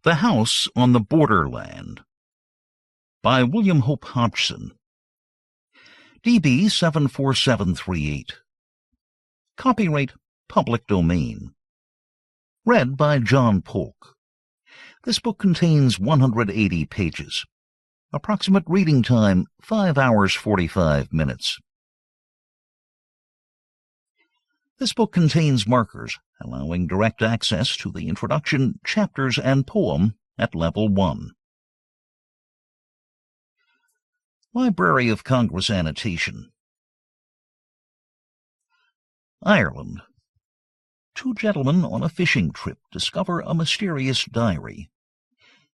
The House on the Borderland by William Hope Hodgson. DB 74738. Copyright Public Domain. Read by John Polk. This book contains 180 pages. Approximate reading time 5 hours 45 minutes. This book contains markers allowing direct access to the introduction, chapters, and poem at Level 1. Library of Congress Annotation. Ireland. Two gentlemen on a fishing trip discover a mysterious diary.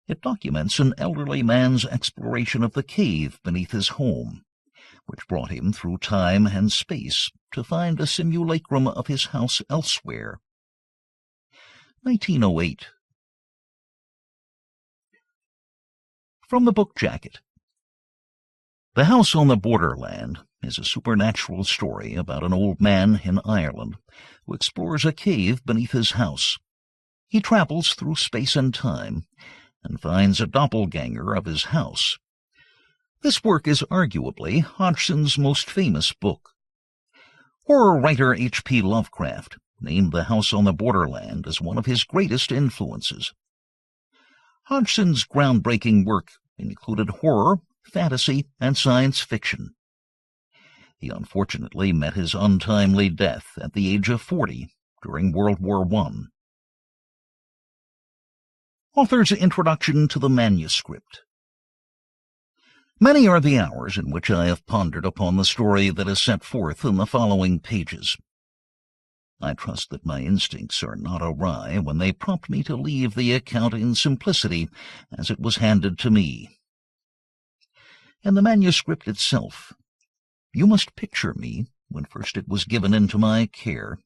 It documents an elderly man's exploration of the cave beneath his home, which brought him through time and space to find a simulacrum of his house elsewhere. 1908. From the book jacket. The House on the Borderland is a supernatural story about an old man in Ireland who explores a cave beneath his house. He travels through space and time and finds a doppelganger of his house. This work is arguably Hodgson's most famous book. Horror writer H.P. Lovecraft named The House on the Borderland as one of his greatest influences. Hodgson's groundbreaking work included horror, fantasy, and science fiction. He unfortunately met his untimely death at the age of 40 during World War I. Author's Introduction to the Manuscript. Many are the hours in which I have pondered upon the story that is set forth in the following pages. I trust that my instincts are not awry when they prompt me to leave the account in simplicity as it was handed to me. In the manuscript itself, you must picture me, when first it was given into my care,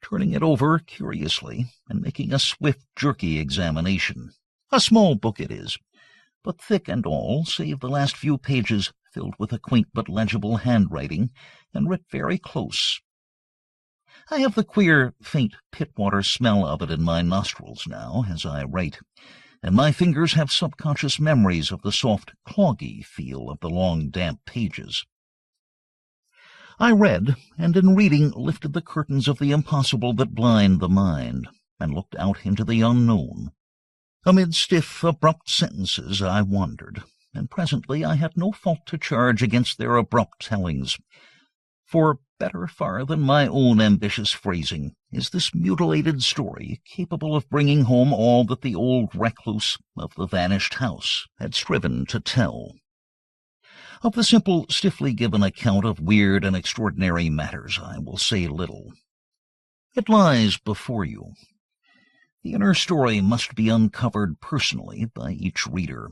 turning it over curiously and making a swift, jerky examination. A small book it is, but thick and all, save the last few pages filled with a quaint but legible handwriting, and writ very close. I have the queer, faint pit-water smell of it in my nostrils now as I write, and my fingers have subconscious memories of the soft, cloggy feel of the long, damp pages. I read, and in reading lifted the curtains of the impossible that blind the mind, and looked out into the unknown. Amid stiff, abrupt sentences I wandered, and presently I had no fault to charge against their abrupt tellings. For, better far than my own ambitious phrasing, is this mutilated story capable of bringing home all that the old recluse of the vanished house had striven to tell. Of the simple, stiffly given account of weird and extraordinary matters I will say little. It lies before you. The inner story must be uncovered personally by each reader,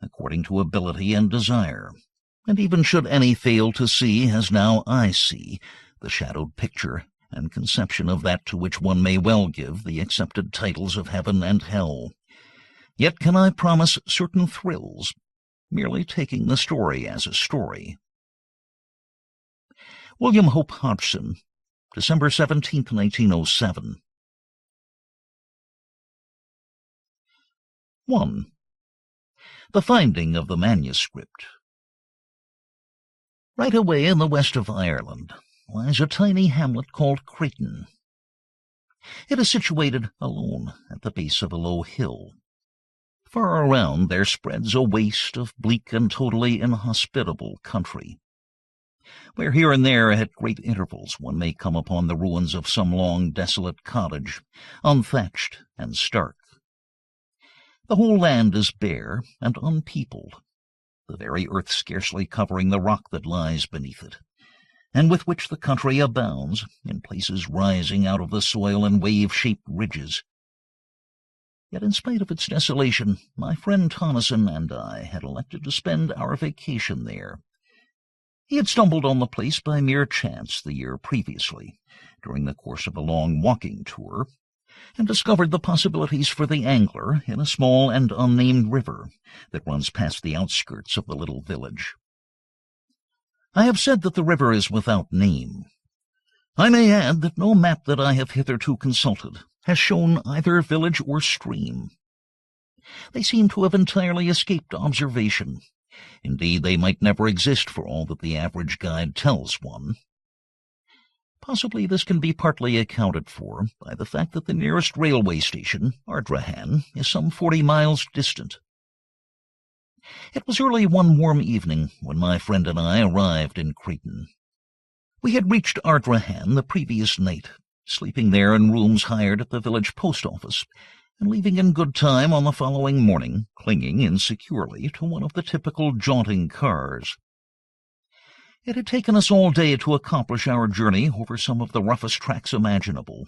according to ability and desire, and even should any fail to see, as now I see, the shadowed picture and conception of that to which one may well give the accepted titles of heaven and hell, yet can I promise certain thrills, merely taking the story as a story. William Hope Hodgson, December 17, 1907. 1. The finding of the manuscript. Right away in the west of Ireland lies a tiny hamlet called Creighton. It is situated alone at the base of a low hill. Far around there spreads a waste of bleak and totally inhospitable country, where here and there at great intervals one may come upon the ruins of some long desolate cottage, unthatched and stark. The whole land is bare and unpeopled, the very earth scarcely covering the rock that lies beneath it, and with which the country abounds, in places rising out of the soil in wave-shaped ridges. Yet in spite of its desolation, my friend Tonneson and I had elected to spend our vacation there. He had stumbled on the place by mere chance the year previously, during the course of a long walking tour, and discovered the possibilities for the angler in a small and unnamed river that runs past the outskirts of the little village. I have said that the river is without name. I may add that no map that I have hitherto consulted has shown either village or stream. They seemed to have entirely escaped observation. Indeed, they might never exist for all that the average guide tells one. Possibly this can be partly accounted for by the fact that the nearest railway station, Ardrahan, is some 40 miles distant. It was early one warm evening when my friend and I arrived in Cretan. We had reached Ardrahan the previous night, sleeping there in rooms hired at the village post office, and leaving in good time on the following morning, clinging insecurely to one of the typical jaunting cars. It had taken us all day to accomplish our journey over some of the roughest tracks imaginable,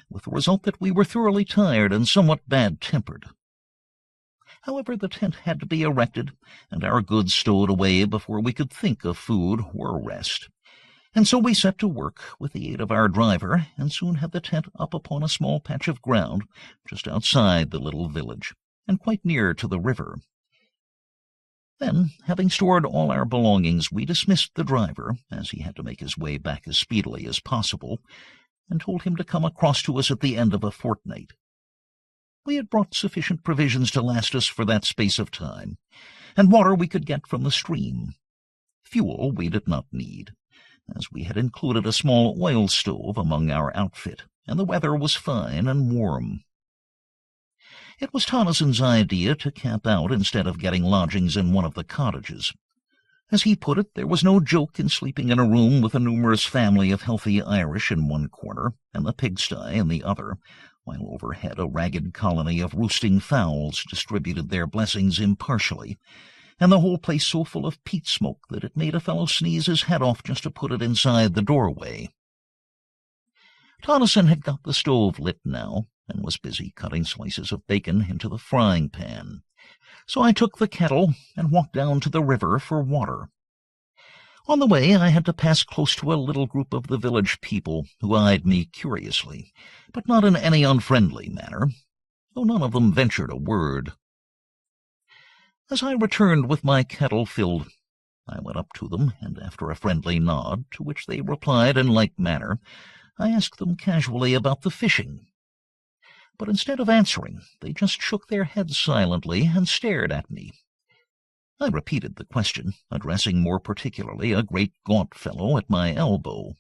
with the result that we were thoroughly tired and somewhat bad-tempered. However, the tent had to be erected, and our goods stowed away before we could think of food or rest. And so we set to work with the aid of our driver, and soon had the tent up upon a small patch of ground just outside the little village, and quite near to the river. Then, having stored all our belongings, we dismissed the driver, as he had to make his way back as speedily as possible, and told him to come across to us at the end of a fortnight. We had brought sufficient provisions to last us for that space of time, and water we could get from the stream. Fuel we did not need, as we had included a small oil stove among our outfit, and the weather was fine and warm. It was Tonnyson's idea to camp out instead of getting lodgings in one of the cottages. As he put it, there was no joke in sleeping in a room with a numerous family of healthy Irish in one corner and the pigsty in the other, while overhead a ragged colony of roosting fowls distributed their blessings impartially, and the whole place so full of peat smoke that it made a fellow sneeze his head off just to put it inside the doorway. Tonnyson had got the stove lit now, and was busy cutting slices of bacon into the frying pan. So I took the kettle and walked down to the river for water. On the way I had to pass close to a little group of the village people who eyed me curiously, but not in any unfriendly manner, though none of them ventured a word. As I returned with my kettle filled, I went up to them, and after a friendly nod, to which they replied in like manner, I asked them casually about the fishing. But instead of answering, they just shook their heads silently and stared at me. I repeated the question, addressing more particularly a great gaunt fellow at my elbow.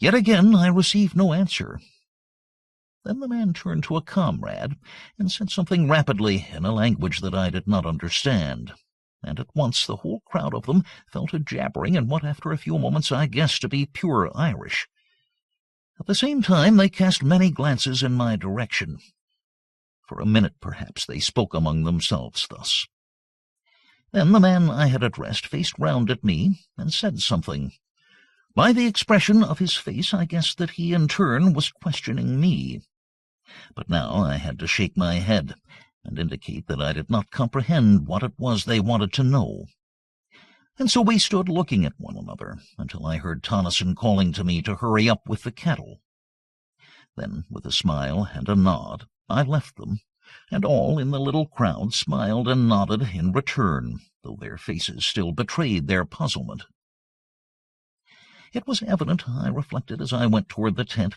Yet again I received no answer. Then the man turned to a comrade and said something rapidly in a language that I did not understand, and at once the whole crowd of them fell to jabbering in what after a few moments I guessed to be pure Irish. At the same time they cast many glances in my direction. For a minute, perhaps, they spoke among themselves thus. Then the man I had addressed faced round at me and said something. By the expression of his face I guessed that he in turn was questioning me. But now I had to shake my head and indicate that I did not comprehend what it was they wanted to know. And so we stood looking at one another until I heard Tonnyson calling to me to hurry up with the kettle. Then, with a smile and a nod, I left them, and all in the little crowd smiled and nodded in return, though their faces still betrayed their puzzlement. It was evident, I reflected as I went toward the tent,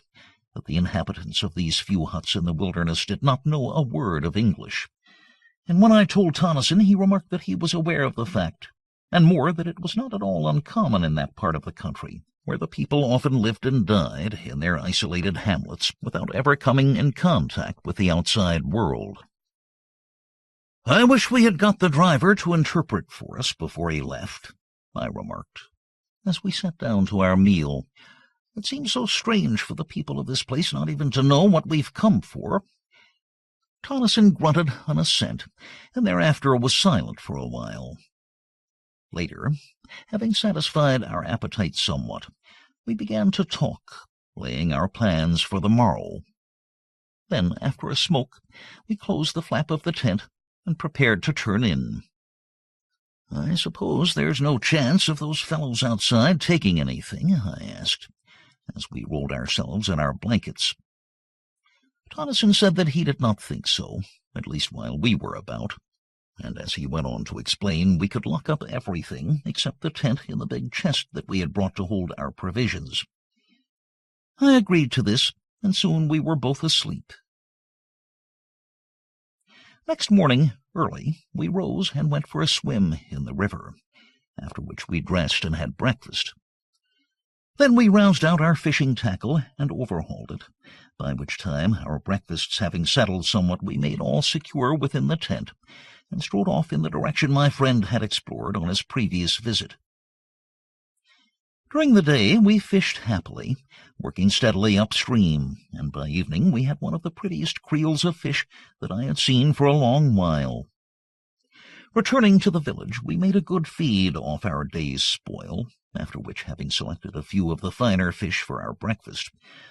that the inhabitants of these few huts in the wilderness did not know a word of English. And when I told Tonnyson, he remarked that he was aware of the fact, and more, that it was not at all uncommon in that part of the country, where the people often lived and died in their isolated hamlets without ever coming in contact with the outside world. "I wish we had got the driver to interpret for us before he left," I remarked, as we sat down to our meal. "It seems so strange for the people of this place not even to know what we've come for." Tonnyson grunted an assent, and thereafter was silent for a while. Later, having satisfied our appetite somewhat, we began to talk, laying our plans for the morrow. Then, after a smoke, we closed the flap of the tent and prepared to turn in. "I suppose there's no chance of those fellows outside taking anything?" I asked, as we rolled ourselves in our blankets. Tonnyson said that he did not think so, at least while we were about, and as he went on to explain, we could lock up everything except the tent in the big chest that we had brought to hold our provisions. I agreed to this, and soon we were both asleep. Next morning, early, we rose and went for a swim in the river, after which we dressed and had breakfast. Then we roused out our fishing tackle and overhauled it, by which time, our breakfasts having settled somewhat, we made all secure within the tent, and strode off in the direction my friend had explored on his previous visit. During the day we fished happily, working steadily upstream, and by evening we had one of the prettiest creels of fish that I had seen for a long while. Returning to the village, we made a good feed off our day's spoil, after which, having selected a few of the finer fish for our breakfast,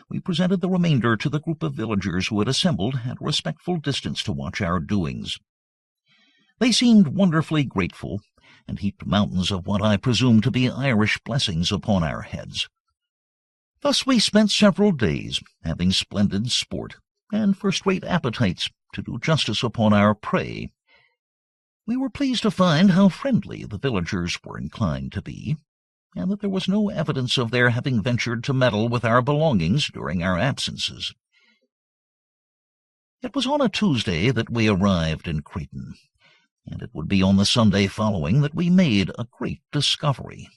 we presented the remainder to the group of villagers who had assembled at a respectful distance to watch our doings. They seemed wonderfully grateful, and heaped mountains of what I presume to be Irish blessings upon our heads. Thus we spent several days, having splendid sport, and first-rate appetites, to do justice upon our prey. We were pleased to find how friendly the villagers were inclined to be, and that there was no evidence of their having ventured to meddle with our belongings during our absences. It was on a Tuesday that we arrived in Cretan, and it would be on the Sunday following that we made a great discovery.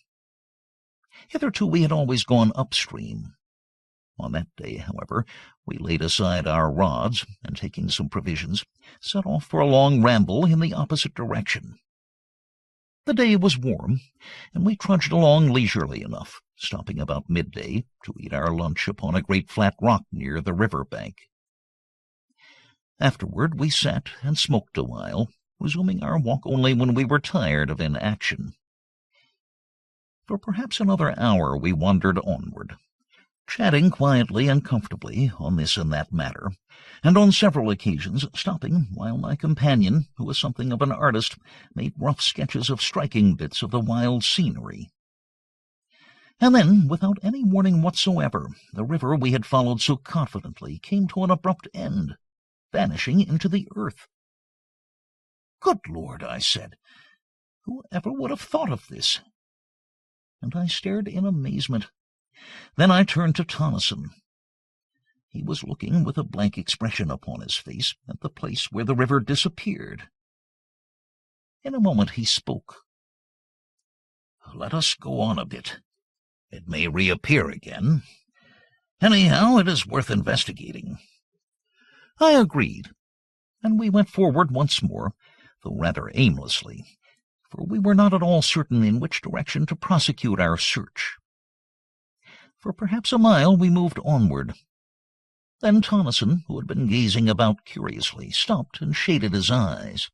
Hitherto we had always gone upstream. On that day, however, we laid aside our rods, and taking some provisions, set off for a long ramble in the opposite direction. The day was warm, and we trudged along leisurely enough, stopping about midday to eat our lunch upon a great flat rock near the river bank. Afterward we sat and smoked a while, resuming our walk only when we were tired of inaction. For perhaps another hour we wandered onward, chatting quietly and comfortably on this and that matter, and on several occasions stopping while my companion, who was something of an artist, made rough sketches of striking bits of the wild scenery. And then, without any warning whatsoever, the river we had followed so confidently came to an abrupt end, vanishing into the earth. "Good Lord," I said, "who ever would have thought of this?" And I stared in amazement. Then I turned to Tonneson. He was looking with a blank expression upon his face at the place where the river disappeared. In a moment he spoke. "Let us go on a bit. It may reappear again. Anyhow, it is worth investigating." I agreed, and we went forward once more, though rather aimlessly, for we were not at all certain in which direction to prosecute our search. For perhaps a mile we moved onward. Then Tonneson, who had been gazing about curiously, stopped and shaded his eyes.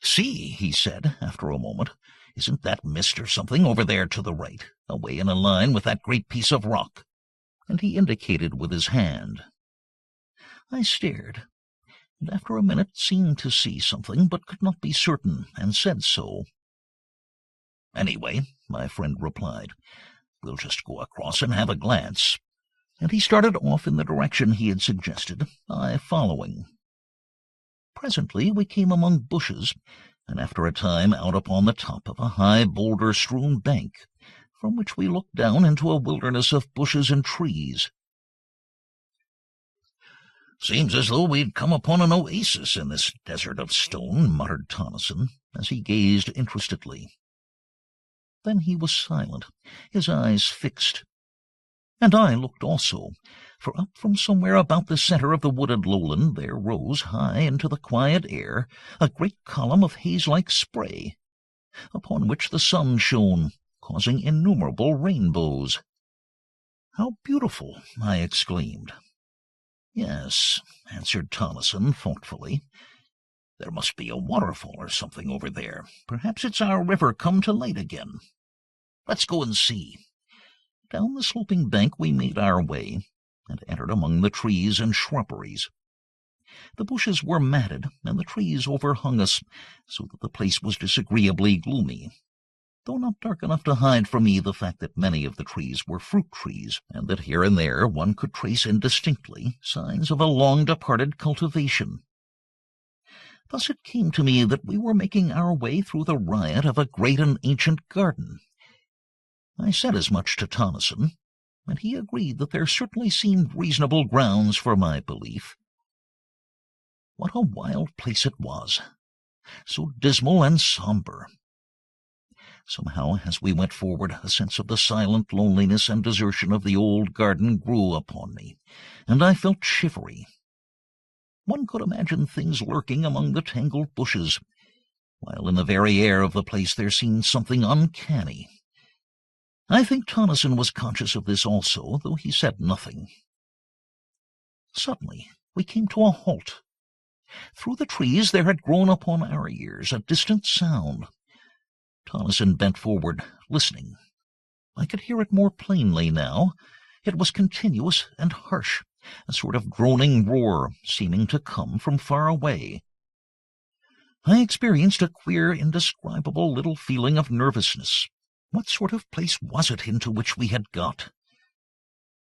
"See," he said, after a moment, "isn't that mist or something over there to the right, away in a line with that great piece of rock?" And he indicated with his hand. I stared, and after a minute seemed to see something, but could not be certain, and said so. "Anyway," my friend replied, "we'll just go across and have a glance." And he started off in the direction he had suggested, I following. Presently we came among bushes, and after a time out upon the top of a high boulder-strewn bank, from which we looked down into a wilderness of bushes and trees. "Seems as though we'd come upon an oasis in this desert of stone," muttered Tonneson, as he gazed interestedly. Then he was silent, his eyes fixed. And I looked also, for up from somewhere about the center of the wooded lowland there rose high into the quiet air a great column of haze-like spray, upon which the sun shone, causing innumerable rainbows. "How beautiful!" I exclaimed. "Yes," answered Tonneson thoughtfully. "There must be a waterfall or something over there. Perhaps it's our river come to light again. Let's go and see." Down the sloping bank we made our way, and entered among the trees and shrubberies. The bushes were matted, and the trees overhung us, so that the place was disagreeably gloomy, though not dark enough to hide from me the fact that many of the trees were fruit trees, and that here and there one could trace indistinctly signs of a long-departed cultivation. Thus it came to me that we were making our way through the riot of a great and ancient garden. I said as much to Tonneson, and he agreed that there certainly seemed reasonable grounds for my belief. What a wild place it was, so dismal and somber. Somehow, as we went forward, a sense of the silent loneliness and desertion of the old garden grew upon me, and I felt shivery. One could imagine things lurking among the tangled bushes, while in the very air of the place there seemed something uncanny. I think Tonneson was conscious of this also, though he said nothing. Suddenly we came to a halt. Through the trees there had grown upon our ears a distant sound. Tonneson bent forward, listening. I could hear it more plainly now. It was continuous and harsh, a sort of droning roar, seeming to come from far away. I experienced a queer, indescribable little feeling of nervousness. What sort of place was it into which we had got?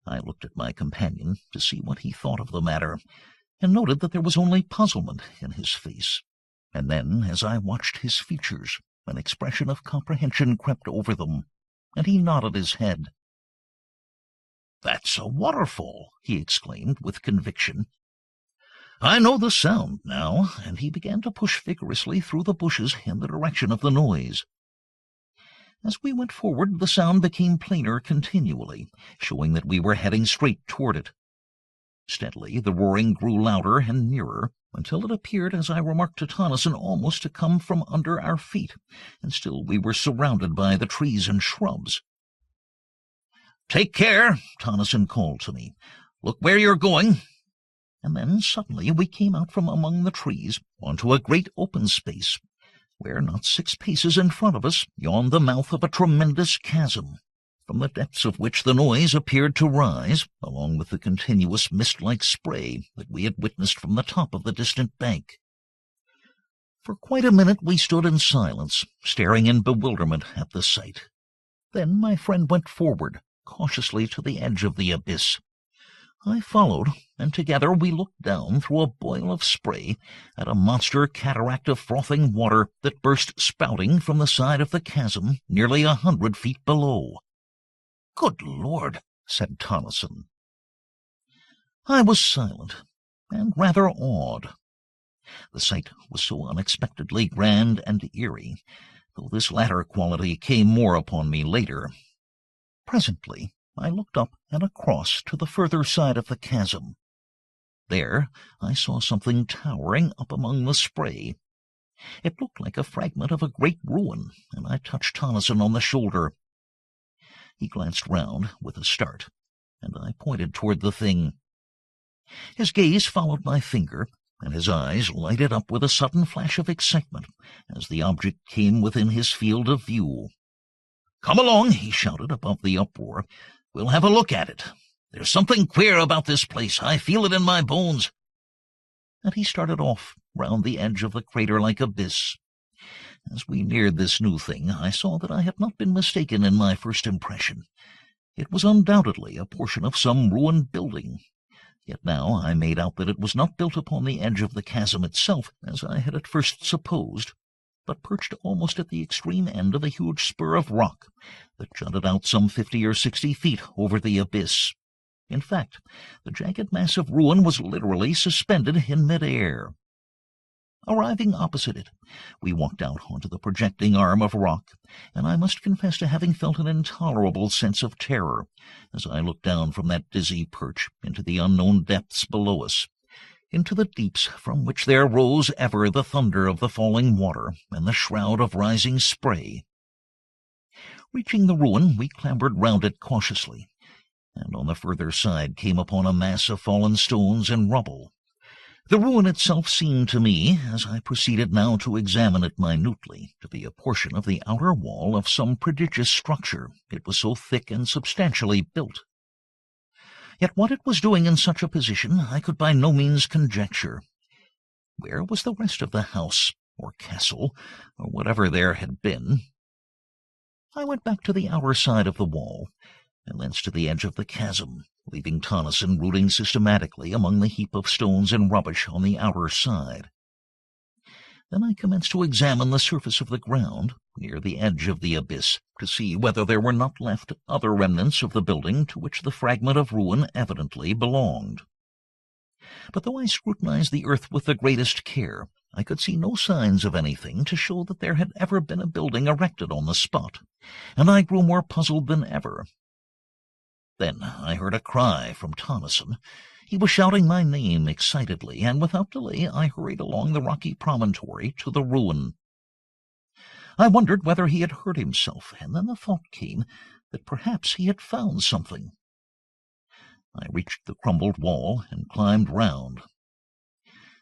I looked at my companion to see what he thought of the matter, and noted that there was only puzzlement in his face. And then, as I watched his features, an expression of comprehension crept over them, and he nodded his head. "That's a waterfall," he exclaimed with conviction. "I know the sound now," and he began to push vigorously through the bushes in the direction of the noise. As we went forward, the sound became plainer continually, showing that we were heading straight toward it. Steadily the roaring grew louder and nearer, until it appeared, as I remarked to Tonneson, almost to come from under our feet, and still we were surrounded by the trees and shrubs. "Take care," Tonneson called to me. "Look where you're going." And then suddenly we came out from among the trees onto a great open space, where not 6 paces in front of us yawned the mouth of a tremendous chasm, from the depths of which the noise appeared to rise, along with the continuous mist-like spray that we had witnessed from the top of the distant bank. For quite a minute we stood in silence, staring in bewilderment at the sight. Then my friend went forward, cautiously to the edge of the abyss. I followed, and together we looked down through a boil of spray at a monster cataract of frothing water that burst spouting from the side of the chasm nearly 100 feet below. "Good Lord," said Tonneson. I was silent, and rather awed. The sight was so unexpectedly grand and eerie, though this latter quality came more upon me later. Presently I looked up and across to the further side of the chasm. There I saw something towering up among the spray. It looked like a fragment of a great ruin, and I touched Tonneson on the shoulder. He glanced round with a start, and I pointed toward the thing. His gaze followed my finger, and his eyes lighted up with a sudden flash of excitement as the object came within his field of view. "Come along," he shouted above the uproar. "We'll have a look at it. There's something queer about this place. I feel it in my bones." And he started off round the edge of the crater-like abyss. As we neared this new thing, I saw that I had not been mistaken in my first impression. It was undoubtedly a portion of some ruined building. Yet now I made out that it was not built upon the edge of the chasm itself, as I had at first supposed, but perched almost at the extreme end of a huge spur of rock that jutted out some 50 or 60 feet over the abyss. In fact, the jagged mass of ruin was literally suspended in mid-air. Arriving opposite it, we walked out onto the projecting arm of rock, and I must confess to having felt an intolerable sense of terror as I looked down from that dizzy perch into the unknown depths below us, into the deeps from which there rose ever the thunder of the falling water and the shroud of rising spray. Reaching the ruin, we clambered round it cautiously, and on the further side came upon a mass of fallen stones and rubble. The ruin itself seemed to me, as I proceeded now to examine it minutely, to be a portion of the outer wall of some prodigious structure, it was so thick and substantially built. Yet what it was doing in such a position I could by no means conjecture. Where was the rest of the house, or castle, or whatever there had been? I went back to the outer side of the wall, and thence to the edge of the chasm, leaving Tonneson rooting systematically among the heap of stones and rubbish on the outer side. Then I commenced to examine the surface of the ground, near the edge of the abyss, to see whether there were not left other remnants of the building to which the fragment of ruin evidently belonged. But though I scrutinized the earth with the greatest care, I could see no signs of anything to show that there had ever been a building erected on the spot, and I grew more puzzled than ever. Then I heard a cry from Tonneson. He was shouting my name excitedly, and without delay I hurried along the rocky promontory to the ruin. I wondered whether he had hurt himself, and then the thought came that perhaps he had found something. I reached the crumbled wall and climbed round.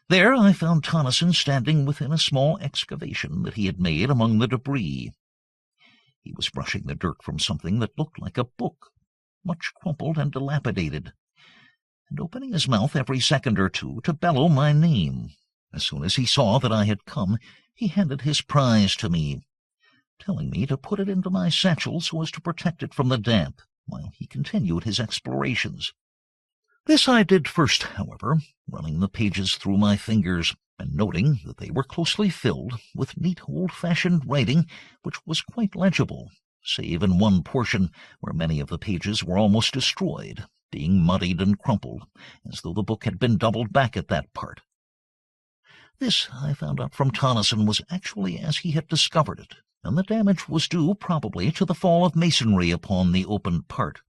There I found Tonneson standing within a small excavation that he had made among the debris. He was brushing the dirt from something that looked like a book, much crumpled and dilapidated, and opening his mouth every second or two to bellow my name. As soon as he saw that I had come, he handed his prize to me, telling me to put it into my satchel so as to protect it from the damp, while he continued his explorations. This I did first, however, running the pages through my fingers, and noting that they were closely filled with neat old-fashioned writing which was quite legible, save in one portion where many of the pages were almost destroyed, being muddied and crumpled, as though the book had been doubled back at that part. This, I found out from Tonneson, was actually as he had discovered it, and the damage was due probably to the fall of masonry upon the opened part.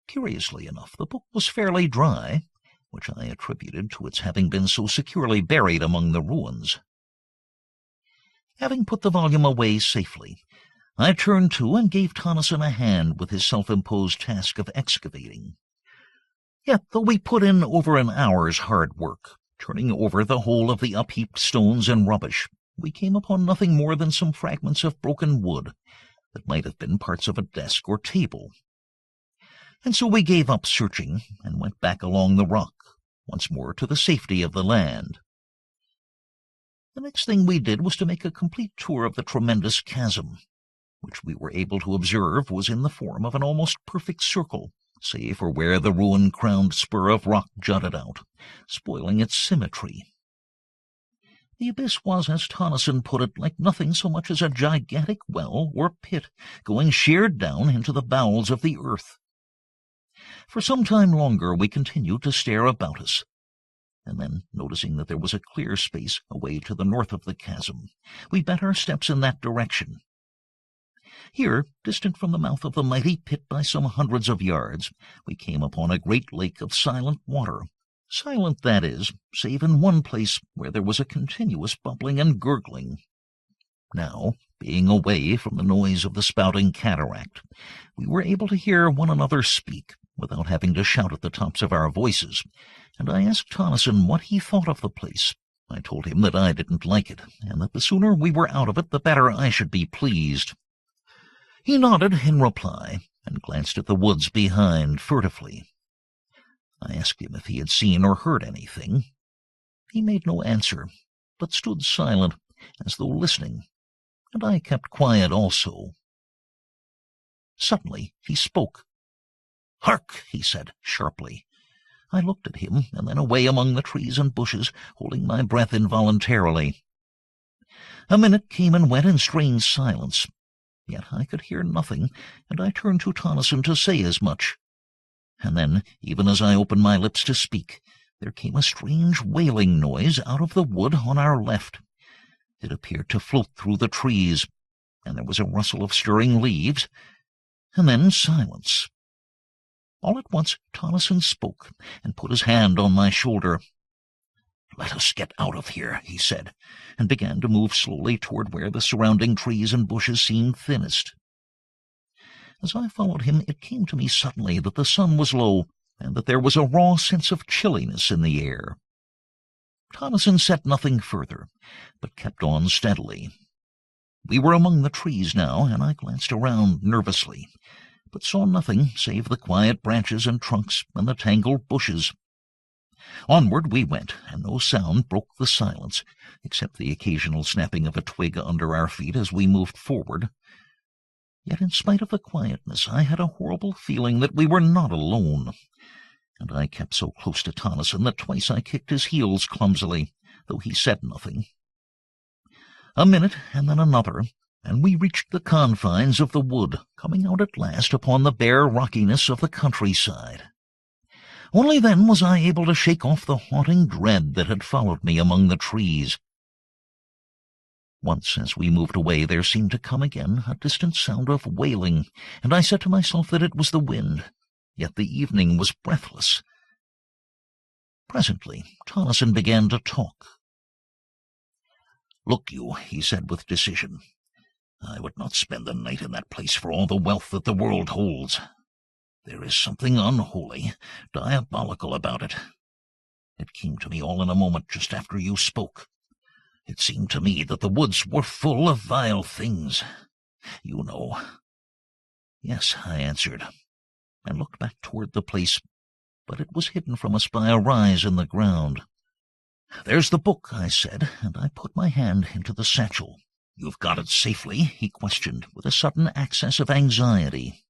Curiously enough, the book was fairly dry, which I attributed to its having been so securely buried among the ruins. Having put the volume away safely, I turned to and gave Tonneson a hand with his self-imposed task of excavating. Yet, though we put in over an hour's hard work, turning over the whole of the upheaped stones and rubbish, we came upon nothing more than some fragments of broken wood that might have been parts of a desk or table. And so we gave up searching and went back along the rock, once more to the safety of the land. The next thing we did was to make a complete tour of the tremendous chasm, which we were able to observe was in the form of an almost perfect circle, save for where the ruin-crowned spur of rock jutted out, spoiling its symmetry. The abyss was, as Tonneson put it, like nothing so much as a gigantic well or pit going sheer down into the bowels of the earth. For some time longer we continued to stare about us, and then, noticing that there was a clear space away to the north of the chasm, we bent our steps in that direction. Here, distant from the mouth of the mighty pit by some hundreds of yards, we came upon a great lake of silent water. Silent, that is, save in one place where there was a continuous bubbling and gurgling. Now, being away from the noise of the spouting cataract, we were able to hear one another speak without having to shout at the tops of our voices, and I asked Tonneson what he thought of the place. I told him that I didn't like it, and that the sooner we were out of it, the better I should be pleased. He nodded in reply, and glanced at the woods behind furtively. I asked him if he had seen or heard anything. He made no answer, but stood silent, as though listening, and I kept quiet also. Suddenly he spoke. "Hark!" he said sharply. I looked at him, and then away among the trees and bushes, holding my breath involuntarily. A minute came and went in strange silence, yet I could hear nothing, and I turned to Tonneson to say as much. And then, even as I opened my lips to speak, there came a strange wailing noise out of the wood on our left. It appeared to float through the trees, and there was a rustle of stirring leaves, and then silence. All at once Tonneson spoke, and put his hand on my shoulder. "Let us get out of here," he said, and began to move slowly toward where the surrounding trees and bushes seemed thinnest. As I followed him, it came to me suddenly that the sun was low, and that there was a raw sense of chilliness in the air. Tonneson said nothing further, but kept on steadily. We were among the trees now, and I glanced around nervously, but saw nothing save the quiet branches and trunks and the tangled bushes. Onward we went, and no sound broke the silence, except the occasional snapping of a twig under our feet as we moved forward. Yet in spite of the quietness, I had a horrible feeling that we were not alone, and I kept so close to Tonneson that twice I kicked his heels clumsily, though he said nothing. A minute, and then another, and we reached the confines of the wood, coming out at last upon the bare rockiness of the countryside. Only then was I able to shake off the haunting dread that had followed me among the trees. Once, as we moved away, there seemed to come again a distant sound of wailing, and I said to myself that it was the wind, yet the evening was breathless. Presently, Tonneson began to talk. "Look you," he said with decision, "I would not spend the night in that place for all the wealth that the world holds. There is something unholy, diabolical about it. It came to me all in a moment just after you spoke. It seemed to me that the woods were full of vile things. You know." "Yes," I answered, and looked back toward the place, but it was hidden from us by a rise in the ground. "There's the book," I said, and I put my hand into the satchel. "You've got it safely?" he questioned, with a sudden access of anxiety.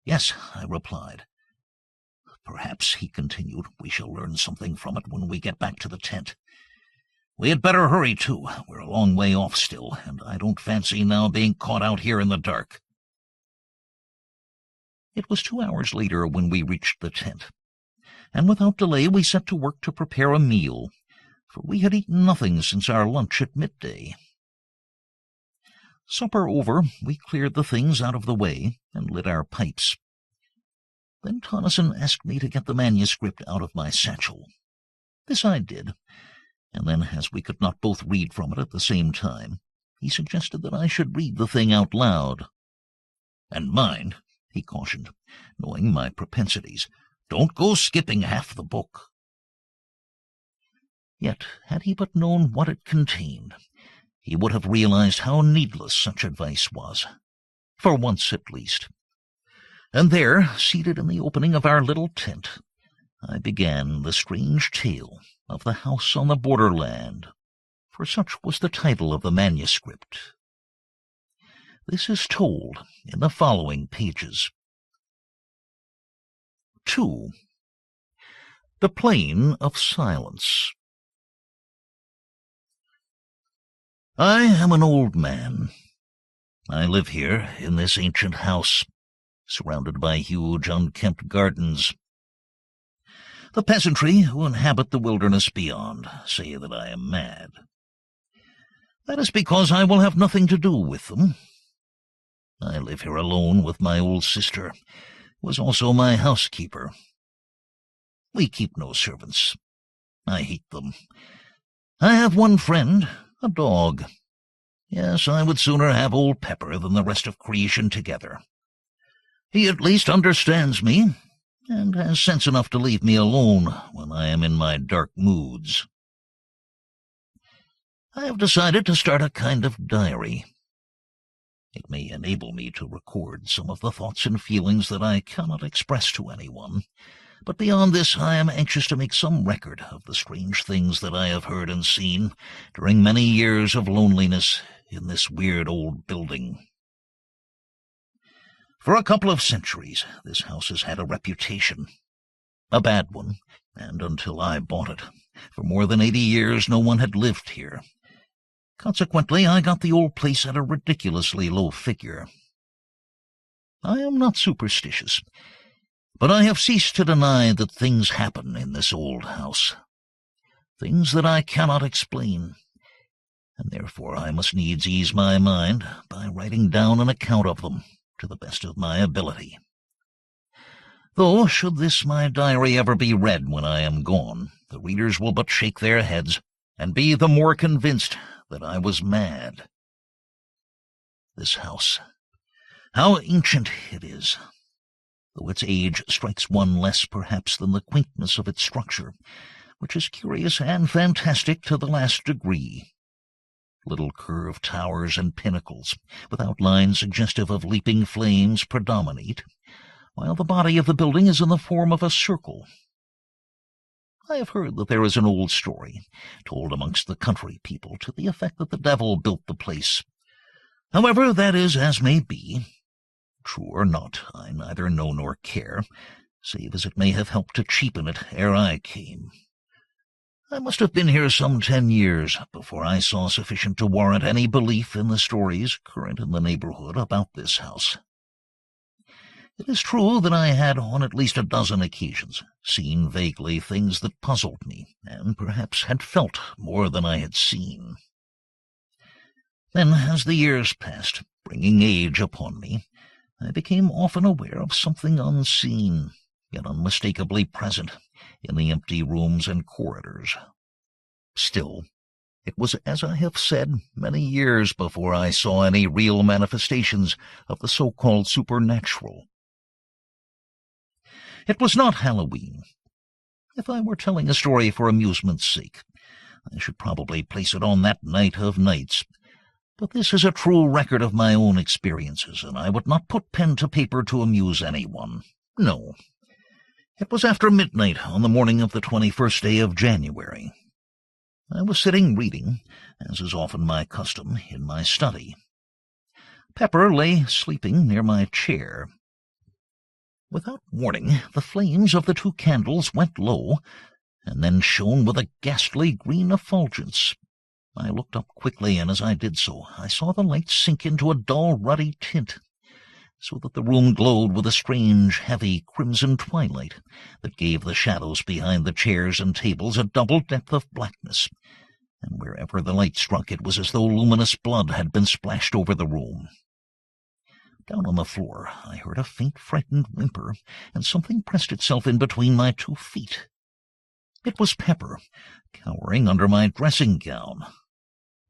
"Yes," I replied. "Perhaps," he continued, "we shall learn something from it when we get back to the tent. We had better hurry, too. We're a long way off still, and I don't fancy now being caught out here in the dark." It was 2 hours later when we reached the tent, and without delay we set to work to prepare a meal, for we had eaten nothing since our lunch at midday. Supper over, we cleared the things out of the way and lit our pipes. Then Tonneson asked me to get the manuscript out of my satchel. This I did, and then, as we could not both read from it at the same time, he suggested that I should read the thing out loud. "And mind," he cautioned, knowing my propensities, "don't go skipping half the book." Yet, had he but known what it contained, he would have realized how needless such advice was, for once at least. And there, seated in the opening of our little tent, I began the strange tale of the house on the Borderland, for such was the title of the manuscript. This is told in the following pages. 2. The Plain of Silence. I am an old man. I live here in this ancient house, surrounded by huge unkempt gardens. The peasantry who inhabit the wilderness beyond say that I am mad. That is because I will have nothing to do with them. I live here alone with my old sister, who is also my housekeeper. We keep no servants. I hate them. I have one friend, a dog. Yes, I would sooner have old Pepper than the rest of creation together. He at least understands me, and has sense enough to leave me alone when I am in my dark moods. I have decided to start a kind of diary. It may enable me to record some of the thoughts and feelings that I cannot express to anyone, but beyond this I am anxious to make some record of the strange things that I have heard and seen during many years of loneliness in this weird old building. For a couple of centuries, this house has had a reputation. A bad one, and until I bought it, for more than 80 years no one had lived here. Consequently, I got the old place at a ridiculously low figure. I am not superstitious, but I have ceased to deny that things happen in this old house. Things that I cannot explain, and therefore I must needs ease my mind by writing down an account of them to the best of my ability. Though, should this my diary ever be read when I am gone, the readers will but shake their heads and be the more convinced that I was mad. This house, how ancient it is, though its age strikes one less perhaps than the quaintness of its structure, which is curious and fantastic to the last degree. Little curved towers and pinnacles, with outlines suggestive of leaping flames, predominate, while the body of the building is in the form of a circle. I have heard that there is an old story, told amongst the country people, to the effect that the devil built the place. However, that is as may be. True or not, I neither know nor care, save as it may have helped to cheapen it ere I came. I must have been here some 10 years before I saw sufficient to warrant any belief in the stories current in the neighborhood about this house. It is true that I had on at least a dozen occasions seen vaguely things that puzzled me, and perhaps had felt more than I had seen. Then, as the years passed, bringing age upon me, I became often aware of something unseen, yet unmistakably present, in the empty rooms and corridors. Still, it was, as I have said, many years before I saw any real manifestations of the so-called supernatural. It was not Halloween. If I were telling a story for amusement's sake, I should probably place it on that night of nights. But this is a true record of my own experiences, and I would not put pen to paper to amuse anyone. No. It was after midnight on the morning of the 21st day of January. I was sitting reading, as is often my custom, in my study. Pepper lay sleeping near my chair. Without warning, the flames of the 2 candles went low, and then shone with a ghastly green effulgence. I looked up quickly, and as I did so, I saw the light sink into a dull, ruddy tint, so that the room glowed with a strange, heavy, crimson twilight that gave the shadows behind the chairs and tables a double depth of blackness, and wherever the light struck it was as though luminous blood had been splashed over the room. Down on the floor I heard a faint, frightened whimper, and something pressed itself in between my 2 feet. It was Pepper, cowering under my dressing-gown.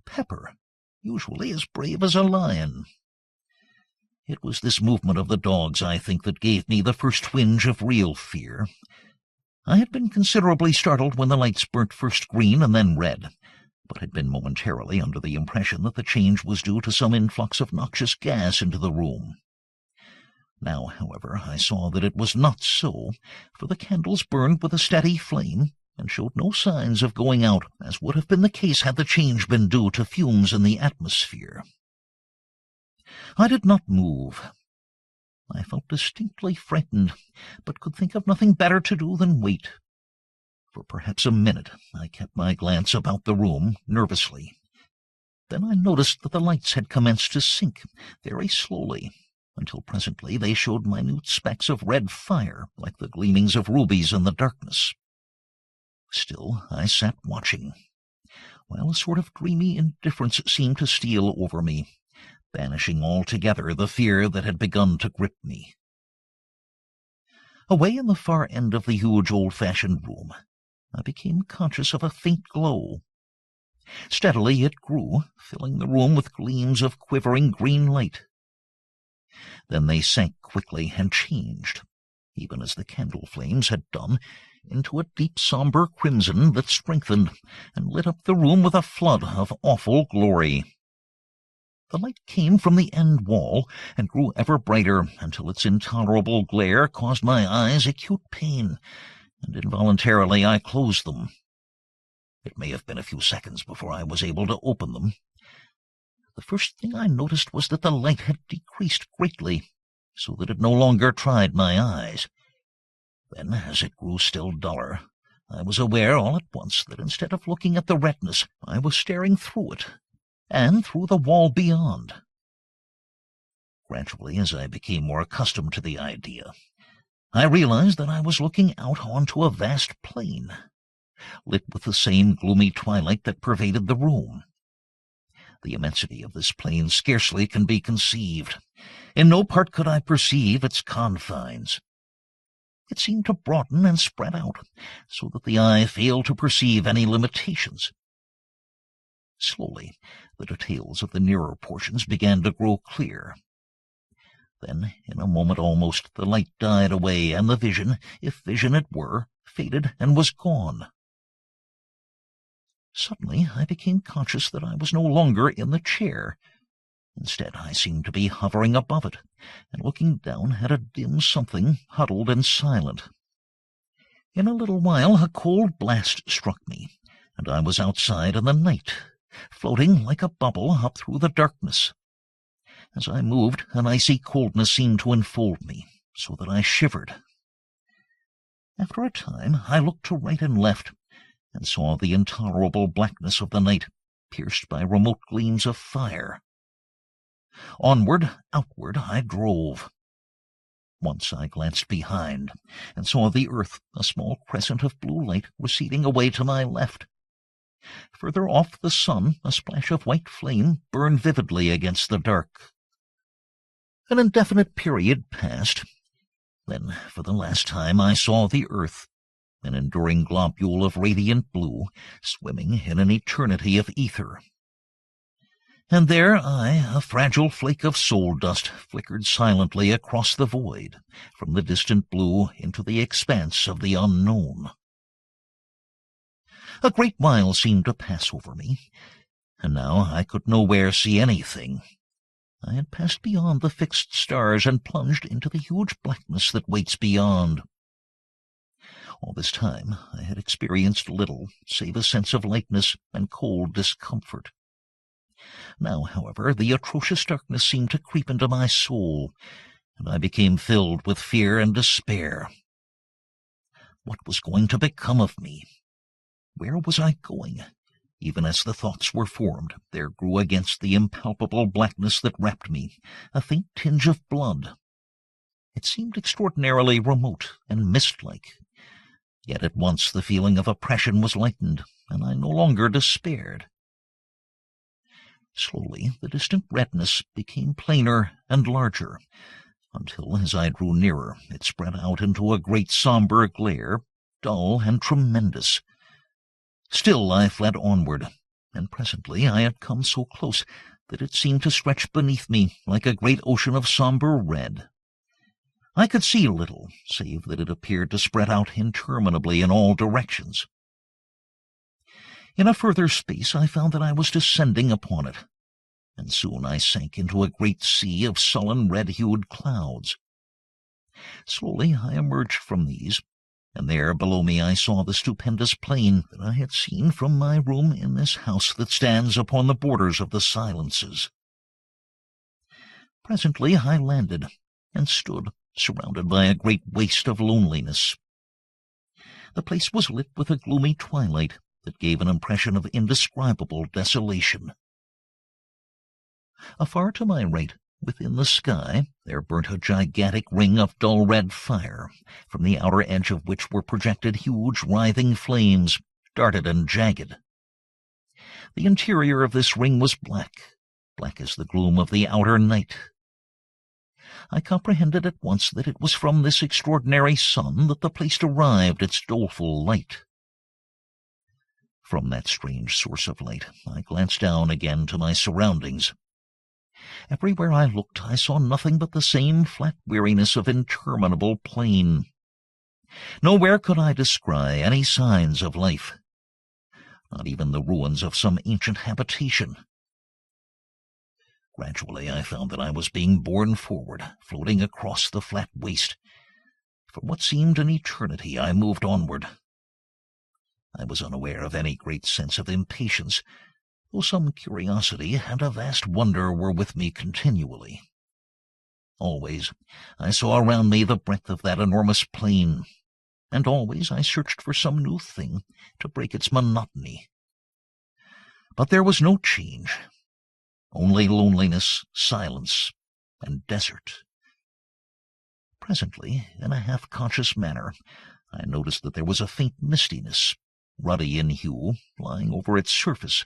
Pepper, usually as brave as a lion. It was this movement of the dog's, I think, that gave me the first twinge of real fear. I had been considerably startled when the lights burnt first green and then red, but had been momentarily under the impression that the change was due to some influx of noxious gas into the room. Now, however, I saw that it was not so, for the candles burned with a steady flame, and showed no signs of going out, as would have been the case had the change been due to fumes in the atmosphere. I did not move. I felt distinctly frightened, but could think of nothing better to do than wait. For perhaps a minute I kept my glance about the room, nervously. Then I noticed that the lights had commenced to sink, very slowly, until presently they showed minute specks of red fire, like the gleamings of rubies in the darkness. Still I sat watching, while a sort of dreamy indifference seemed to steal over me, banishing altogether the fear that had begun to grip me. Away in the far end of the huge old-fashioned room, I became conscious of a faint glow. Steadily it grew, filling the room with gleams of quivering green light. Then they sank quickly and changed, even as the candle flames had done, into a deep sombre crimson that strengthened and lit up the room with a flood of awful glory. The light came from the end wall and grew ever brighter until its intolerable glare caused my eyes acute pain, and involuntarily I closed them. It may have been a few seconds before I was able to open them. The first thing I noticed was that the light had decreased greatly, so that it no longer tried my eyes. Then, as it grew still duller, I was aware all at once that instead of looking at the redness, I was staring through it, and through the wall beyond. Gradually, as I became more accustomed to the idea, I realized that I was looking out onto a vast plain, lit with the same gloomy twilight that pervaded the room. The immensity of this plain scarcely can be conceived. In no part could I perceive its confines. It seemed to broaden and spread out, so that the eye failed to perceive any limitations. Slowly, the details of the nearer portions began to grow clear. Then, in a moment almost, the light died away, and the vision, if vision it were, faded and was gone. Suddenly I became conscious that I was no longer in the chair. Instead, I seemed to be hovering above it, and looking down at a dim something huddled and silent. In a little while a cold blast struck me, and I was outside in the night, floating like a bubble up through the darkness. As I moved, an icy coldness seemed to enfold me, so that I shivered. After a time I looked to right and left, and saw the intolerable blackness of the night, pierced by remote gleams of fire. Onward, outward I drove. Once I glanced behind, and saw the earth, a small crescent of blue light, receding away to my left. Further off, the sun, a splash of white flame, burned vividly against the dark. An indefinite period passed. Then, for the last time, I saw the earth, an enduring globule of radiant blue, swimming in an eternity of ether. And there I, a fragile flake of soul dust, flickered silently across the void, from the distant blue into the expanse of the unknown. A great while seemed to pass over me, and now I could nowhere see anything. I had passed beyond the fixed stars and plunged into the huge blackness that waits beyond. All this time I had experienced little save a sense of lightness and cold discomfort. Now, however, the atrocious darkness seemed to creep into my soul, and I became filled with fear and despair. What was going to become of me? Where was I going? Even as the thoughts were formed, there grew against the impalpable blackness that wrapped me a faint tinge of blood. It seemed extraordinarily remote and mist-like, yet at once the feeling of oppression was lightened, and I no longer despaired. Slowly the distant redness became plainer and larger, until, as I drew nearer, it spread out into a great sombre glare, dull and tremendous. Still I fled onward, and presently I had come so close that it seemed to stretch beneath me like a great ocean of sombre red. I could see little, save that it appeared to spread out interminably in all directions. In a further space I found that I was descending upon it, and soon I sank into a great sea of sullen red-hued clouds. Slowly I emerged from these, and there below me I saw the stupendous plain that I had seen from my room in this house that stands upon the borders of the silences. Presently I landed, and stood surrounded by a great waste of loneliness. The place was lit with a gloomy twilight that gave an impression of indescribable desolation. Afar to my right, within the sky, there burnt a gigantic ring of dull red fire, from the outer edge of which were projected huge writhing flames, darted and jagged. The interior of this ring was black as the gloom of the outer night. I comprehended at once that it was from this extraordinary sun that the place derived its doleful light. From that strange source of light I glanced down again to my surroundings. Everywhere I looked I saw nothing but the same flat weariness of interminable plain. Nowhere could I descry any signs of life, not even the ruins of some ancient habitation. Gradually I found that I was being borne forward, floating across the flat waste. For what seemed an eternity I moved onward. I was unaware of any great sense of impatience, though some curiosity and a vast wonder were with me continually. Always I saw around me the breadth of that enormous plain, and always I searched for some new thing to break its monotony. But there was no change, only loneliness, silence, and desert. Presently, in a half-conscious manner, I noticed that there was a faint mistiness, ruddy in hue, lying over its surface.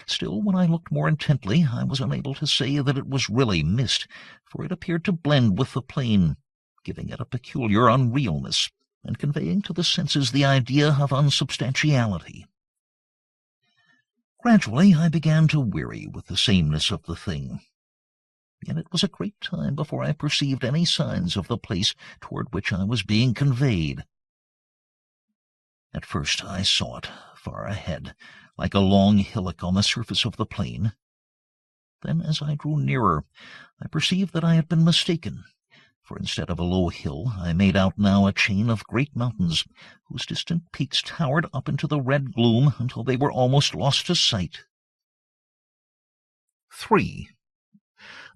Still, when I looked more intently, I was unable to say that it was really mist, for it appeared to blend with the plain, giving it a peculiar unrealness, and conveying to the senses the idea of unsubstantiality. Gradually I began to weary with the sameness of the thing, yet it was a great time before I perceived any signs of the place toward which I was being conveyed. At first I saw it, far ahead, like a long hillock on the surface of the plain. Then, as I drew nearer, I perceived that I had been mistaken, for instead of a low hill I made out now a chain of great mountains, whose distant peaks towered up into the red gloom until they were almost lost to sight. 3.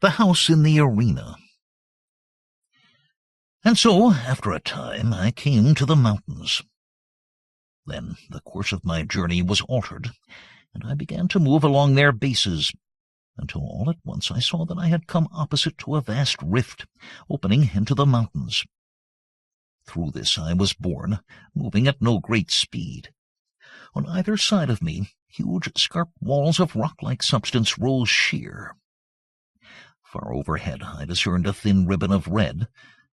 The House in the Arena. And so, after a time, I came to the mountains. Then the course of my journey was altered, and I began to move along their bases, until all at once I saw that I had come opposite to a vast rift, opening into the mountains. Through this I was borne, moving at no great speed. On either side of me, huge scarp walls of rock-like substance rose sheer. Far overhead I discerned a thin ribbon of red,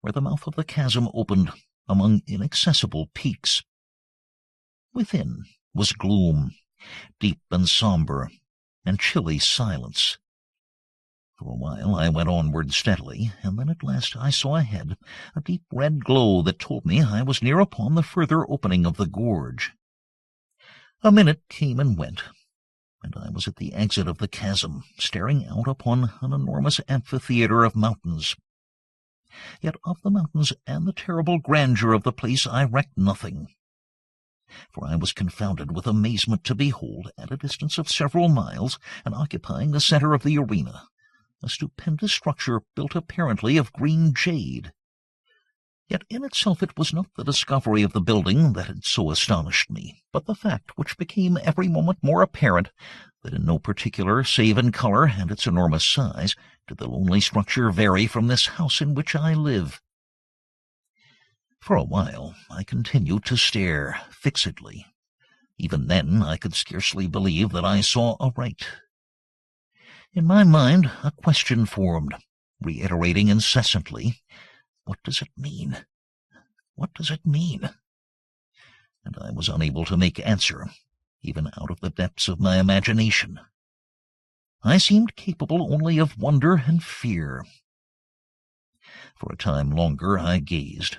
where the mouth of the chasm opened among inaccessible peaks. Within was gloom, deep and somber, and chilly silence. For a while I went onward steadily, and then at last I saw ahead a deep red glow that told me I was near upon the further opening of the gorge. A minute came and went, and I was at the exit of the chasm, staring out upon an enormous amphitheater of mountains. Yet of the mountains and the terrible grandeur of the place I recked nothing, for I was confounded with amazement to behold, at a distance of several miles, and occupying the center of the arena, a stupendous structure built apparently of green jade. Yet in itself it was not the discovery of the building that had so astonished me, but the fact, which became every moment more apparent, that in no particular, save in color and its enormous size, did the lonely structure vary from this house in which I live. For a while I continued to stare fixedly. Even then I could scarcely believe that I saw aright. In my mind a question formed, reiterating incessantly, "What does it mean? What does it mean?" And I was unable to make answer, even out of the depths of my imagination. I seemed capable only of wonder and fear. For a time longer I gazed,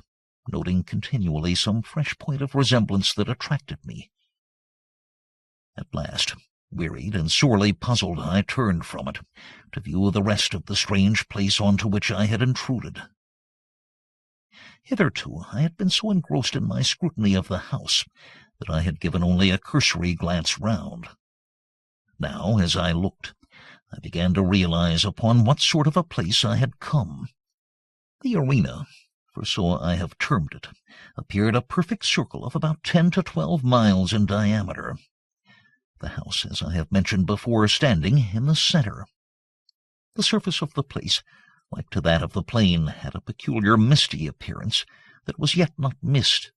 noting continually some fresh point of resemblance that attracted me. At last, wearied and sorely puzzled, I turned from it, to view the rest of the strange place on to which I had intruded. Hitherto I had been so engrossed in my scrutiny of the house that I had given only a cursory glance round. Now, as I looked, I began to realize upon what sort of a place I had come. The arena, for so I have termed it, appeared a perfect circle of about 10 to 12 miles in diameter, the house, as I have mentioned before, standing in the center. The surface of the place, like to that of the plain, had a peculiar misty appearance that was yet not mist.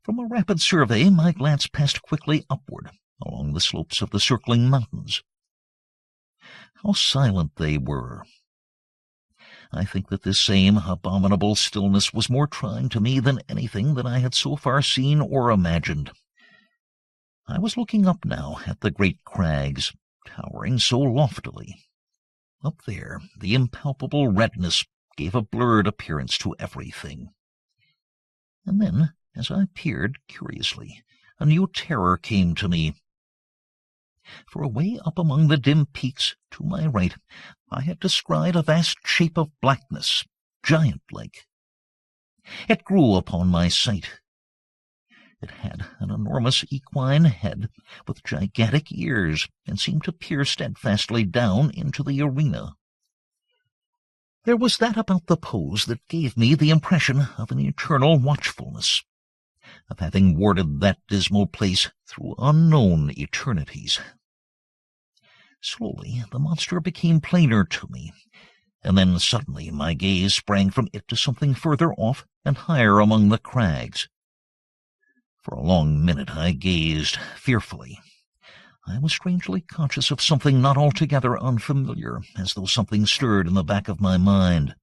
From a rapid survey my glance passed quickly upward along the slopes of the circling mountains. How silent they were! I think that this same abominable stillness was more trying to me than anything that I had so far seen or imagined. I was looking up now at the great crags, towering so loftily. Up there, the impalpable redness gave a blurred appearance to everything. And then, as I peered curiously, a new terror came to me. For away up among the dim peaks to my right, I had descried a vast shape of blackness, giant-like. It grew upon my sight. It had an enormous equine head with gigantic ears, and seemed to peer steadfastly down into the arena. There was that about the pose that gave me the impression of an eternal watchfulness, of having warded that dismal place through unknown eternities. Slowly the monster became plainer to me, and then suddenly my gaze sprang from it to something further off and higher among the crags. For a long minute I gazed fearfully. I was strangely conscious of something not altogether unfamiliar, as though something stirred in the back of my mind.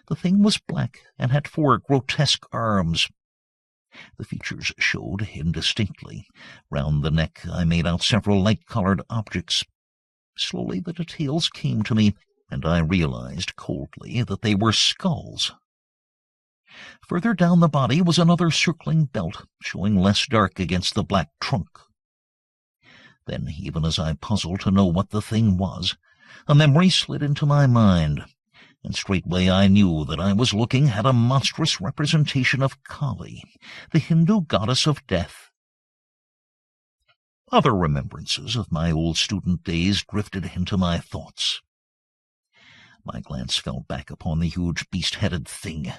The thing was black and had 4 grotesque arms. The features showed indistinctly. Round the neck I made out several light-colored objects. Slowly the details came to me, and I realized coldly that they were skulls. Further down the body was another circling belt, showing less dark against the black trunk. Then, even as I puzzled to know what the thing was, a memory slid into my mind, and straightway I knew that I was looking at a monstrous representation of Kali, the Hindu goddess of death. Other remembrances of my old student days drifted into my thoughts. My glance fell back upon the huge beast-headed thing.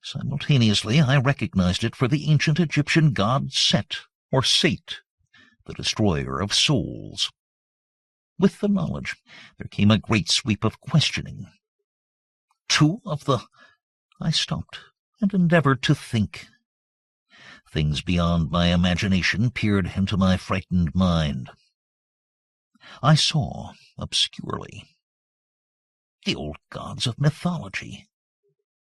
Simultaneously I recognized it for the ancient Egyptian god Set, or Sate, the destroyer of souls. With the knowledge, there came a great sweep of questioning. Two of the... I stopped and endeavored to think. Things beyond my imagination peered into my frightened mind. I saw, obscurely, the old gods of mythology.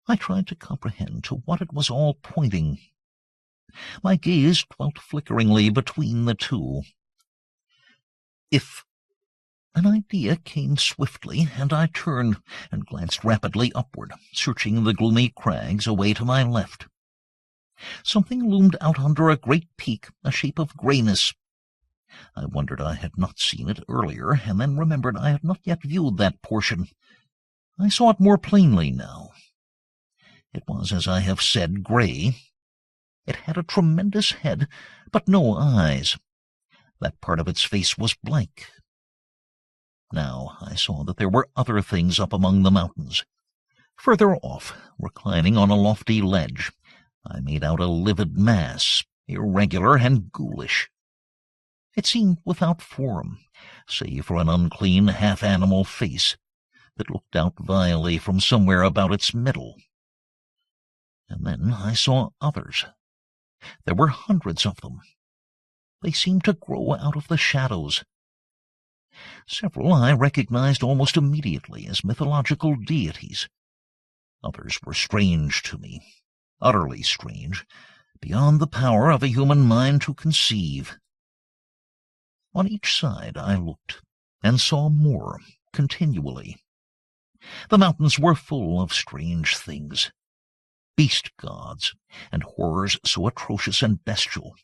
I tried to comprehend to what it was all pointing. My gaze dwelt flickeringly between the two. If... An idea came swiftly, and I turned and glanced rapidly upward, searching the gloomy crags away to my left. Something loomed out under a great peak, a shape of grayness. I wondered I had not seen it earlier, and then remembered I had not yet viewed that portion. I saw it more plainly now. It was, as I have said, gray. It had a tremendous head, but no eyes. That part of its face was blank. Now I saw that there were other things up among the mountains. Further off, reclining on a lofty ledge, I made out a livid mass, irregular and ghoulish. It seemed without form, save for an unclean half-animal face that looked out vilely from somewhere about its middle. And then I saw others. There were hundreds of them. They seemed to grow out of the shadows. Several I recognized almost immediately as mythological deities. Others were strange to me, utterly strange, beyond the power of a human mind to conceive. On each side I looked, and saw more, continually. The mountains were full of strange things. Beast gods, and horrors so atrocious and bestial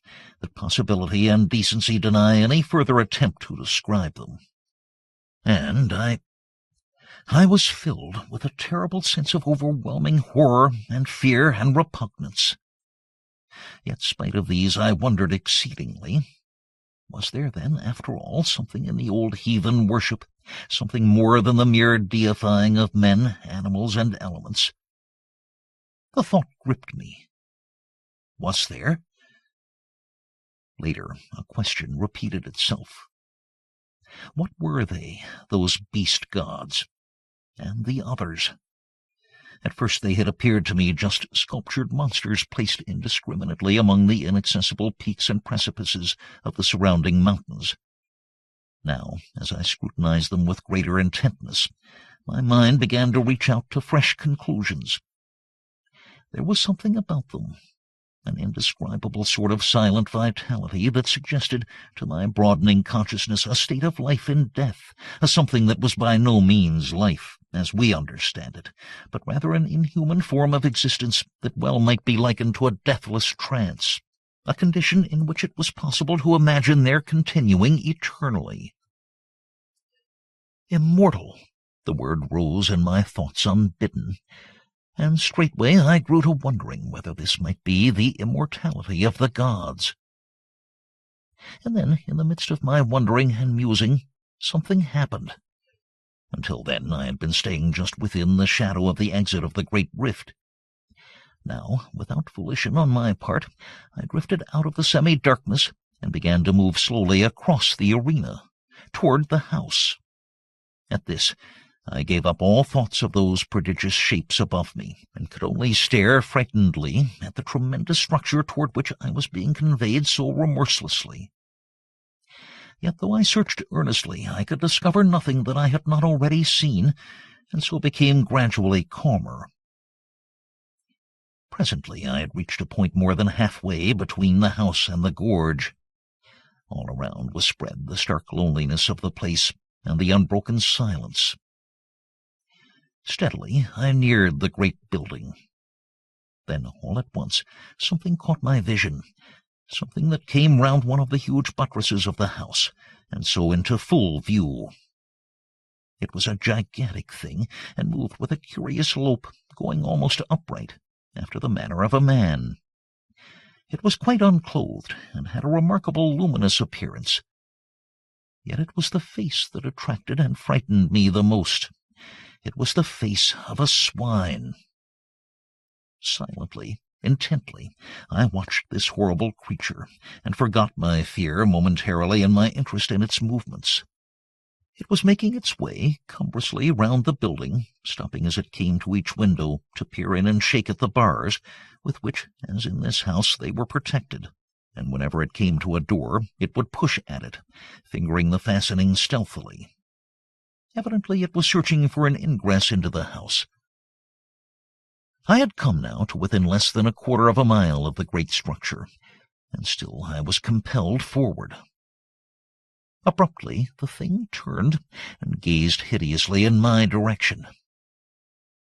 that possibility and decency deny any further attempt to describe them. And I was filled with a terrible sense of overwhelming horror and fear and repugnance. Yet, spite of these, I wondered exceedingly. Was there then, after all, something in the old heathen worship, something more than the mere deifying of men, animals, and elements? The thought gripped me. Was there? Later, a question repeated itself. What were they, those beast gods, and the others? At first they had appeared to me just sculptured monsters placed indiscriminately among the inaccessible peaks and precipices of the surrounding mountains. Now, as I scrutinized them with greater intentness, my mind began to reach out to fresh conclusions. There was something about them, an indescribable sort of silent vitality that suggested to my broadening consciousness a state of life in death, a something that was by no means life, as we understand it, but rather an inhuman form of existence that well might be likened to a deathless trance, a condition in which it was possible to imagine their continuing eternally. Immortal, the word rose in my thoughts unbidden, and straightway I grew to wondering whether this might be the immortality of the gods. And then, in the midst of my wondering and musing, something happened. Until then I had been staying just within the shadow of the exit of the great rift. Now, without volition on my part, I drifted out of the semi-darkness and began to move slowly across the arena, toward the house. At this, I gave up all thoughts of those prodigious shapes above me, and could only stare frightenedly at the tremendous structure toward which I was being conveyed so remorselessly. Yet though I searched earnestly, I could discover nothing that I had not already seen, and so became gradually calmer. Presently I had reached a point more than halfway between the house and the gorge. All around was spread the stark loneliness of the place and the unbroken silence. Steadily I neared the great building. Then, all at once, something caught my vision, something that came round one of the huge buttresses of the house, and so into full view. It was a gigantic thing, and moved with a curious lope, going almost upright, after the manner of a man. It was quite unclothed, and had a remarkable luminous appearance. Yet it was the face that attracted and frightened me the most. It was the face of a swine. Silently, intently, I watched this horrible creature, and forgot my fear momentarily in my interest in its movements. It was making its way cumbrously round the building, stopping as it came to each window to peer in and shake at the bars, with which, as in this house, they were protected, and whenever it came to a door, it would push at it, fingering the fastening stealthily. Evidently it was searching for an ingress into the house. I had come now to within less than a quarter of a mile of the great structure, and still I was compelled forward. Abruptly the thing turned and gazed hideously in my direction.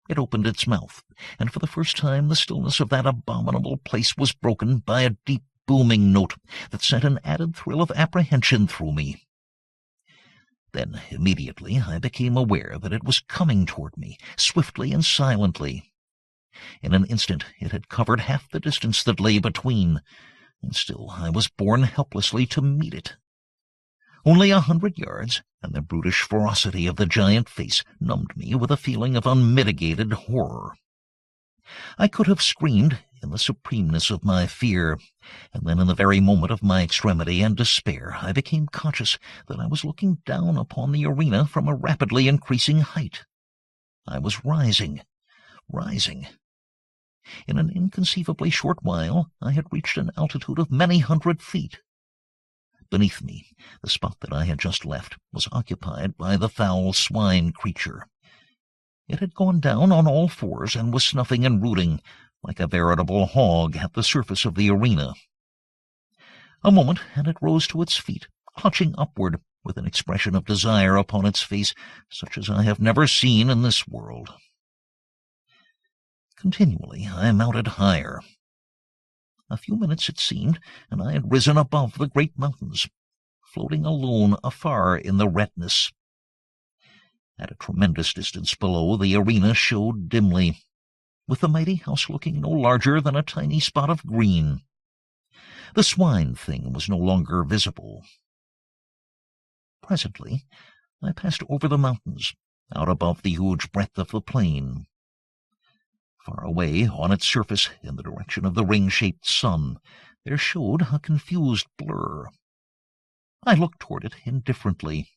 It opened its mouth, and for the first time the stillness of that abominable place was broken by a deep booming note that sent an added thrill of apprehension through me. Then immediately I became aware that it was coming toward me, swiftly and silently. In an instant it had covered half the distance that lay between, and still I was borne helplessly to meet it. Only 100 yards, and the brutish ferocity of the giant face numbed me with a feeling of unmitigated horror. I could have screamed in the supremeness of my fear, and then in the very moment of my extremity and despair I became conscious that I was looking down upon the arena from a rapidly increasing height. I was rising. In an inconceivably short while I had reached an altitude of many 100 feet. Beneath me, the spot that I had just left was occupied by the foul swine creature. It had gone down on all fours and was snuffing and rooting like a veritable hog at the surface of the arena. A moment, and it rose to its feet, clutching upward, with an expression of desire upon its face such as I have never seen in this world. Continually I mounted higher. A few minutes, it seemed, and I had risen above the great mountains, floating alone afar in the redness. At a tremendous distance below, the arena showed dimly, with the mighty house looking no larger than a tiny spot of green. The Swine-Thing was no longer visible. Presently I passed over the mountains, out above the huge breadth of the plain. Far away, on its surface, in the direction of the ring-shaped sun, there showed a confused blur. I looked toward it indifferently.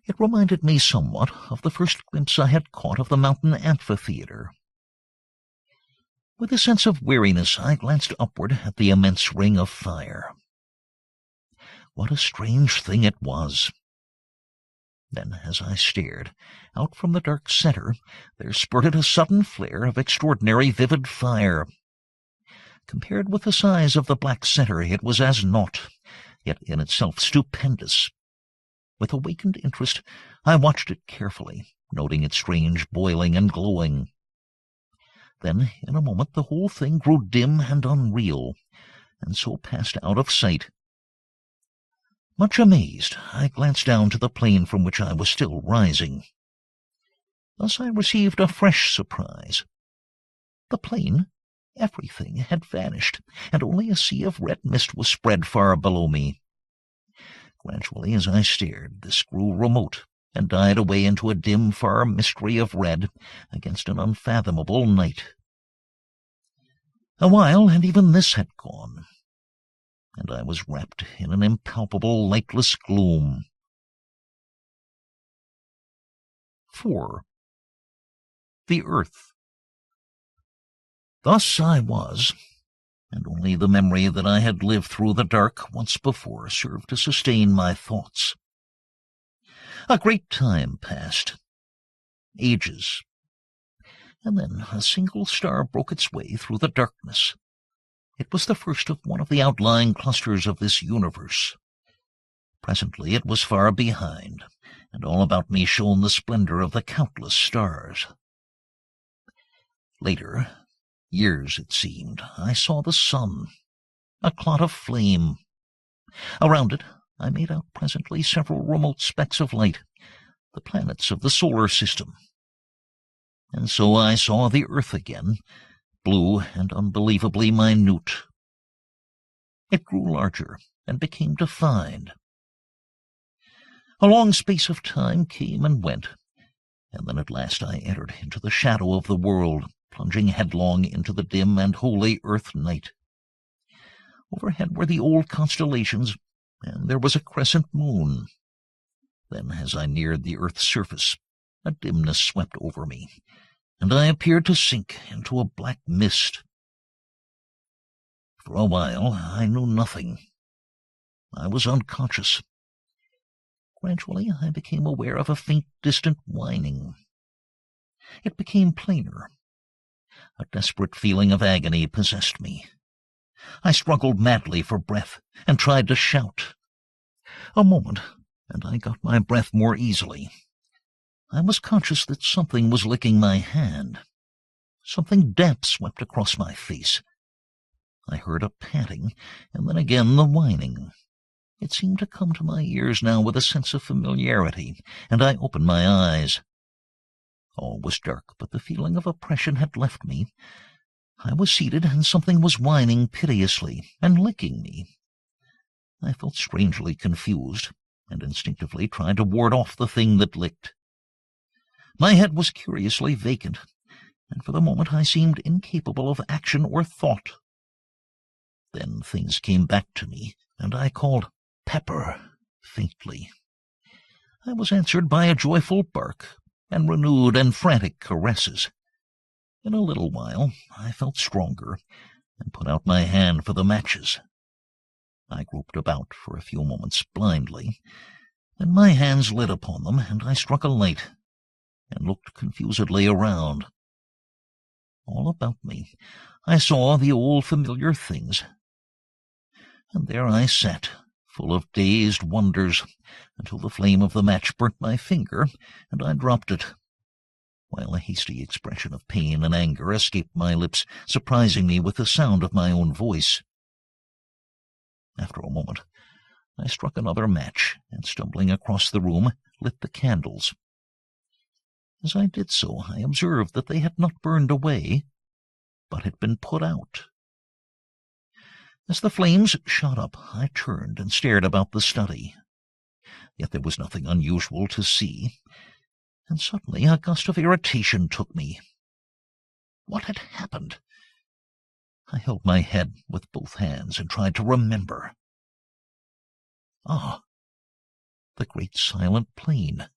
It reminded me somewhat of the first glimpse I had caught of the mountain amphitheater. With a sense of weariness, I glanced upward at the immense ring of fire. What a strange thing it was! Then, as I stared, out from the dark center there spurted a sudden flare of extraordinary vivid fire. Compared with the size of the black center, it was as naught, yet in itself stupendous. With awakened interest, I watched it carefully, noting its strange boiling and glowing. Then, in a moment, the whole thing grew dim and unreal, and so passed out of sight. Much amazed, I glanced down to the plain from which I was still rising. Thus I received a fresh surprise. The plain, everything, had vanished, and only a sea of red mist was spread far below me. Gradually, as I stared, this grew remote, and died away into a dim, far mystery of red against an unfathomable night. A while, and even this had gone, and I was wrapped in an impalpable, lightless gloom. 4. The Earth. Thus I was, and only the memory that I had lived through the dark once before served to sustain my thoughts. A great time passed. Ages. And then a single star broke its way through the darkness. It was the first of one of the outlying clusters of this universe. Presently it was far behind, and all about me shone the splendor of the countless stars. Later, years it seemed, I saw the sun, a clot of flame. Around it I made out presently several remote specks of light, the planets of the solar system. And so I saw the earth again, blue and unbelievably minute. It grew larger and became defined. A long space of time came and went, and then at last I entered into the shadow of the world, plunging headlong into the dim and holy earth night. Overhead were the old constellations, and there was a crescent moon. Then, as I neared the earth's surface, a dimness swept over me, and I appeared to sink into a black mist. For a while, I knew nothing. I was unconscious. Gradually, I became aware of a faint, distant whining. It became plainer. A desperate feeling of agony possessed me. I struggled madly for breath and tried to shout. A moment, and I got my breath more easily. I was conscious that something was licking my hand. Something damp swept across my face. I heard a panting, and then again the whining. It seemed to come to my ears now with a sense of familiarity, and I opened my eyes. All was dark, but the feeling of oppression had left me. I was seated, and something was whining piteously and licking me. I felt strangely confused, and instinctively tried to ward off the thing that licked. My head was curiously vacant, and for the moment I seemed incapable of action or thought. Then things came back to me, and I called "Pepper" faintly. I was answered by a joyful bark, and renewed and frantic caresses. In a little while I felt stronger, and put out my hand for the matches. I groped about for a few moments blindly, then my hands lit upon them, and I struck a light, and looked confusedly around. All about me I saw the old familiar things, and there I sat, full of dazed wonders, until the flame of the match burnt my finger, and I dropped it, while a hasty expression of pain and anger escaped my lips, surprising me with the sound of my own voice. After a moment, I struck another match, and stumbling across the room, lit the candles. As I did so, I observed that they had not burned away, but had been put out. As the flames shot up, I turned and stared about the study. Yet there was nothing unusual to see, and suddenly a gust of irritation took me. What had happened? I held my head with both hands and tried to remember. Ah, the great silent plain,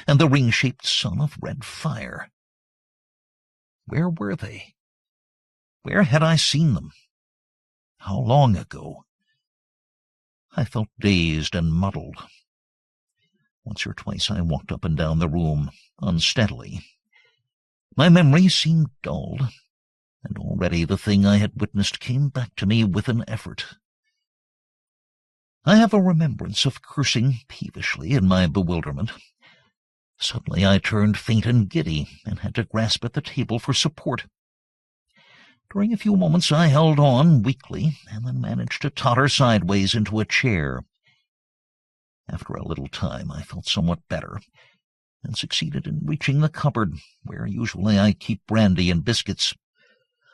and the ring-shaped sun of red fire. Where were they? Where had I seen them? How long ago? I felt dazed and muddled. Once or twice I walked up and down the room, unsteadily. My memory seemed dulled, and already the thing I had witnessed came back to me with an effort. I have a remembrance of cursing peevishly in my bewilderment. Suddenly I turned faint and giddy, and had to grasp at the table for support. During a few moments I held on weakly, and then managed to totter sideways into a chair. After a little time I felt somewhat better, and succeeded in reaching the cupboard, where usually I keep brandy and biscuits.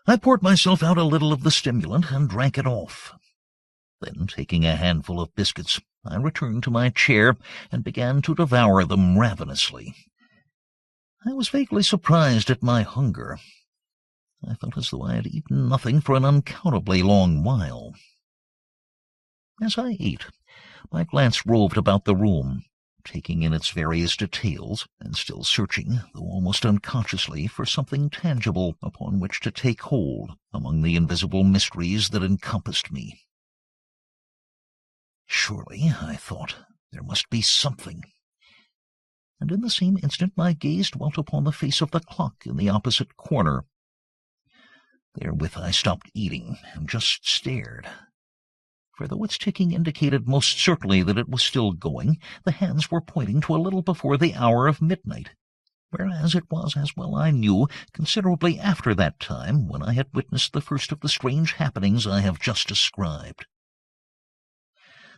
I poured myself out a little of the stimulant and drank it off. Then, taking a handful of biscuits, I returned to my chair and began to devour them ravenously. I was vaguely surprised at my hunger. I felt as though I had eaten nothing for an uncountably long while. As I ate, my glance roved about the room, taking in its various details, and still searching, though almost unconsciously, for something tangible upon which to take hold among the invisible mysteries that encompassed me. Surely, I thought, there must be something. And in the same instant my gaze dwelt upon the face of the clock in the opposite corner. Therewith I stopped eating and just stared. For though its ticking indicated most certainly that it was still going, the hands were pointing to a little before the hour of midnight, whereas it was, as well I knew, considerably after that time when I had witnessed the first of the strange happenings I have just described.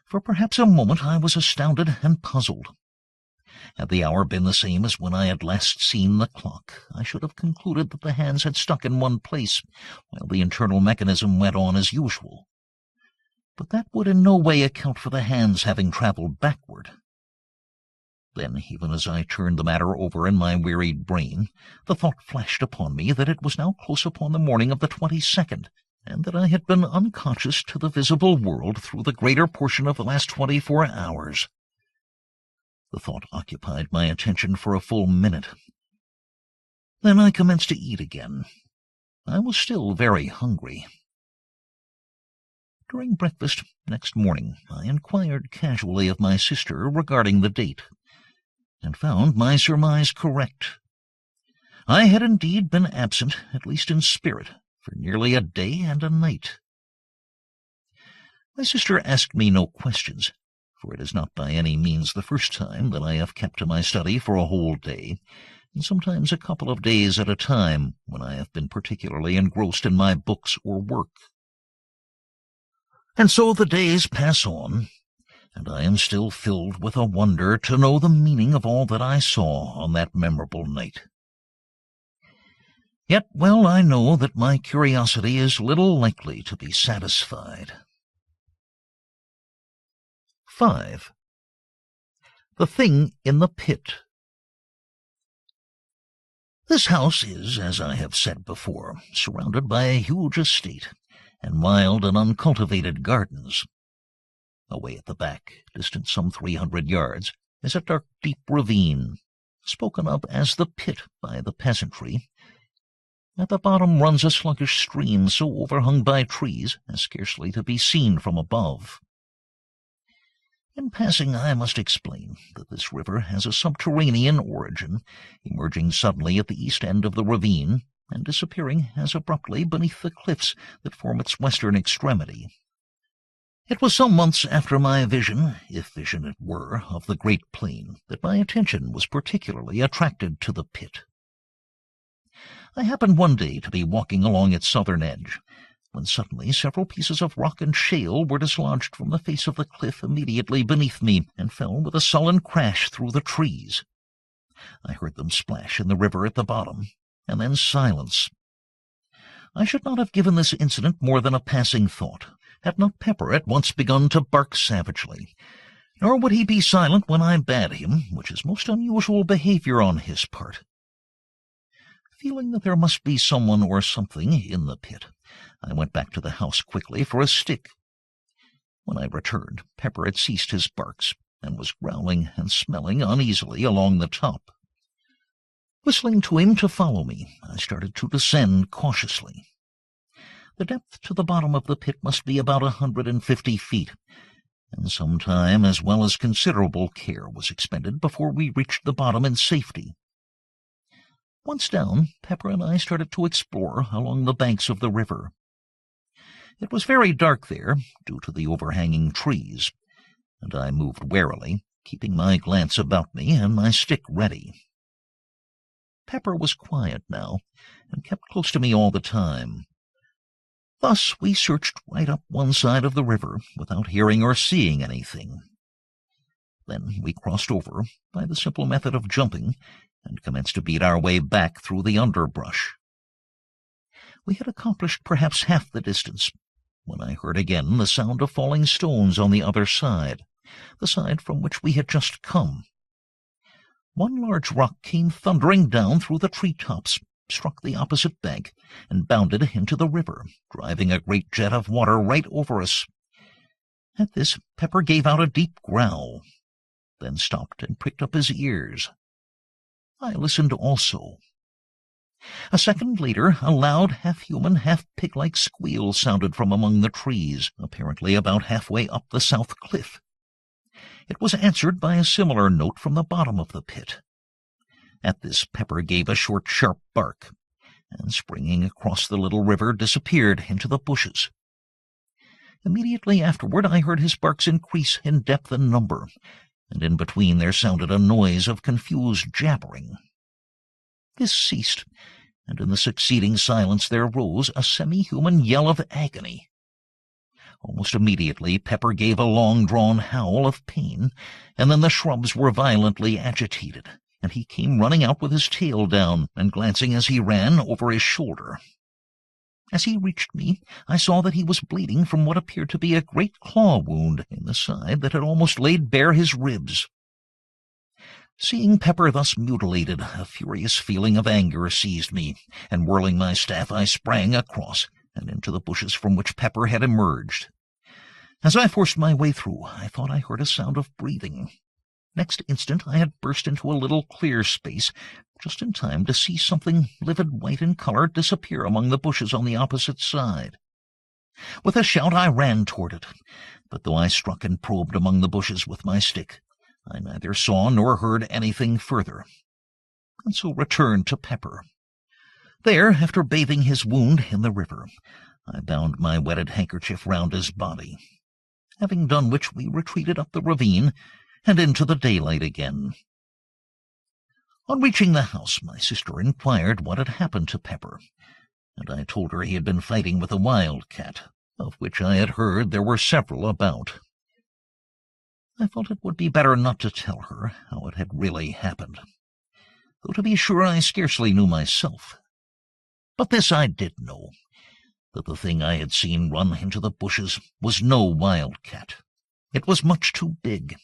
For perhaps a moment I was astounded and puzzled. Had the hour been the same as when I had last seen the clock, I should have concluded that the hands had stuck in one place, while the internal mechanism went on as usual. But that would in no way account for the hands having travelled backward. Then, even as I turned the matter over in my wearied brain, the thought flashed upon me that it was now close upon the morning of the 22nd, and that I had been unconscious to the visible world through the greater portion of the last 24 hours. The thought occupied my attention for a full minute. Then I commenced to eat again. I was still very hungry. During breakfast next morning, I inquired casually of my sister regarding the date, and found my surmise correct. I had indeed been absent, at least in spirit, for nearly a day and a night. My sister asked me no questions, for it is not by any means the first time that I have kept to my study for a whole day, and sometimes a couple of days at a time, when I have been particularly engrossed in my books or work. And so the days pass on, and I am still filled with a wonder to know the meaning of all that I saw on that memorable night. Yet well I know that my curiosity is little likely to be satisfied. 5. The Thing in the Pit. This house is, as I have said before, surrounded by a huge estate, and wild and uncultivated gardens. Away at the back, distant some 300 yards, is a dark, deep ravine, spoken of as the pit by the peasantry. At the bottom runs a sluggish stream so overhung by trees as scarcely to be seen from above. In passing, I must explain that this river has a subterranean origin, emerging suddenly at the east end of the ravine, and disappearing as abruptly beneath the cliffs that form its western extremity. It was some months after my vision, if vision it were, of the great plain, that my attention was particularly attracted to the pit. I happened one day to be walking along its southern edge, when suddenly several pieces of rock and shale were dislodged from the face of the cliff immediately beneath me, and fell with a sullen crash through the trees. I heard them splash in the river at the bottom, and then silence. I should not have given this incident more than a passing thought, had not Pepper at once begun to bark savagely, nor would he be silent when I bade him, which is most unusual behavior on his part. Feeling that there must be someone or something in the pit, I went back to the house quickly for a stick. When I returned, Pepper had ceased his barks, and was growling and smelling uneasily along the top. Whistling to him to follow me, I started to descend cautiously. The depth to the bottom of the pit must be about 150 feet, and some time as well as considerable care was expended before we reached the bottom in safety. Once down, Pepper and I started to explore along the banks of the river. It was very dark there, due to the overhanging trees, and I moved warily, keeping my glance about me and my stick ready. Pepper was quiet now, and kept close to me all the time. Thus we searched right up one side of the river without hearing or seeing anything. Then we crossed over by the simple method of jumping, and commenced to beat our way back through the underbrush. We had accomplished perhaps half the distance, when I heard again the sound of falling stones on the other side, the side from which we had just come. One large rock came thundering down through the tree-tops, struck the opposite bank, and bounded into the river, driving a great jet of water right over us. At this, Pepper gave out a deep growl, then stopped and pricked up his ears. I listened also. A second later, a loud, half-human, half-pig-like squeal sounded from among the trees, apparently about halfway up the south cliff. It was answered by a similar note from the bottom of the pit. At this, Pepper gave a short, sharp bark, and springing across the little river, disappeared into the bushes. Immediately afterward, I heard his barks increase in depth and number, and in between there sounded a noise of confused jabbering. This ceased, and in the succeeding silence there rose a semi-human yell of agony. Almost immediately Pepper gave a long-drawn howl of pain, and then the shrubs were violently agitated, and he came running out with his tail down, and glancing as he ran over his shoulder. As he reached me, I saw that he was bleeding from what appeared to be a great claw wound in the side that had almost laid bare his ribs. Seeing Pepper thus mutilated, a furious feeling of anger seized me, and whirling my staff I sprang across, and into the bushes from which Pepper had emerged. As I forced my way through, I thought I heard a sound of breathing. Next instant I had burst into a little clear space, just in time to see something livid white in color disappear among the bushes on the opposite side. With a shout I ran toward it, but though I struck and probed among the bushes with my stick, I neither saw nor heard anything further, and so returned to Pepper. There, after bathing his wound in the river, I bound my wetted handkerchief round his body, having done which we retreated up the ravine and into the daylight again. On reaching the house, my sister inquired what had happened to Pepper, and I told her he had been fighting with a wildcat, of which I had heard there were several about. I felt it would be better not to tell her how it had really happened, though to be sure I scarcely knew myself. But this I did know, that the thing I had seen run into the bushes was no wildcat. It was much too big,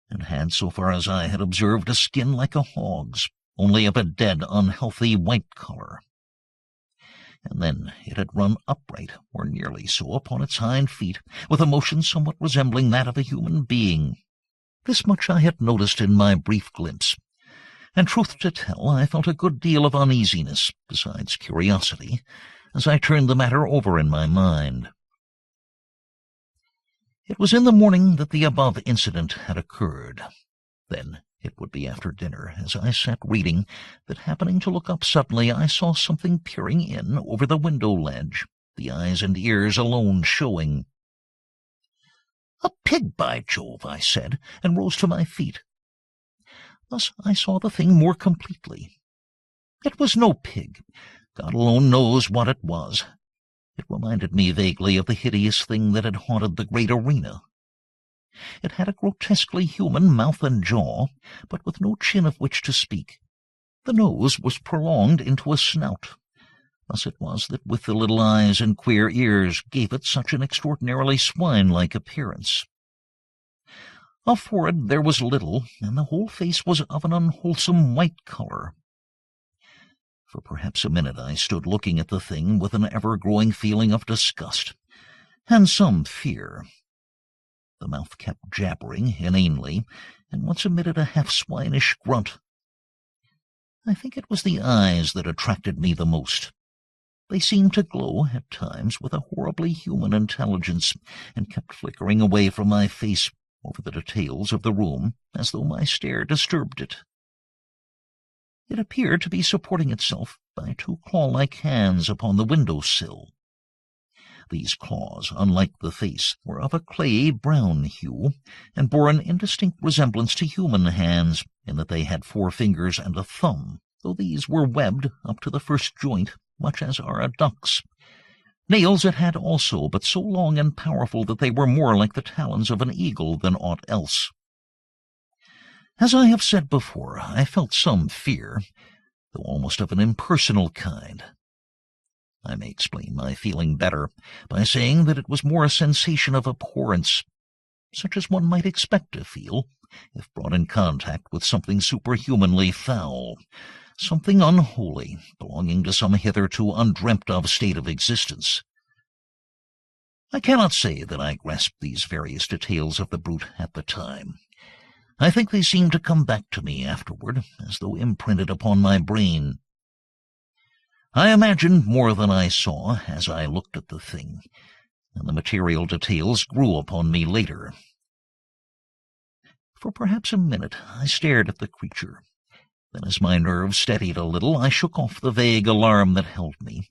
and had, so far as I had observed, a skin like a hog's, only of a dead, unhealthy white color. And then it had run upright, or nearly so, upon its hind feet, with a motion somewhat resembling that of a human being. This much I had noticed in my brief glimpse, and truth to tell, I felt a good deal of uneasiness, besides curiosity, as I turned the matter over in my mind. It was in the morning that the above incident had occurred. Then it would be after dinner, as I sat reading, that happening to look up suddenly I saw something peering in over the window ledge, the eyes and ears alone showing. "A pig, by Jove!" I said, and rose to my feet. Thus I saw the thing more completely. It was no pig. God alone knows what it was. It reminded me vaguely of the hideous thing that had haunted the great arena. It had a grotesquely human mouth and jaw, but with no chin of which to speak. The nose was prolonged into a snout. Thus it was that with the little eyes and queer ears gave it such an extraordinarily swine-like appearance. Of forehead there was little, and the whole face was of an unwholesome white color. For perhaps a minute I stood looking at the thing with an ever-growing feeling of disgust, and some fear. The mouth kept jabbering inanely, and once emitted a half-swinish grunt. I think it was the eyes that attracted me the most. They seemed to glow at times with a horribly human intelligence, and kept flickering away from my face over the details of the room, as though my stare disturbed it. It appeared to be supporting itself by two claw-like hands upon the window-sill. These claws, unlike the face, were of a clayey brown hue, and bore an indistinct resemblance to human hands, in that they had 4 fingers and a thumb, though these were webbed up to the first joint, much as are a duck's. Nails it had also, but so long and powerful that they were more like the talons of an eagle than aught else. As I have said before, I felt some fear, though almost of an impersonal kind. I may explain my feeling better by saying that it was more a sensation of abhorrence, such as one might expect to feel if brought in contact with something superhumanly foul, something unholy, belonging to some hitherto undreamt-of state of existence. I cannot say that I grasped these various details of the brute at the time. I think they seemed to come back to me afterward, as though imprinted upon my brain. I imagined more than I saw as I looked at the thing, and the material details grew upon me later. For perhaps a minute I stared at the creature. Then, as my nerves steadied a little, I shook off the vague alarm that held me,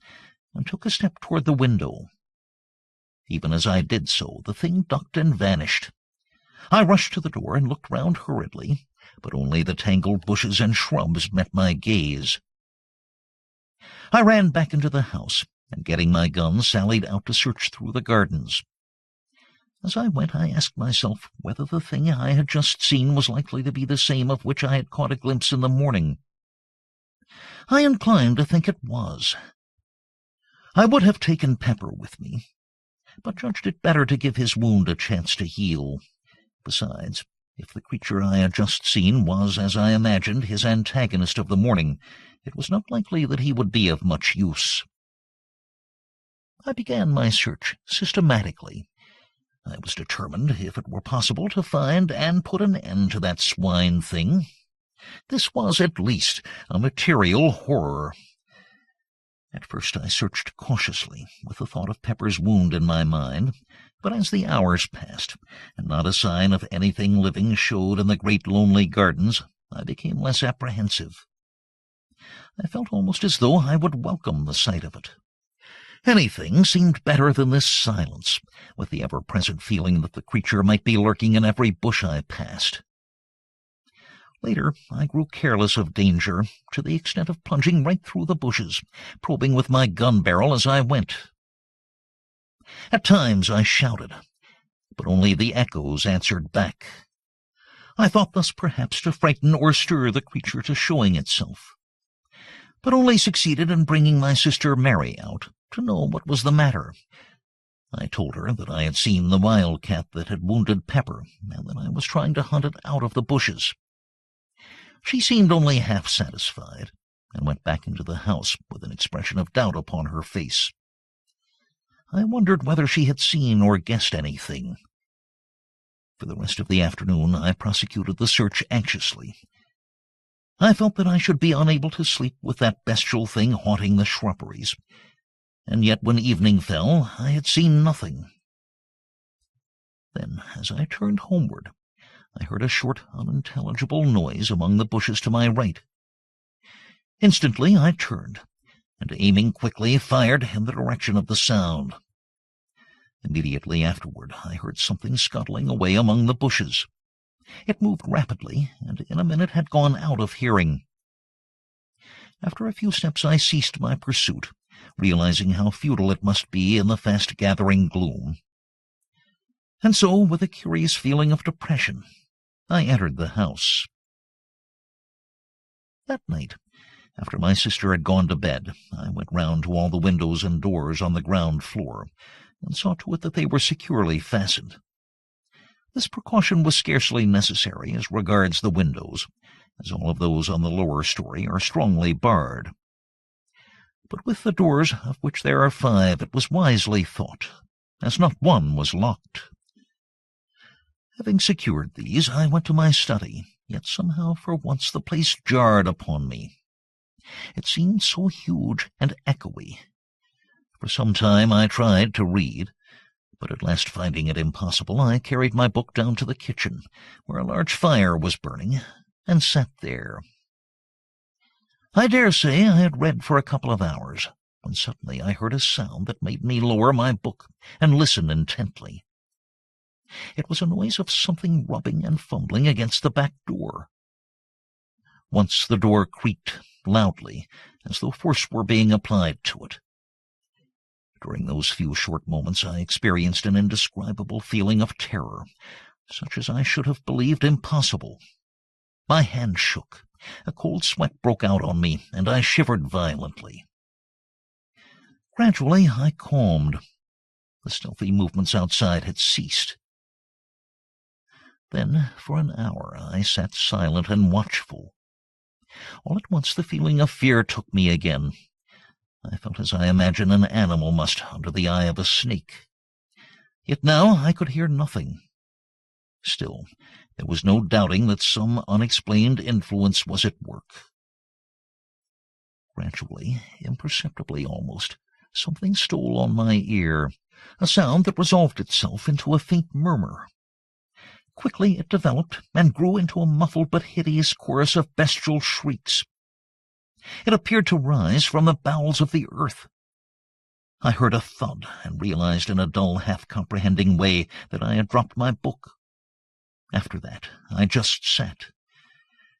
and took a step toward the window. Even as I did so, the thing ducked and vanished. I rushed to the door and looked round hurriedly, but only the tangled bushes and shrubs met my gaze. I ran back into the house, and getting my gun, sallied out to search through the gardens. As I went, I asked myself whether the thing I had just seen was likely to be the same of which I had caught a glimpse in the morning. I inclined to think it was. I would have taken Pepper with me, but judged it better to give his wound a chance to heal. Besides, if the creature I had just seen was, as I imagined, his antagonist of the morning, it was not likely that he would be of much use. I began my search systematically. I was determined, if it were possible, to find and put an end to that swine-thing. This was, at least, a material horror. At first I searched cautiously, with the thought of Pepper's wound in my mind, but as the hours passed, and not a sign of anything living showed in the great lonely gardens, I became less apprehensive. I felt almost as though I would welcome the sight of it. Anything seemed better than this silence, with the ever-present feeling that the creature might be lurking in every bush I passed. Later, I grew careless of danger, to the extent of plunging right through the bushes, probing with my gun barrel as I went. At times I shouted, but only the echoes answered back. I thought thus perhaps to frighten or stir the creature to showing itself, but only succeeded in bringing my sister Mary out to know what was the matter. I told her that I had seen the wildcat that had wounded Pepper, and that I was trying to hunt it out of the bushes. She seemed only half satisfied, and went back into the house with an expression of doubt upon her face. I wondered whether she had seen or guessed anything. For the rest of the afternoon I prosecuted the search anxiously. I felt that I should be unable to sleep with that bestial thing haunting the shrubberies, and yet when evening fell I had seen nothing. Then, as I turned homeward, I heard a short, unintelligible noise among the bushes to my right. Instantly I turned, and aiming quickly, fired in the direction of the sound. Immediately afterward I heard something scuttling away among the bushes. It moved rapidly, and in a minute had gone out of hearing. After a few steps I ceased my pursuit, realizing how futile it must be in the fast-gathering gloom. And so, with a curious feeling of depression, I entered the house. That night, after my sister had gone to bed, I went round to all the windows and doors on the ground floor, and saw to it that they were securely fastened. This precaution was scarcely necessary as regards the windows, as all of those on the lower story are strongly barred. But with the doors, of which there are 5, it was wisely thought, as not one was locked. Having secured these, I went to my study, yet somehow for once the place jarred upon me. It seemed so huge and echoey. For some time I tried to read, but at last finding it impossible, I carried my book down to the kitchen, where a large fire was burning, and sat there. I dare say I had read for a couple of hours, when suddenly I heard a sound that made me lower my book and listen intently. It was a noise of something rubbing and fumbling against the back door. Once the door creaked loudly, as though force were being applied to it. During those few short moments I experienced an indescribable feeling of terror, such as I should have believed impossible. My hand shook, a cold sweat broke out on me, and I shivered violently. Gradually I calmed. The stealthy movements outside had ceased. Then, for an hour, I sat silent and watchful. All at once the feeling of fear took me again. I felt as I imagine an animal must under the eye of a snake. Yet now I could hear nothing. Still, there was no doubting that some unexplained influence was at work. Gradually, imperceptibly almost, something stole on my ear, a sound that resolved itself into a faint murmur. Quickly it developed and grew into a muffled but hideous chorus of bestial shrieks. It appeared to rise from the bowels of the earth. I heard a thud and realized in a dull, half-comprehending way that I had dropped my book. After that, I just sat.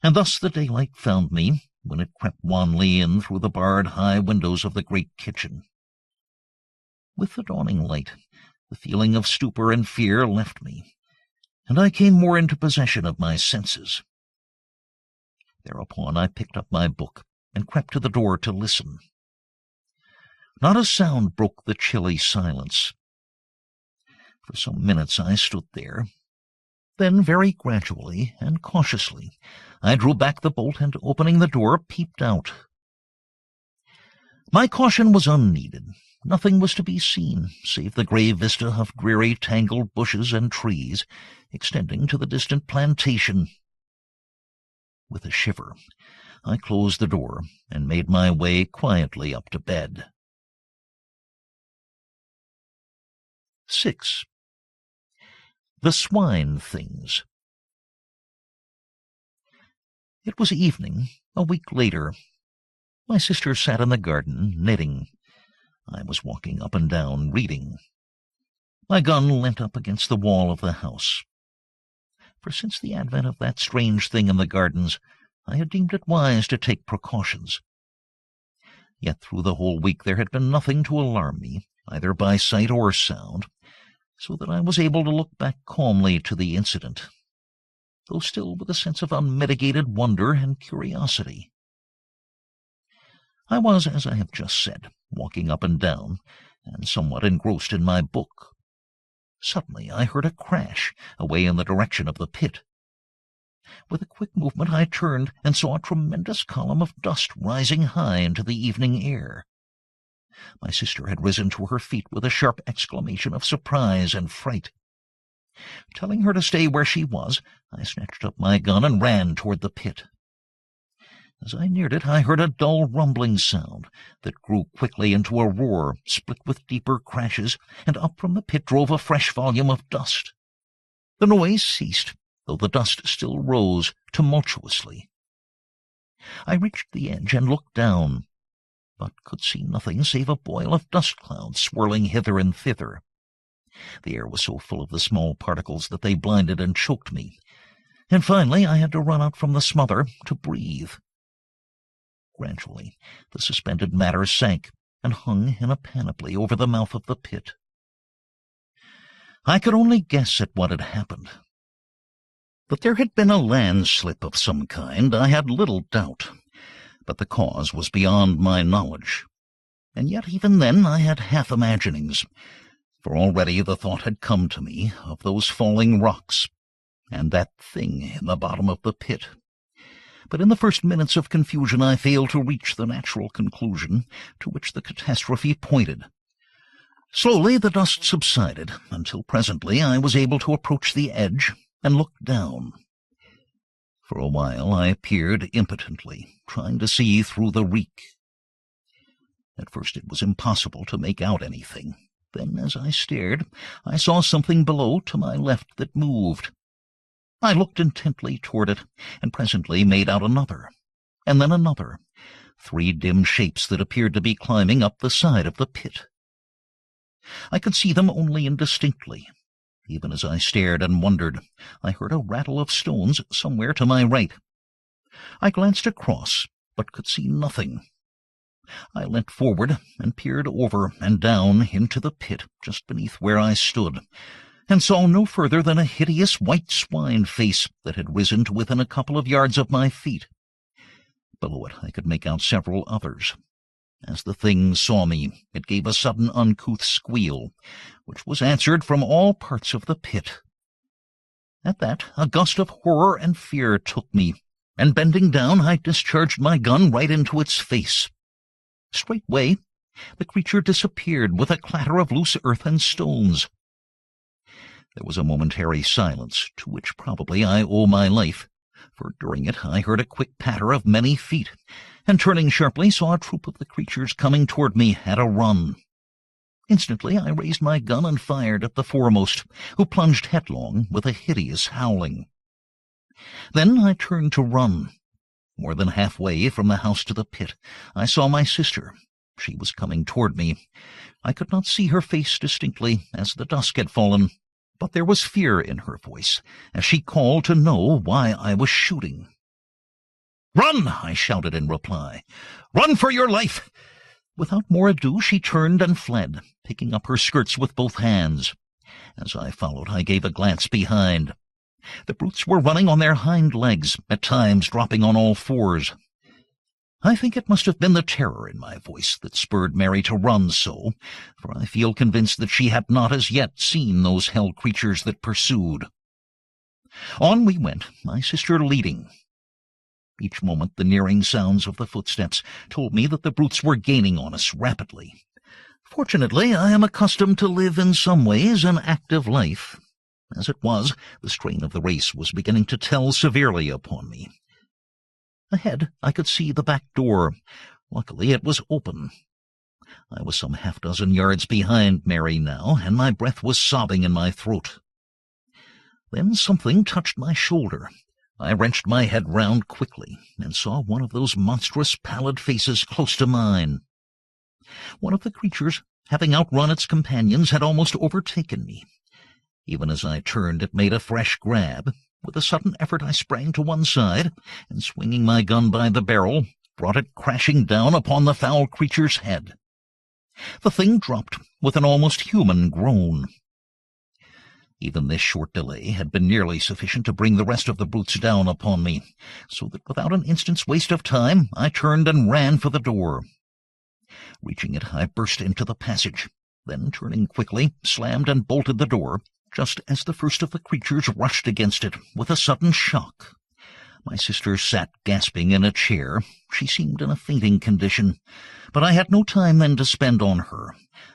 And thus the daylight found me, when it crept wanly in through the barred high windows of the great kitchen. With the dawning light, the feeling of stupor and fear left me, and I came more into possession of my senses. Thereupon I picked up my book and crept to the door to listen. Not a sound broke the chilly silence. For some minutes I stood there. Then, very gradually and cautiously, I drew back the bolt and, opening the door, peeped out. My caution was unneeded, Nothing was to be seen save the grey vista of dreary tangled bushes and trees extending to the distant plantation. With a shiver, I closed the door and made my way quietly up to bed. 6. The Swine-Things. It was evening, a week later. My sister sat in the garden, knitting. I was walking up and down, reading. My gun leant up against the wall of the house. For since the advent of that strange thing in the gardens, I had deemed it wise to take precautions. Yet through the whole week there had been nothing to alarm me, either by sight or sound, so that I was able to look back calmly to the incident, though still with a sense of unmitigated wonder and curiosity. I was, as I have just said, walking up and down, and somewhat engrossed in my book. Suddenly I heard a crash away in the direction of the pit. With a quick movement I turned and saw a tremendous column of dust rising high into the evening air. My sister had risen to her feet with a sharp exclamation of surprise and fright. Telling her to stay where she was, I snatched up my gun and ran toward the pit. As I neared it, I heard a dull rumbling sound that grew quickly into a roar, split with deeper crashes, and up from the pit drove a fresh volume of dust. The noise ceased, though the dust still rose tumultuously. I reached the edge and looked down, but could see nothing save a boil of dust clouds swirling hither and thither. The air was so full of the small particles that they blinded and choked me, and finally I had to run out from the smother to breathe. Gradually, the suspended matter sank and hung in a panoply over the mouth of the pit. I could only guess at what had happened. That there had been a landslip of some kind, I had little doubt, but the cause was beyond my knowledge. And yet even then I had half imaginings, for already the thought had come to me of those falling rocks, and that thing in the bottom of the pit. But in the first minutes of confusion I failed to reach the natural conclusion to which the catastrophe pointed. Slowly the dust subsided, until presently I was able to approach the edge and look down. For a while I peered impotently, trying to see through the reek. At first it was impossible to make out anything. Then, as I stared, I saw something below to my left that moved. I looked intently toward it, and presently made out another, and then another, 3 dim shapes that appeared to be climbing up the side of the pit. I could see them only indistinctly. Even as I stared and wondered, I heard a rattle of stones somewhere to my right. I glanced across, but could see nothing. I leant forward and peered over and down into the pit just beneath where I stood, and saw no further than a hideous white swine face that had risen to within a couple of yards of my feet. Below it I could make out several others. As the thing saw me, it gave a sudden uncouth squeal, which was answered from all parts of the pit. At that, a gust of horror and fear took me, and bending down, I discharged my gun right into its face. Straightway, the creature disappeared with a clatter of loose earth and stones. There was a momentary silence, to which probably I owe my life, for during it I heard a quick patter of many feet, and turning sharply saw a troop of the creatures coming toward me at a run. Instantly I raised my gun and fired at the foremost, who plunged headlong with a hideous howling. Then I turned to run. More than halfway from the house to the pit, I saw my sister. She was coming toward me. I could not see her face distinctly, as the dusk had fallen, but there was fear in her voice as she called to know why I was shooting. "Run!" I shouted in reply. "Run for your life!" Without more ado, she turned and fled, picking up her skirts with both hands. As I followed, I gave a glance behind. The brutes were running on their hind legs, at times dropping on all fours. I think it must have been the terror in my voice that spurred Mary to run so, for I feel convinced that she had not as yet seen those hell creatures that pursued. On we went, my sister leading. Each moment the nearing sounds of the footsteps told me that the brutes were gaining on us rapidly. Fortunately, I am accustomed to live in some ways an active life. As it was, the strain of the race was beginning to tell severely upon me. Ahead, I could see the back door. Luckily, it was open. I was some half-dozen yards behind Mary now, and my breath was sobbing in my throat. Then something touched my shoulder. I wrenched my head round quickly and saw one of those monstrous pallid faces close to mine. One of the creatures, having outrun its companions, had almost overtaken me. Even as I turned, it made a fresh grab. With a sudden effort, I sprang to one side, and swinging my gun by the barrel, brought it crashing down upon the foul creature's head. The thing dropped with an almost human groan. Even this short delay had been nearly sufficient to bring the rest of the brutes down upon me, so that without an instant's waste of time, I turned and ran for the door. Reaching it, I burst into the passage, then, turning quickly, slammed and bolted the door, just as the first of the creatures rushed against it with a sudden shock. My sister sat gasping in a chair. She seemed in a fainting condition, but I had no time then to spend on her.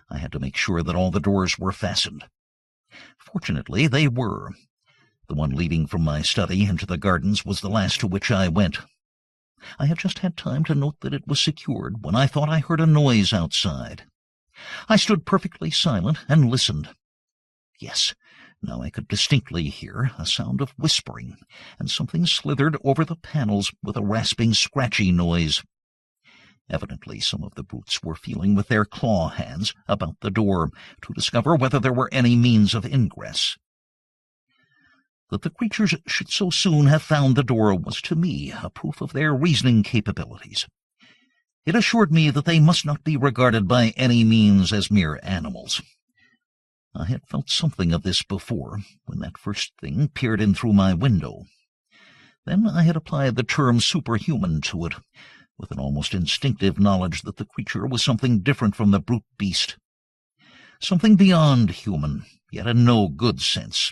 I had to make sure that all the doors were fastened. Fortunately, they were. The one leading from my study into the gardens was the last to which I went. I had just had time to note that it was secured when I thought I heard a noise outside. I stood perfectly silent and listened. Yes, now I could distinctly hear a sound of whispering, and something slithered over the panels with a rasping, scratchy noise. Evidently some of the brutes were feeling with their claw hands about the door to discover whether there were any means of ingress. That the creatures should so soon have found the door was to me a proof of their reasoning capabilities. It assured me that they must not be regarded by any means as mere animals. I had felt something of this before, when that first thing peered in through my window. Then I had applied the term superhuman to it, with an almost instinctive knowledge that the creature was something different from the brute beast. Something beyond human, yet in no good sense,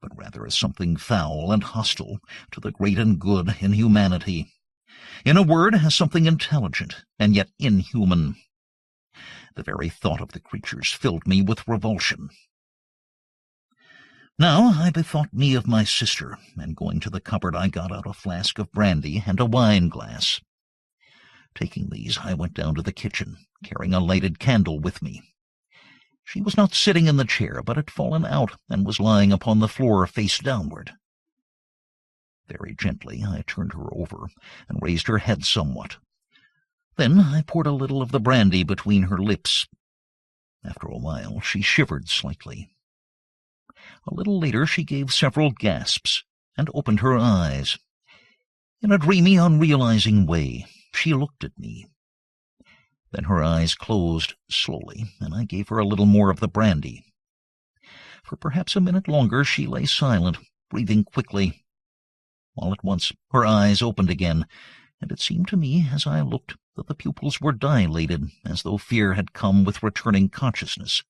but rather as something foul and hostile to the great and good in humanity. In a word, as something intelligent and yet inhuman. The very thought of the creatures filled me with revulsion. Now I bethought me of my sister, and going to the cupboard I got out a flask of brandy and a wine-glass. Taking these, I went down to the kitchen, carrying a lighted candle with me. She was not sitting in the chair, but had fallen out and was lying upon the floor face downward. Very gently I turned her over and raised her head somewhat. Then I poured a little of the brandy between her lips. After a while she shivered slightly. A little later she gave several gasps and opened her eyes. In a dreamy, unrealizing way, she looked at me. Then her eyes closed slowly, and I gave her a little more of the brandy. For perhaps a minute longer she lay silent, breathing quickly. All at once her eyes opened again, and it seemed to me, as I looked, that the pupils were dilated, as though fear had come with returning consciousness.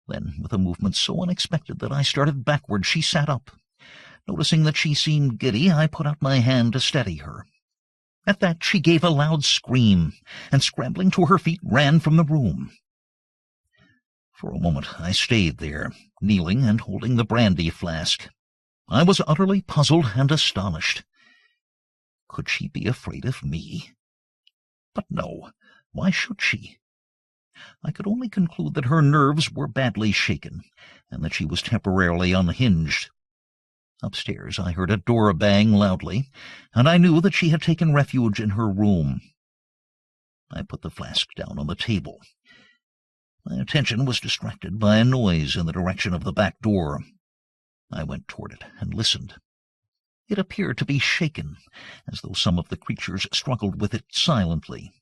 Then, with a movement so unexpected that I started backward, she sat up. Noticing that she seemed giddy, I put out my hand to steady her. At that she gave a loud scream, and scrambling to her feet ran from the room. For a moment I stayed there, kneeling and holding the brandy flask. I was utterly puzzled and astonished. Could she be afraid of me? But no, why should she? I could only conclude that her nerves were badly shaken, and that she was temporarily unhinged. Upstairs I heard a door bang loudly, and I knew that she had taken refuge in her room. I put the flask down on the table. My attention was distracted by a noise in the direction of the back door. I went toward it and listened. It appeared to be shaken, as though some of the creatures struggled with it silently,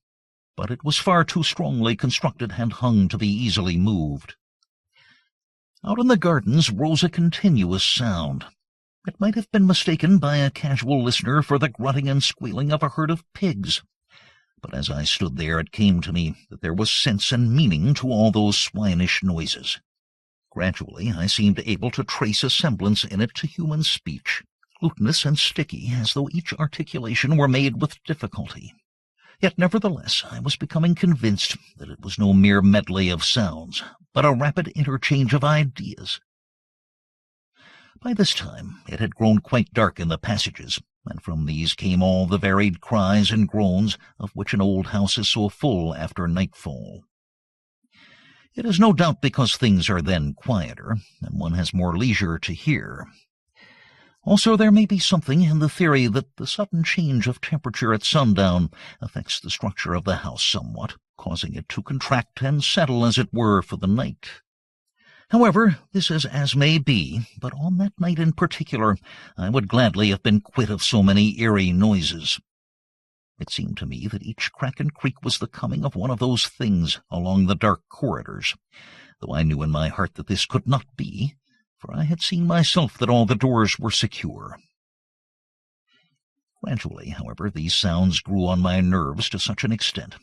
but it was far too strongly constructed and hung to be easily moved. Out in the gardens rose a continuous sound. It might have been mistaken by a casual listener for the grunting and squealing of a herd of pigs, but as I stood there it came to me that there was sense and meaning to all those swinish noises. Gradually I seemed able to trace a semblance in it to human speech, glutinous and sticky, as though each articulation were made with difficulty. Yet nevertheless I was becoming convinced that it was no mere medley of sounds, but a rapid interchange of ideas. By this time it had grown quite dark in the passages, and from these came all the varied cries and groans of which an old house is so full after nightfall. It is no doubt because things are then quieter, and one has more leisure to hear. Also, there may be something in the theory that the sudden change of temperature at sundown affects the structure of the house somewhat, causing it to contract and settle, as it were, for the night. However, this is as may be, but on that night in particular I would gladly have been quit of so many eerie noises. It seemed to me that each crack and creak was the coming of one of those things along the dark corridors, though I knew in my heart that this could not be, for I had seen myself that all the doors were secure. Gradually, however, these sounds grew on my nerves to such an extent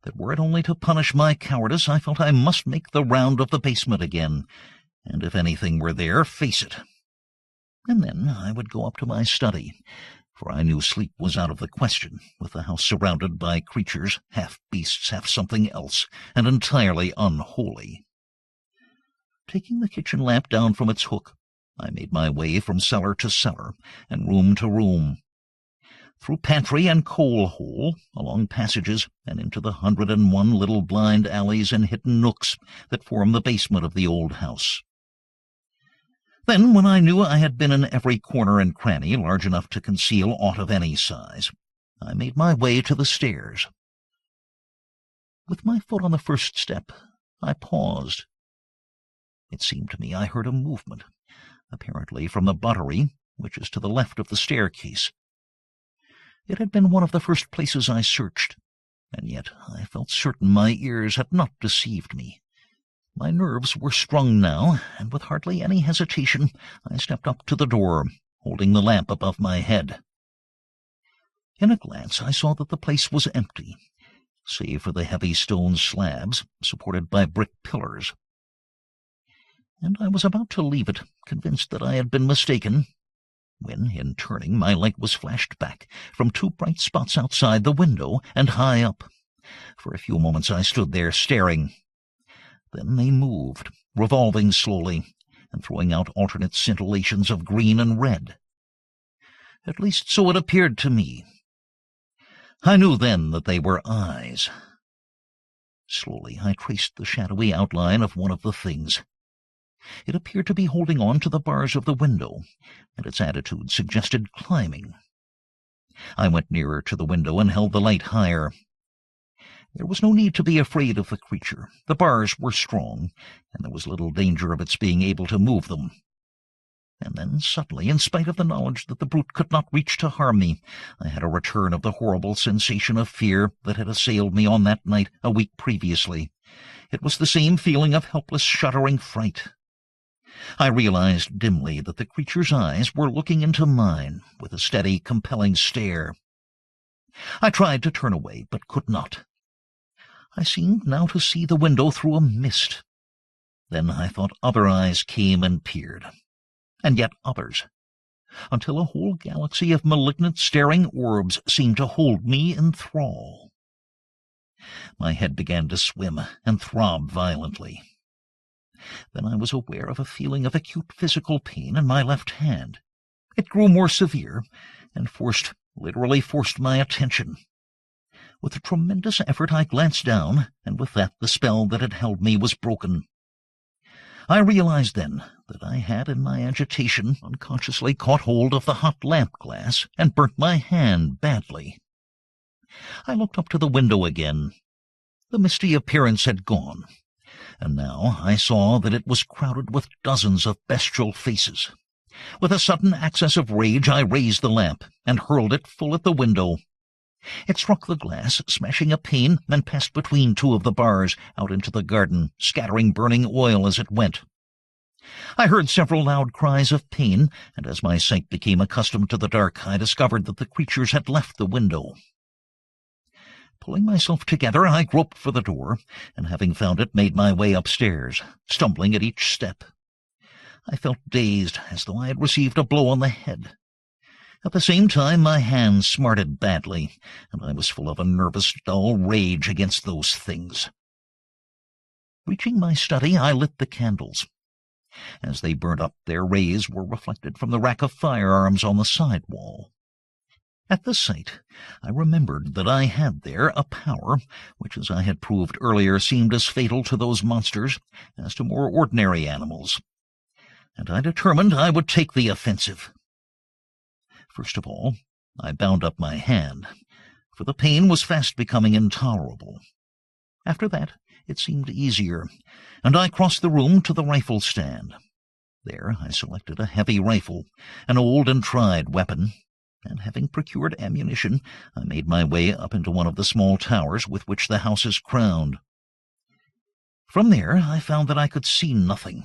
that were it only to punish my cowardice, I felt I must make the round of the basement again, and if anything were there, face it. And then I would go up to my study, for I knew sleep was out of the question, with the house surrounded by creatures, half beasts, half something else, and entirely unholy. Taking the kitchen lamp down from its hook, I made my way from cellar to cellar, and room to room, through pantry and coal-hole, along passages, and into the 101 little blind alleys and hidden nooks that form the basement of the old house. Then, when I knew I had been in every corner and cranny large enough to conceal aught of any size, I made my way to the stairs. With my foot on the first step, I paused. It seemed to me I heard a movement, apparently from the buttery, which is to the left of the staircase. It had been one of the first places I searched, and yet I felt certain my ears had not deceived me. My nerves were strung now, and with hardly any hesitation I stepped up to the door, holding the lamp above my head. In a glance I saw that the place was empty, save for the heavy stone slabs supported by brick pillars. And I was about to leave it, convinced that I had been mistaken, when, in turning, my light was flashed back from two bright spots outside the window and high up. For a few moments I stood there staring. Then they moved, revolving slowly, and throwing out alternate scintillations of green and red. At least so it appeared to me. I knew then that they were eyes. Slowly I traced the shadowy outline of one of the things. It appeared to be holding on to the bars of the window, and its attitude suggested climbing. I went nearer to the window and held the light higher. There was no need to be afraid of the creature. The bars were strong, and there was little danger of its being able to move them. And then suddenly, in spite of the knowledge that the brute could not reach to harm me, I had a return of the horrible sensation of fear that had assailed me on that night a week previously. It was the same feeling of helpless, shuddering fright. I realized dimly that the creature's eyes were looking into mine with a steady, compelling stare. I tried to turn away, but could not. I seemed now to see the window through a mist. Then I thought other eyes came and peered, and yet others, until a whole galaxy of malignant staring orbs seemed to hold me in thrall. My head began to swim and throb violently. Then I was aware of a feeling of acute physical pain in my left hand. It grew more severe, and literally forced my attention. With a tremendous effort I glanced down, and with that the spell that had held me was broken. I realized then that I had in my agitation unconsciously caught hold of the hot lamp glass and burnt my hand badly. I looked up to the window again. The misty appearance had gone, and now I saw that it was crowded with dozens of bestial faces. With a sudden access of rage I raised the lamp and hurled it full at the window. It struck the glass, smashing a pane, and passed between two of the bars out into the garden, scattering burning oil as it went. I heard several loud cries of pain, and as my sight became accustomed to the dark, I discovered that the creatures had left the window. Pulling myself together, I groped for the door, and having found it, made my way upstairs, stumbling at each step. I felt dazed, as though I had received a blow on the head. At the same time, my hands smarted badly, and I was full of a nervous, dull rage against those things. Reaching my study, I lit the candles. As they burnt up, their rays were reflected from the rack of firearms on the side wall. At the sight, I remembered that I had there a power which, as I had proved earlier, seemed as fatal to those monsters as to more ordinary animals, and I determined I would take the offensive. First of all, I bound up my hand, for the pain was fast becoming intolerable. After that, it seemed easier, and I crossed the room to the rifle stand. There I selected a heavy rifle, an old and tried weapon, and having procured ammunition, I made my way up into one of the small towers with which the house is crowned. From there I found that I could see nothing.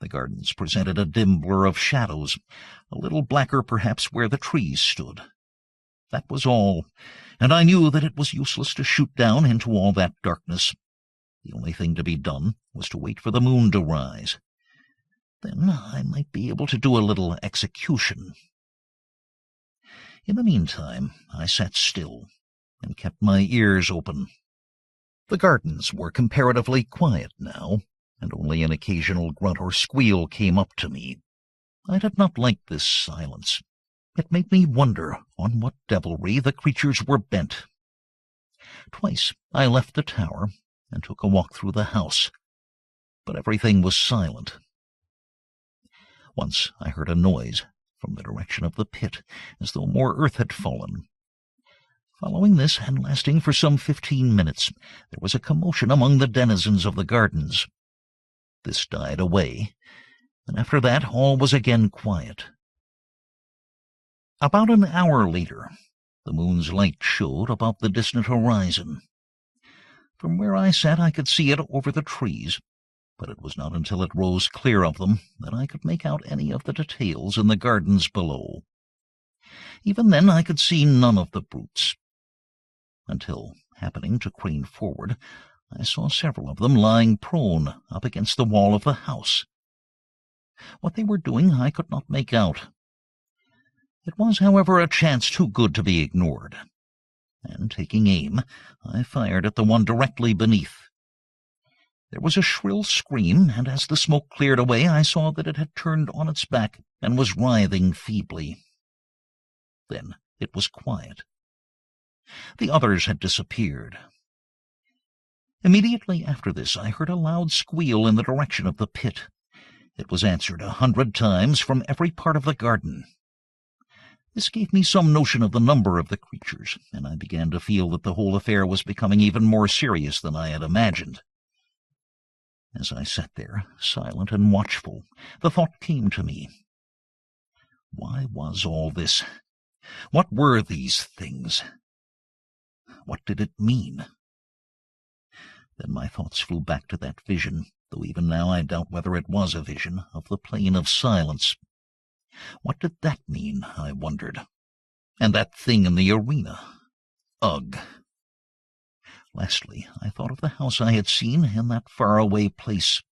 The gardens presented a dim blur of shadows, a little blacker perhaps where the trees stood. That was all, and I knew that it was useless to shoot down into all that darkness. The only thing to be done was to wait for the moon to rise. Then I might be able to do a little execution. In the meantime, I sat still and kept my ears open. The gardens were comparatively quiet now, and only an occasional grunt or squeal came up to me. I did not like this silence. It made me wonder on what devilry the creatures were bent. Twice I left the tower and took a walk through the house, but everything was silent. Once I heard a noise from the direction of the pit, as though more earth had fallen. Following this, and lasting for some 15 minutes, there was a commotion among the denizens of the gardens. This died away, and after that all was again quiet. About an hour later, the moon's light showed above the distant horizon. From where I sat I could see it over the trees, but it was not until it rose clear of them that I could make out any of the details in the gardens below. Even then I could see none of the brutes, until, happening to crane forward, I saw several of them lying prone up against the wall of the house. What they were doing I could not make out. It was, however, a chance too good to be ignored, and taking aim, I fired at the one directly beneath. There was a shrill scream, and as the smoke cleared away I saw that it had turned on its back and was writhing feebly. Then it was quiet. The others had disappeared. Immediately after this I heard a loud squeal in the direction of the pit. It was answered 100 times from every part of the garden. This gave me some notion of the number of the creatures, and I began to feel that the whole affair was becoming even more serious than I had imagined. As I sat there, silent and watchful, the thought came to me. Why was all this? What were these things? What did it mean? Then my thoughts flew back to that vision, though even now I doubt whether it was a vision, of the plane of silence. What did that mean, I wondered? And that thing in the arena? Ugh! Lastly, I thought of the house I had seen in that faraway place.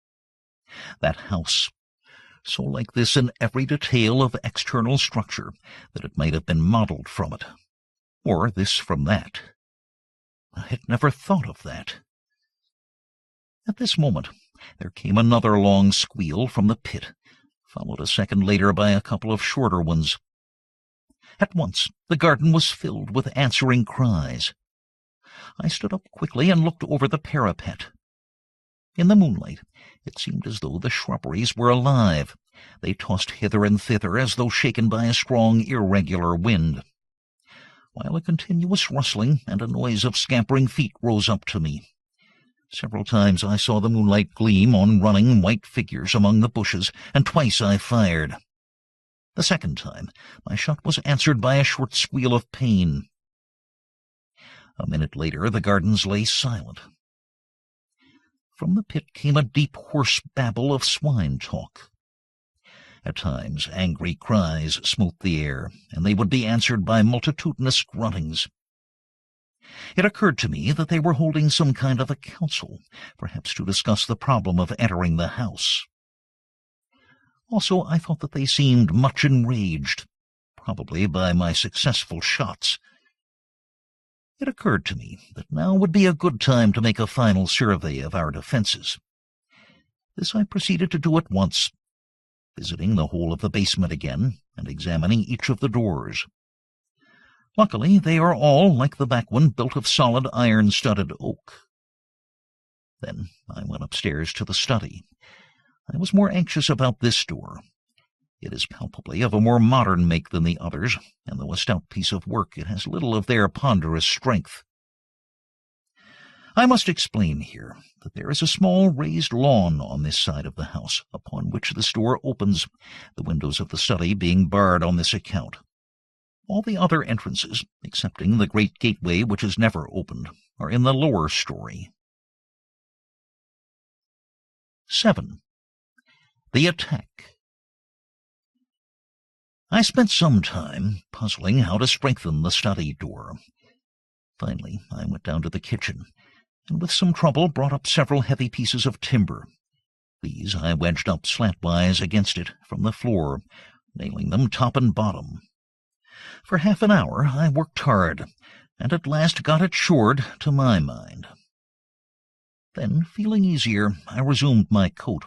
That house, so like this in every detail of external structure that it might have been modeled from it, or this from that. I had never thought of that. At this moment there came another long squeal from the pit, followed a second later by a couple of shorter ones. At once the garden was filled with answering cries. I stood up quickly and looked over the parapet. In the moonlight it seemed as though the shrubberies were alive. They tossed hither and thither as though shaken by a strong, irregular wind, while a continuous rustling and a noise of scampering feet rose up to me. Several times I saw the moonlight gleam on running white figures among the bushes, and twice I fired. The second time my shot was answered by a short squeal of pain. A minute later the gardens lay silent. From the pit came a deep, hoarse babble of swine talk. At times angry cries smote the air, and they would be answered by multitudinous gruntings. It occurred to me that they were holding some kind of a council, perhaps to discuss the problem of entering the house. Also, I thought that they seemed much enraged. probably by my successful shots. It occurred to me that now would be a good time to make a final survey of our defenses. This I proceeded to do at once, visiting the whole of the basement again and examining each of the doors. Luckily, they are all, like the back one, built of solid iron-studded oak. Then I went upstairs to the study. I was more anxious about this door. It is palpably of a more modern make than the others, and though a stout piece of work, it has little of their ponderous strength. I must explain here that there is a small raised lawn on this side of the house, upon which this door opens, the windows of the study being barred on this account. All the other entrances, excepting the great gateway which is never opened, are in the lower story. 7. The attack. I spent some time puzzling how to strengthen the study door. Finally, I went down to the kitchen, and with some trouble brought up several heavy pieces of timber. These I wedged up slantwise against it from the floor, nailing them top and bottom. For half an hour I worked hard, and at last got it shored to my mind. Then, feeling easier, I resumed my coat,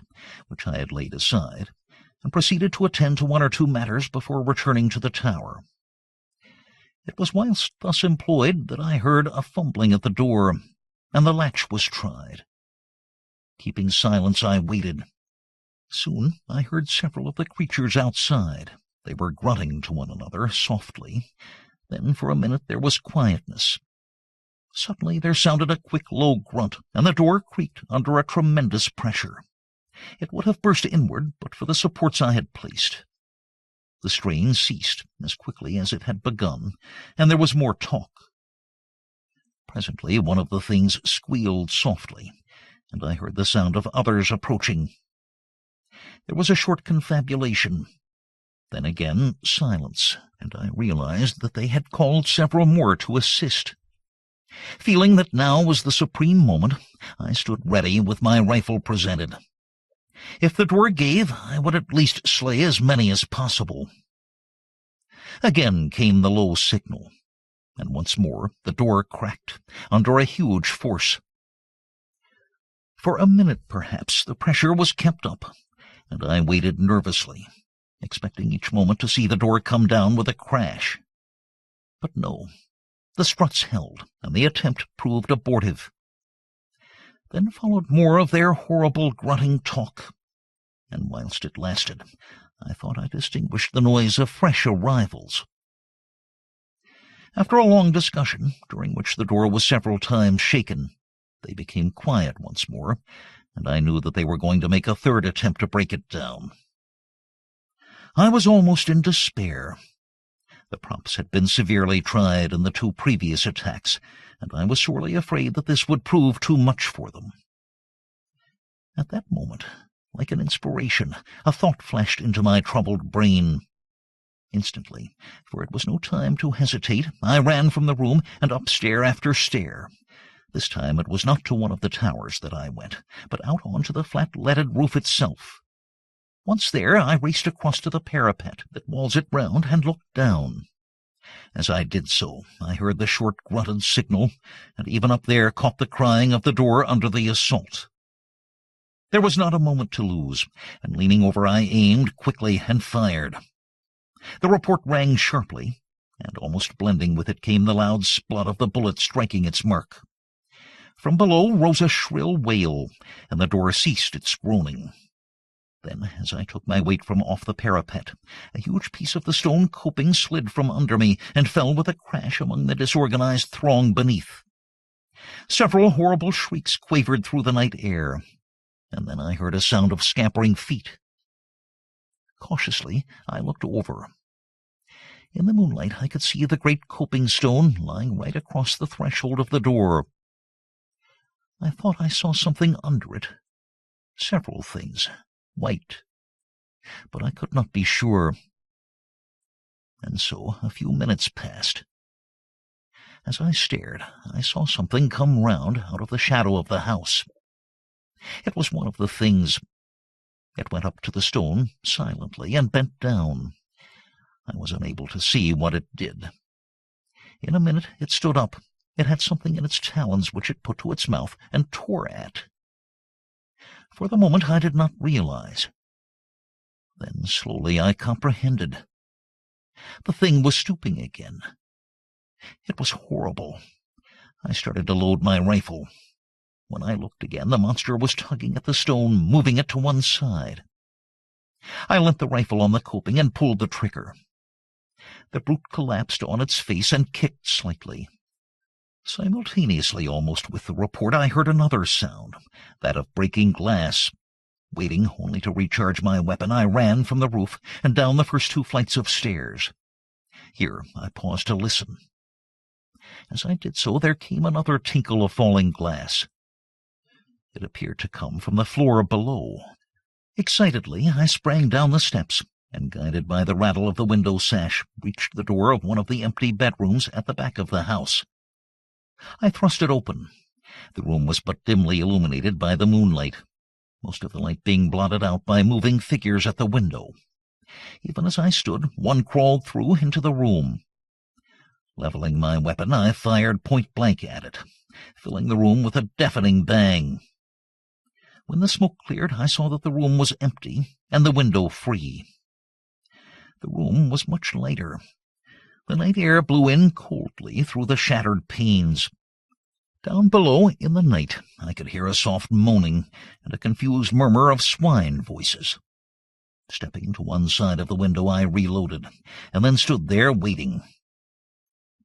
which I had laid aside, and proceeded to attend to one or two matters before returning to the tower. It was whilst thus employed that I heard a fumbling at the door, and the latch was tried. Keeping silence, I waited. Soon I heard several of the creatures outside. They were grunting to one another softly. Then for a minute there was quietness. Suddenly there sounded a quick, low grunt, and the door creaked under a tremendous pressure. It would have burst inward but for the supports I had placed. The strain ceased as quickly as it had begun, and there was more talk. Presently one of the things squealed softly, and I heard the sound of others approaching. There was a short confabulation. Then again silence, and I realized that they had called several more to assist. Feeling that now was the supreme moment, I stood ready with my rifle presented. If the door gave, I would at least slay as many as possible. Again came the low signal, and once more the door cracked under a huge force. For a minute, perhaps, the pressure was kept up, and I waited nervously, expecting each moment to see the door come down with a crash. But no, the struts held, and the attempt proved abortive. Then followed more of their horrible grunting talk, and whilst it lasted, I thought I distinguished the noise of fresh arrivals. After a long discussion, during which the door was several times shaken, they became quiet once more, and I knew that they were going to make a third attempt to break it down. I was almost in despair. The props had been severely tried in the two previous attacks, and I was sorely afraid that this would prove too much for them. At that moment, like an inspiration, a thought flashed into my troubled brain. Instantly, for it was no time to hesitate, I ran from the room and up stair after stair. This time it was not to one of the towers that I went, but out on to the flat leaded roof itself. Once there, I raced across to the parapet that walls it round and looked down. As I did so, I heard the short grunted signal, and even up there caught the crying of the door under the assault. There was not a moment to lose, and leaning over I aimed quickly and fired. The report rang sharply, and almost blending with it came the loud splut of the bullet striking its mark. From below rose a shrill wail, and the door ceased its groaning. Then, as I took my weight from off the parapet, a huge piece of the stone coping slid from under me and fell with a crash among the disorganized throng beneath. Several horrible shrieks quavered through the night air, and then I heard a sound of scampering feet. Cautiously, I looked over. In the moonlight I could see the great coping stone lying right across the threshold of the door. I thought I saw something under it. Several things. White, but I could not be sure. And so a few minutes passed. As I stared, I saw something come round out of the shadow of the house. It was one of the things. It went up to the stone silently and bent down. I was unable to see what it did. In a minute it stood up. It had something in its talons which it put to its mouth and tore at. For the moment I did not realize. Then slowly I comprehended. The thing was stooping again. It was horrible. I started to load my rifle. When I looked again, the monster was tugging at the stone, moving it to one side. I leant the rifle on the coping and pulled the trigger. The brute collapsed on its face and kicked slightly. Simultaneously, almost with the report, I heard another sound, that of breaking glass. Waiting only to recharge my weapon, I ran from the roof and down the first 2 flights of stairs. Here I paused to listen. As I did so, there came another tinkle of falling glass. It appeared to come from the floor below. Excitedly, I sprang down the steps, and, guided by the rattle of the window sash, reached the door of one of the empty bedrooms at the back of the house. I thrust it open. The room was but dimly illuminated by the moonlight, most of the light being blotted out by moving figures at the window. Even as I stood, one crawled through into the room. Leveling my weapon, I fired point-blank at it, filling the room with a deafening bang. When the smoke cleared, I saw that the room was empty and the window free. The room was much lighter. The night air blew in coldly through the shattered panes. Down below, in the night, I could hear a soft moaning and a confused murmur of swine voices. Stepping to one side of the window, I reloaded, and then stood there waiting.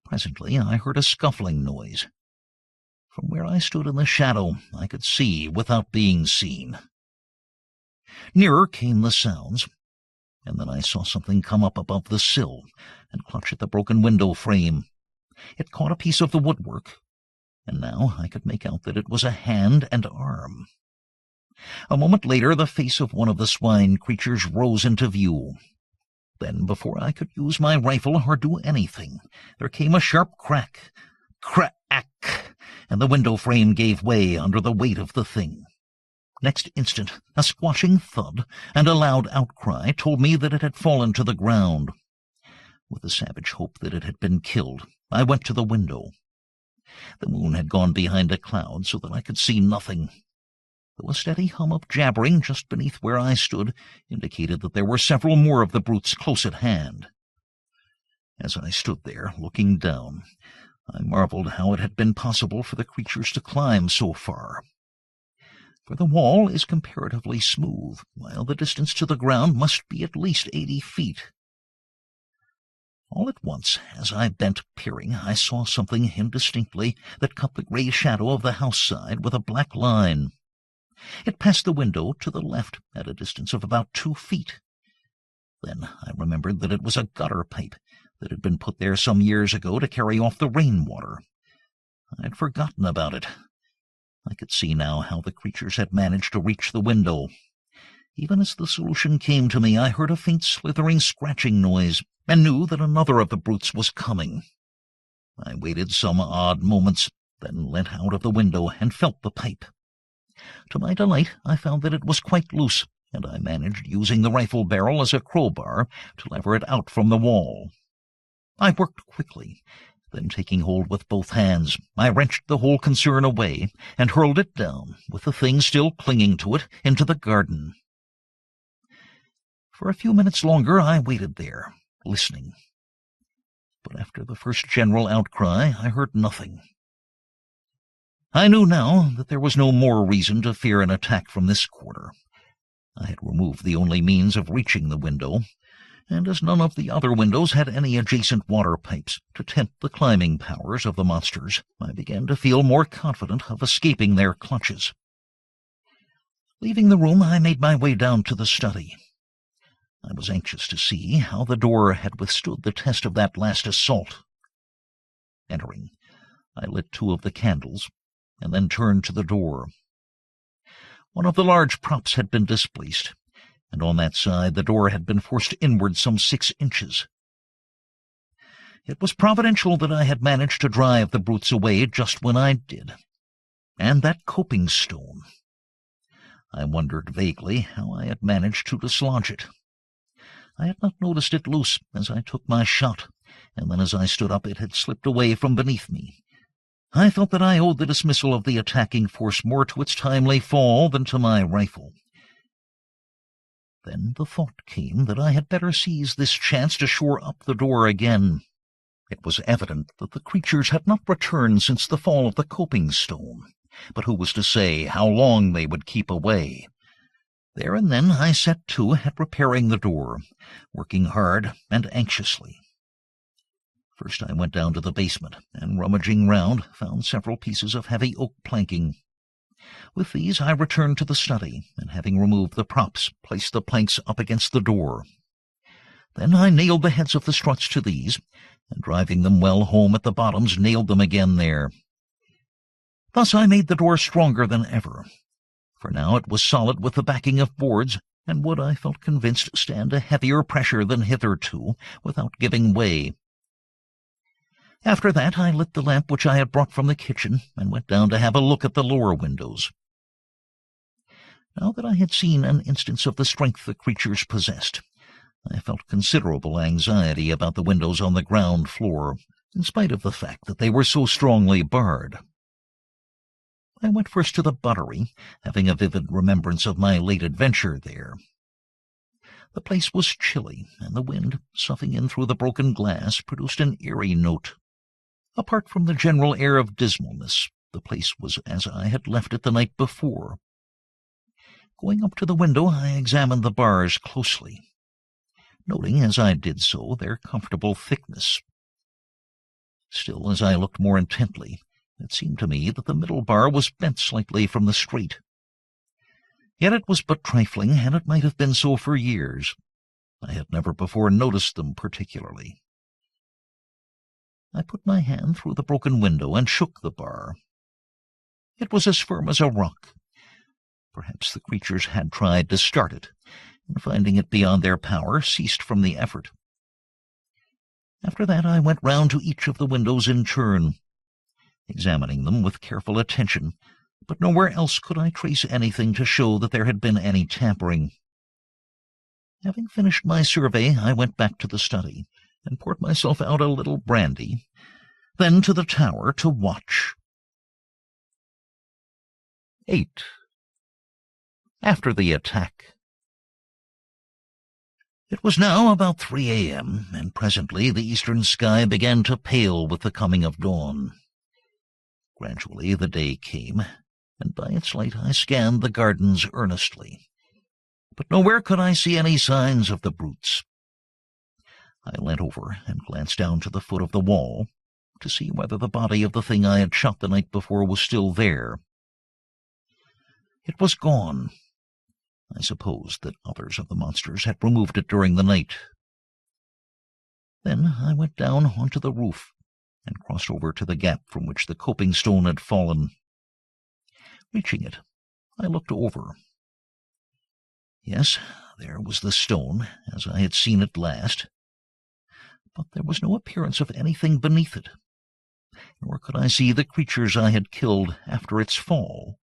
Presently, I heard a scuffling noise. From where I stood in the shadow, I could see without being seen. Nearer came the sounds, and then I saw something come up above the sill and clutch at the broken window frame. It caught a piece of the woodwork, and now I could make out that it was a hand and arm. A moment later, the face of one of the swine creatures rose into view. Then, before I could use my rifle or do anything, there came a sharp crack, crack, and the window frame gave way under the weight of the thing. Next instant, a squashing thud and a loud outcry told me that it had fallen to the ground. With the savage hope that it had been killed, I went to the window. The moon had gone behind a cloud so that I could see nothing, though a steady hum of jabbering just beneath where I stood indicated that there were several more of the brutes close at hand. As I stood there, looking down, I marveled how it had been possible for the creatures to climb so far. For the wall is comparatively smooth, while the distance to the ground must be at least 80 feet. All at once, as I bent peering, I saw something indistinctly that cut the gray shadow of the house side with a black line. It passed the window to the left at a distance of about 2 feet. Then I remembered that it was a gutter pipe that had been put there some years ago to carry off the rainwater. I had forgotten about it. I could see now how the creatures had managed to reach the window. Even as the solution came to me, I heard a faint slithering scratching noise, and knew that another of the brutes was coming. I waited some odd moments, then leant out of the window and felt the pipe. To my delight, I found that it was quite loose, and I managed, using the rifle barrel as a crowbar, to lever it out from the wall. I worked quickly. Then, taking hold with both hands, I wrenched the whole concern away and hurled it down, with the thing still clinging to it, into the garden. For a few minutes longer I waited there, listening. But after the first general outcry, I heard nothing. I knew now that there was no more reason to fear an attack from this quarter. I had removed the only means of reaching the window, and as none of the other windows had any adjacent water pipes to tempt the climbing powers of the monsters, I began to feel more confident of escaping their clutches. Leaving the room, I made my way down to the study. I was anxious to see how the door had withstood the test of that last assault. Entering, I lit 2 of the candles, and then turned to the door. One of the large props had been displaced, and on that side the door had been forced inward some 6 inches. It was providential that I had managed to drive the brutes away just when I did. And that coping stone. I wondered vaguely how I had managed to dislodge it. I had not noticed it loose as I took my shot, and then as I stood up it had slipped away from beneath me. I felt that I owed the dismissal of the attacking force more to its timely fall than to my rifle. Then the thought came that I had better seize this chance to shore up the door again. It was evident that the creatures had not returned since the fall of the coping stone, but who was to say how long they would keep away? There and then I set to at repairing the door, working hard and anxiously. First I went down to the basement, and rummaging round, found several pieces of heavy oak planking. With these I returned to the study, and having removed the props, placed the planks up against the door. Then I nailed the heads of the struts to these, and driving them well home at the bottoms, nailed them again there. Thus I made the door stronger than ever, for now it was solid with the backing of boards, and would, I felt convinced, stand a heavier pressure than hitherto, without giving way. After that I lit the lamp which I had brought from the kitchen, and went down to have a look at the lower windows. Now that I had seen an instance of the strength the creatures possessed, I felt considerable anxiety about the windows on the ground floor, in spite of the fact that they were so strongly barred. I went first to the buttery, having a vivid remembrance of my late adventure there. The place was chilly, and the wind, soughing in through the broken glass, produced an eerie note. Apart from the general air of dismalness, the place was as I had left it the night before. Going up to the window, I examined the bars closely, noting as I did so their comfortable thickness. Still, as I looked more intently, it seemed to me that the middle bar was bent slightly from the straight. Yet it was but trifling, and it might have been so for years. I had never before noticed them particularly. I put my hand through the broken window and shook the bar. It was as firm as a rock. Perhaps the creatures had tried to start it, and finding it beyond their power, ceased from the effort. After that I went round to each of the windows in turn, examining them with careful attention, but nowhere else could I trace anything to show that there had been any tampering. Having finished my survey, I went back to the study, and poured myself out a little brandy, then to the tower to watch. 8. After the attack. It was now about 3 a.m., and presently the eastern sky began to pale with the coming of dawn. Gradually the day came, and by its light I scanned the gardens earnestly, but nowhere could I see any signs of the brutes. I leant over and glanced down to the foot of the wall to see whether the body of the thing I had shot the night before was still there. It was gone. I supposed that others of the monsters had removed it during the night. Then I went down onto the roof and crossed over to the gap from which the coping stone had fallen. Reaching it, I looked over. Yes, there was the stone, as I had seen it last, but there was no appearance of anything beneath it, nor could I see the creatures I had killed after its fall.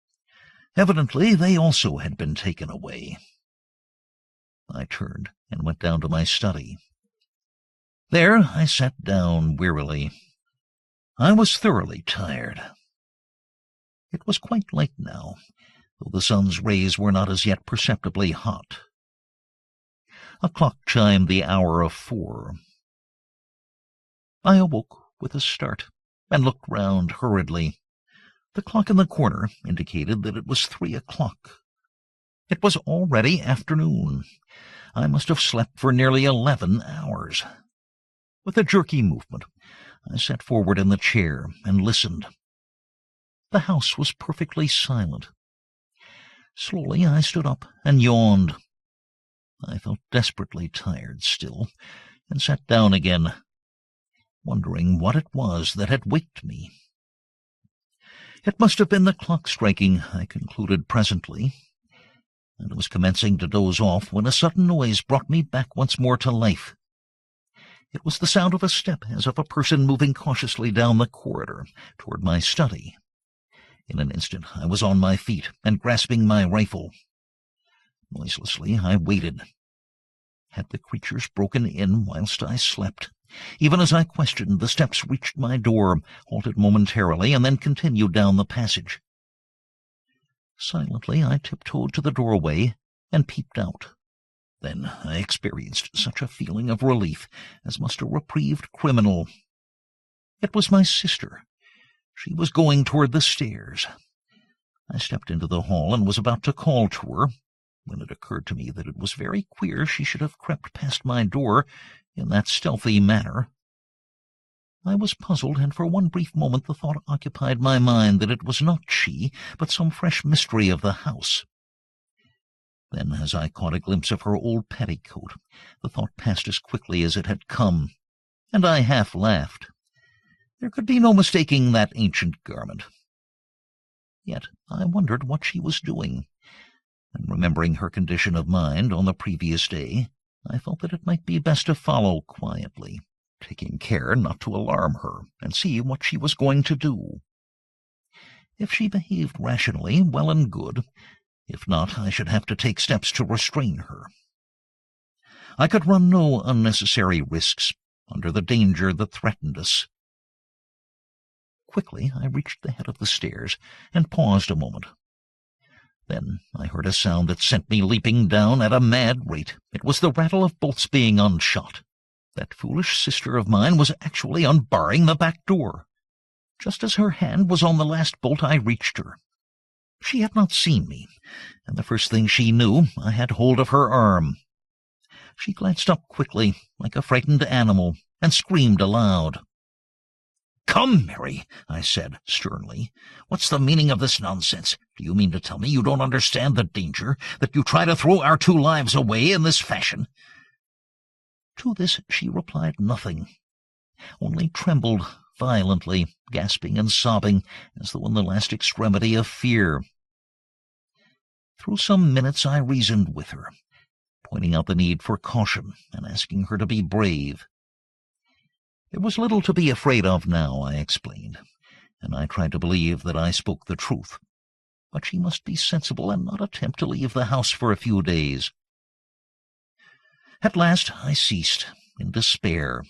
Evidently they also had been taken away. I turned and went down to my study. There I sat down wearily. I was thoroughly tired. It was quite light now, though the sun's rays were not as yet perceptibly hot. A clock chimed the hour of 4. I awoke with a start and looked round hurriedly. The clock in the corner indicated that it was 3 o'clock. It was already afternoon. I must have slept for nearly 11 hours. With a jerky movement, I sat forward in the chair and listened. The house was perfectly silent. Slowly I stood up and yawned. I felt desperately tired still, and sat down again, wondering what it was that had waked me. It must have been the clock striking, I concluded presently, and was commencing to doze off when a sudden noise brought me back once more to life. It was the sound of a step, as of a person moving cautiously down the corridor toward my study. In an instant I was on my feet and grasping my rifle. Noiselessly I waited. Had the creatures broken in whilst I slept? Even as I questioned, the steps reached my door, halted momentarily, and then continued down the passage. Silently I tiptoed to the doorway and peeped out. Then I experienced such a feeling of relief as must a reprieved criminal. It was my sister. She was going toward the stairs. I stepped into the hall and was about to call to her, when it occurred to me that it was very queer she should have crept past my door in that stealthy manner. I was puzzled, and for one brief moment the thought occupied my mind that it was not she, but some fresh mystery of the house. Then, as I caught a glimpse of her old petticoat, the thought passed as quickly as it had come, and I half laughed. There could be no mistaking that ancient garment. Yet I wondered what she was doing, and remembering her condition of mind on the previous day, I felt that it might be best to follow quietly, taking care not to alarm her, and see what she was going to do. If she behaved rationally, well and good. If not, I should have to take steps to restrain her. I could run no unnecessary risks under the danger that threatened us. Quickly I reached the head of the stairs and paused a moment. Then I heard a sound that sent me leaping down at a mad rate. It was the rattle of bolts being unshot. That foolish sister of mine was actually unbarring the back door. Just as her hand was on the last bolt, I reached her. She had not seen me, and the first thing she knew, I had hold of her arm. She glanced up quickly, like a frightened animal, and screamed aloud. "Come, Mary," I said sternly. "What's the meaning of this nonsense? Do you mean to tell me you don't understand the danger, that you try to throw our 2 lives away in this fashion?" To this she replied nothing, only trembled violently, gasping and sobbing as though in the last extremity of fear. Through some minutes I reasoned with her, pointing out the need for caution and asking her to be brave. There was little to be afraid of now, I explained, and I tried to believe that I spoke the truth. But she must be sensible and not attempt to leave the house for a few days. At last I ceased, in despair.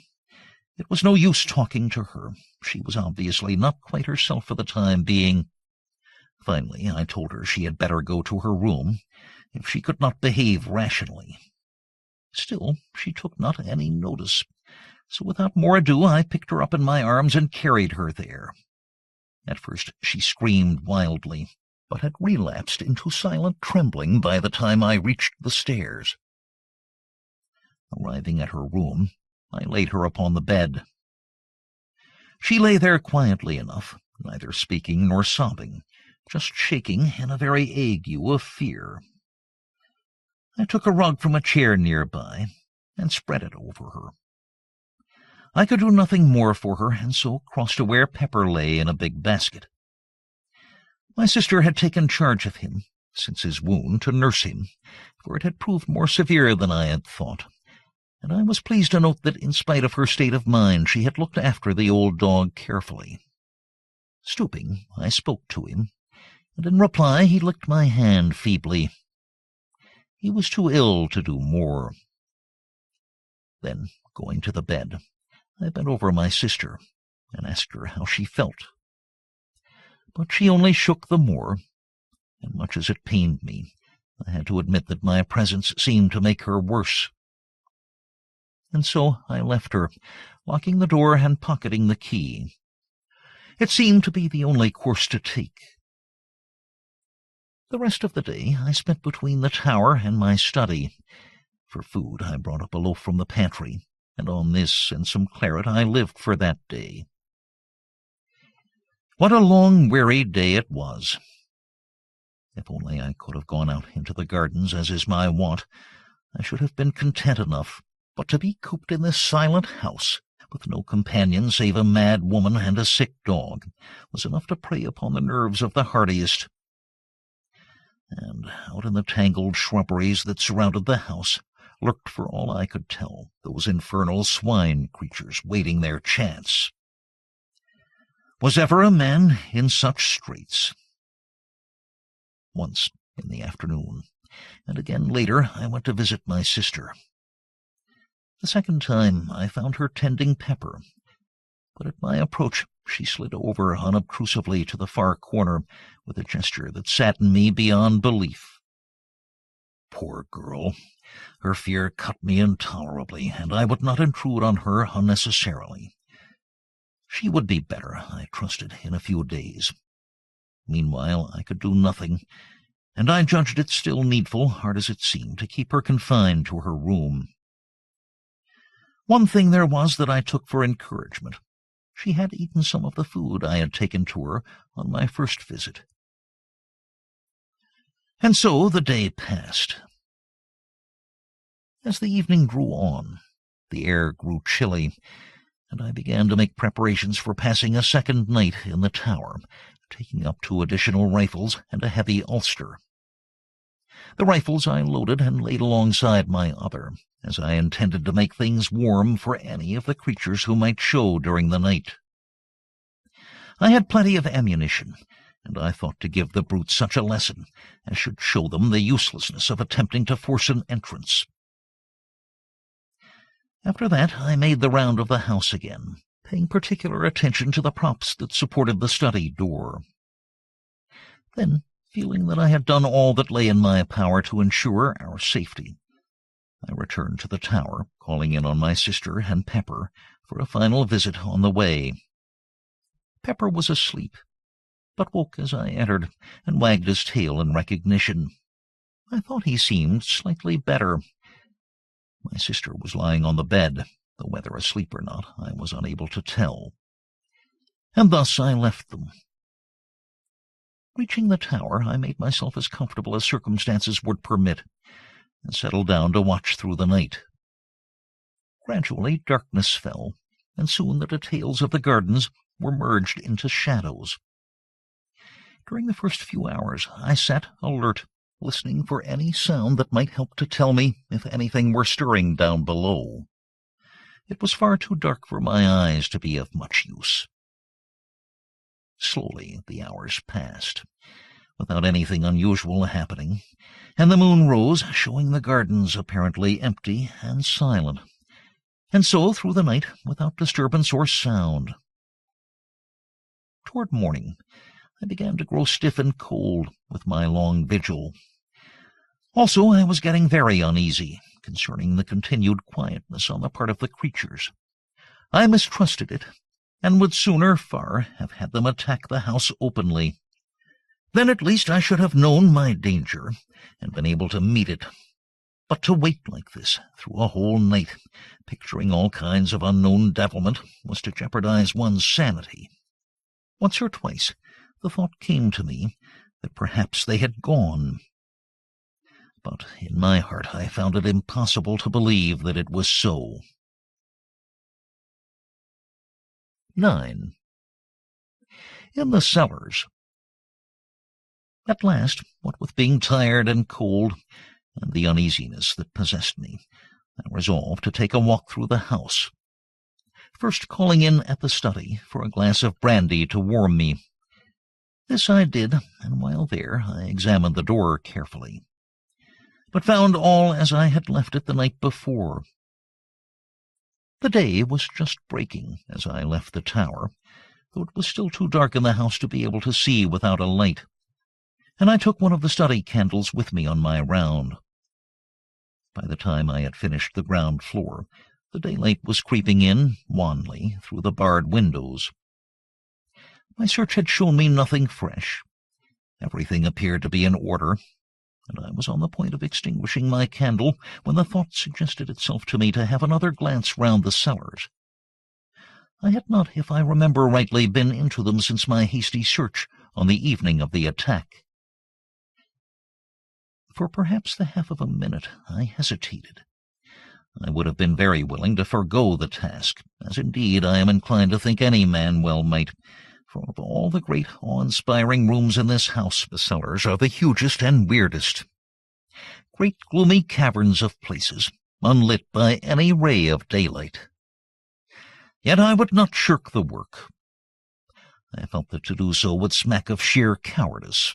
It was no use talking to her. She was obviously not quite herself for the time being. Finally, I told her she had better go to her room, if she could not behave rationally. Still, she took not any notice, so without more ado I picked her up in my arms and carried her there. At first she screamed wildly, but had relapsed into silent trembling by the time I reached the stairs. Arriving at her room, I laid her upon the bed. She lay there quietly enough, neither speaking nor sobbing, just shaking in a very ague of fear. I took a rug from a chair nearby and spread it over her. I could do nothing more for her, and so crossed to where Pepper lay in a big basket. My sister had taken charge of him, since his wound, to nurse him, for it had proved more severe than I had thought, and I was pleased to note that in spite of her state of mind she had looked after the old dog carefully. Stooping, I spoke to him, and in reply he licked my hand feebly. He was too ill to do more. Then, going to the bed, I bent over my sister and asked her how she felt. But she only shook the more, and much as it pained me, I had to admit that my presence seemed to make her worse. And so I left her, locking the door and pocketing the key. It seemed to be the only course to take. The rest of the day I spent between the tower and my study. For food I brought up a loaf from the pantry, and on this and some claret I lived for that day. What a long, weary day it was! If only I could have gone out into the gardens, as is my wont, I should have been content enough, but to be cooped in this silent house, with no companion save a mad woman and a sick dog, was enough to prey upon the nerves of the hardiest. And out in the tangled shrubberies that surrounded the house lurked, for all I could tell, those infernal swine creatures waiting their chance. Was ever a man in such straits? Once in the afternoon, and again later, I went to visit my sister. The second time I found her tending Pepper, but at my approach she slid over unobtrusively to the far corner with a gesture that saddened me beyond belief. Poor girl! Her fear cut me intolerably, and I would not intrude on her unnecessarily. She would be better, I trusted, in a few days. Meanwhile, I could do nothing, and I judged it still needful, hard as it seemed, to keep her confined to her room. One thing there was that I took for encouragement. She had eaten some of the food I had taken to her on my first visit. And so the day passed. As the evening drew on, the air grew chilly, and I began to make preparations for passing a second night in the tower, taking up 2 additional rifles and a heavy ulster. The rifles I loaded and laid alongside my other, as I intended to make things warm for any of the creatures who might show during the night. I had plenty of ammunition, and I thought to give the brutes such a lesson as should show them the uselessness of attempting to force an entrance. After that, I made the round of the house again, paying particular attention to the props that supported the study door. Then, feeling that I had done all that lay in my power to ensure our safety, I returned to the tower, calling in on my sister and Pepper for a final visit on the way. Pepper was asleep, but woke as I entered and wagged his tail in recognition. I thought he seemed slightly better. My sister was lying on the bed, though whether asleep or not I was unable to tell. And thus I left them. Reaching the tower, I made myself as comfortable as circumstances would permit, and settled down to watch through the night. Gradually darkness fell, and soon the details of the gardens were merged into shadows. During the first few hours I sat alert, listening for any sound that might help to tell me if anything were stirring down below. It was far too dark for my eyes to be of much use. Slowly the hours passed, without anything unusual happening, and the moon rose, showing the gardens apparently empty and silent, and so through the night without disturbance or sound. Toward morning, I began to grow stiff and cold with my long vigil. Also, I was getting very uneasy concerning the continued quietness on the part of the creatures. I mistrusted it, and would sooner far have had them attack the house openly. Then at least I should have known my danger, and been able to meet it. But to wait like this through a whole night, picturing all kinds of unknown devilment, was to jeopardize one's sanity. Once or twice the thought came to me that perhaps they had gone. But in my heart I found it impossible to believe that it was so. 9. In the cellars. At last, what with being tired and cold, and the uneasiness that possessed me, I resolved to take a walk through the house, first calling in at the study for a glass of brandy to warm me. This I did, and while there I examined the door carefully, but found all as I had left it the night before. The day was just breaking as I left the tower, though it was still too dark in the house to be able to see without a light, and I took one of the study candles with me on my round. By the time I had finished the ground floor, the daylight was creeping in, wanly, through the barred windows. My search had shown me nothing fresh. Everything appeared to be in order, and I was on the point of extinguishing my candle when the thought suggested itself to me to have another glance round the cellars. I had not, if I remember rightly, been into them since my hasty search on the evening of the attack. For perhaps the half of a minute I hesitated. I would have been very willing to forego the task, as indeed I am inclined to think any man well might, for of all the great awe-inspiring rooms in this house, the cellars are the hugest and weirdest. Great gloomy caverns of places, unlit by any ray of daylight. Yet I would not shirk the work. I felt that to do so would smack of sheer cowardice.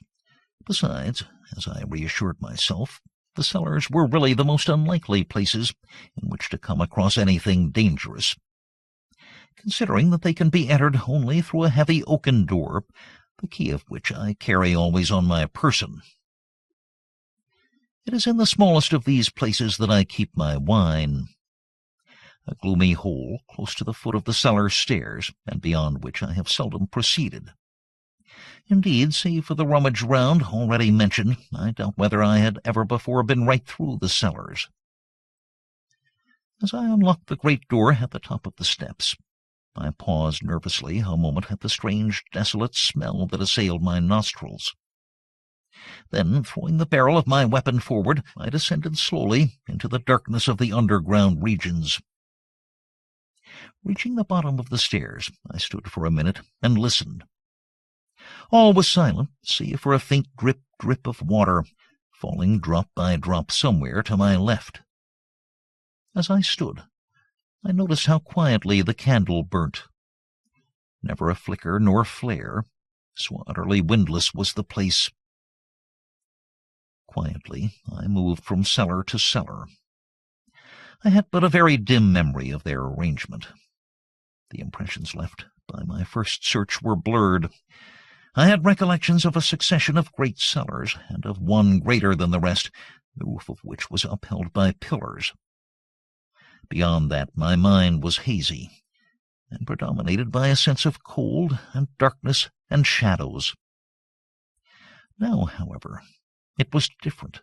Besides, as I reassured myself, the cellars were really the most unlikely places in which to come across anything dangerous, considering that they can be entered only through a heavy oaken door, the key of which I carry always on my person. It is in the smallest of these places that I keep my wine, a gloomy hole close to the foot of the cellar stairs, and beyond which I have seldom proceeded. Indeed, save for the rummage round already mentioned, I doubt whether I had ever before been right through the cellars. As I unlocked the great door at the top of the steps, I paused nervously a moment at the strange, desolate smell that assailed my nostrils. Then, throwing the barrel of my weapon forward, I descended slowly into the darkness of the underground regions. Reaching the bottom of the stairs, I stood for a minute and listened. All was silent, save for a faint drip of water, falling drop by drop somewhere to my left. As I stood, I noticed how quietly the candle burnt. Never a flicker nor flare, so utterly windless was the place. Quietly, I moved from cellar to cellar. I had but a very dim memory of their arrangement. The impressions left by my first search were blurred. I had recollections of a succession of great cellars, and of one greater than the rest, the roof of which was upheld by pillars. Beyond that, my mind was hazy, and predominated by a sense of cold and darkness and shadows. Now, however, it was different.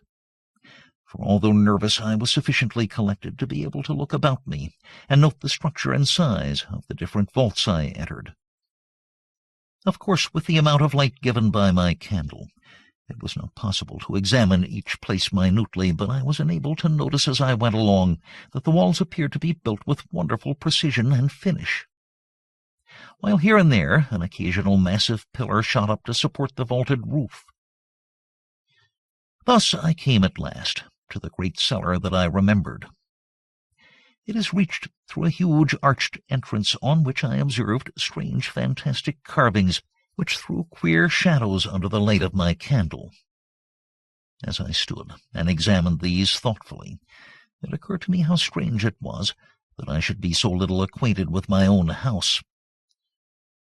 For although nervous, I was sufficiently collected to be able to look about me and note the structure and size of the different vaults I entered. Of course, with the amount of light given by my candle, it was not possible to examine each place minutely, but I was enabled to notice as I went along that the walls appeared to be built with wonderful precision and finish, while here and there an occasional massive pillar shot up to support the vaulted roof. Thus I came at last to the great cellar that I remembered. It is reached through a huge arched entrance on which I observed strange fantastic carvings which threw queer shadows under the light of my candle. As I stood and examined these thoughtfully, it occurred to me how strange it was that I should be so little acquainted with my own house.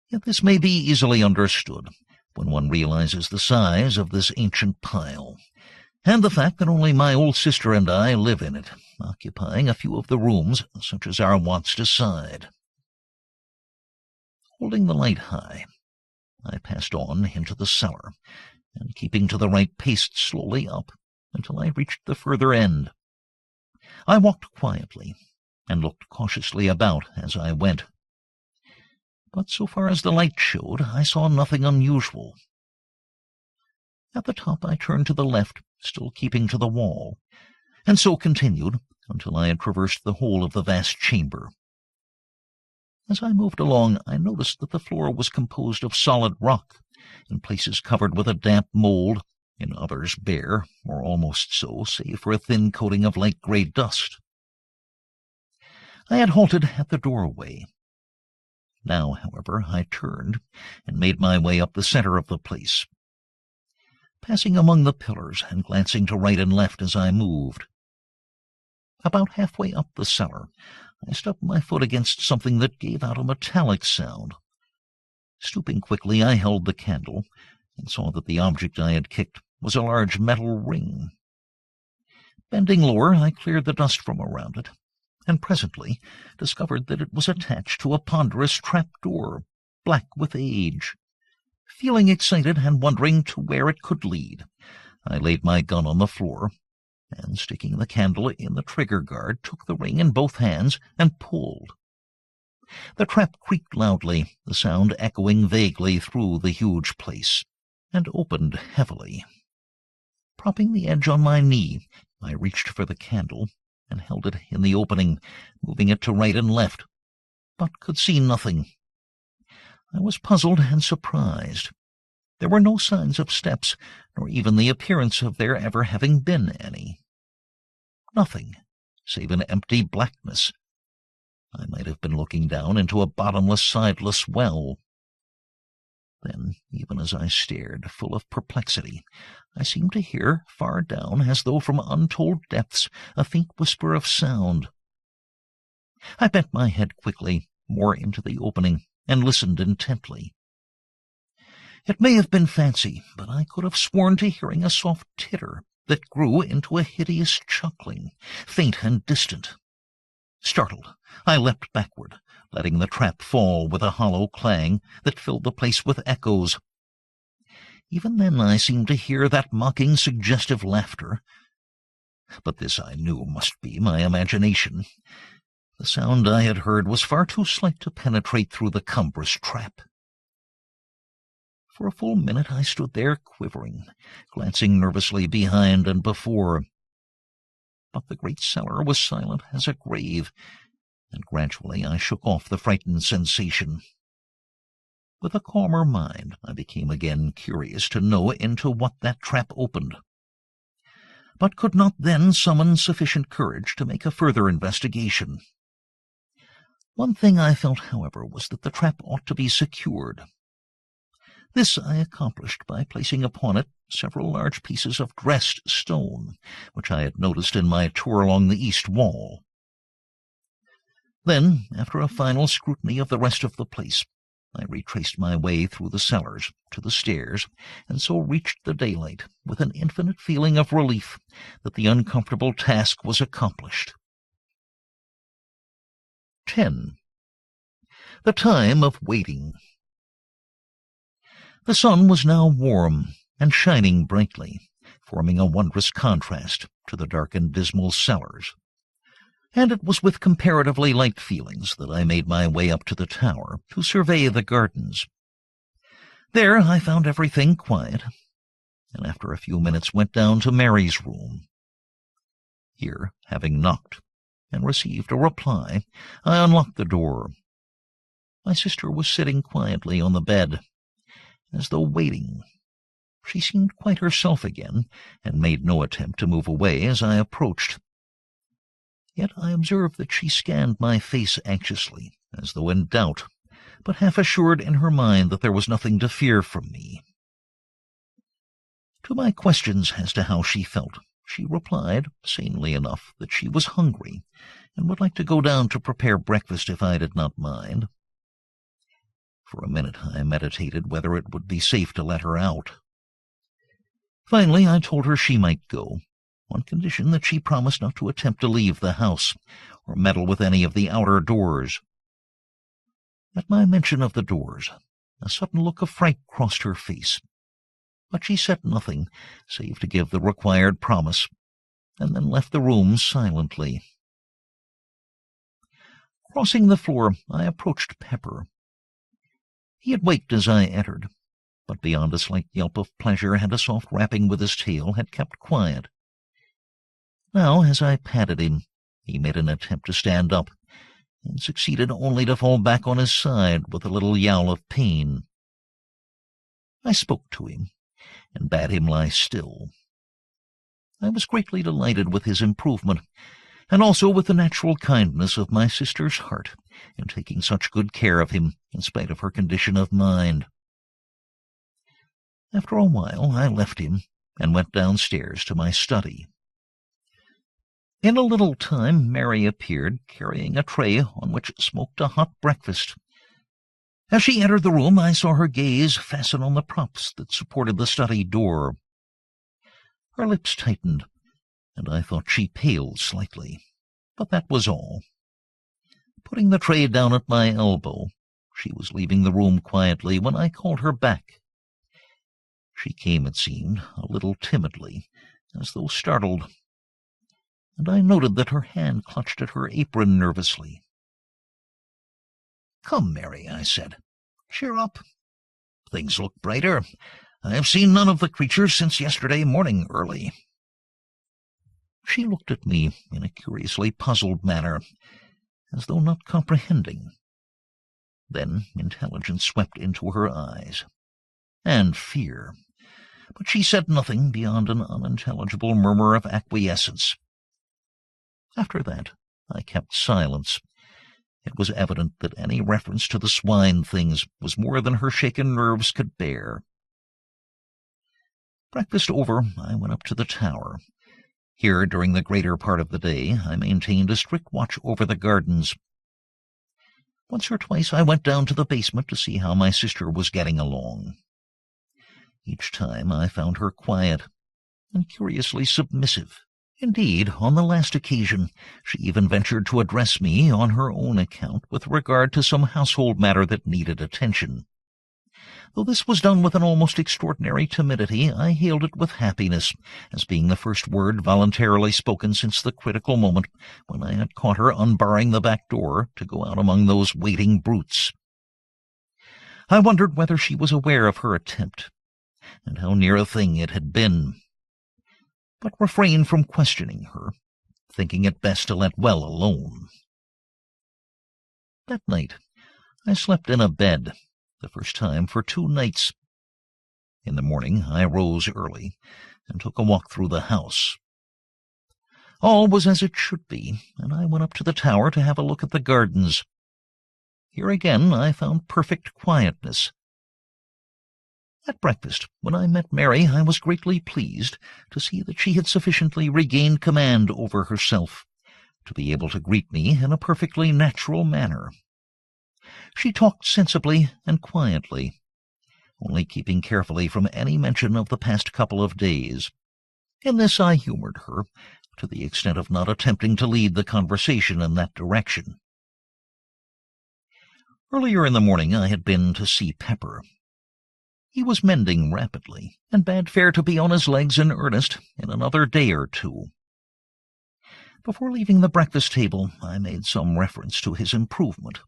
Yet this may be easily understood when one realizes the size of this ancient pile, and the fact that only my old sister and I live in it, occupying a few of the rooms such as our wants decide. Holding the light high, I passed on into the cellar, and keeping to the right paced slowly up until I reached the further end. I walked quietly and looked cautiously about as I went. But so far as the light showed, I saw nothing unusual. At the top I turned to the left, still keeping to the wall, and so continued until I had traversed the whole of the vast chamber. As I moved along, I noticed that the floor was composed of solid rock, in places covered with a damp mold, in others bare, or almost so, save for a thin coating of light gray dust. I had halted at the doorway. Now, however, I turned and made my way up the center of the place, passing among the pillars and glancing to right and left as I moved. About halfway up the cellar, I stubbed my foot against something that gave out a metallic sound. Stooping quickly, I held the candle and saw that the object I had kicked was a large metal ring. Bending lower, I cleared the dust from around it, and presently discovered that it was attached to a ponderous trap-door, black with age. Feeling excited and wondering to where it could lead, I laid my gun on the floor, and sticking the candle in the trigger guard, took the ring in both hands and pulled. The trap creaked loudly, the sound echoing vaguely through the huge place, and opened heavily. Propping the edge on my knee, I reached for the candle and held it in the opening, moving it to right and left, but could see nothing. I was puzzled and surprised. There were no signs of steps, nor even the appearance of there ever having been any. Nothing, save an empty blackness. I might have been looking down into a bottomless, sideless well. Then, even as I stared, full of perplexity, I seemed to hear, far down, as though from untold depths, a faint whisper of sound. I bent my head quickly, more into the opening, and listened intently. It may have been fancy, but I could have sworn to hearing a soft titter that grew into a hideous chuckling, faint and distant. Startled, I leapt backward, letting the trap fall with a hollow clang that filled the place with echoes. Even then I seemed to hear that mocking, suggestive laughter. But this I knew must be my imagination. The sound I had heard was far too slight to penetrate through the cumbrous trap. For a full minute I stood there quivering, glancing nervously behind and before. But the great cellar was silent as a grave, and gradually I shook off the frightened sensation. With a calmer mind, I became again curious to know into what that trap opened, but could not then summon sufficient courage to make a further investigation. One thing I felt, however, was that the trap ought to be secured. This I accomplished by placing upon it several large pieces of dressed stone, which I had noticed in my tour along the east wall. Then, after a final scrutiny of the rest of the place, I retraced my way through the cellars to the stairs, and so reached the daylight with an infinite feeling of relief that the uncomfortable task was accomplished. 10. The time of waiting. The sun was now warm and shining brightly, forming a wondrous contrast to the dark and dismal cellars. And it was with comparatively light feelings that I made my way up to the tower to survey the gardens. There I found everything quiet, and after a few minutes went down to Mary's room. Here, having knocked and received a reply, I unlocked the door. My sister was sitting quietly on the bed, as though waiting. She seemed quite herself again, and made no attempt to move away as I approached. Yet I observed that she scanned my face anxiously, as though in doubt, but half assured in her mind that there was nothing to fear from me. To my questions as to how she felt, she replied, sanely enough, that she was hungry, and would like to go down to prepare breakfast if I did not mind. For a minute I meditated whether it would be safe to let her out. Finally I told her she might go, on condition that she promised not to attempt to leave the house, or meddle with any of the outer doors. At my mention of the doors, a sudden look of fright crossed her face, but she said nothing, save to give the required promise, and then left the room silently. Crossing the floor, I approached Pepper. He had waked as I entered, but beyond a slight yelp of pleasure and a soft rapping with his tail, had kept quiet. Now, as I patted him, he made an attempt to stand up, and succeeded only to fall back on his side with a little yowl of pain. I spoke to him, and bade him lie still. I was greatly delighted with his improvement, and also with the natural kindness of my sister's heart in taking such good care of him in spite of her condition of mind. After a while I left him and went downstairs to my study. In a little time Mary appeared, carrying a tray on which smoked a hot breakfast. As she entered the room, I saw her gaze fasten on the props that supported the study door. Her lips tightened, and I thought she paled slightly, but that was all. Putting the tray down at my elbow, she was leaving the room quietly when I called her back. She came, it seemed, a little timidly, as though startled, and I noted that her hand clutched at her apron nervously. "Come, Mary," I said. "Cheer up. Things look brighter. I have seen none of the creatures since yesterday morning early." She looked at me in a curiously puzzled manner, as though not comprehending. Then intelligence swept into her eyes, and fear, but she said nothing beyond an unintelligible murmur of acquiescence. After that I kept silence, It was evident that any reference to the Swine-Things was more than her shaken nerves could bear. Breakfast over, I went up to the tower. Here, during the greater part of the day, I maintained a strict watch over the gardens. Once or twice I went down to the basement to see how my sister was getting along. Each time I found her quiet and curiously submissive. Indeed, on the last occasion, she even ventured to address me on her own account with regard to some household matter that needed attention. Though this was done with an almost extraordinary timidity, I hailed it with happiness, as being the first word voluntarily spoken since the critical moment when I had caught her unbarring the back door to go out among those waiting brutes. I wondered whether she was aware of her attempt, and how near a thing it had been, but refrained from questioning her, thinking it best to let well alone. That night I slept in a bed, the first time for 2 nights. In the morning I rose early and took a walk through the house. All was as it should be, and I went up to the tower to have a look at the gardens. Here again I found perfect quietness. At breakfast, when I met Mary, I was greatly pleased to see that she had sufficiently regained command over herself to be able to greet me in a perfectly natural manner. She talked sensibly and quietly, only keeping carefully from any mention of the past couple of days. In this I humored her, to the extent of not attempting to lead the conversation in that direction. Earlier in the morning I had been to see Pepper. He was mending rapidly, and bade fair to be on his legs in earnest in another day or 2. Before leaving the breakfast table, I made some reference to his improvement.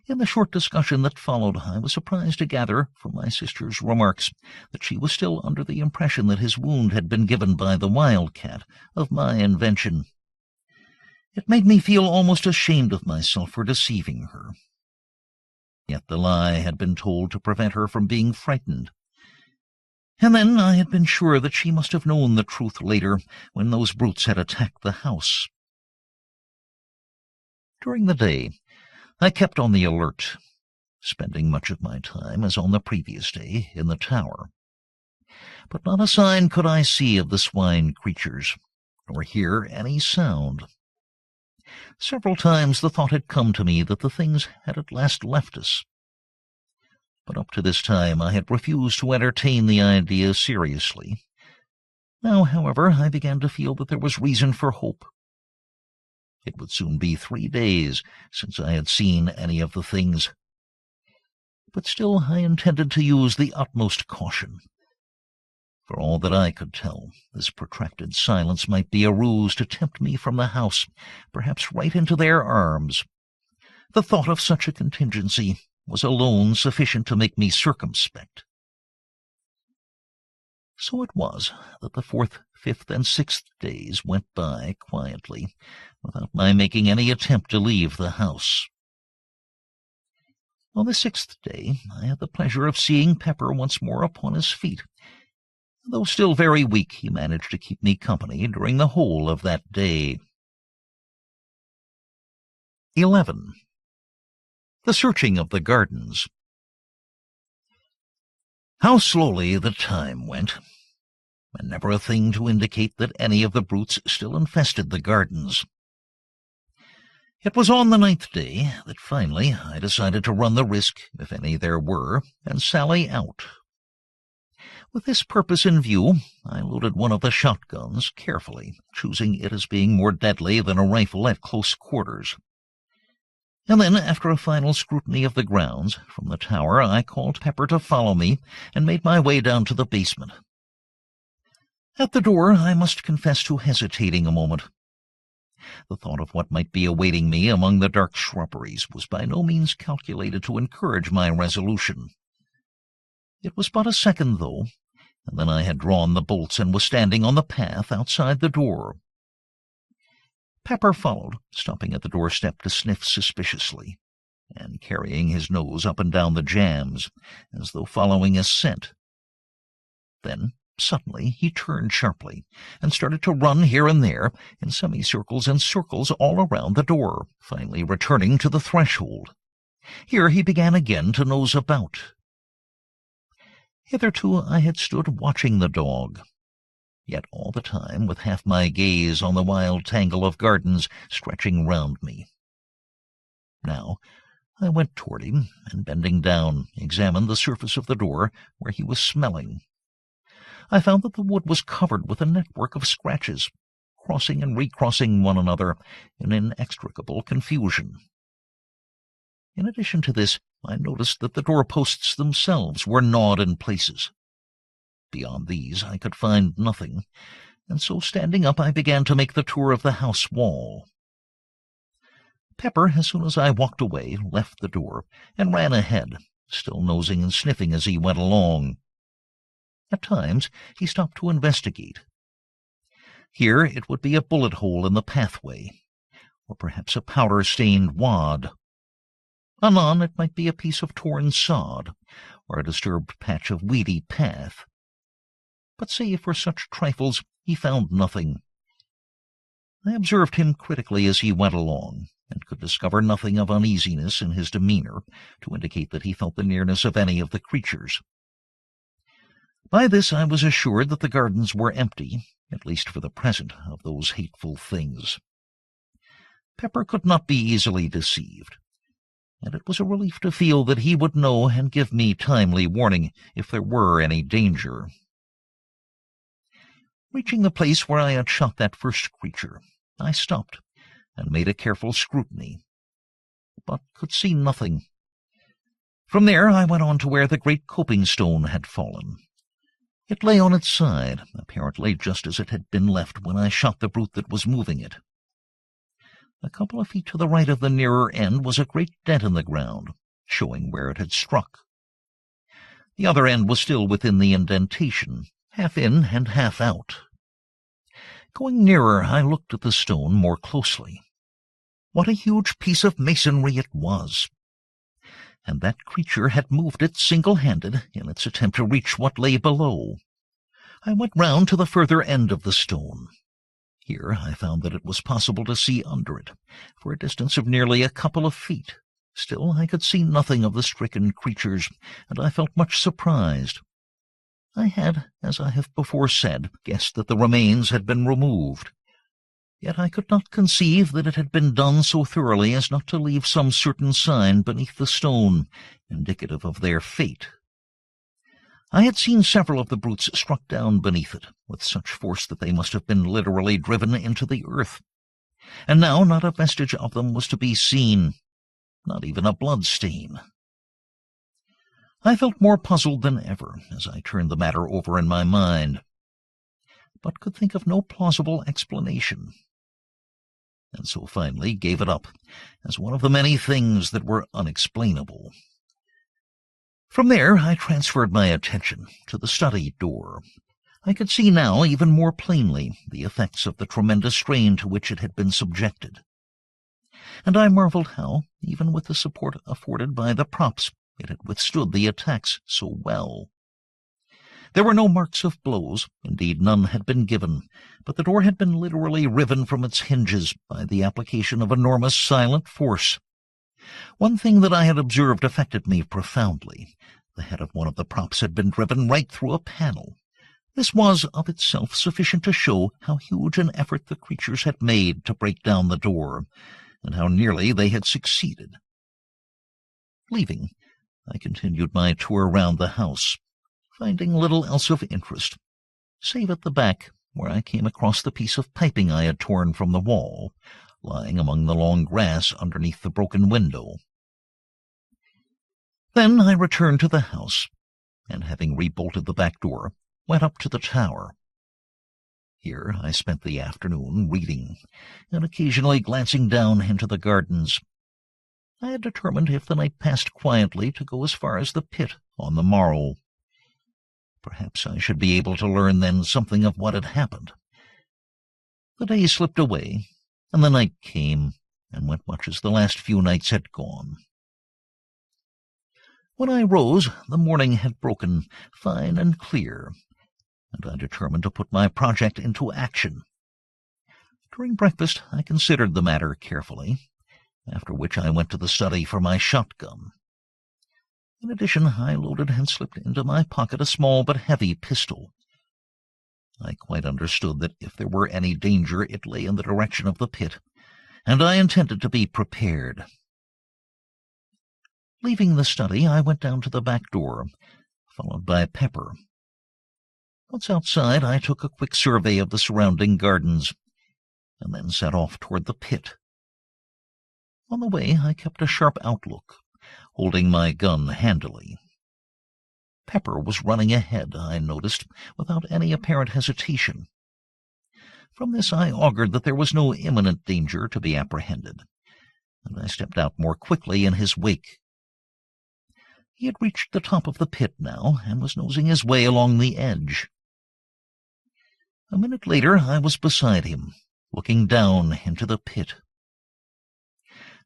In the short discussion that followed, I was surprised to gather from my sister's remarks that she was still under the impression that his wound had been given by the wildcat, of my invention. It made me feel almost ashamed of myself for deceiving her. Yet the lie had been told to prevent her from being frightened. And then I had been sure that she must have known the truth later, when those brutes had attacked the house. During the day, I kept on the alert, spending much of my time, as on the previous day, in the tower. But not a sign could I see of the swine creatures, nor hear any sound. Several times the thought had come to me that the things had at last left us. But up to this time I had refused to entertain the idea seriously. Now, however, I began to feel that there was reason for hope. It would soon be 3 days since I had seen any of the things. But still I intended to use the utmost caution. For all that I could tell, this protracted silence might be a ruse to tempt me from the house, perhaps right into their arms. The thought of such a contingency was alone sufficient to make me circumspect. So it was that the 4th, 5th, and 6th days went by quietly, without my making any attempt to leave the house. On the 6th day I had the pleasure of seeing Pepper once more upon his feet. Though still very weak, he managed to keep me company during the whole of that day. 11. The searching of the gardens. How slowly the time went, and never a thing to indicate that any of the brutes still infested the gardens. It was on the 9th day that finally I decided to run the risk, if any there were, and sally out. With this purpose in view, I loaded one of the shotguns carefully, choosing it as being more deadly than a rifle at close quarters. And then, after a final scrutiny of the grounds, from the tower I called Pepper to follow me and made my way down to the basement. At the door I must confess to hesitating a moment. The thought of what might be awaiting me among the dark shrubberies was by no means calculated to encourage my resolution. It was but a second, though, and then I had drawn the bolts and was standing on the path outside the door. Pepper followed, stopping at the doorstep to sniff suspiciously, and carrying his nose up and down the jambs, as though following a scent. Then, Suddenly he turned sharply and started to run here and there in semicircles and circles all around the door, finally returning to the threshold. Here he began again to nose about. Hitherto I had stood watching the dog, yet all the time with half my gaze on the wild tangle of gardens stretching round me. Now I went toward him, and bending down, examined the surface of the door where he was smelling. I found that the wood was covered with a network of scratches, crossing and recrossing one another in inextricable confusion. In addition to this, I noticed that the doorposts themselves were gnawed in places. Beyond these I could find nothing, and so standing up I began to make the tour of the house wall. Pepper, as soon as I walked away, left the door and ran ahead, still nosing and sniffing as he went along. At times he stopped to investigate. Here it would be a bullet hole in the pathway, or perhaps a powder-stained wad. Anon it might be a piece of torn sod, or a disturbed patch of weedy path. But save for such trifles, he found nothing. I observed him critically as he went along, and could discover nothing of uneasiness in his demeanor to indicate that he felt the nearness of any of the creatures. By this I was assured that the gardens were empty, at least for the present, of those hateful things. Pepper could not be easily deceived, and it was a relief to feel that he would know and give me timely warning if there were any danger. Reaching the place where I had shot that first creature, I stopped and made a careful scrutiny, but could see nothing. From there I went on to where the great coping stone had fallen. It lay on its side, apparently just as it had been left when I shot the brute that was moving it. A couple of feet to the right of the nearer end was a great dent in the ground, showing where it had struck. The other end was still within the indentation, half in and half out. Going nearer, I looked at the stone more closely. What a huge piece of masonry it was! And that creature had moved it single-handed in its attempt to reach what lay below. I went round to the further end of the stone. Here I found that it was possible to see under it, for a distance of nearly a couple of feet. Still I could see nothing of the stricken creatures, and I felt much surprised. I had, as I have before said, guessed that the remains had been removed. Yet I could not conceive that it had been done so thoroughly as not to leave some certain sign beneath the stone, indicative of their fate. I had seen several of the brutes struck down beneath it, with such force that they must have been literally driven into the earth. And now not a vestige of them was to be seen, not even a blood-stain. I felt more puzzled than ever as I turned the matter over in my mind, but could think of no plausible explanation, and so finally gave it up as one of the many things that were unexplainable. From there I transferred my attention to the study door. I could see now even more plainly the effects of the tremendous strain to which it had been subjected, and I marveled how, even with the support afforded by the props, it had withstood the attacks so well. There were no marks of blows, indeed none had been given, but the door had been literally riven from its hinges by the application of enormous silent force. One thing that I had observed affected me profoundly. The head of one of the props had been driven right through a panel. This was of itself sufficient to show how huge an effort the creatures had made to break down the door, and how nearly they had succeeded. Leaving, I continued my tour round the house, finding little else of interest, save at the back, where I came across the piece of piping I had torn from the wall, lying among the long grass underneath the broken window. Then I returned to the house, and having rebolted the back door, went up to the tower. Here I spent the afternoon reading, and occasionally glancing down into the gardens. I had determined, if the night passed quietly, to go as far as the pit on the morrow. Perhaps I should be able to learn then something of what had happened. The day slipped away, and the night came, and went much as the last few nights had gone. When I rose, the morning had broken, fine and clear, and I determined to put my project into action. During breakfast, I considered the matter carefully, after which I went to the study for my shotgun. In addition, I loaded and slipped into my pocket a small but heavy pistol. I quite understood that if there were any danger, it lay in the direction of the pit, and I intended to be prepared. Leaving the study, I went down to the back door, followed by Pepper. Once outside, I took a quick survey of the surrounding gardens, and then set off toward the pit. On the way, I kept a sharp outlook, holding my gun handily. Pepper was running ahead, I noticed, without any apparent hesitation. From this I augured that there was no imminent danger to be apprehended, and I stepped out more quickly in his wake. He had reached the top of the pit now, and was nosing his way along the edge. A minute later I was beside him, looking down into the pit.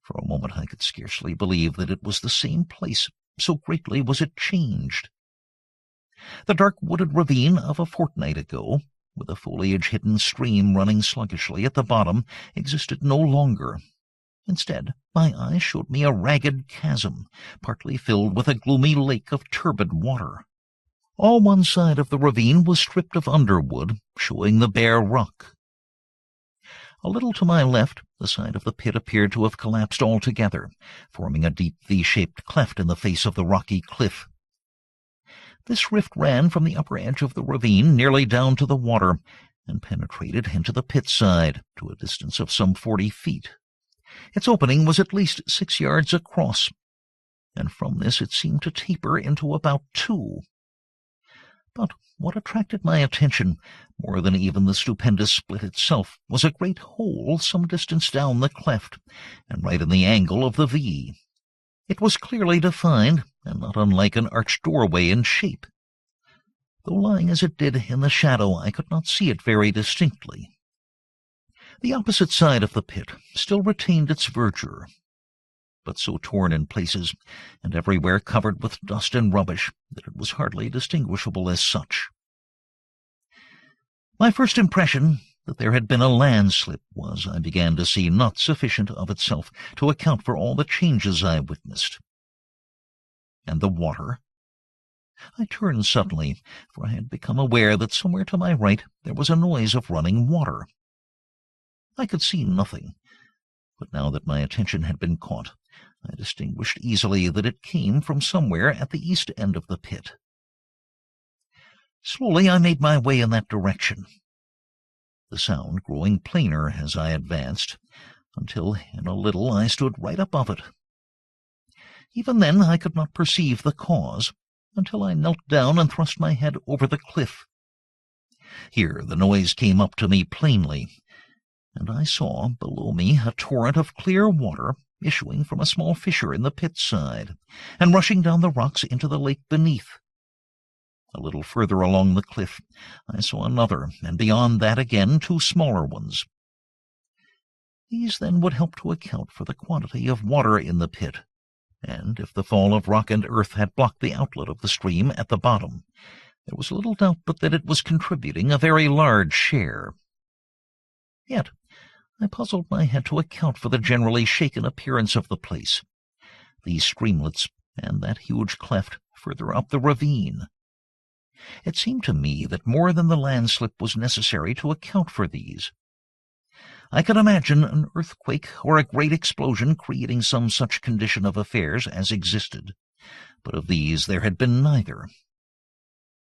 For a moment I could scarcely believe that it was the same place, so greatly was it changed. The dark wooded ravine of a fortnight ago, with a foliage-hidden stream running sluggishly at the bottom, existed no longer. Instead, my eyes showed me a ragged chasm, partly filled with a gloomy lake of turbid water. All one side of the ravine was stripped of underwood, showing the bare rock. A little to my left, the side of the pit appeared to have collapsed altogether, forming a deep V-shaped cleft in the face of the rocky cliff. This rift ran from the upper edge of the ravine nearly down to the water, and penetrated into the pit side to a distance of some 40 feet. Its opening was at least 6 yards across, and from this it seemed to taper into about 2. But what attracted my attention, more than even the stupendous split itself, was a great hole some distance down the cleft, and right in the angle of the V. It was clearly defined, and not unlike an arched doorway in shape. Though lying as it did in the shadow, I could not see it very distinctly. The opposite side of the pit still retained its verdure, but so torn in places, and everywhere covered with dust and rubbish, that it was hardly distinguishable as such. My first impression that there had been a landslip was, I began to see, not sufficient of itself to account for all the changes I witnessed. And the water? I turned suddenly, for I had become aware that somewhere to my right there was a noise of running water. I could see nothing, but now that my attention had been caught, I distinguished easily that it came from somewhere at the east end of the pit. Slowly I made my way in that direction, the sound growing plainer as I advanced, until in a little I stood right above it. Even then I could not perceive the cause, until I knelt down and thrust my head over the cliff. Here the noise came up to me plainly, and I saw below me a torrent of clear water issuing from a small fissure in the pit side, and rushing down the rocks into the lake beneath. A little further along the cliff I saw another, and beyond that again 2 smaller ones. These then would help to account for the quantity of water in the pit, and if the fall of rock and earth had blocked the outlet of the stream at the bottom, there was little doubt but that it was contributing a very large share. Yet I puzzled my head to account for the generally shaken appearance of the place, these streamlets, and that huge cleft further up the ravine. It seemed to me that more than the landslip was necessary to account for these. I could imagine an earthquake or a great explosion creating some such condition of affairs as existed, but of these there had been neither.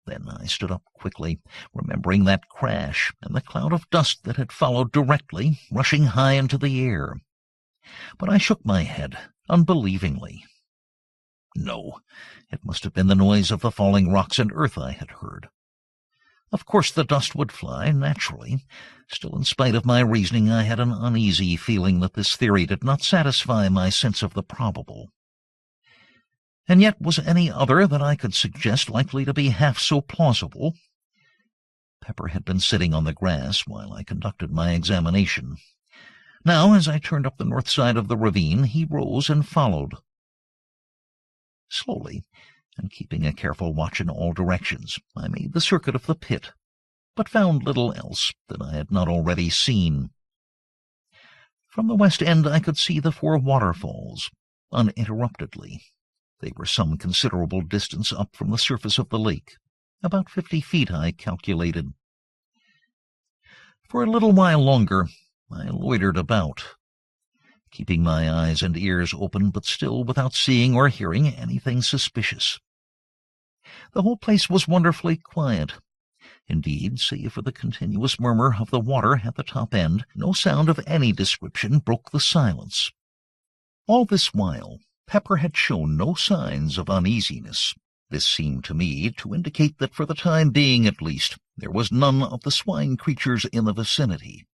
Then I stood up quickly, remembering that crash and the cloud of dust that had followed directly, rushing high into the air. But I shook my head unbelievingly. No, it must have been the noise of the falling rocks and earth I had heard. Of course the dust would fly, naturally. Still, in spite of my reasoning, I had an uneasy feeling that this theory did not satisfy my sense of the probable. And yet was any other that I could suggest likely to be half so plausible? Pepper had been sitting on the grass while I conducted my examination. Now, as I turned up the north side of the ravine, he rose and followed. Slowly, and keeping a careful watch in all directions, I made the circuit of the pit, but found little else that I had not already seen. From the west end I could see the 4 waterfalls, uninterruptedly. They were some considerable distance up from the surface of the lake, about 50 feet, I calculated. For a little while longer I loitered about, keeping my eyes and ears open, but still without seeing or hearing anything suspicious. The whole place was wonderfully quiet. Indeed, save for the continuous murmur of the water at the top end, no sound of any description broke the silence. All this while, Pepper had shown no signs of uneasiness. This seemed to me to indicate that for the time being at least, there was none of the swine creatures in the vicinity.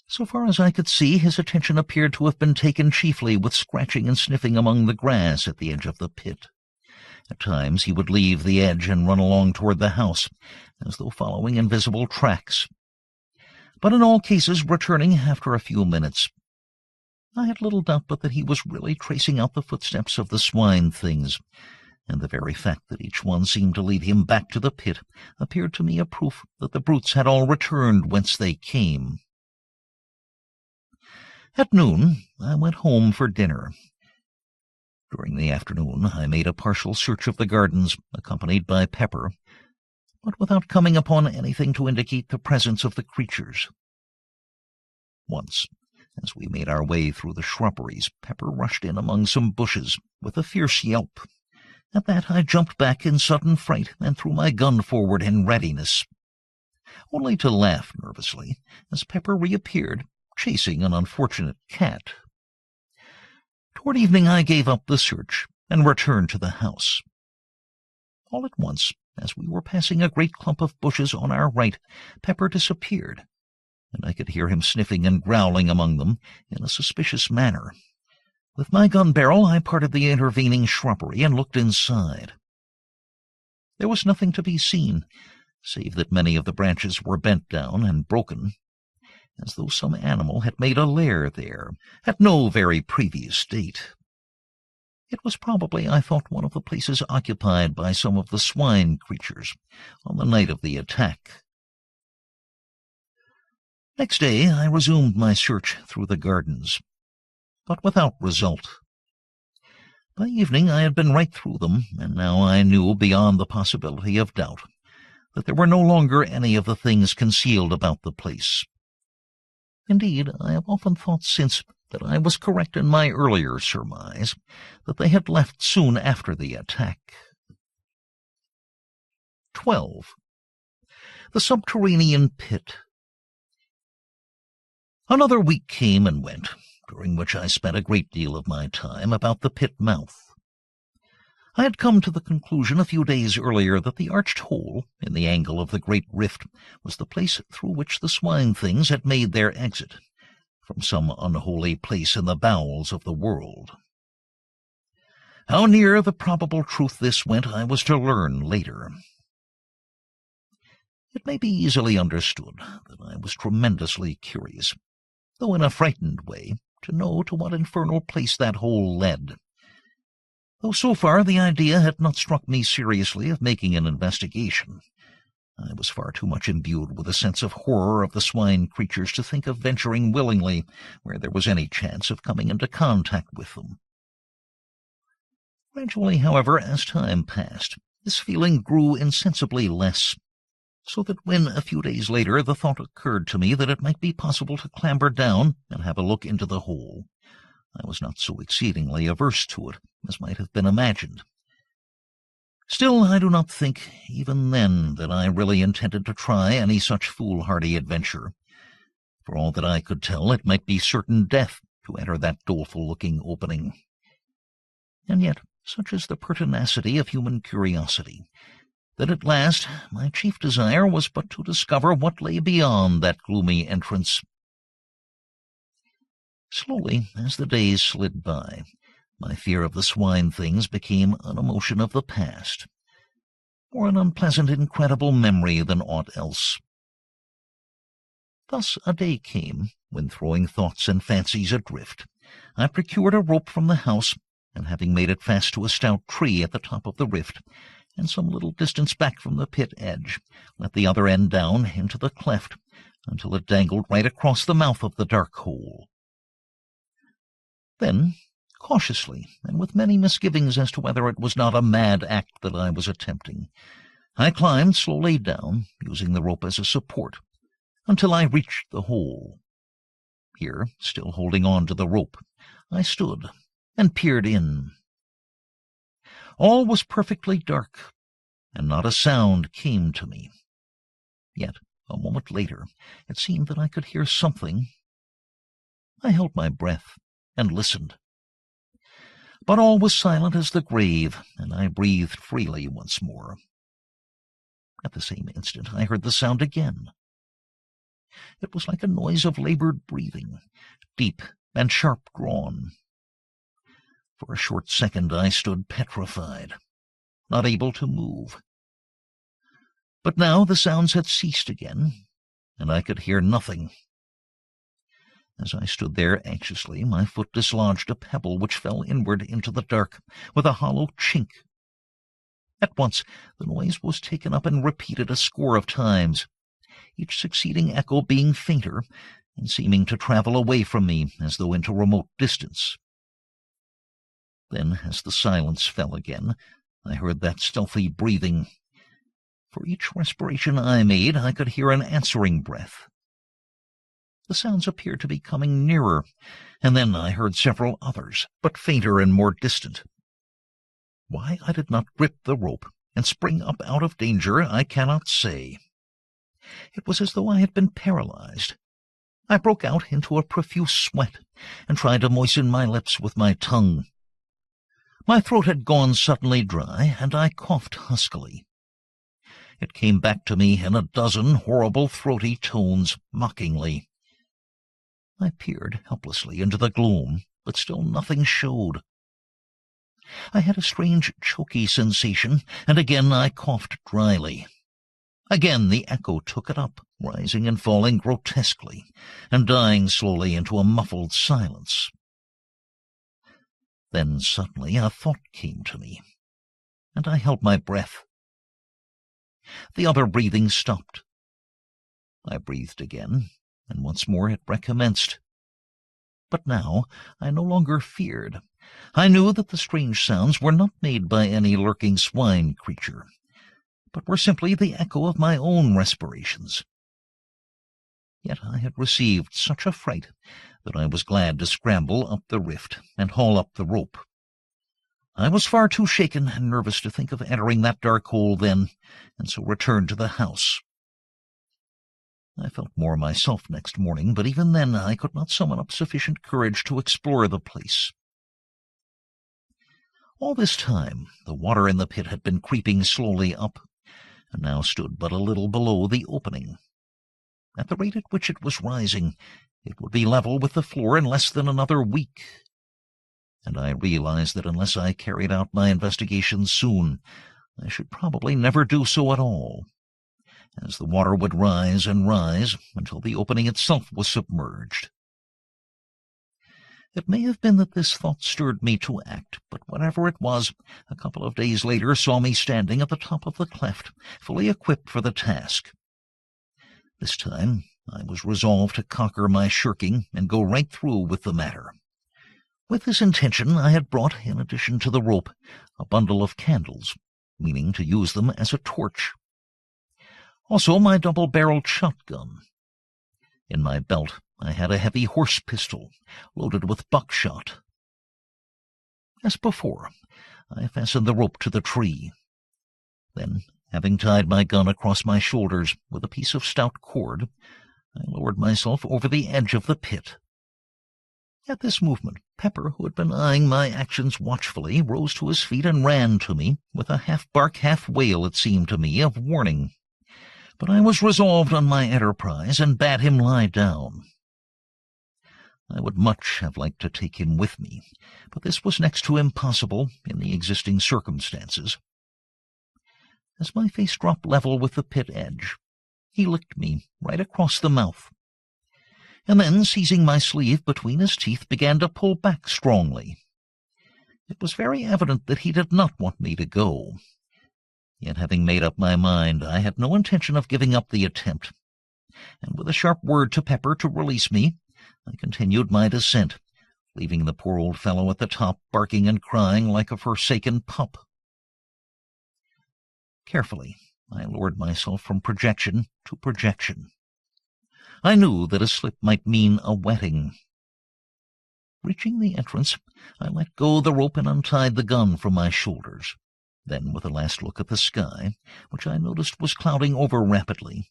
So far as I could see, his attention appeared to have been taken chiefly with scratching and sniffing among the grass at the edge of the pit. At times he would leave the edge and run along toward the house, as though following invisible tracks, but in all cases returning after a few minutes. I had little doubt but that he was really tracing out the footsteps of the Swine-Things, and the very fact that each one seemed to lead him back to the pit appeared to me a proof that the brutes had all returned whence they came. At noon I went home for dinner. During the afternoon I made a partial search of the gardens, accompanied by Pepper, but without coming upon anything to indicate the presence of the creatures. Once, as we made our way through the shrubberies, Pepper rushed in among some bushes with a fierce yelp. At that I jumped back in sudden fright and threw my gun forward in readiness, only to laugh nervously as Pepper reappeared, chasing an unfortunate cat. Toward evening I gave up the search and returned to the house. All at once, as we were passing a great clump of bushes on our right, Pepper disappeared, and I could hear him sniffing and growling among them in a suspicious manner. With my gun barrel I parted the intervening shrubbery and looked inside. There was nothing to be seen, save that many of the branches were bent down and broken, as though some animal had made a lair there at no very previous date. It was probably, I thought, one of the places occupied by some of the swine creatures on the night of the attack. Next day I resumed my search through the gardens, but without result. By evening I had been right through them, and now I knew beyond the possibility of doubt that there were no longer any of the things concealed about the place. Indeed, I have often thought since that I was correct in my earlier surmise that they had left soon after the attack. 12. The Subterranean Pit. Another week came and went, during which I spent a great deal of my time about the pit mouth. I had come to the conclusion a few days earlier that the arched hole in the angle of the great rift was the place through which the Swine-Things had made their exit, from some unholy place in the bowels of the world. How near the probable truth this went I was to learn later. It may be easily understood that I was tremendously curious, though in a frightened way, to know to what infernal place that hole led. Though so far the idea had not struck me seriously of making an investigation, I was far too much imbued with a sense of horror of the swine creatures to think of venturing willingly where there was any chance of coming into contact with them. Gradually, however, as time passed, this feeling grew insensibly less, so that when, a few days later, the thought occurred to me that it might be possible to clamber down and have a look into the hole, I was not so exceedingly averse to it as might have been imagined. Still, I do not think, even then, that I really intended to try any such foolhardy adventure. For all that I could tell, it might be certain death to enter that doleful-looking opening. And yet, such is the pertinacity of human curiosity, that at last my chief desire was but to discover what lay beyond that gloomy entrance. Slowly, as the days slid by, my fear of the Swine-Things became an emotion of the past, or an unpleasant, incredible memory than aught else. Thus a day came when, throwing thoughts and fancies adrift, I procured a rope from the house and having made it fast to a stout tree at the top of the rift, and some little distance back from the pit edge, let the other end down into the cleft until it dangled right across the mouth of the dark hole. Then, cautiously, and with many misgivings as to whether it was not a mad act that I was attempting, I climbed slowly down, using the rope as a support, until I reached the hole. Here, still holding on to the rope, I stood and peered in. All was perfectly dark, and not a sound came to me. Yet, a moment later, it seemed that I could hear something. I held my breath and listened. But all was silent as the grave, and I breathed freely once more. At the same instant I heard the sound again. It was like a noise of labored breathing, deep and sharp-drawn. For a short second I stood petrified, not able to move. But now the sounds had ceased again, and I could hear nothing. As I stood there anxiously, my foot dislodged a pebble which fell inward into the dark with a hollow chink. At once the noise was taken up and repeated a score of times, each succeeding echo being fainter and seeming to travel away from me as though into remote distance. Then, as the silence fell again, I heard that stealthy breathing. For each respiration I made, I could hear an answering breath. The sounds appeared to be coming nearer, and then I heard several others, but fainter and more distant. Why I did not grip the rope and spring up out of danger, I cannot say. It was as though I had been paralyzed. I broke out into a profuse sweat and tried to moisten my lips with my tongue. My throat had gone suddenly dry, and I coughed huskily. It came back to me in a dozen horrible throaty tones, mockingly. I peered helplessly into the gloom, but still nothing showed. I had a strange choky sensation, and again I coughed dryly. Again the echo took it up, rising and falling grotesquely, and dying slowly into a muffled silence. Then suddenly a thought came to me, and I held my breath. The other breathing stopped. I breathed again, and once more it recommenced. But now I no longer feared. I knew that the strange sounds were not made by any lurking swine creature, but were simply the echo of my own respirations. Yet I had received such a fright that I was glad to scramble up the rift and haul up the rope. I was far too shaken and nervous to think of entering that dark hole then, and so returned to the house. I felt more myself next morning, but even then I could not summon up sufficient courage to explore the place. All this time the water in the pit had been creeping slowly up, and now stood but a little below the opening. At the rate at which it was rising, it would be level with the floor in less than another week. And I realized that unless I carried out my investigations soon, I should probably never do so at all, as the water would rise and rise until the opening itself was submerged. It may have been that this thought stirred me to act, but whatever it was, a couple of days later saw me standing at the top of the cleft, fully equipped for the task. This time I was resolved to conquer my shirking and go right through with the matter. With this intention I had brought, in addition to the rope, a bundle of candles, meaning to use them as a torch. Also my double-barreled shotgun. In my belt I had a heavy horse pistol, loaded with buckshot. As before, I fastened the rope to the tree. Then, having tied my gun across my shoulders with a piece of stout cord, I lowered myself over the edge of the pit. At this movement, Pepper, who had been eyeing my actions watchfully, rose to his feet and ran to me, with a half-bark, half-wail, it seemed to me, of warning. But I was resolved on my enterprise, and bade him lie down. I would much have liked to take him with me, but this was next to impossible in the existing circumstances. As my face dropped level with the pit edge, he licked me right across the mouth, and then, seizing my sleeve between his teeth, began to pull back strongly. It was very evident that he did not want me to go. Yet, having made up my mind, I had no intention of giving up the attempt, and with a sharp word to Pepper to release me, I continued my descent, leaving the poor old fellow at the top barking and crying like a forsaken pup. Carefully, I lowered myself from projection to projection. I knew that a slip might mean a wetting. Reaching the entrance, I let go the rope and untied the gun from my shoulders. Then, with a last look at the sky, which I noticed was clouding over rapidly,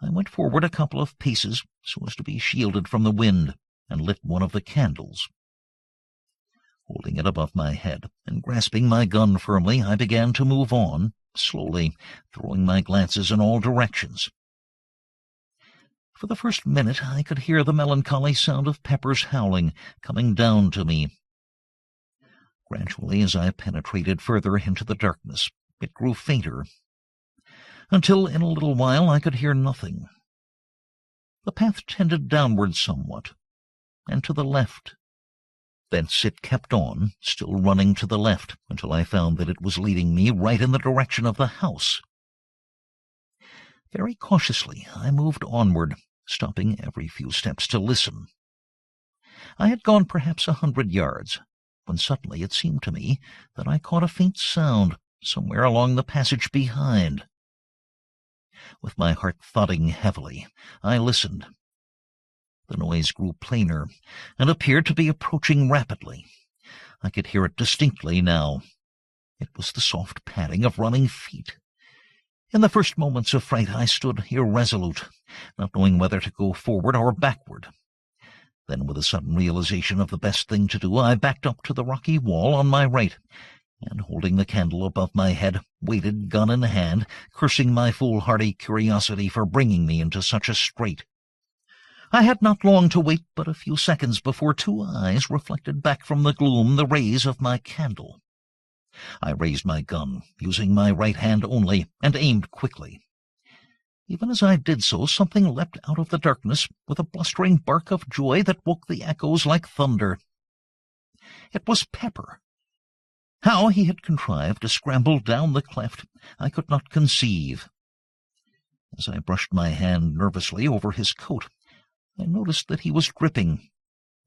I went forward a couple of paces so as to be shielded from the wind, and lit one of the candles. Holding it above my head and grasping my gun firmly, I began to move on, slowly, throwing my glances in all directions. For the first minute I could hear the melancholy sound of Pepper's howling coming down to me. Gradually, as I penetrated further into the darkness, it grew fainter, until in a little while I could hear nothing. The path tended downward somewhat, and to the left. Thence it kept on, still running to the left, until I found that it was leading me right in the direction of the house. Very cautiously I moved onward, stopping every few steps to listen. I had gone perhaps 100 yards, when suddenly it seemed to me that I caught a faint sound somewhere along the passage behind. With my heart thudding heavily, I listened. The noise grew plainer, and appeared to be approaching rapidly. I could hear it distinctly now. It was the soft padding of running feet. In the first moments of fright I stood irresolute, not knowing whether to go forward or backward. Then, with a sudden realization of the best thing to do, I backed up to the rocky wall on my right, and, holding the candle above my head, waited, gun in hand, cursing my foolhardy curiosity for bringing me into such a strait. I had not long to wait, but a few seconds before two eyes reflected back from the gloom the rays of my candle. I raised my gun, using my right hand only, and aimed quickly. Even as I did so, something leapt out of the darkness with a blustering bark of joy that woke the echoes like thunder. It was Pepper. How he had contrived to scramble down the cleft, I could not conceive. As I brushed my hand nervously over his coat, I noticed that he was dripping,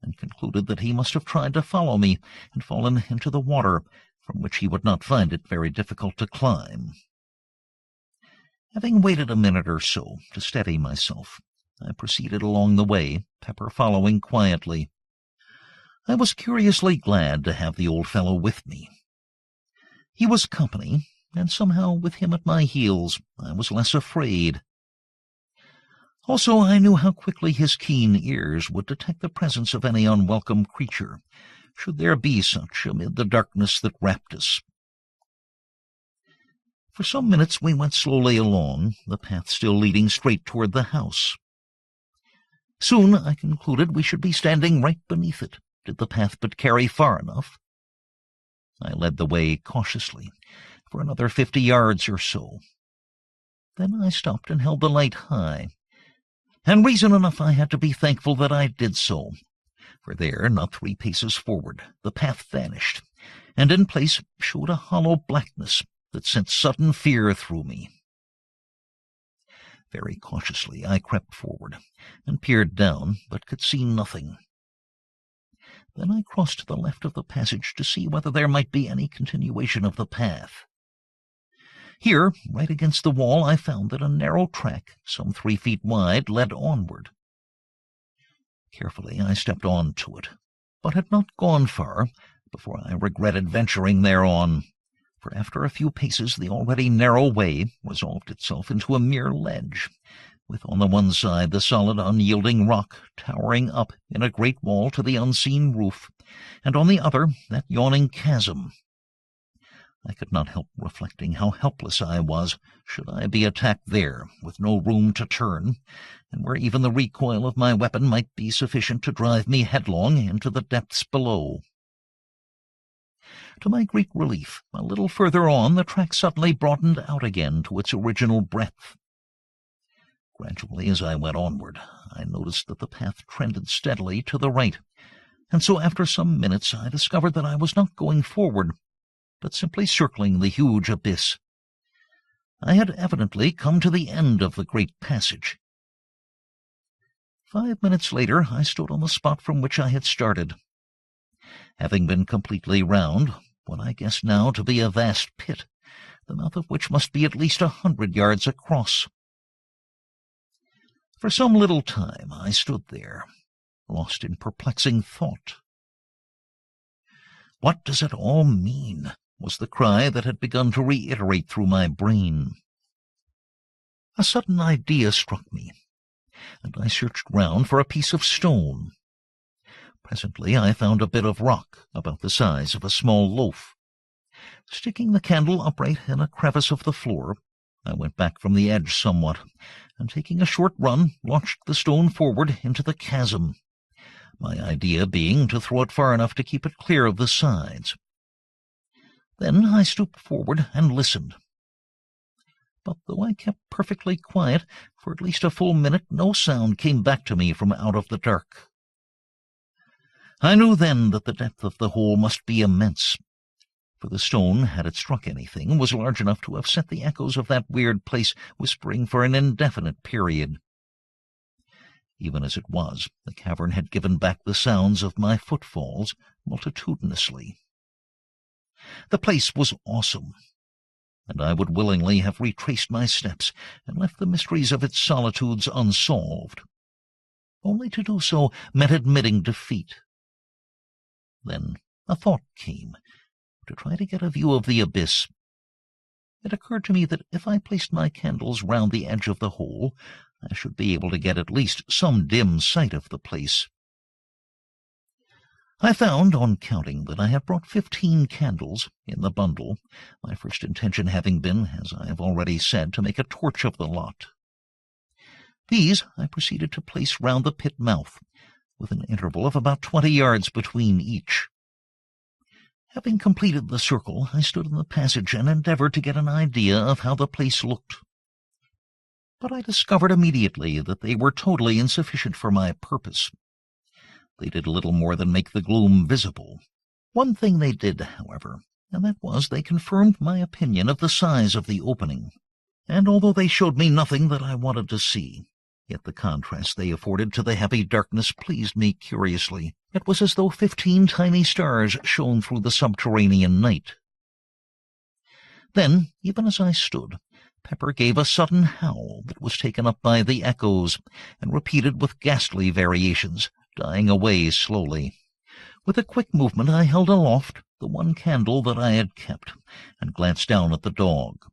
and concluded that he must have tried to follow me and fallen into the water, from which he would not find it very difficult to climb. Having waited a minute or so to steady myself, I proceeded along the way, Pepper following quietly. I was curiously glad to have the old fellow with me. He was company, and somehow with him at my heels I was less afraid. Also, I knew how quickly his keen ears would detect the presence of any unwelcome creature, should there be such amid the darkness that wrapped us. For some minutes we went slowly along, the path still leading straight toward the house. Soon I concluded we should be standing right beneath it, did the path but carry far enough. I led the way cautiously for another 50 yards or so. Then I stopped and held the light high, and reason enough I had to be thankful that I did so, for there, not 3 paces forward, the path vanished, and in place showed a hollow blackness that sent sudden fear through me. Very cautiously I crept forward, and peered down, but could see nothing. Then I crossed to the left of the passage to see whether there might be any continuation of the path. Here, right against the wall, I found that a narrow track, some 3 feet wide, led onward. Carefully I stepped on to it, but had not gone far before I regretted venturing thereon, for after a few paces the already narrow way resolved itself into a mere ledge, with on the one side the solid unyielding rock towering up in a great wall to the unseen roof, and on the other that yawning chasm. I could not help reflecting how helpless I was should I be attacked there, with no room to turn, and where even the recoil of my weapon might be sufficient to drive me headlong into the depths below. To my great relief, a little further on the track suddenly broadened out again to its original breadth. Gradually, as I went onward, I noticed that the path trended steadily to the right, and so after some minutes I discovered that I was not going forward, but simply circling the huge abyss. I had evidently come to the end of the great passage. 5 minutes later I stood on the spot from which I had started, having been completely round what I guess now to be a vast pit, the mouth of which must be at least 100 yards across. For some little time I stood there, lost in perplexing thought. "What does it all mean?" was the cry that had begun to reiterate through my brain. A sudden idea struck me, and I searched round for a piece of stone. Presently I found a bit of rock about the size of a small loaf. Sticking the candle upright in a crevice of the floor, I went back from the edge somewhat, and taking a short run, launched the stone forward into the chasm, my idea being to throw it far enough to keep it clear of the sides. Then I stooped forward and listened. But though I kept perfectly quiet, for at least a full minute no sound came back to me from out of the dark. I knew then that the depth of the hole must be immense, for the stone, had it struck anything, was large enough to have set the echoes of that weird place whispering for an indefinite period. Even as it was, the cavern had given back the sounds of my footfalls multitudinously. The place was awesome, and I would willingly have retraced my steps and left the mysteries of its solitudes unsolved. Only to do so meant admitting defeat. Then a thought came, to try to get a view of the abyss. It occurred to me that if I placed my candles round the edge of the hole, I should be able to get at least some dim sight of the place. I found, on counting, that I had brought 15 candles in the bundle, my first intention having been, as I have already said, to make a torch of the lot. These I proceeded to place round the pit mouth, with an interval of about 20 yards between each. Having completed the circle, I stood in the passage and endeavored to get an idea of how the place looked. But I discovered immediately that they were totally insufficient for my purpose. They did little more than make the gloom visible. One thing they did, however, and that was they confirmed my opinion of the size of the opening, and although they showed me nothing that I wanted to see, yet the contrast they afforded to the heavy darkness pleased me curiously. It was as though 15 tiny stars shone through the subterranean night. Then, even as I stood, Pepper gave a sudden howl that was taken up by the echoes, and repeated with ghastly variations, dying away slowly. With a quick movement I held aloft the one candle that I had kept, and glanced down at the dog.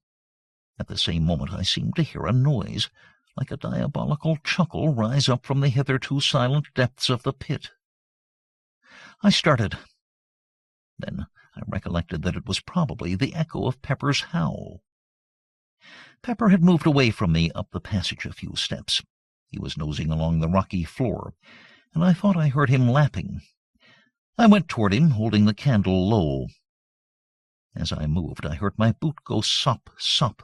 At the same moment I seemed to hear a noise, like a diabolical chuckle, rise up from the hitherto silent depths of the pit. I started. Then I recollected that it was probably the echo of Pepper's howl. Pepper had moved away from me up the passage a few steps. He was nosing along the rocky floor, and I thought I heard him lapping. I went toward him, holding the candle low. As I moved, I heard my boot go sop, sop,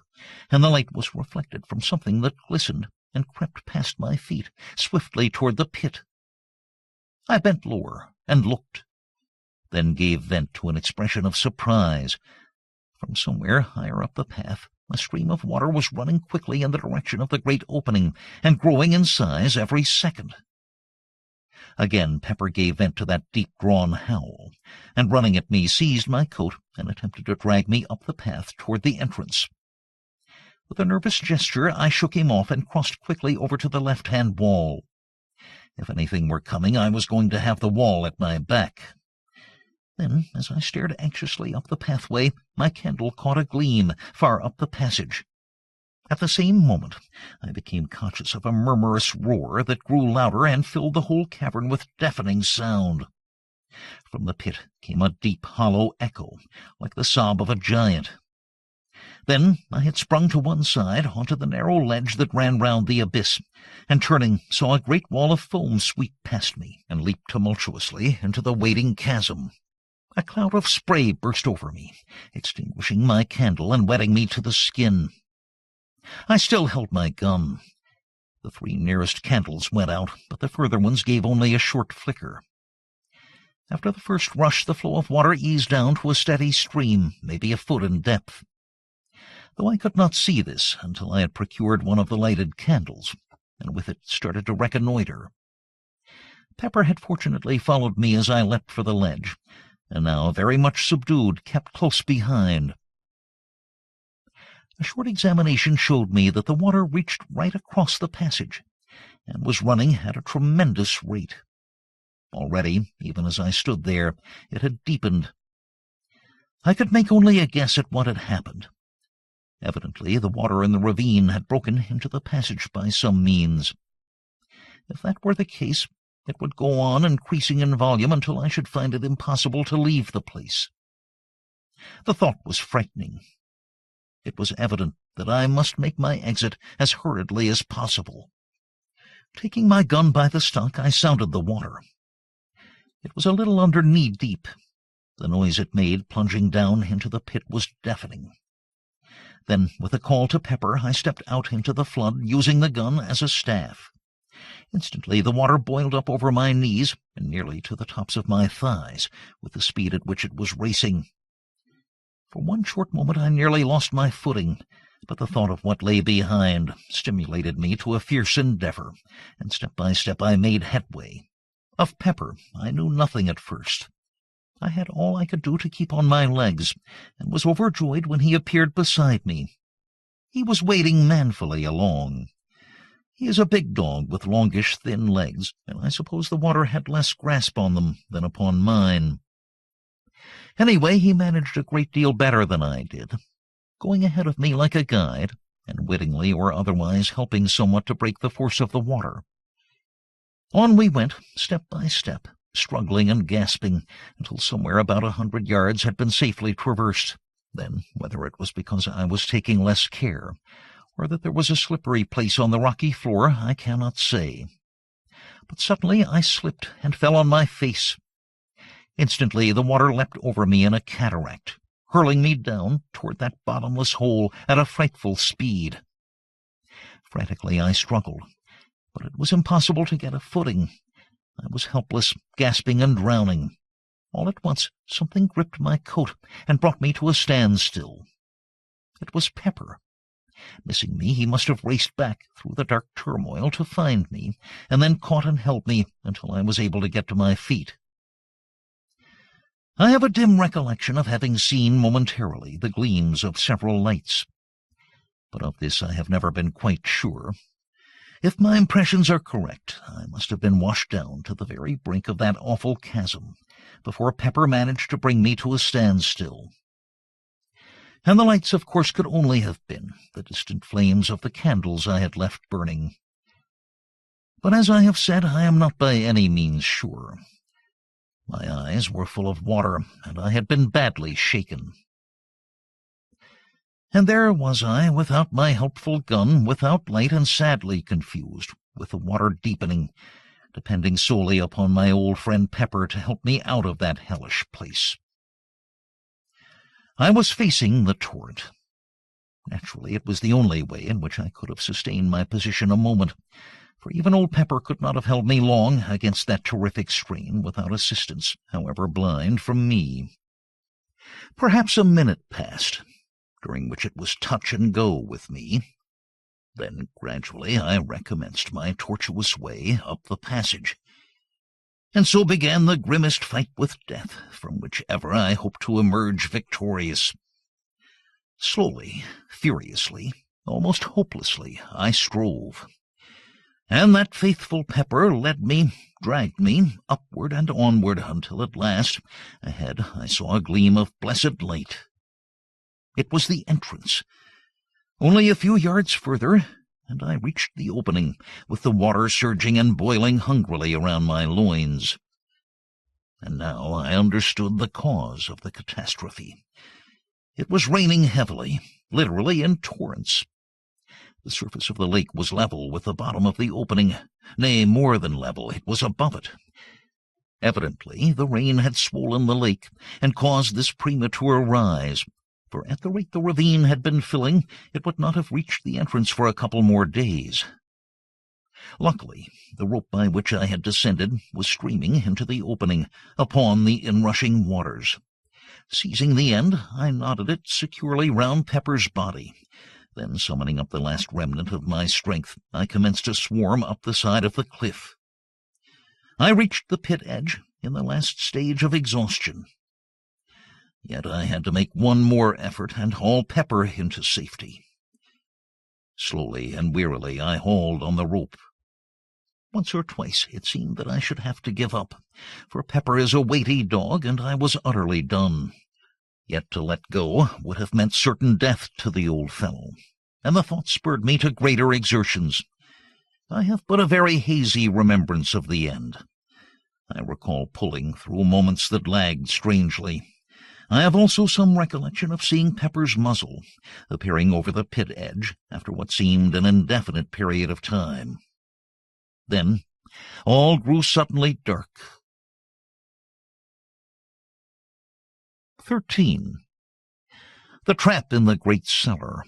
and the light was reflected from something that glistened and crept past my feet, swiftly toward the pit. I bent lower and looked, then gave vent to an expression of surprise. From somewhere higher up the path, a stream of water was running quickly in the direction of the great opening, and growing in size every second. Again Pepper gave vent to that deep-drawn howl, and running at me seized my coat and attempted to drag me up the path toward the entrance. With a nervous gesture I shook him off and crossed quickly over to the left-hand wall. If anything were coming, I was going to have the wall at my back. Then, as I stared anxiously up the pathway, my candle caught a gleam far up the passage. At the same moment I became conscious of a murmurous roar that grew louder and filled the whole cavern with deafening sound. From the pit came a deep, hollow echo, like the sob of a giant. Then I had sprung to one side onto the narrow ledge that ran round the abyss, and turning saw a great wall of foam sweep past me and leap tumultuously into the waiting chasm. A cloud of spray burst over me, extinguishing my candle and wetting me to the skin. I still held my gun. The 3 nearest candles went out, but the further ones gave only a short flicker. After the first rush, the flow of water eased down to a steady stream, maybe a foot in depth. Though I could not see this until I had procured one of the lighted candles, and with it started to reconnoiter. Pepper had fortunately followed me as I leapt for the ledge, and now, very much subdued, kept close behind. A short examination showed me that the water reached right across the passage, and was running at a tremendous rate. Already, even as I stood there, it had deepened. I could make only a guess at what had happened. Evidently, the water in the ravine had broken into the passage by some means. If that were the case, it would go on increasing in volume until I should find it impossible to leave the place. The thought was frightening. It was evident that I must make my exit as hurriedly as possible. Taking my gun by the stock, I sounded the water. It was a little under knee-deep. The noise it made plunging down into the pit was deafening. Then, with a call to Pepper, I stepped out into the flood, using the gun as a staff. Instantly the water boiled up over my knees and nearly to the tops of my thighs, with the speed at which it was racing. For one short moment I nearly lost my footing, but the thought of what lay behind stimulated me to a fierce endeavor, and step by step I made headway. Of Pepper I knew nothing at first. I had all I could do to keep on my legs, and was overjoyed when he appeared beside me. He was wading manfully along. He is a big dog with longish, thin legs, and I suppose the water had less grasp on them than upon mine. Anyway, he managed a great deal better than I did, going ahead of me like a guide, and wittingly or otherwise helping somewhat to break the force of the water. On we went, step by step, struggling and gasping, until somewhere about 100 yards had been safely traversed. Then, whether it was because I was taking less care, or that there was a slippery place on the rocky floor, I cannot say. But suddenly I slipped and fell on my face. Instantly the water leapt over me in a cataract, hurling me down toward that bottomless hole at a frightful speed. Frantically I struggled, but it was impossible to get a footing. I was helpless, gasping and drowning. All at once something gripped my coat and brought me to a standstill. It was Pepper. Missing me, he must have raced back through the dark turmoil to find me, and then caught and held me until I was able to get to my feet. I have a dim recollection of having seen momentarily the gleams of several lights, but of this I have never been quite sure. If my impressions are correct, I must have been washed down to the very brink of that awful chasm before Pepper managed to bring me to a standstill. And the lights, of course, could only have been the distant flames of the candles I had left burning. But as I have said, I am not by any means sure. My eyes were full of water, and I had been badly shaken. And there was I, without my helpful gun, without light, and sadly confused, with the water deepening, depending solely upon my old friend Pepper to help me out of that hellish place. I was facing the torrent. Naturally, it was the only way in which I could have sustained my position a moment, for even old Pepper could not have held me long against that terrific strain without assistance, however blind, from me. Perhaps a minute passed, during which it was touch and go with me. Then gradually I recommenced my tortuous way up the passage. And so began the grimmest fight with death, from which ever I hoped to emerge victorious. Slowly, furiously, almost hopelessly, I strove. And that faithful Pepper led me, dragged me, upward and onward, until at last, ahead, I saw a gleam of blessed light. It was the entrance. Only a few yards further, and I reached the opening, with the water surging and boiling hungrily around my loins. And now I understood the cause of the catastrophe. It was raining heavily, literally in torrents. The surface of the lake was level with the bottom of the opening, nay, more than level, it was above it. Evidently, the rain had swollen the lake and caused this premature rise, for at the rate the ravine had been filling, it would not have reached the entrance for a couple more days. Luckily, the rope by which I had descended was streaming into the opening upon the inrushing waters. Seizing the end, I knotted it securely round Pepper's body. Then, summoning up the last remnant of my strength, I commenced to swarm up the side of the cliff. I reached the pit edge in the last stage of exhaustion. Yet I had to make one more effort and haul Pepper into safety. Slowly and wearily I hauled on the rope. Once or twice it seemed that I should have to give up, for Pepper is a weighty dog, and I was utterly done. Yet to let go would have meant certain death to the old fellow, and the thought spurred me to greater exertions. I have but a very hazy remembrance of the end. I recall pulling through moments that lagged strangely. I have also some recollection of seeing Pepper's muzzle appearing over the pit edge after what seemed an indefinite period of time. Then all grew suddenly dark. 13. The Trap in the Great Cellar.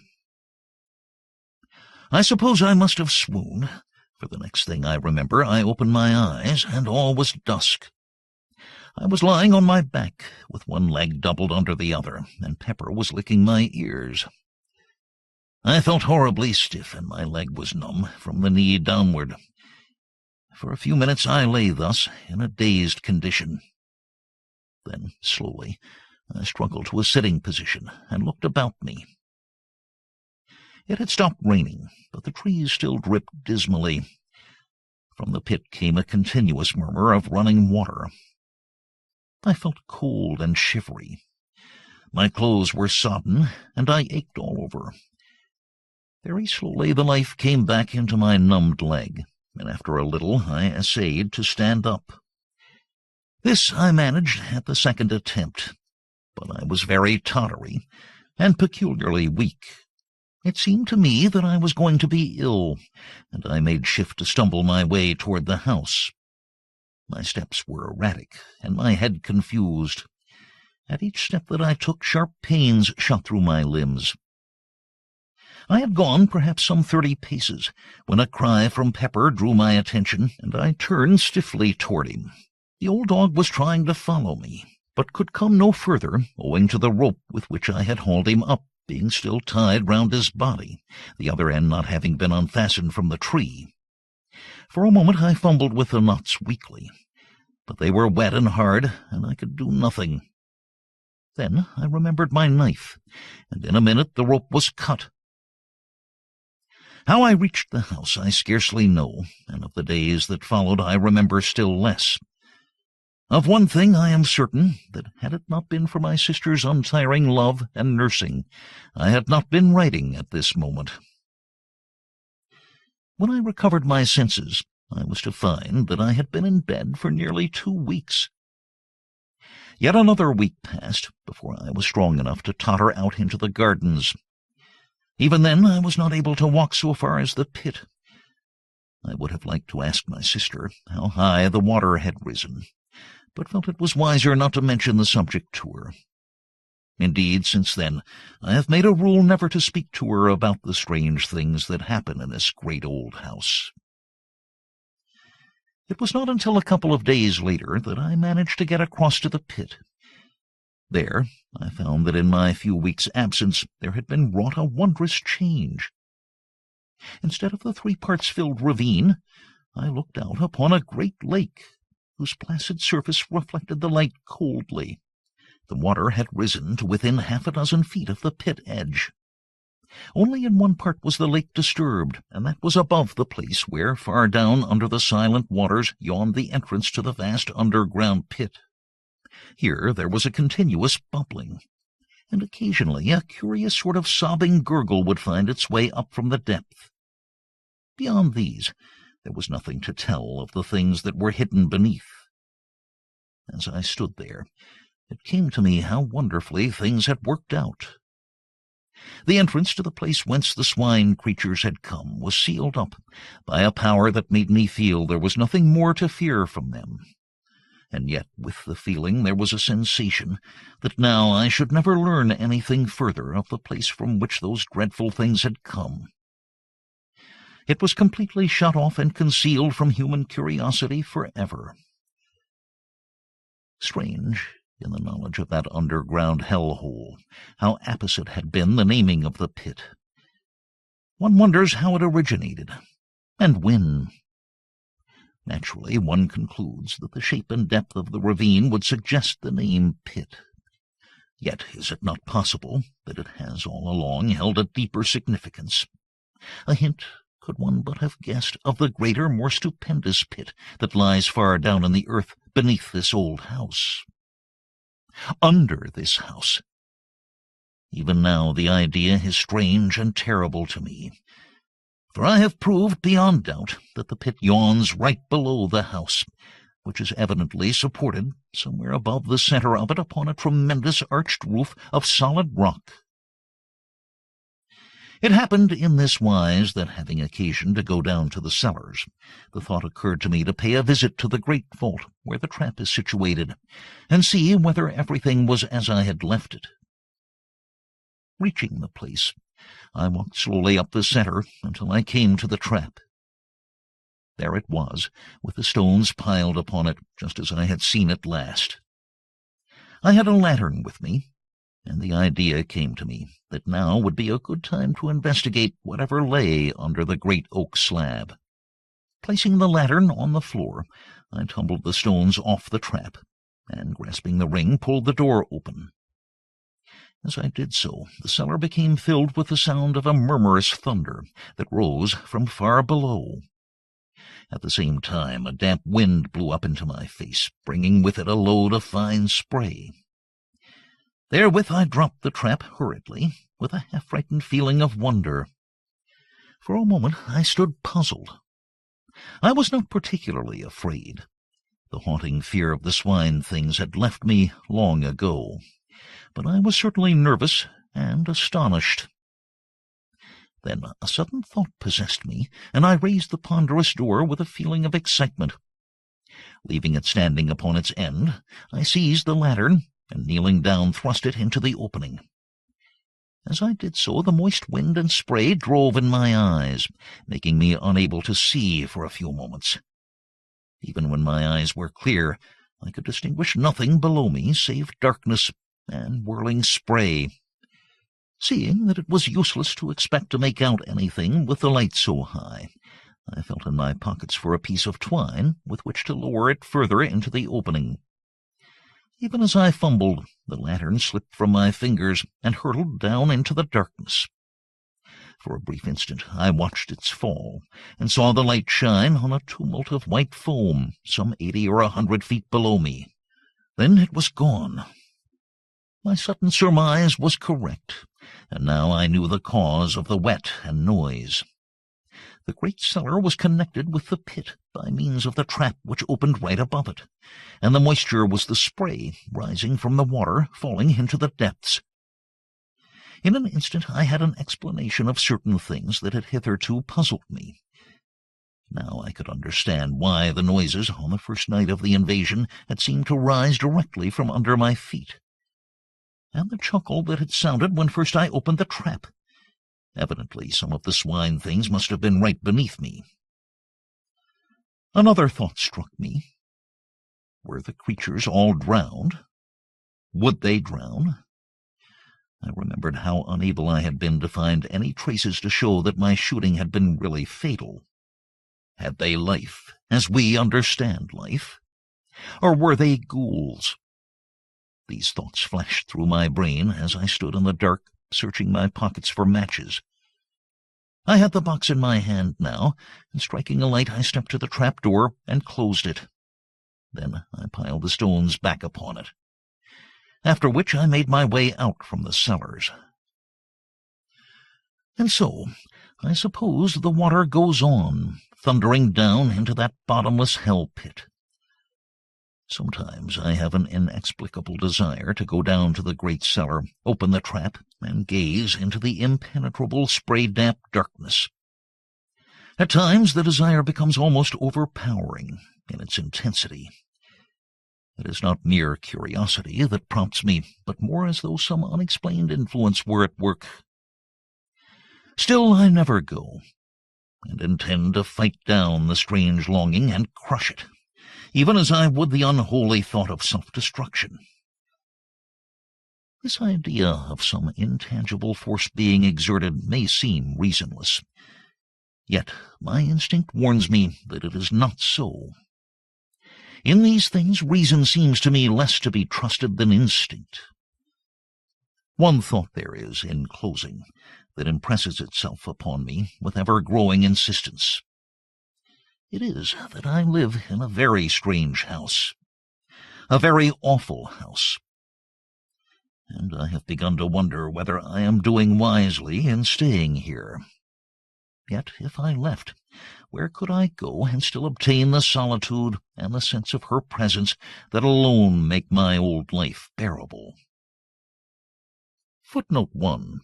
I suppose I must have swooned, for the next thing I remember I opened my eyes, and all was dusk. I was lying on my back, with one leg doubled under the other, and Pepper was licking my ears. I felt horribly stiff, and my leg was numb from the knee downward. For a few minutes I lay thus, in a dazed condition. Then, slowly, I struggled to a sitting position and looked about me. It had stopped raining, but the trees still dripped dismally. From the pit came a continuous murmur of running water. I felt cold and shivery. My clothes were sodden, and I ached all over. Very slowly the life came back into my numbed leg, and after a little I essayed to stand up. This I managed at the second attempt, but I was very tottery and peculiarly weak. It seemed to me that I was going to be ill, and I made shift to stumble my way toward the house. My steps were erratic, and my head confused. At each step that I took, sharp pains shot through my limbs. I had gone perhaps some 30 paces, when a cry from Pepper drew my attention, and I turned stiffly toward him. The old dog was trying to follow me, but could come no further, owing to the rope with which I had hauled him up being still tied round his body, the other end not having been unfastened from the tree. For a moment I fumbled with the knots weakly, but they were wet and hard, and I could do nothing. Then I remembered my knife, and in a minute the rope was cut. How I reached the house I scarcely know, and of the days that followed I remember still less. Of one thing I am certain, that had it not been for my sister's untiring love and nursing, I had not been writing at this moment. When I recovered my senses, I was to find that I had been in bed for nearly 2 weeks. Yet another week passed before I was strong enough to totter out into the gardens. Even then I was not able to walk so far as the pit. I would have liked to ask my sister how high the water had risen, but felt it was wiser not to mention the subject to her. Indeed, since then, I have made a rule never to speak to her about the strange things that happen in this great old house. It was not until a couple of days later that I managed to get across to the pit. There I found that in my few weeks' absence there had been wrought a wondrous change. Instead of the 3 parts filled ravine, I looked out upon a great lake, whose placid surface reflected the light coldly. The water had risen to within 6 feet of the pit edge. Only in one part was the lake disturbed, and that was above the place where, far down under the silent waters, yawned the entrance to the vast underground pit. Here there was a continuous bubbling, and occasionally a curious sort of sobbing gurgle would find its way up from the depth. Beyond these, there was nothing to tell of the things that were hidden beneath. As I stood there, it came to me how wonderfully things had worked out. The entrance to the place whence the swine creatures had come was sealed up by a power that made me feel there was nothing more to fear from them. And yet with the feeling there was a sensation that now I should never learn anything further of the place from which those dreadful things had come. It was completely shut off and concealed from human curiosity forever. Strange, in the knowledge of that underground hellhole, how apposite had been the naming of the pit. One wonders how it originated, and when. Naturally, one concludes that the shape and depth of the ravine would suggest the name Pit. Yet is it not possible that it has all along held a deeper significance? A hint, could one but have guessed, of the greater, more stupendous pit that lies far down in the earth beneath this old house. Under this house. Even now the idea is strange and terrible to me, for I have proved beyond doubt that the pit yawns right below the house, which is evidently supported somewhere above the center of it upon a tremendous arched roof of solid rock. It happened in this wise that, having occasion to go down to the cellars, the thought occurred to me to pay a visit to the great vault where the trap is situated, and see whether everything was as I had left it. Reaching the place, I walked slowly up the center until I came to the trap. There it was, with the stones piled upon it, just as I had seen it last. I had a lantern with me, and the idea came to me that now would be a good time to investigate whatever lay under the great oak slab. Placing the lantern on the floor, I tumbled the stones off the trap, and, grasping the ring, pulled the door open. As I did so, the cellar became filled with the sound of a murmurous thunder that rose from far below. At the same time, a damp wind blew up into my face, bringing with it a load of fine spray. Therewith I dropped the trap hurriedly, with a half-frightened feeling of wonder. For a moment I stood puzzled. I was not particularly afraid. The haunting fear of the swine-things had left me long ago, but I was certainly nervous and astonished. Then a sudden thought possessed me, and I raised the ponderous door with a feeling of excitement. Leaving it standing upon its end, I seized the lantern, and kneeling down thrust it into the opening. As I did so, the moist wind and spray drove in my eyes, making me unable to see for a few moments. Even when my eyes were clear, I could distinguish nothing below me save darkness and whirling spray. Seeing that it was useless to expect to make out anything with the light so high, I felt in my pockets for a piece of twine with which to lower it further into the opening. Even as I fumbled, the lantern slipped from my fingers and hurtled down into the darkness. For a brief instant I watched its fall, and saw the light shine on a tumult of white foam some 80 or 100 feet below me. Then it was gone. My sudden surmise was correct, and now I knew the cause of the wet and noise. The great cellar was connected with the pit by means of the trap which opened right above it, and the moisture was the spray rising from the water falling into the depths. In an instant I had an explanation of certain things that had hitherto puzzled me. Now I could understand why the noises on the first night of the invasion had seemed to rise directly from under my feet, and the chuckle that had sounded when first I opened the trap. Evidently some of the swine-things must have been right beneath me. Another thought struck me. Were the creatures all drowned? Would they drown? I remembered how unable I had been to find any traces to show that my shooting had been really fatal. Had they life, as we understand life? Or were they ghouls? These thoughts flashed through my brain as I stood in the dark, searching my pockets for matches. I had the box in my hand now, and striking a light I stepped to the trap-door and closed it. Then I piled the stones back upon it, after which I made my way out from the cellars. And so, I suppose the water goes on, thundering down into that bottomless hell-pit. Sometimes I have an inexplicable desire to go down to the great cellar, open the trap, and gaze into the impenetrable spray-damp darkness. At times the desire becomes almost overpowering in its intensity. It is not mere curiosity that prompts me, but more as though some unexplained influence were at work. Still I never go. and intend to fight down the strange longing and crush it, even as I would the unholy thought of self-destruction. This idea of some intangible force being exerted may seem reasonless, yet my instinct warns me that it is not so. In these things, reason seems to me less to be trusted than instinct. One thought there is, in closing, that impresses itself upon me with ever-growing insistence. It is that I live in a very strange house, a very awful house, and I have begun to wonder whether I am doing wisely in staying here. Yet, if I left, where could I go and still obtain the solitude and the sense of her presence that alone make my old life bearable? Footnote 1.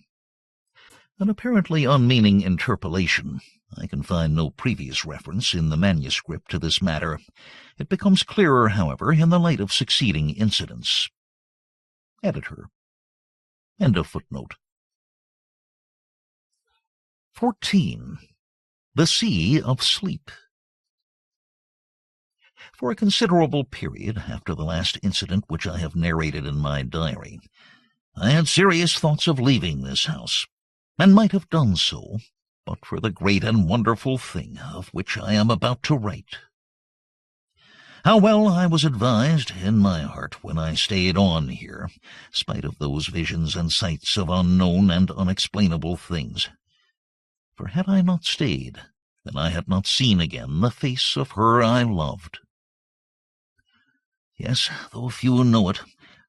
An apparently unmeaning interpolation. I can find no previous reference in the manuscript to this matter. It becomes clearer, however, in the light of succeeding incidents. Editor. End of footnote. 14. The Sea of Sleep. For a considerable period after the last incident which I have narrated in my diary, I had serious thoughts of leaving this house, and might have done so, but for the great and wonderful thing of which I am about to write. How well I was advised in my heart when I stayed on here, spite of those visions and sights of unknown and unexplainable things. For had I not stayed, then I had not seen again the face of her I loved. Yes, though few know it,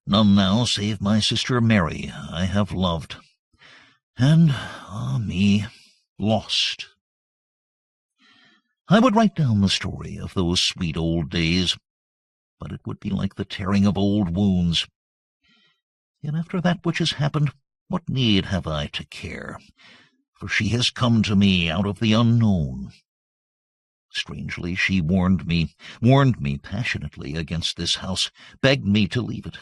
none now save my sister Mary I have loved, and, ah me, lost. I would write down the story of those sweet old days, but it would be like the tearing of old wounds. Yet after that which has happened, what need have I to care? For she has come to me out of the unknown. Strangely, she warned me passionately against this house, begged me to leave it,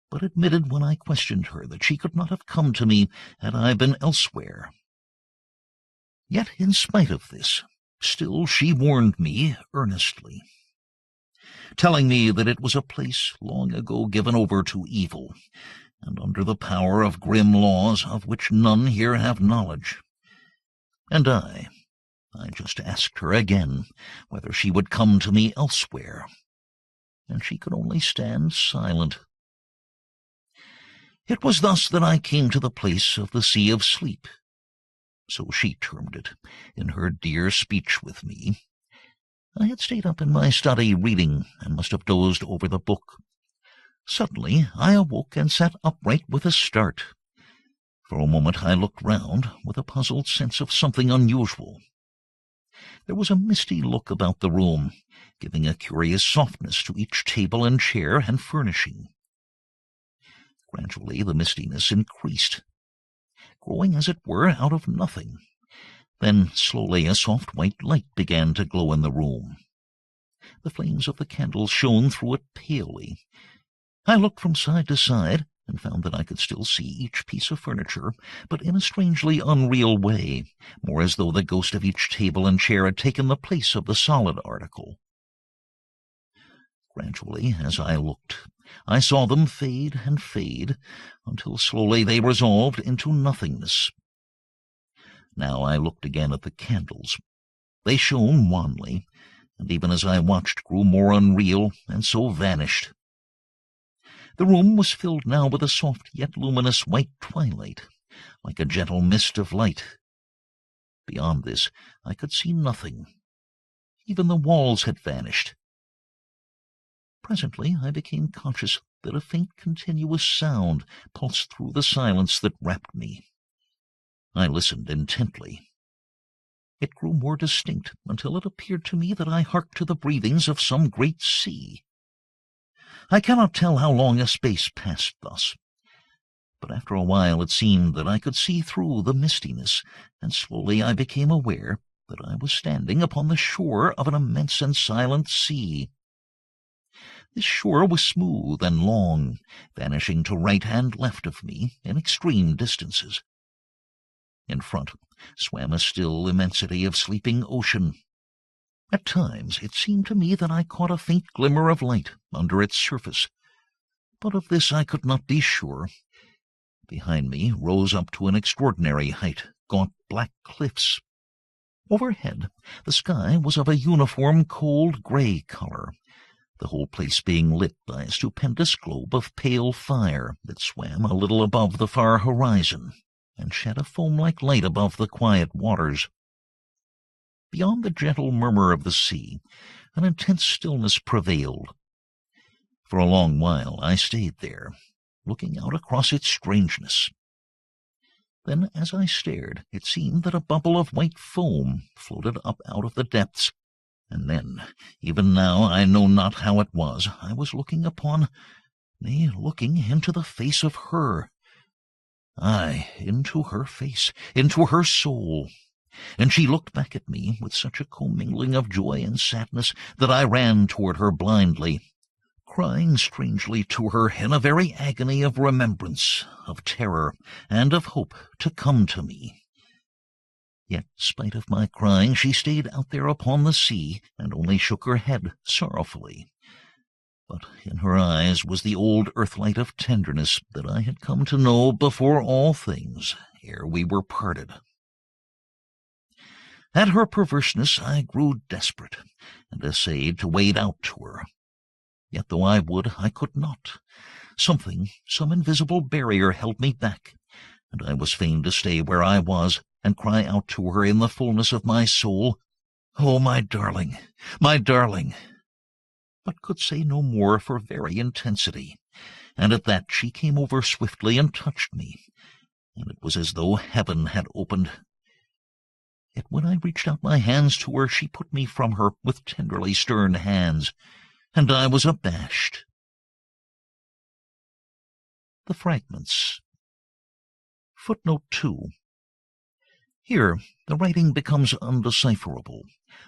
but admitted when I questioned her that she could not have come to me had I been elsewhere. Yet in spite of this, still she warned me earnestly, telling me that it was a place long ago given over to evil, and under the power of grim laws of which none here have knowledge. And I just asked her again whether she would come to me elsewhere, and she could only stand silent. It was thus that I came to the place of the Sea of Sleep, so she termed it, in her dear speech with me. I had stayed up in my study reading, and must have dozed over the book. Suddenly I awoke and sat upright with a start. For a moment I looked round, with a puzzled sense of something unusual. There was a misty look about the room, giving a curious softness to each table and chair and furnishing. Gradually the mistiness increased, growing as it were out of nothing. Then slowly a soft white light began to glow in the room. The flames of the candles shone through it palely. I looked from side to side, and found that I could still see each piece of furniture, but in a strangely unreal way, more as though the ghost of each table and chair had taken the place of the solid article. Gradually, as I looked, I saw them fade and fade, until slowly they resolved into nothingness. Now I looked again at the candles. They shone wanly, and even as I watched grew more unreal, and so vanished. The room was filled now with a soft yet luminous white twilight, like a gentle mist of light. Beyond this I could see nothing. Even the walls had vanished. Presently I became conscious that a faint continuous sound pulsed through the silence that wrapped me. I listened intently. It grew more distinct until it appeared to me that I harked to the breathings of some great sea. I cannot tell how long a space passed thus, but after a while it seemed that I could see through the mistiness, and slowly I became aware that I was standing upon the shore of an immense and silent sea. This shore was smooth and long, vanishing to right and left of me in extreme distances. In front, swam a still immensity of sleeping ocean. At times it seemed to me that I caught a faint glimmer of light under its surface, but of this I could not be sure. Behind me rose up to an extraordinary height gaunt black cliffs. Overhead, the sky was of a uniform cold grey colour, the whole place being lit by a stupendous globe of pale fire that swam a little above the far horizon and shed a foam-like light above the quiet waters. Beyond the gentle murmur of the sea, an intense stillness prevailed. For a long while I stayed there, looking out across its strangeness. Then, as I stared, it seemed that a bubble of white foam floated up out of the depths, and then, even now I know not how it was, I was looking upon, nay, looking into the face of her. Aye, into her face, into her soul. And she looked back at me with such a commingling of joy and sadness that I ran toward her blindly, crying strangely to her in a very agony of remembrance, of terror, and of hope to come to me. Yet, spite of my crying, she stayed out there upon the sea, and only shook her head sorrowfully. But in her eyes was the old earthlight of tenderness that I had come to know before all things, ere we were parted. At her perverseness I grew desperate, and essayed to wade out to her. Yet though I would, I could not. Something, some invisible barrier held me back, and I was fain to stay where I was, and cry out to her in the fullness of my soul, "Oh, my darling, my darling!" but could say no more for very intensity, and at that she came over swiftly and touched me, and it was as though heaven had opened. Yet when I reached out my hands to her, she put me from her with tenderly stern hands, and I was abashed. The fragments. Footnote 2. Here the writing becomes undecipherable,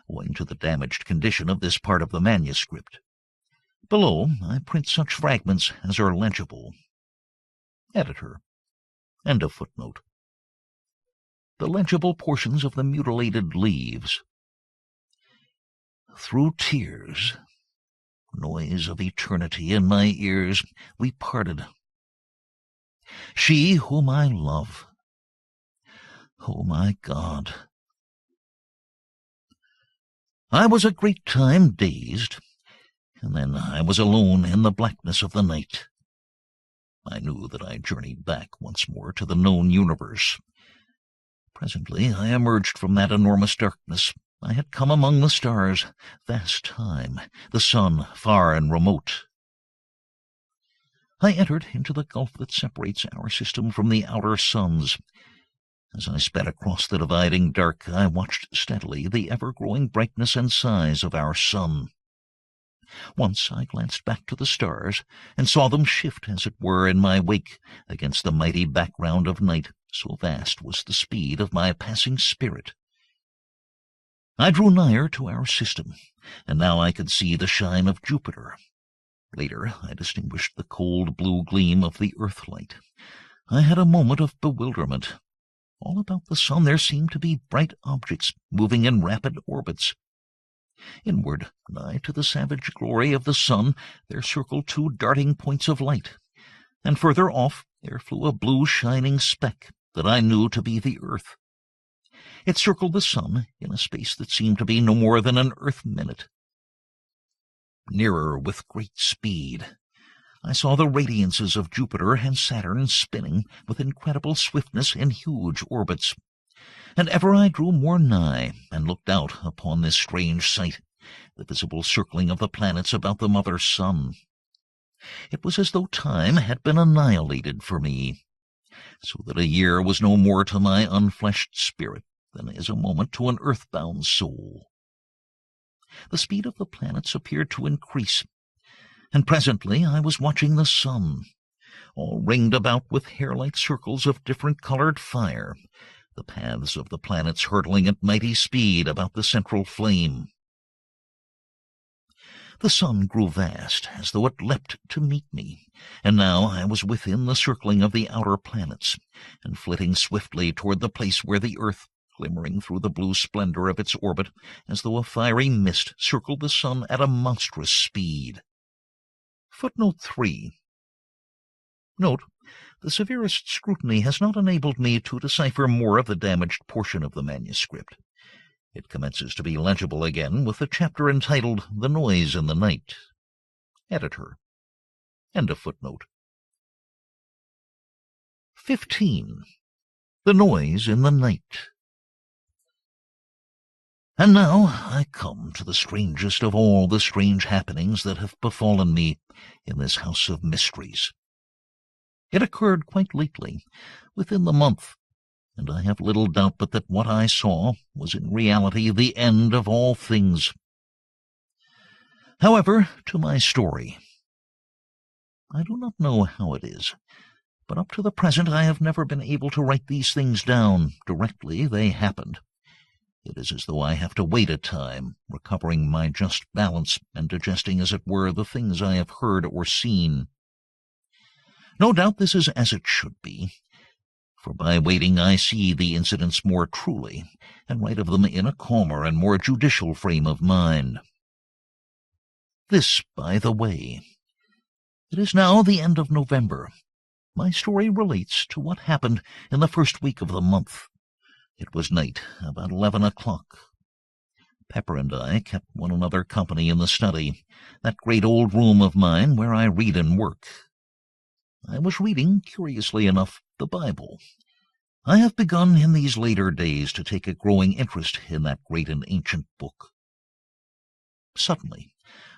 owing to the damaged condition of this part of the manuscript. Below I print such fragments as are legible. Editor. End of footnote. The legible portions of the mutilated leaves. Through tears, noise of eternity in my ears, we parted. She whom I love. Oh, my God! I was a great time dazed, and then I was alone in the blackness of the night. I knew that I journeyed back once more to the known universe. Presently I emerged from that enormous darkness. I had come among the stars, vast time, the sun far and remote. I entered into the gulf that separates our system from the outer suns. As I sped across the dividing dark, I watched steadily the ever-growing brightness and size of our sun. Once I glanced back to the stars, and saw them shift, as it were, in my wake, against the mighty background of night, so vast was the speed of my passing spirit. I drew nigher to our system, and now I could see the shine of Jupiter. Later I distinguished the cold blue gleam of the earth-light. I had a moment of bewilderment. All about the sun there seemed to be bright objects moving in rapid orbits. Inward, nigh to the savage glory of the sun, there circled two darting points of light, and further off there flew a blue shining speck that I knew to be the earth. It circled the sun in a space that seemed to be no more than an earth-minute. Nearer with great speed, I saw the radiances of Jupiter and Saturn spinning with incredible swiftness in huge orbits. And ever I drew more nigh, and looked out upon this strange sight, the visible circling of the planets about the mother sun. It was as though time had been annihilated for me, so that a year was no more to my unfleshed spirit than is a moment to an earthbound soul. The speed of the planets appeared to increase, and presently I was watching the sun, all ringed about with hair-like circles of different-colored fire, the paths of the planets hurtling at mighty speed about the central flame. The sun grew vast, as though it leapt to meet me, and now I was within the circling of the outer planets, and flitting swiftly toward the place where the earth, glimmering through the blue splendor of its orbit as though a fiery mist circled the sun at a monstrous speed. Footnote 3. Note, the severest scrutiny has not enabled me to decipher more of the damaged portion of the manuscript. It commences to be legible again with the chapter entitled The Noise in the Night. Editor. End of footnote. 15. The Noise in the Night. And now I come to the strangest of all the strange happenings that have befallen me in this house of mysteries. It occurred quite lately, within the month, and I have little doubt but that what I saw was in reality the end of all things. However, to my story. I do not know how it is, but up to the present I have never been able to write these things down directly they happened. It is as though I have to wait a time, recovering my just balance and digesting, as it were, the things I have heard or seen. No doubt this is as it should be, for by waiting I see the incidents more truly, and write of them in a calmer and more judicial frame of mind. This, by the way. It is now the end of November. My story relates to what happened in the first week of the month. It was night, about 11 o'clock. Pepper and I kept one another company in the study, that great old room of mine where I read and work. I was reading, curiously enough, the Bible. I have begun in these later days to take a growing interest in that great and ancient book. Suddenly,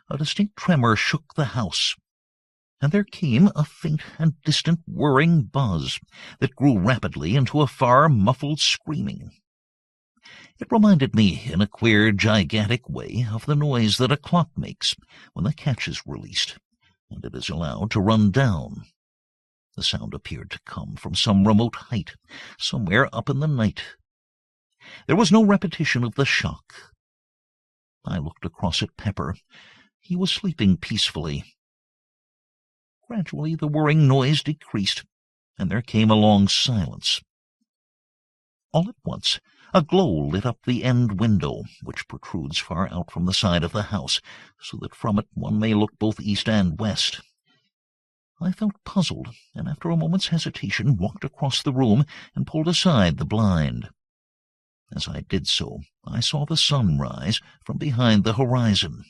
a distinct tremor shook the house, and there came a faint and distant whirring buzz that grew rapidly into a far, muffled screaming. It reminded me, in a queer, gigantic way, of the noise that a clock makes when the catch is released, and it is allowed to run down. The sound appeared to come from some remote height, somewhere up in the night. There was no repetition of the shock. I looked across at Pepper. He was sleeping peacefully. Gradually the whirring noise decreased, and there came a long silence. All at once a glow lit up the end window, which protrudes far out from the side of the house, so that from it one may look both east and west. I felt puzzled, and after a moment's hesitation walked across the room and pulled aside the blind. As I did so, I saw the sun rise from behind the horizon.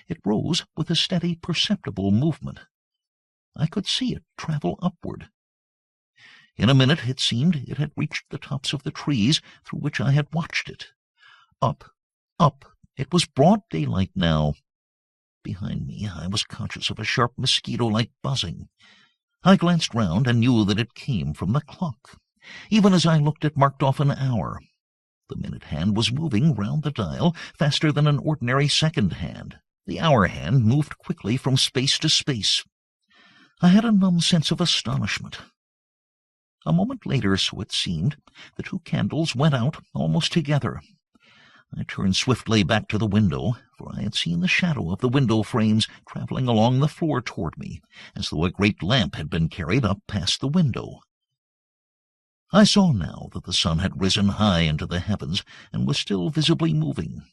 It rose with a steady, perceptible movement. I could see it travel upward. In a minute it seemed it had reached the tops of the trees through which I had watched it. Up, up, it was broad daylight now. Behind me I was conscious of a sharp mosquito-like buzzing. I glanced round and knew that it came from the clock. Even as I looked it marked off an hour. The minute hand was moving round the dial faster than an ordinary second hand. The hour hand moved quickly from space to space. I had a numb sense of astonishment. A moment later, so it seemed, the two candles went out almost together. I turned swiftly back to the window, for I had seen the shadow of the window frames traveling along the floor toward me, as though a great lamp had been carried up past the window. I saw now that the sun had risen high into the heavens and was still visibly moving.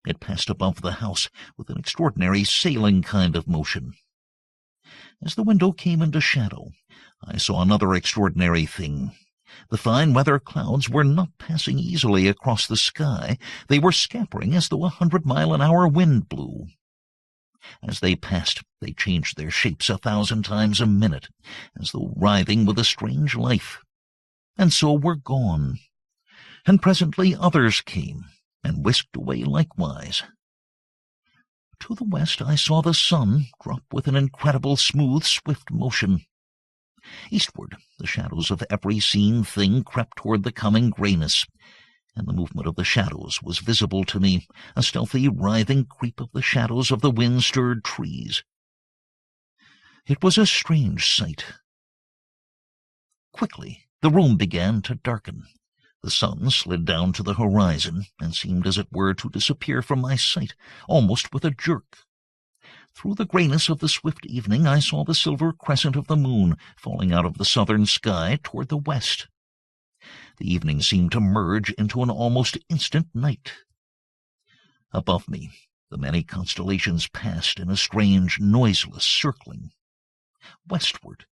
It passed above the house with an extraordinary sailing kind of motion. As the window came into shadow, I saw another extraordinary thing. The fine weather clouds were not passing easily across the sky. They were scampering as though 100-mile-an-hour wind blew. As they passed, they changed their shapes 1,000 times a minute, as though writhing with a strange life, and so were gone. And presently others came, and whisked away likewise. To the west I saw the sun drop with an incredible smooth, swift motion. Eastward the shadows of every seen thing crept toward the coming grayness, and the movement of the shadows was visible to me, a stealthy, writhing creep of the shadows of the wind-stirred trees. It was a strange sight. Quickly the room began to darken. The sun slid down to the horizon, and seemed as it were to disappear from my sight, almost with a jerk. Through the grayness of the swift evening I saw the silver crescent of the moon falling out of the southern sky toward the west. The evening seemed to merge into an almost instant night. Above me, the many constellations passed in a strange, noiseless circling. Westward.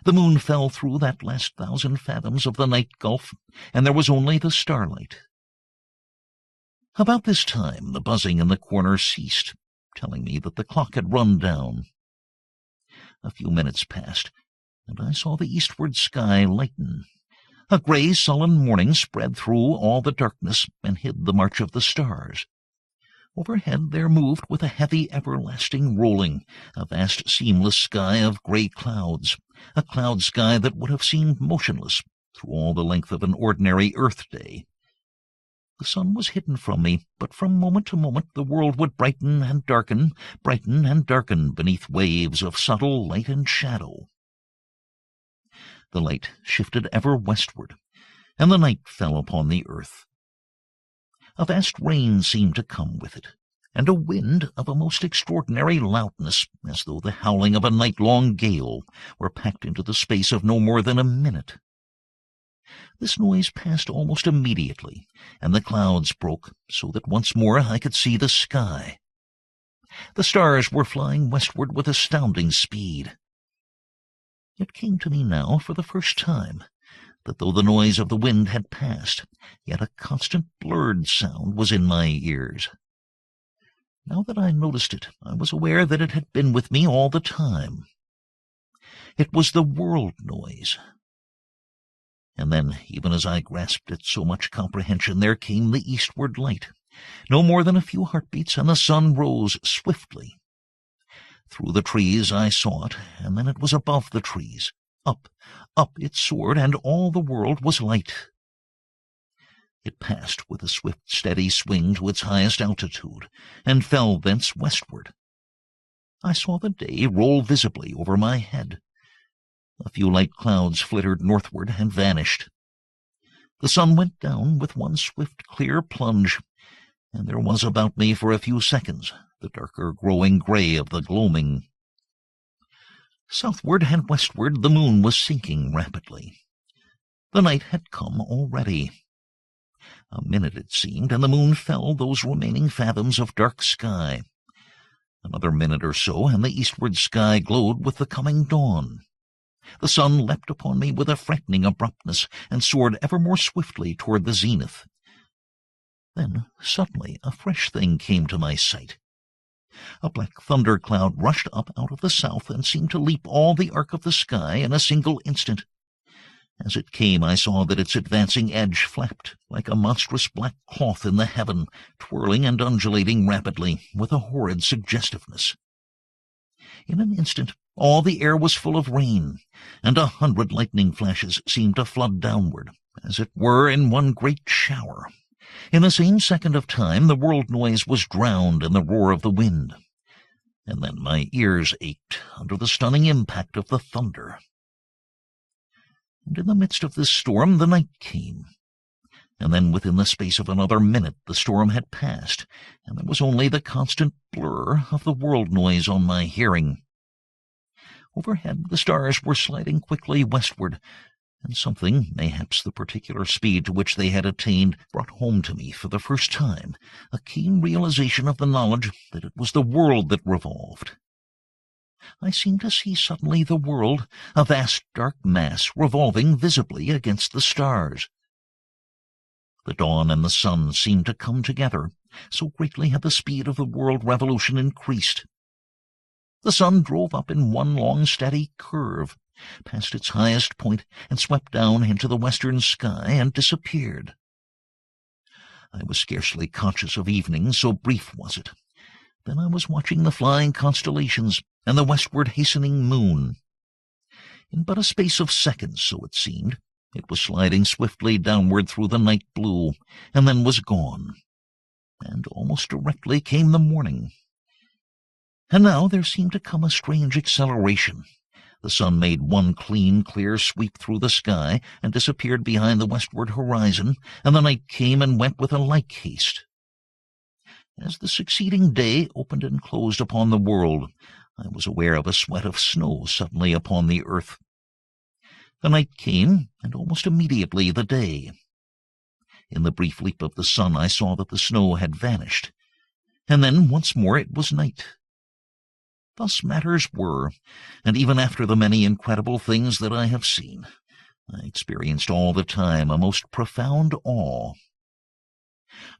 The moon fell through that last 1,000 fathoms of the night gulf, and there was only the starlight. About this time, the buzzing in the corner ceased, telling me that the clock had run down. A few minutes passed, and I saw the eastward sky lighten. A gray, sullen morning spread through all the darkness and hid the march of the stars. Overhead there moved with a heavy, everlasting rolling, a vast seamless sky of gray clouds, a cloud sky that would have seemed motionless through all the length of an ordinary Earth day. The sun was hidden from me, but from moment to moment the world would brighten and darken beneath waves of subtle light and shadow. The light shifted ever westward, and the night fell upon the earth. A vast rain seemed to come with it, and a wind of a most extraordinary loudness, as though the howling of a night-long gale were packed into the space of no more than a minute. This noise passed almost immediately, and the clouds broke, so that once more I could see the sky. The stars were flying westward with astounding speed. It came to me now, for the first time, that though the noise of the wind had passed, yet a constant blurred sound was in my ears. Now that I noticed it, I was aware that it had been with me all the time. It was the world noise. And then, even as I grasped at so much comprehension, there came the eastward light. No more than a few heartbeats, and the sun rose swiftly. Through the trees I saw it, and then it was above the trees. Up it soared, and all the world was light. It passed with a swift, steady swing to its highest altitude, and fell thence westward. I saw the day roll visibly over my head. A few light clouds flittered northward and vanished. The sun went down with one swift, clear plunge, and there was about me for a few seconds the darker growing gray of the gloaming. Southward and westward the moon was sinking rapidly. The night had come already. A minute, it seemed, and the moon fell those remaining fathoms of dark sky. Another minute or so, and the eastward sky glowed with the coming dawn. The sun leapt upon me with a frightening abruptness, and soared ever more swiftly toward the zenith. Then, suddenly, a fresh thing came to my sight. A black thunder cloud rushed up out of the south and seemed to leap all the arc of the sky in a single instant. As it came, I saw that its advancing edge flapped like a monstrous black cloth in the heaven, twirling and undulating rapidly with a horrid suggestiveness. In an instant, all the air was full of rain, and 100 lightning flashes seemed to flood downward, as it were in one great shower. In the same second of time, the world noise was drowned in the roar of the wind, and then my ears ached under the stunning impact of the thunder. And in the midst of this storm the night came, and then within the space of another minute the storm had passed, and there was only the constant blur of the world noise on my hearing. Overhead the stars were sliding quickly westward, and something, mayhaps the particular speed to which they had attained, brought home to me for the first time a keen realization of the knowledge that it was the world that revolved. I seemed to see suddenly the world, a vast dark mass, revolving visibly against the stars. The dawn and the sun seemed to come together, so greatly had the speed of the world revolution increased. The sun drove up in one long steady curve, passed its highest point, and swept down into the western sky and disappeared. I was scarcely conscious of evening, so brief was it. Then I was watching the flying constellations and the westward hastening moon. In but a space of seconds, so it seemed, it was sliding swiftly downward through the night blue, and then was gone. And almost directly came the morning. And now there seemed to come a strange acceleration. The sun made one clean, clear sweep through the sky and disappeared behind the westward horizon, and the night came and went with a like haste. As the succeeding day opened and closed upon the world, I was aware of a sweat of snow suddenly upon the earth. The night came, and almost immediately the day. In the brief leap of the sun I saw that the snow had vanished, and then once more it was night. Thus matters were, and even after the many incredible things that I have seen, I experienced all the time a most profound awe.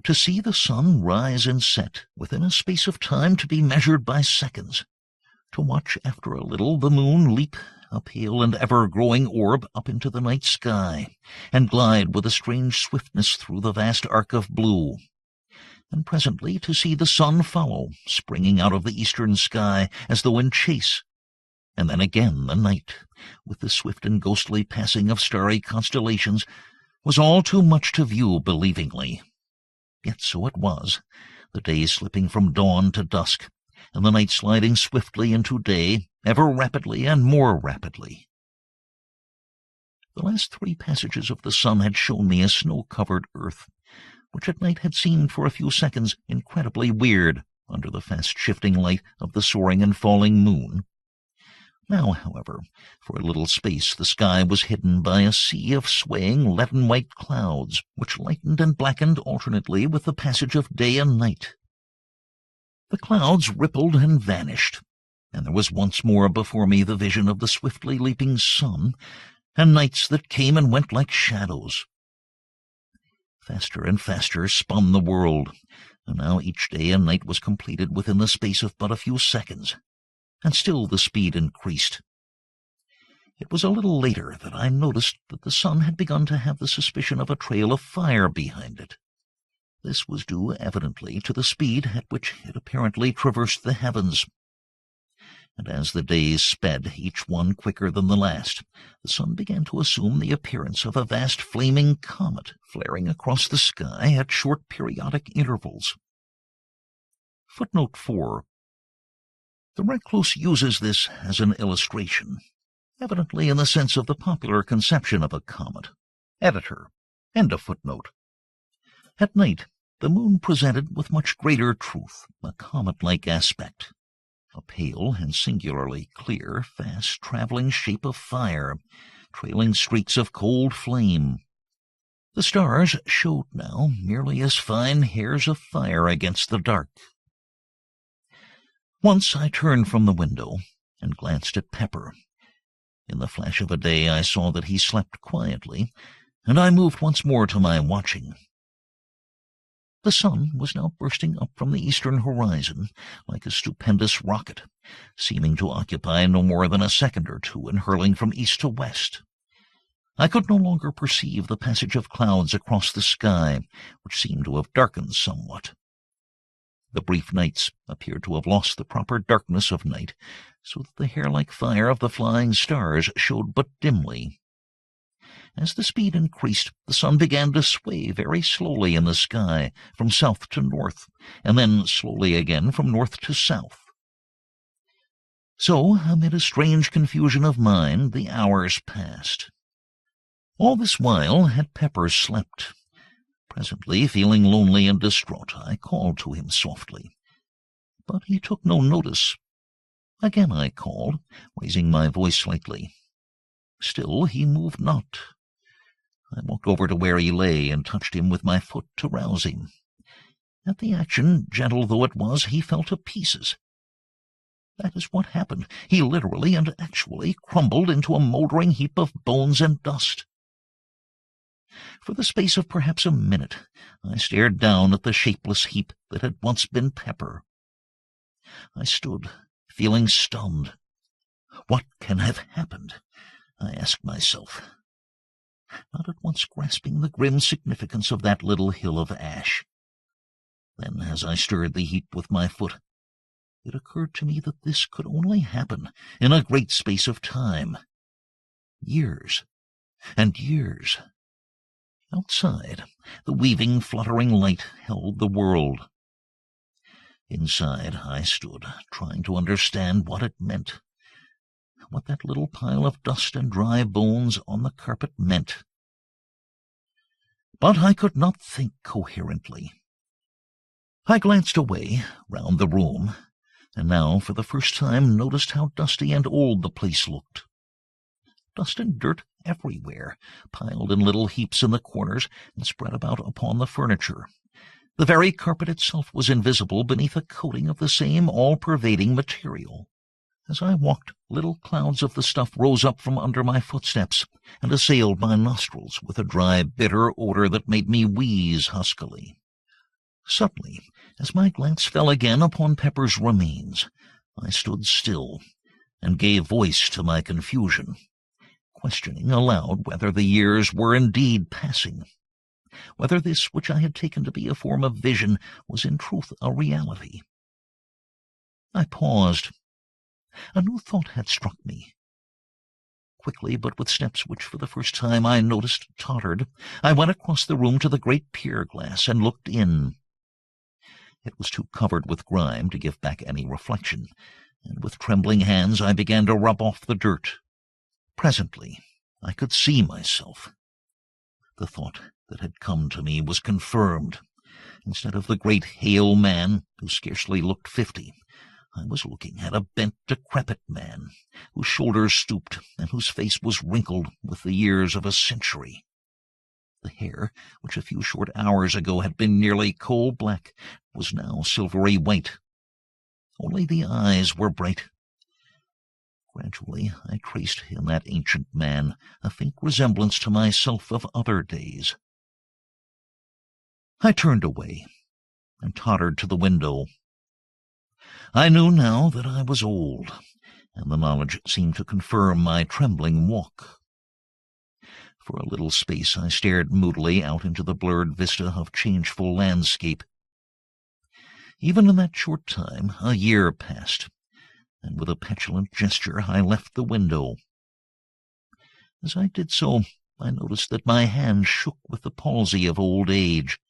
To see the sun rise and set within a space of time to be measured by seconds, to watch after a little the moon leap, a pale and ever-growing orb, up into the night sky, and glide with a strange swiftness through the vast arc of blue, and presently to see the sun follow, springing out of the eastern sky as though in chase, and then again the night, with the swift and ghostly passing of starry constellations, was all too much to view believingly. Yet so it was, the day slipping from dawn to dusk, and the night sliding swiftly into day, ever rapidly and more rapidly. The last 3 passages of the sun had shown me a snow-covered earth, which at night had seemed for a few seconds incredibly weird under the fast-shifting light of the soaring and falling moon. Now, however, for a little space the sky was hidden by a sea of swaying leaden-white clouds, which lightened and blackened alternately with the passage of day and night. The clouds rippled and vanished, and there was once more before me the vision of the swiftly leaping sun, and nights that came and went like shadows. Faster and faster spun the world, and now each day and night was completed within the space of but a few seconds, and still the speed increased. It was a little later that I noticed that the sun had begun to have the suspicion of a trail of fire behind it. This was due evidently to the speed at which it apparently traversed the heavens. And as the days sped, each one quicker than the last, the sun began to assume the appearance of a vast flaming comet flaring across the sky at short periodic intervals. Footnote 4. The recluse uses this as an illustration, evidently in the sense of the popular conception of a comet. Editor. End of footnote. At night, the moon presented with much greater truth a comet-like aspect, a pale and singularly clear, fast-traveling shape of fire, trailing streaks of cold flame. The stars showed now merely as fine hairs of fire against the dark. Once I turned from the window and glanced at Pepper. In the flash of a day I saw that he slept quietly, and I moved once more to my watching. The sun was now bursting up from the eastern horizon like a stupendous rocket, seeming to occupy no more than a second or two in hurling from east to west. I could no longer perceive the passage of clouds across the sky, which seemed to have darkened somewhat. The brief nights appeared to have lost the proper darkness of night, so that the hair-like fire of the flying stars showed but dimly. As the speed increased, the sun began to sway very slowly in the sky, from south to north, and then slowly again from north to south. So, amid a strange confusion of mind, the hours passed. All this while had Pepper slept. Presently, feeling lonely and distraught, I called to him softly, but he took no notice. Again I called, raising my voice slightly. Still he moved not. I walked over to where he lay and touched him with my foot to rouse him. At the action, gentle though it was, he fell to pieces. That is what happened. He literally and actually crumbled into a mouldering heap of bones and dust. For the space of perhaps a minute, I stared down at the shapeless heap that had once been Pepper. I stood, feeling stunned. What can have happened? I asked myself, not at once grasping the grim significance of that little hill of ash. Then, as I stirred the heap with my foot, it occurred to me that this could only happen in a great space of time. Years and years. Outside, the weaving, fluttering light held the world. Inside, I stood, trying to understand what it meant, what that little pile of dust and dry bones on the carpet meant. But I could not think coherently. I glanced away, round the room, and now for the first time noticed how dusty and old the place looked. Dust and dirt everywhere, piled in little heaps in the corners and spread about upon the furniture. The very carpet itself was invisible beneath a coating of the same all-pervading material. As I walked, little clouds of the stuff rose up from under my footsteps and assailed my nostrils with a dry, bitter odor that made me wheeze huskily. Suddenly, as my glance fell again upon Pepper's remains, I stood still and gave voice to my confusion, questioning aloud whether the years were indeed passing, whether this which I had taken to be a form of vision was in truth a reality. I paused. A new thought had struck me. Quickly, but with steps which for the first time I noticed tottered, I went across the room to the great pier glass and looked in. It was too covered with grime to give back any reflection, and with trembling hands I began to rub off the dirt. Presently I could see myself. The thought that had come to me was confirmed. Instead of the great hale man, who scarcely looked 50, I was looking at a bent, decrepit man, whose shoulders stooped and whose face was wrinkled with the years of a century. The hair, which a few short hours ago had been nearly coal-black, was now silvery white. Only the eyes were bright. Gradually I traced in that ancient man a faint resemblance to myself of other days. I turned away and tottered to the window. I knew now that I was old, and the knowledge seemed to confirm my trembling walk. For a little space I stared moodily out into the blurred vista of changeful landscape. Even in that short time a year passed, and with a petulant gesture I left the window. As I did so, I noticed that my hand shook with the palsy of old age,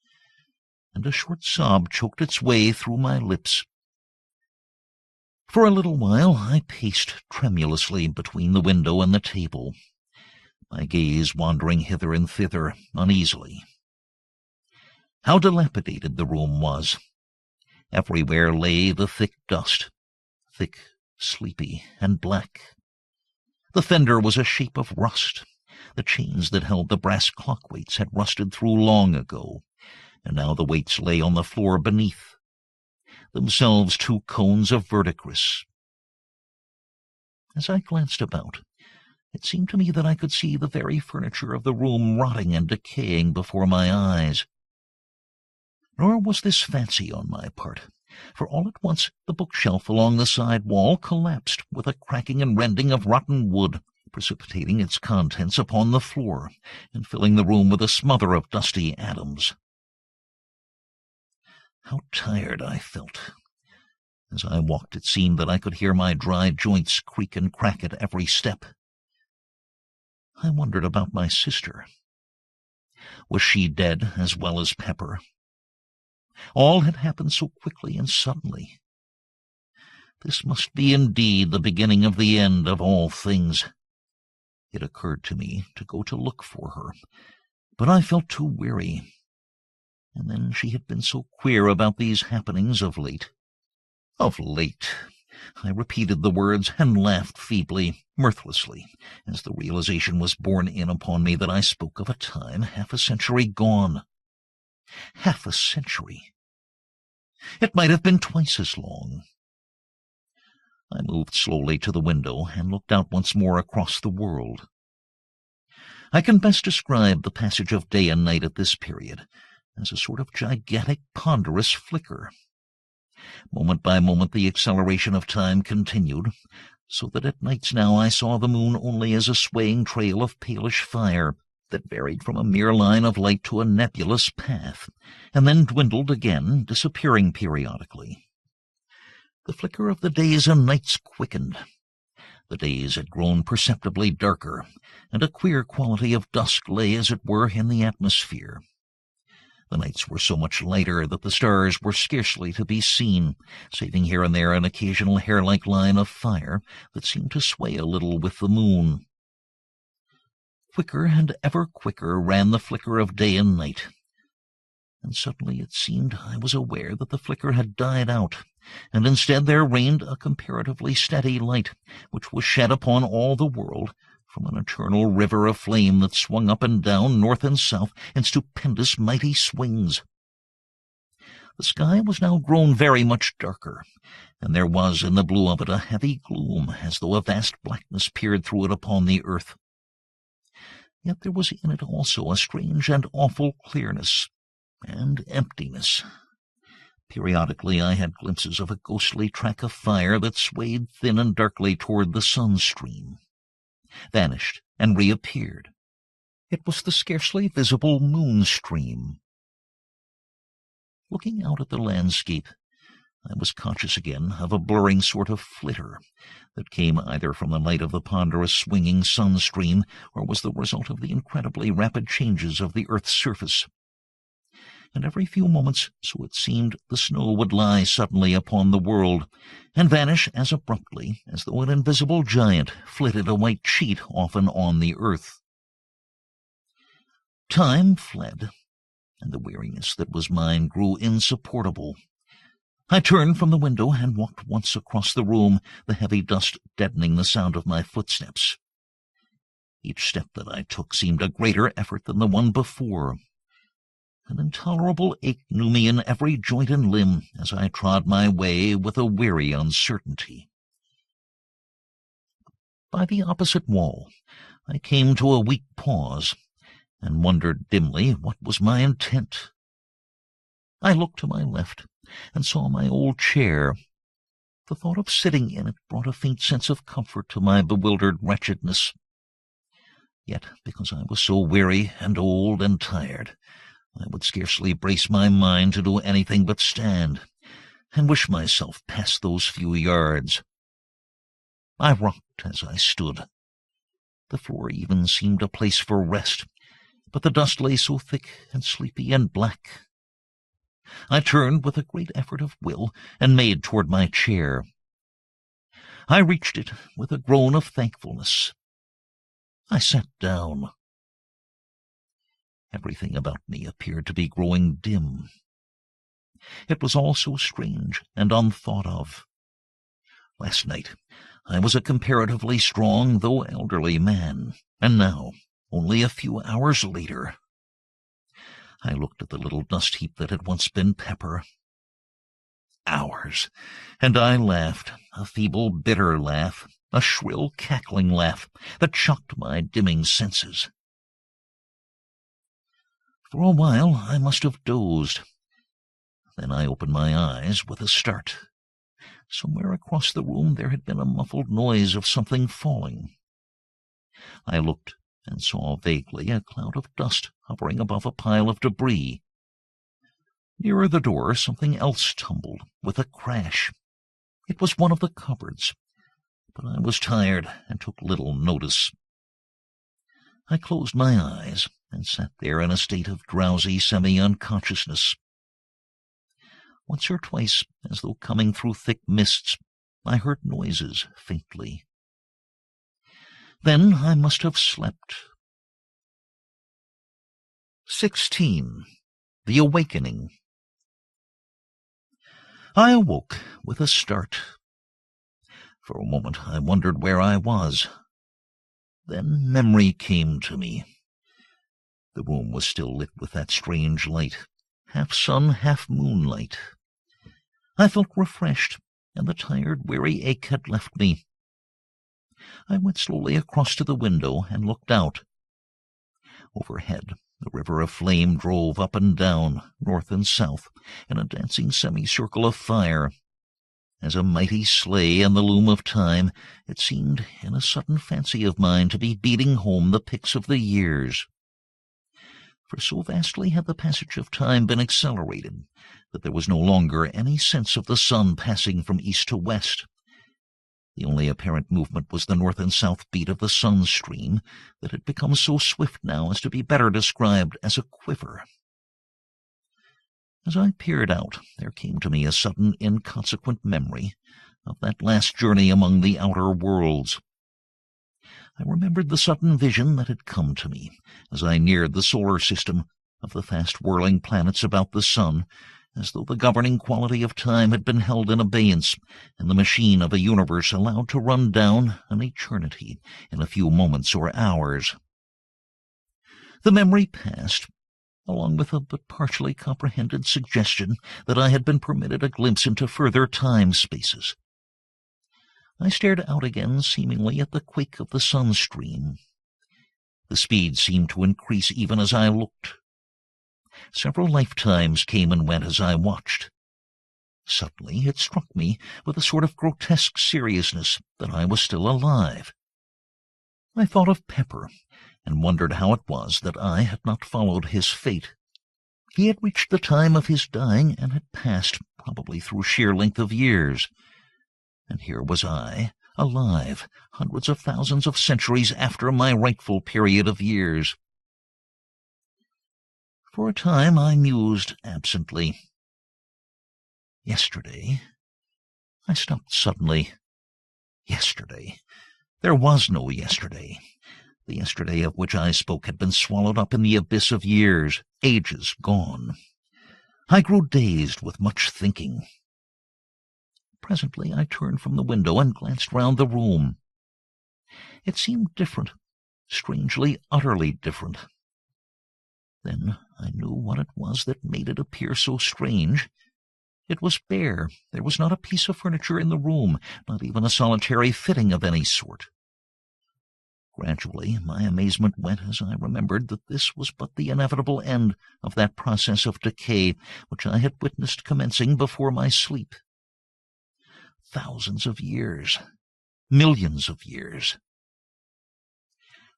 and a short sob choked its way through my lips. For a little while I paced tremulously between the window and the table, my gaze wandering hither and thither uneasily. How dilapidated the room was! Everywhere lay the thick dust, thick, sleepy, and black. The fender was a shape of rust. The chains that held the brass clock weights had rusted through long ago, and now the weights lay on the floor beneath, themselves two cones of verdigris. As I glanced about, it seemed to me that I could see the very furniture of the room rotting and decaying before my eyes. Nor was this fancy on my part, for all at once the bookshelf along the side wall collapsed with a cracking and rending of rotten wood, precipitating its contents upon the floor, and filling the room with a smother of dusty atoms. How tired I felt! As I walked, it seemed that I could hear my dry joints creak and crack at every step. I wondered about my sister. Was she dead as well as Pepper? All had happened so quickly and suddenly. This must be indeed the beginning of the end of all things. It occurred to me to go to look for her, but I felt too weary. And then she had been so queer about these happenings of late. Of late! I repeated the words and laughed feebly, mirthlessly, as the realization was borne in upon me that I spoke of a time half a century gone. Half a century! It might have been twice as long. I moved slowly to the window and looked out once more across the world. I can best describe the passage of day and night at this period as a sort of gigantic, ponderous flicker. Moment by moment the acceleration of time continued, so that at nights now I saw the moon only as a swaying trail of palish fire that varied from a mere line of light to a nebulous path, and then dwindled again, disappearing periodically. The flicker of the days and nights quickened. The days had grown perceptibly darker, and a queer quality of dusk lay, as it were, in the atmosphere. The nights were so much lighter that the stars were scarcely to be seen, saving here and there an occasional hair-like line of fire that seemed to sway a little with the moon. Quicker and ever quicker ran the flicker of day and night, and suddenly it seemed I was aware that the flicker had died out, and instead there reigned a comparatively steady light, which was shed upon all the world from an eternal river of flame that swung up and down, north and south, in stupendous mighty swings. The sky was now grown very much darker, and there was in the blue of it a heavy gloom, as though a vast blackness peered through it upon the earth. Yet there was in it also a strange and awful clearness and emptiness. Periodically I had glimpses of a ghostly track of fire that swayed thin and darkly toward the sun-stream, vanished, and reappeared. It was the scarcely visible moon-stream. Looking out at the landscape, I was conscious again of a blurring sort of flitter that came either from the light of the ponderous swinging sun-stream or was the result of the incredibly rapid changes of the earth's surface. And every few moments, so it seemed, the snow would lie suddenly upon the world, and vanish as abruptly as though an invisible giant flitted a white sheet often on the earth. Time fled, and the weariness that was mine grew insupportable. I turned from the window and walked once across the room, the heavy dust deadening the sound of my footsteps. Each step that I took seemed a greater effort than the one before. An intolerable ache knew me in every joint and limb as I trod my way with a weary uncertainty. By the opposite wall, I came to a weak pause, and wondered dimly what was my intent. I looked to my left, and saw my old chair. The thought of sitting in it brought a faint sense of comfort to my bewildered wretchedness. Yet, because I was so weary and old and tired, I would scarcely brace my mind to do anything but stand, and wish myself past those few yards. I rocked as I stood. The floor even seemed a place for rest, but the dust lay so thick and sleepy and black. I turned with a great effort of will and made toward my chair. I reached it with a groan of thankfulness. I sat down. Everything about me appeared to be growing dim. It was all so strange and unthought of. Last night I was a comparatively strong, though elderly man, and now, only a few hours later, I looked at the little dust heap that had once been Pepper. Hours, and I laughed, a feeble, bitter laugh, a shrill, cackling laugh that shocked my dimming senses. For a while I must have dozed. Then I opened my eyes with a start. Somewhere across the room there had been a muffled noise of something falling. I looked and saw vaguely a cloud of dust hovering above a pile of debris. Nearer the door something else tumbled with a crash. It was one of the cupboards, but I was tired and took little notice. I closed my eyes and sat there in a state of drowsy semi-unconsciousness. Once or twice, as though coming through thick mists, I heard noises faintly. Then I must have slept. 16. The Awakening. I awoke with a start. For a moment I wondered where I was. Then memory came to me. The room was still lit with that strange light, half sun, half moonlight. I felt refreshed, and the tired, weary ache had left me. I went slowly across to the window and looked out. Overhead, the river of flame drove up and down, north and south, in a dancing semicircle of fire. As a mighty sleigh in the loom of time, it seemed, in a sudden fancy of mine, to be beating home the picks of the years. For so vastly had the passage of time been accelerated that there was no longer any sense of the sun passing from east to west. The only apparent movement was the north and south beat of the sun-stream that had become so swift now as to be better described as a quiver. As I peered out, there came to me a sudden inconsequent memory of that last journey among the outer worlds. I remembered the sudden vision that had come to me as I neared the solar system of the fast whirling planets about the sun, as though the governing quality of time had been held in abeyance, and the machine of a universe allowed to run down an eternity in a few moments or hours. The memory passed, along with a but partially comprehended suggestion that I had been permitted a glimpse into further time-spaces. I stared out again, seemingly at the quake of the sun-stream. The speed seemed to increase even as I looked. Several lifetimes came and went as I watched. Suddenly it struck me with a sort of grotesque seriousness that I was still alive. I thought of Pepper, and wondered how it was that I had not followed his fate. He had reached the time of his dying and had passed, probably through sheer length of years. And here was I, alive, hundreds of thousands of centuries after my rightful period of years. For a time I mused absently. Yesterday. I stopped suddenly. Yesterday. There was no yesterday. The yesterday of which I spoke had been swallowed up in the abyss of years, ages gone. I grew dazed with much thinking. Presently I turned from the window and glanced round the room. It seemed different, strangely, utterly different. Then I knew what it was that made it appear so strange. It was bare. There was not a piece of furniture in the room, not even a solitary fitting of any sort. Gradually my amazement went as I remembered that this was but the inevitable end of that process of decay which I had witnessed commencing before my sleep. Thousands of years, millions of years.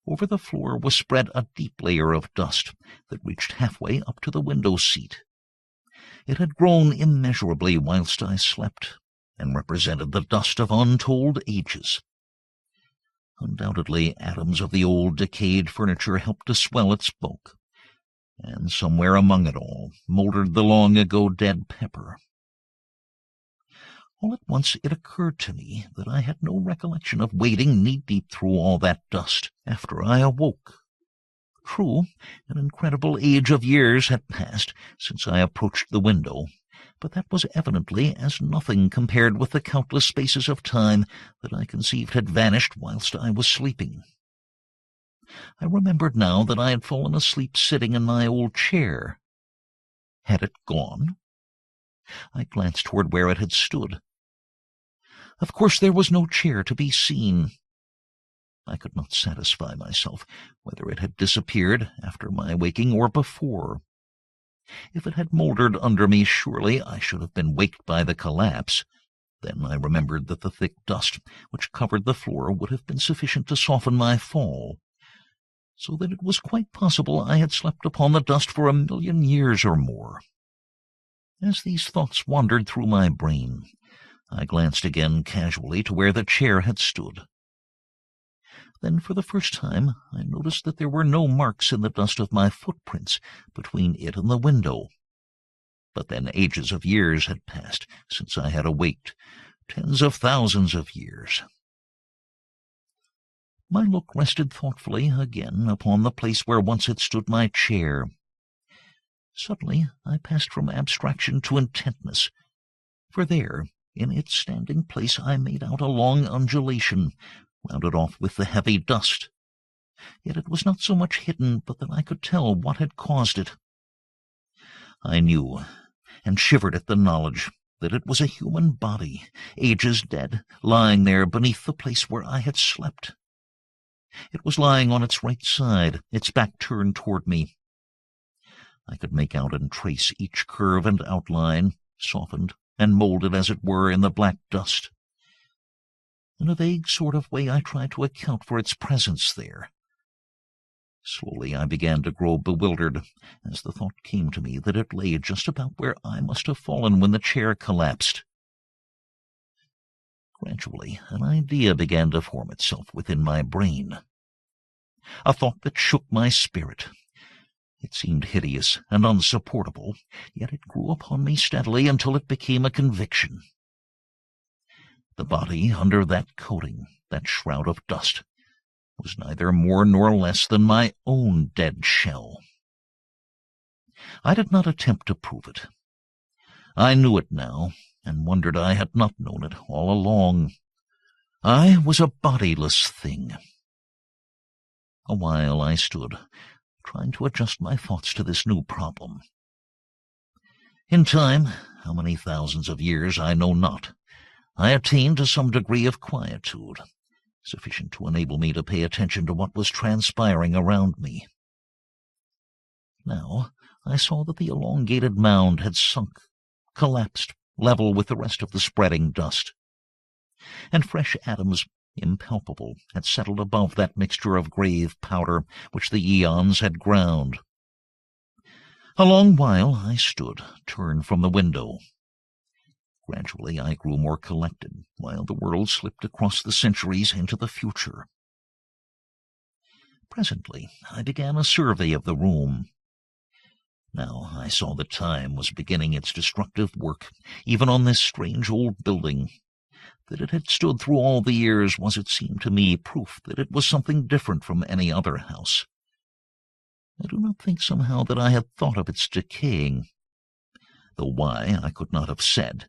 Over the floor was spread a deep layer of dust that reached halfway up to the window seat. It had grown immeasurably whilst I slept, and represented the dust of untold ages. Undoubtedly, atoms of the old decayed furniture helped to swell its bulk, and somewhere among it all mouldered the long-ago dead Pepper. All at once it occurred to me that I had no recollection of wading knee-deep through all that dust after I awoke. True, an incredible age of years had passed since I approached the window, but that was evidently as nothing compared with the countless spaces of time that I conceived had vanished whilst I was sleeping. I remembered now that I had fallen asleep sitting in my old chair. Had it gone? I glanced toward where it had stood. Of course there was no chair to be seen. I could not satisfy myself whether it had disappeared after my waking or before. If it had mouldered under me, surely I should have been waked by the collapse. Then I remembered that the thick dust which covered the floor would have been sufficient to soften my fall, so that it was quite possible I had slept upon the dust for 1,000,000 years or more. As these thoughts wandered through my brain, I glanced again casually to where the chair had stood. Then for the first time I noticed that there were no marks in the dust of my footprints between it and the window. But then ages of years had passed since I had awaked, tens of thousands of years. My look rested thoughtfully again upon the place where once had stood my chair. Suddenly I passed from abstraction to intentness, for there, in its standing place, I made out a long undulation, rounded off with the heavy dust. Yet it was not so much hidden but that I could tell what had caused it. I knew, and shivered at the knowledge, that it was a human body, ages dead, lying there beneath the place where I had slept. It was lying on its right side, its back turned toward me. I could make out and trace each curve and outline, softened and molded as it were in the black dust. In a vague sort of way I tried to account for its presence there. Slowly I began to grow bewildered, as the thought came to me that it lay just about where I must have fallen when the chair collapsed. Gradually an idea began to form itself within my brain, a thought that shook my spirit. It seemed hideous and unsupportable, yet it grew upon me steadily until it became a conviction. The body under that coating, that shroud of dust, was neither more nor less than my own dead shell. I did not attempt to prove it. I knew it now, and wondered I had not known it all along. I was a bodiless thing. A while I stood, trying to adjust my thoughts to this new problem. In time, how many thousands of years I know not, I attained to some degree of quietude, sufficient to enable me to pay attention to what was transpiring around me. Now I saw that the elongated mound had sunk, collapsed, level with the rest of the spreading dust, and fresh atoms, impalpable, had settled above that mixture of grave powder which the eons had ground. A long while I stood, turned from the window. Gradually I grew more collected, while the world slipped across the centuries into the future. Presently I began a survey of the room. Now I saw that time was beginning its destructive work, even on this strange old building. That it had stood through all the years was, it seemed to me, proof that it was something different from any other house. I do not think somehow that I had thought of its decaying, though why I could not have said.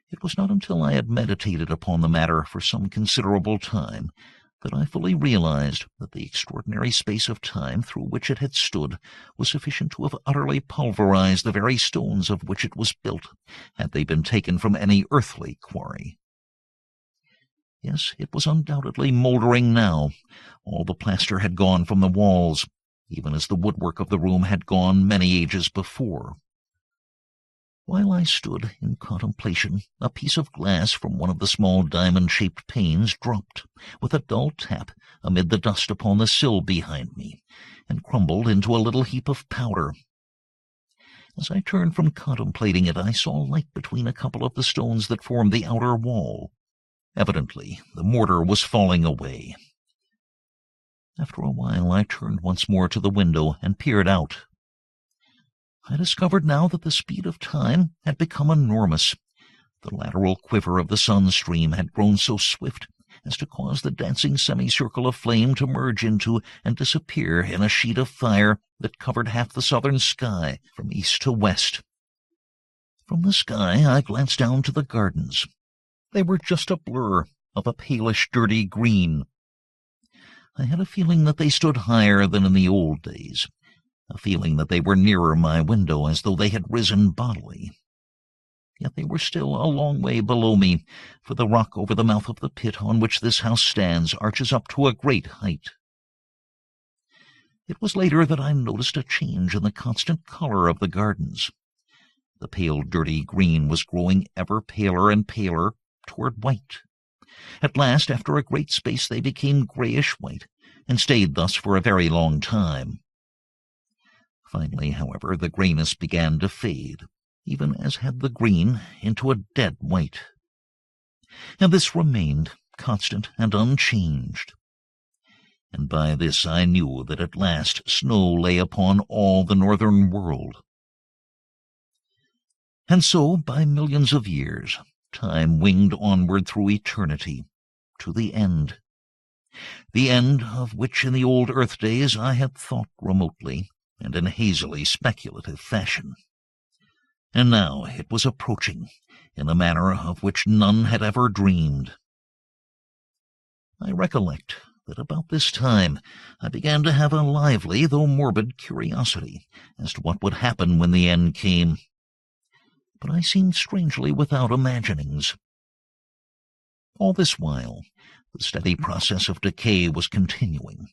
It was not until I had meditated upon the matter for some considerable time that I fully realized that the extraordinary space of time through which it had stood was sufficient to have utterly pulverized the very stones of which it was built, had they been taken from any earthly quarry. Yes, it was undoubtedly mouldering now. All the plaster had gone from the walls, even as the woodwork of the room had gone many ages before. While I stood in contemplation, a piece of glass from one of the small diamond-shaped panes dropped, with a dull tap, amid the dust upon the sill behind me, and crumbled into a little heap of powder. As I turned from contemplating it, I saw light between a couple of the stones that formed the outer wall. Evidently, the mortar was falling away. After a while I turned once more to the window and peered out. I discovered now that the speed of time had become enormous. The lateral quiver of the sun stream had grown so swift as to cause the dancing semicircle of flame to merge into and disappear in a sheet of fire that covered half the southern sky from east to west. From the sky I glanced down to the gardens. They were just a blur of a palish, dirty green. I had a feeling that they stood higher than in the old days, a feeling that they were nearer my window, as though they had risen bodily. Yet they were still a long way below me, for the rock over the mouth of the pit on which this house stands arches up to a great height. It was later that I noticed a change in the constant color of the gardens. The pale, dirty green was growing ever paler and paler toward white. At last, after a great space, they became grayish-white, and stayed thus for a very long time. Finally, however, the grayness began to fade, even as had the green, into a dead white. And this remained constant and unchanged. And by this I knew that at last snow lay upon all the northern world. And so, by millions of years, time winged onward through eternity, to the end of which in the old earth days I had thought remotely and in hazily speculative fashion. And now it was approaching in a manner of which none had ever dreamed. I recollect that about this time I began to have a lively, though morbid, curiosity as to what would happen when the end came. But I seemed strangely without imaginings. All this while, the steady process of decay was continuing.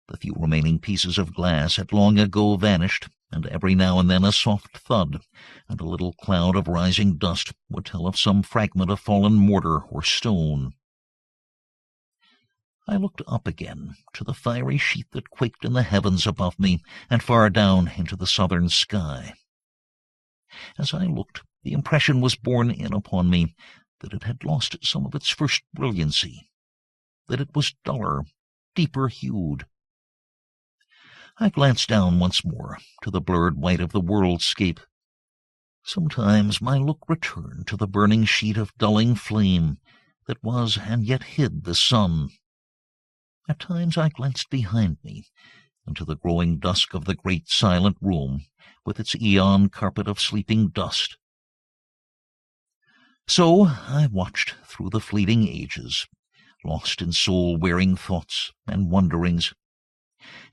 The few remaining pieces of glass had long ago vanished, and every now and then a soft thud and a little cloud of rising dust would tell of some fragment of fallen mortar or stone. I looked up again to the fiery sheet that quaked in the heavens above me and far down into the southern sky. As I looked, the impression was borne in upon me that it had lost some of its first brilliancy, that it was duller, deeper-hued. I glanced down once more to the blurred white of the worldscape. Sometimes my look returned to the burning sheet of dulling flame that was and yet hid the sun. At times I glanced behind me into the growing dusk of the great silent room, with its aeon carpet of sleeping dust, So I watched through the fleeting ages, lost in soul-wearing thoughts and wonderings,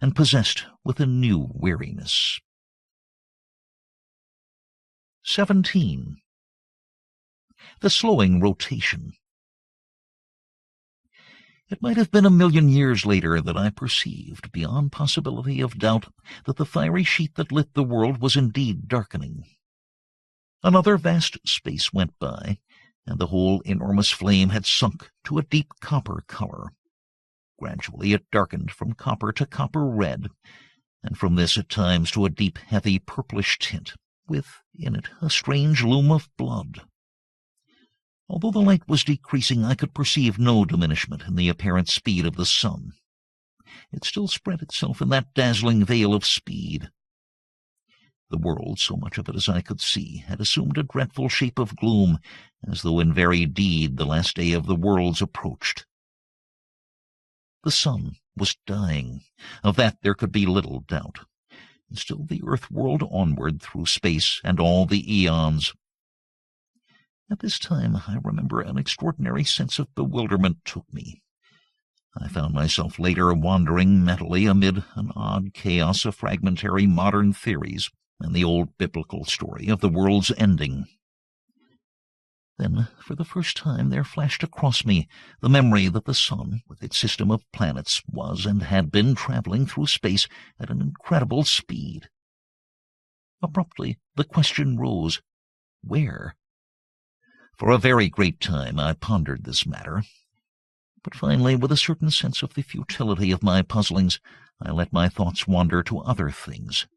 and possessed with a new weariness. 17. The slowing rotation. It might have been a million years later that I perceived, beyond possibility of doubt, that the fiery sheet that lit the world was indeed darkening. Another vast space went by, and the whole enormous flame had sunk to a deep copper color. Gradually it darkened from copper to copper red, and from this at times to a deep, heavy, purplish tint, with in it a strange loom of blood. Although the light was decreasing, I could perceive no diminishment in the apparent speed of the sun. It still spread itself in that dazzling veil of speed. The world, so much of it as I could see, had assumed a dreadful shape of gloom, as though in very deed the last day of the worlds approached. The sun was dying. Of that there could be little doubt. And still the earth whirled onward through space and all the eons. At this time, I remember, an extraordinary sense of bewilderment took me. I found myself later wandering mentally amid an odd chaos of fragmentary modern theories and the old biblical story of the world's ending. Then, for the first time, there flashed across me the memory that the sun, with its system of planets, was and had been traveling through space at an incredible speed. Abruptly, the question rose, where? For a very great time I pondered this matter, but finally, with a certain sense of the futility of my puzzlings, I let my thoughts wander to other things.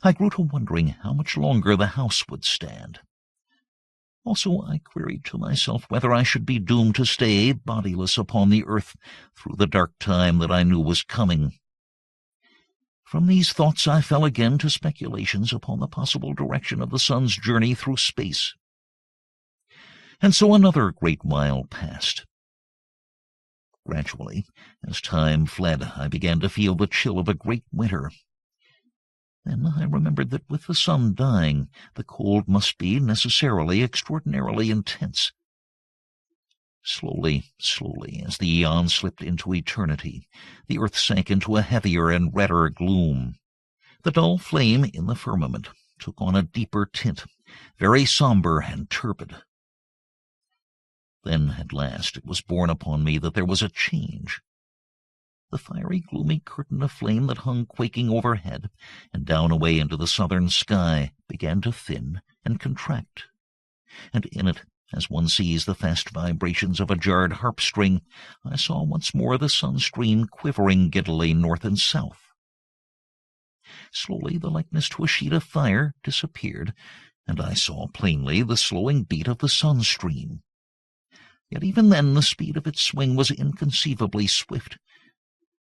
I grew to wondering how much longer the house would stand. Also, I queried to myself whether I should be doomed to stay bodiless upon the earth through the dark time that I knew was coming. From these thoughts I fell again to speculations upon the possible direction of the sun's journey through space. And so another great while passed. Gradually, as time fled, I began to feel the chill of a great winter. Then I remembered that with the sun dying, the cold must be necessarily extraordinarily intense. Slowly, as the eons slipped into eternity, the earth sank into a heavier and redder gloom. The dull flame in the firmament took on a deeper tint, very somber and turbid. Then, at last, it was borne upon me that there was a change. The fiery, gloomy curtain of flame that hung quaking overhead and down away into the southern sky began to thin and contract, and in it, as one sees the fast vibrations of a jarred harp string, I saw once more the sun-stream quivering giddily north and south. Slowly the likeness to a sheet of fire disappeared, and I saw plainly the slowing beat of the sun-stream. Yet even then the speed of its swing was inconceivably swift,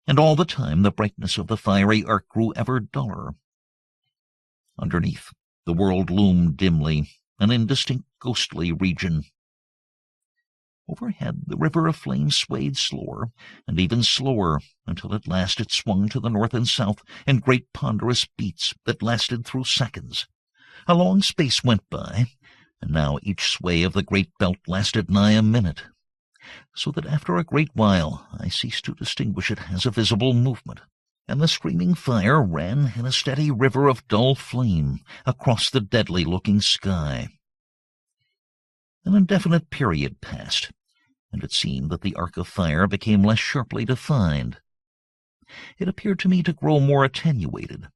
and all the time the brightness of the fiery arc grew ever duller. Underneath, the world loomed dimly, an indistinct ghostly region. Overhead, the river of flame swayed slower, and even slower, until at last it swung to the north and south in great ponderous beats that lasted through seconds. A long space went by, and now each sway of the great belt lasted nigh a minute, so that after a great while I ceased to distinguish it as a visible movement, and the screaming fire ran in a steady river of dull flame across the deadly-looking sky. An indefinite period passed, and it seemed that the arc of fire became less sharply defined. It appeared to me to grow more attenuated,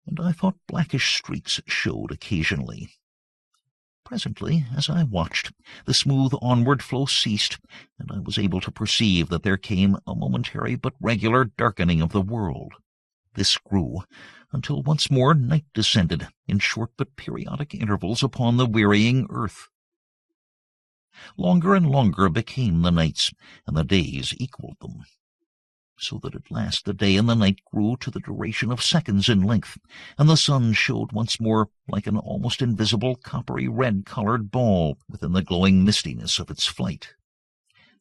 and I thought blackish streaks showed occasionally. Presently, as I watched, the smooth onward flow ceased, and I was able to perceive that there came a momentary but regular darkening of the world. This grew, until once more night descended in short but periodic intervals upon the wearying earth. Longer and longer became the nights, and the days equaled them, so that at last the day and the night grew to the duration of seconds in length, and the sun showed once more like an almost invisible coppery red-colored ball within the glowing mistiness of its flight,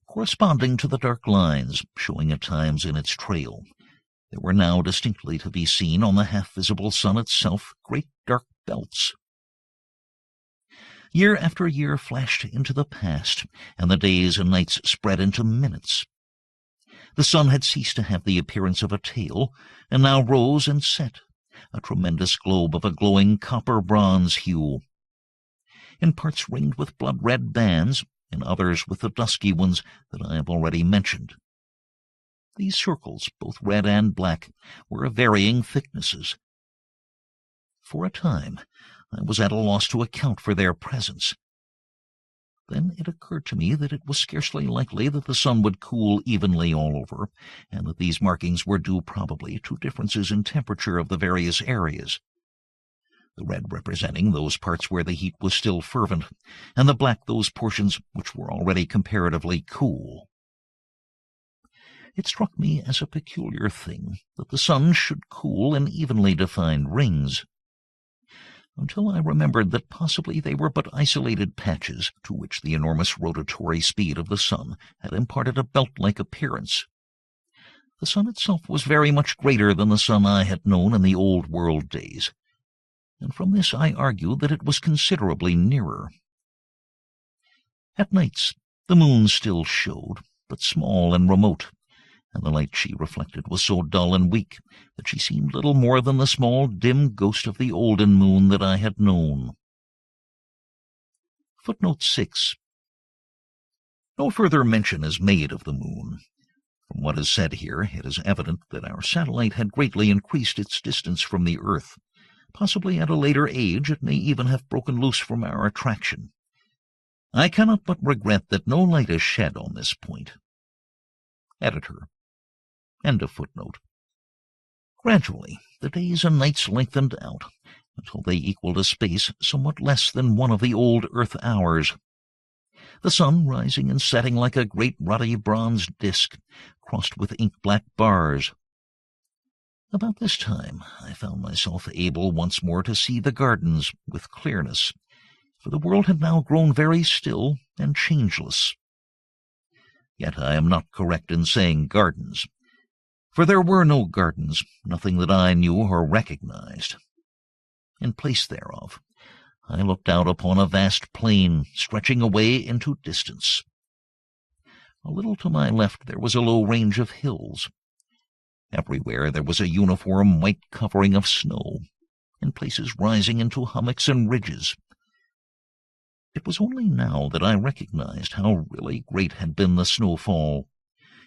corresponding to the dark lines showing at times in its trail. There were now distinctly to be seen on the half-visible sun itself great dark belts. Year after year flashed into the past, and the days and nights spread into minutes. The sun had ceased to have the appearance of a tail, and now rose and set, a tremendous globe of a glowing copper-bronze hue. In parts ringed with blood-red bands, in others with the dusky ones that I have already mentioned. These circles, both red and black, were of varying thicknesses. For a time, I was at a loss to account for their presence. Then it occurred to me that it was scarcely likely that the sun would cool evenly all over, and that these markings were due probably to differences in temperature of the various areas, the red representing those parts where the heat was still fervent, and the black those portions which were already comparatively cool. It struck me as a peculiar thing that the sun should cool in evenly defined rings, until I remembered that possibly they were but isolated patches to which the enormous rotatory speed of the sun had imparted a belt-like appearance. The sun itself was very much greater than the sun I had known in the old world days, and from this I argued that it was considerably nearer. At nights the moon still showed, but small and remote, and the light she reflected was so dull and weak that she seemed little more than the small, dim ghost of the olden moon that I had known. Footnote 6. No further mention is made of the moon. From what is said here, it is evident that our satellite had greatly increased its distance from the earth. Possibly at a later age it may even have broken loose from our attraction. I cannot but regret that no light is shed on this point. Editor. End of footnote. Gradually, the days and nights lengthened out, until they equaled a space somewhat less than one of the old earth hours. The sun rising and setting like a great ruddy bronze disk, crossed with ink-black bars. About this time I found myself able once more to see the gardens with clearness, for the world had now grown very still and changeless. Yet I am not correct in saying gardens, for there were no gardens, nothing that I knew or recognized. In place thereof, I looked out upon a vast plain stretching away into distance. A little to my left there was a low range of hills. Everywhere there was a uniform white covering of snow, in places rising into hummocks and ridges. It was only now that I recognized how really great had been the snowfall.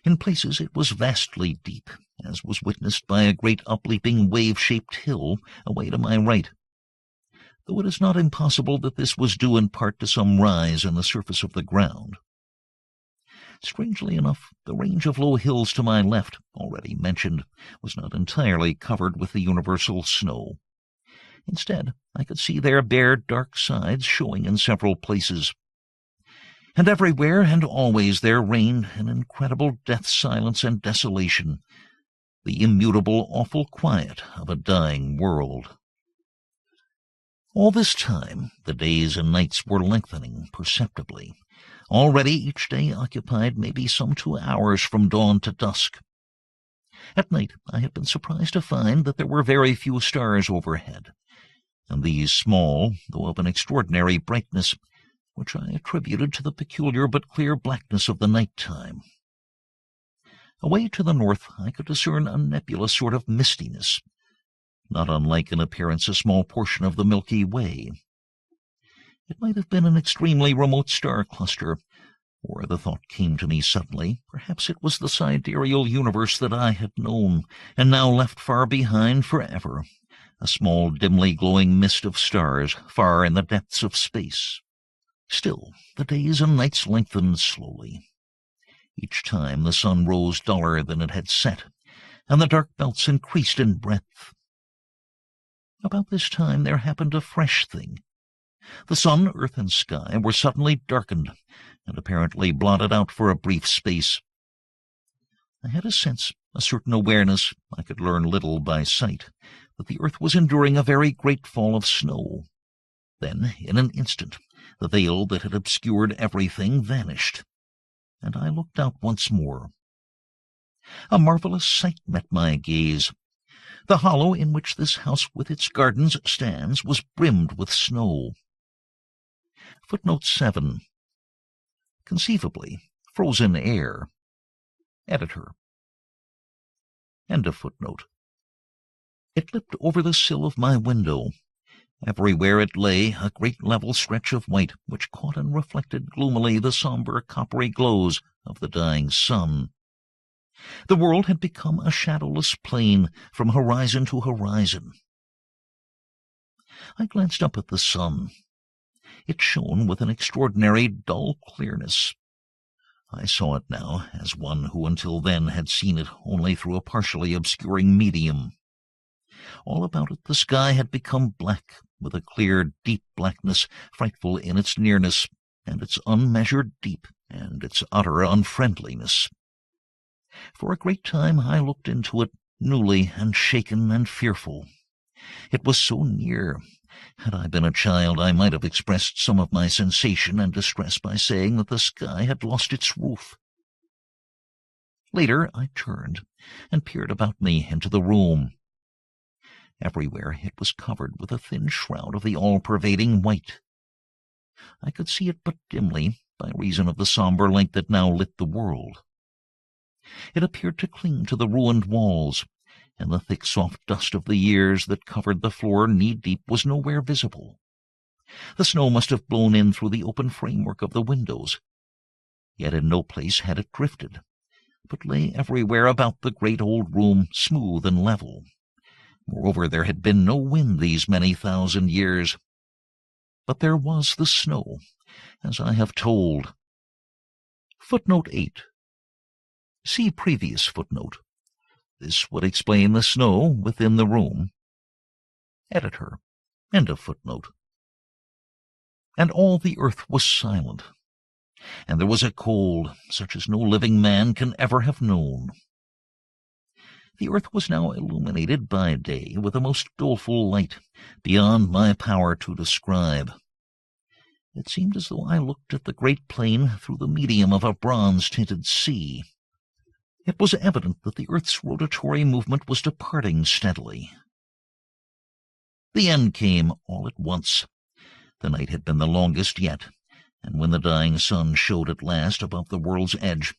In places it was vastly deep, as was witnessed by a great upleaping wave-shaped hill away to my right, though it is not impossible that this was due in part to some rise in the surface of the ground. Strangely enough, the range of low hills to my left, already mentioned, was not entirely covered with the universal snow. Instead, I could see their bare, dark sides showing in several places. And everywhere and always there reigned an incredible death silence and desolation, the immutable, awful quiet of a dying world. All this time the days and nights were lengthening perceptibly. Already each day occupied maybe some 2 hours from dawn to dusk. At night I had been surprised to find that there were very few stars overhead, and these small, though of an extraordinary brightness, which I attributed to the peculiar but clear blackness of the night-time. Away to the north I could discern a nebulous sort of mistiness, not unlike in appearance a small portion of the Milky Way. It might have been an extremely remote star cluster, or the thought came to me suddenly, perhaps it was the sidereal universe that I had known, and now left far behind forever, a small dimly glowing mist of stars far in the depths of space. Still, the days and nights lengthened slowly. Each time the sun rose duller than it had set, and the dark belts increased in breadth. About this time there happened a fresh thing. The sun, earth, and sky were suddenly darkened, and apparently blotted out for a brief space. I had a sense, a certain awareness, I could learn little by sight, that the earth was enduring a very great fall of snow. Then, in an instant, the veil that had obscured everything vanished, and I looked out once more. A marvelous sight met my gaze. The hollow in which this house with its gardens stands was brimmed with snow. Footnote 7. Conceivably, frozen air. Editor. End of footnote. It leapt over the sill of my window. Everywhere it lay, a great level stretch of white, which caught and reflected gloomily the somber coppery glows of the dying sun. The world had become a shadowless plain from horizon to horizon. I glanced up at the sun. It shone with an extraordinary dull clearness. I saw it now as one who until then had seen it only through a partially obscuring medium. All about it the sky had become black, with a clear, deep blackness, frightful in its nearness, and its unmeasured deep, and its utter unfriendliness. For a great time I looked into it, newly and shaken and fearful. It was so near. Had I been a child, I might have expressed some of my sensation and distress by saying that the sky had lost its roof. Later I turned and peered about me into the room. Everywhere it was covered with a thin shroud of the all-pervading white. I could see it but dimly, by reason of the somber light that now lit the world. It appeared to cling to the ruined walls, and the thick soft dust of the years that covered the floor knee-deep was nowhere visible. The snow must have blown in through the open framework of the windows. Yet in no place had it drifted, but lay everywhere about the great old room, smooth and level. Moreover, there had been no wind these many thousand years. But there was the snow, as I have told. Footnote 8. See previous footnote. This would explain the snow within the room. Editor. End of footnote. And all the earth was silent, and there was a cold such as no living man can ever have known. The earth was now illuminated by day with a most doleful light, beyond my power to describe. It seemed as though I looked at the great plain through the medium of a bronze-tinted sea. It was evident that the earth's rotatory movement was departing steadily. The end came all at once. The night had been the longest yet, and when the dying sun showed at last above the world's edge,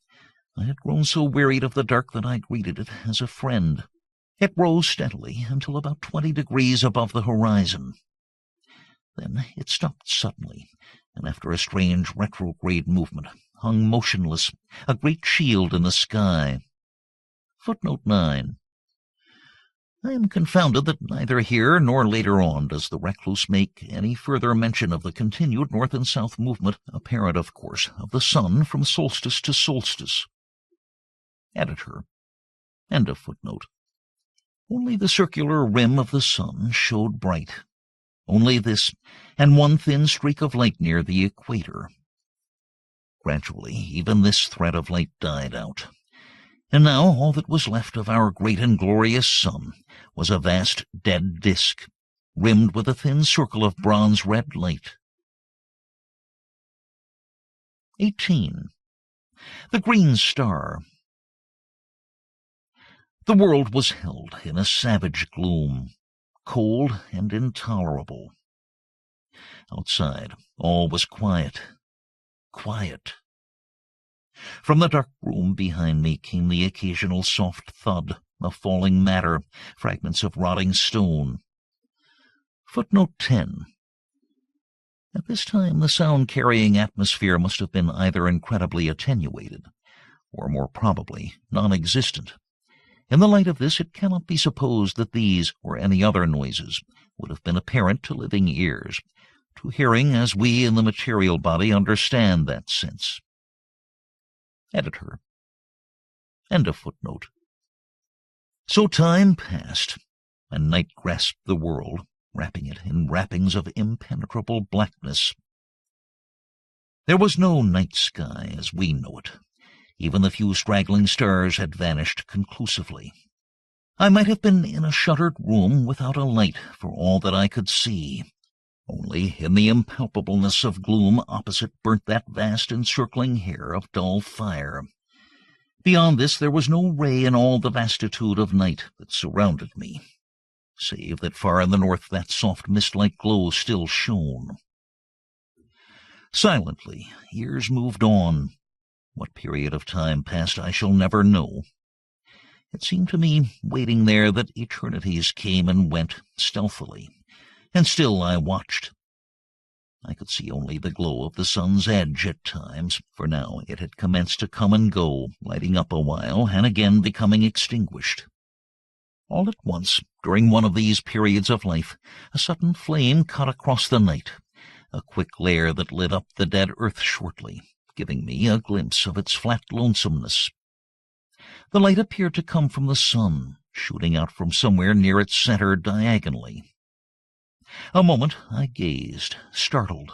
I had grown so wearied of the dark that I greeted it as a friend. It rose steadily until about 20 degrees above the horizon. Then it stopped suddenly, and after a strange retrograde movement, hung motionless, a great shield in the sky. Footnote 9. I am confounded that neither here nor later on does the recluse make any further mention of the continued north and south movement, apparent, of course, of the sun from solstice to solstice. Editor. End of footnote. Only the circular rim of the sun showed bright. Only this, and one thin streak of light near the equator. Gradually, even this thread of light died out. And now all that was left of our great and glorious sun was a vast dead disk, rimmed with a thin circle of bronze-red light. 18. The Green Star. The world was held in a savage gloom, cold and intolerable. Outside, all was quiet. Quiet. From the dark room behind me came the occasional soft thud of falling matter, fragments of rotting stone. Footnote 10. At this time the sound-carrying atmosphere must have been either incredibly attenuated, or more probably non-existent. In the light of this, it cannot be supposed that these, or any other noises, would have been apparent to living ears, to hearing as we in the material body understand that sense. Editor. End of footnote. So time passed, and night grasped the world, wrapping it in wrappings of impenetrable blackness. There was no night sky as we know it. Even the few straggling stars had vanished conclusively. I might have been in a shuttered room without a light for all that I could see. Only in the impalpableness of gloom opposite burnt that vast encircling hair of dull fire. Beyond this there was no ray in all the vastitude of night that surrounded me, save that far in the north that soft mist-like glow still shone. Silently, years moved on. What period of time passed I shall never know. It seemed to me, waiting there, that eternities came and went stealthily, and still I watched. I could see only the glow of the sun's edge at times, for now it had commenced to come and go, lighting up a while and again becoming extinguished. All at once, during one of these periods of life, a sudden flame cut across the night, a quick glare that lit up the dead earth shortly, giving me a glimpse of its flat lonesomeness. The light appeared to come from the sun, shooting out from somewhere near its center diagonally. A moment I gazed, startled.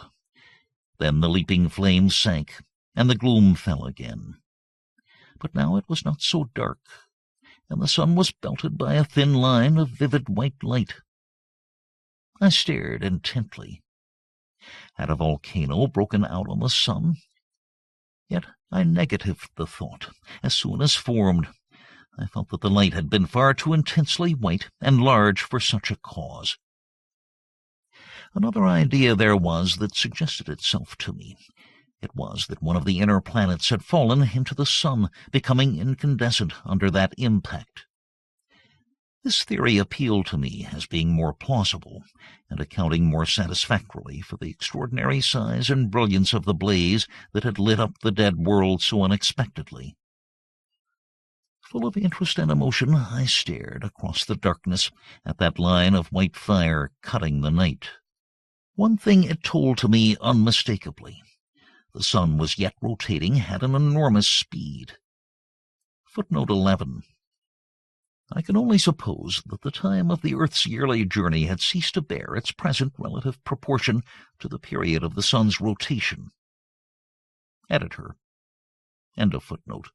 Then the leaping flame sank, and the gloom fell again. But now it was not so dark, and the sun was belted by a thin line of vivid white light. I stared intently. Had a volcano broken out on the sun? Yet I negatived the thought as soon as formed. I felt that the light had been far too intensely white and large for such a cause. Another idea there was that suggested itself to me. It was that one of the inner planets had fallen into the sun, becoming incandescent under that impact. This theory appealed to me as being more plausible, and accounting more satisfactorily for the extraordinary size and brilliance of the blaze that had lit up the dead world so unexpectedly. Full of interest and emotion, I stared across the darkness at that line of white fire cutting the night. One thing it told to me unmistakably. The sun was yet rotating at an enormous speed. Footnote 11. I can only suppose that the time of the Earth's yearly journey had ceased to bear its present relative proportion to the period of the sun's rotation. Editor. End of footnote.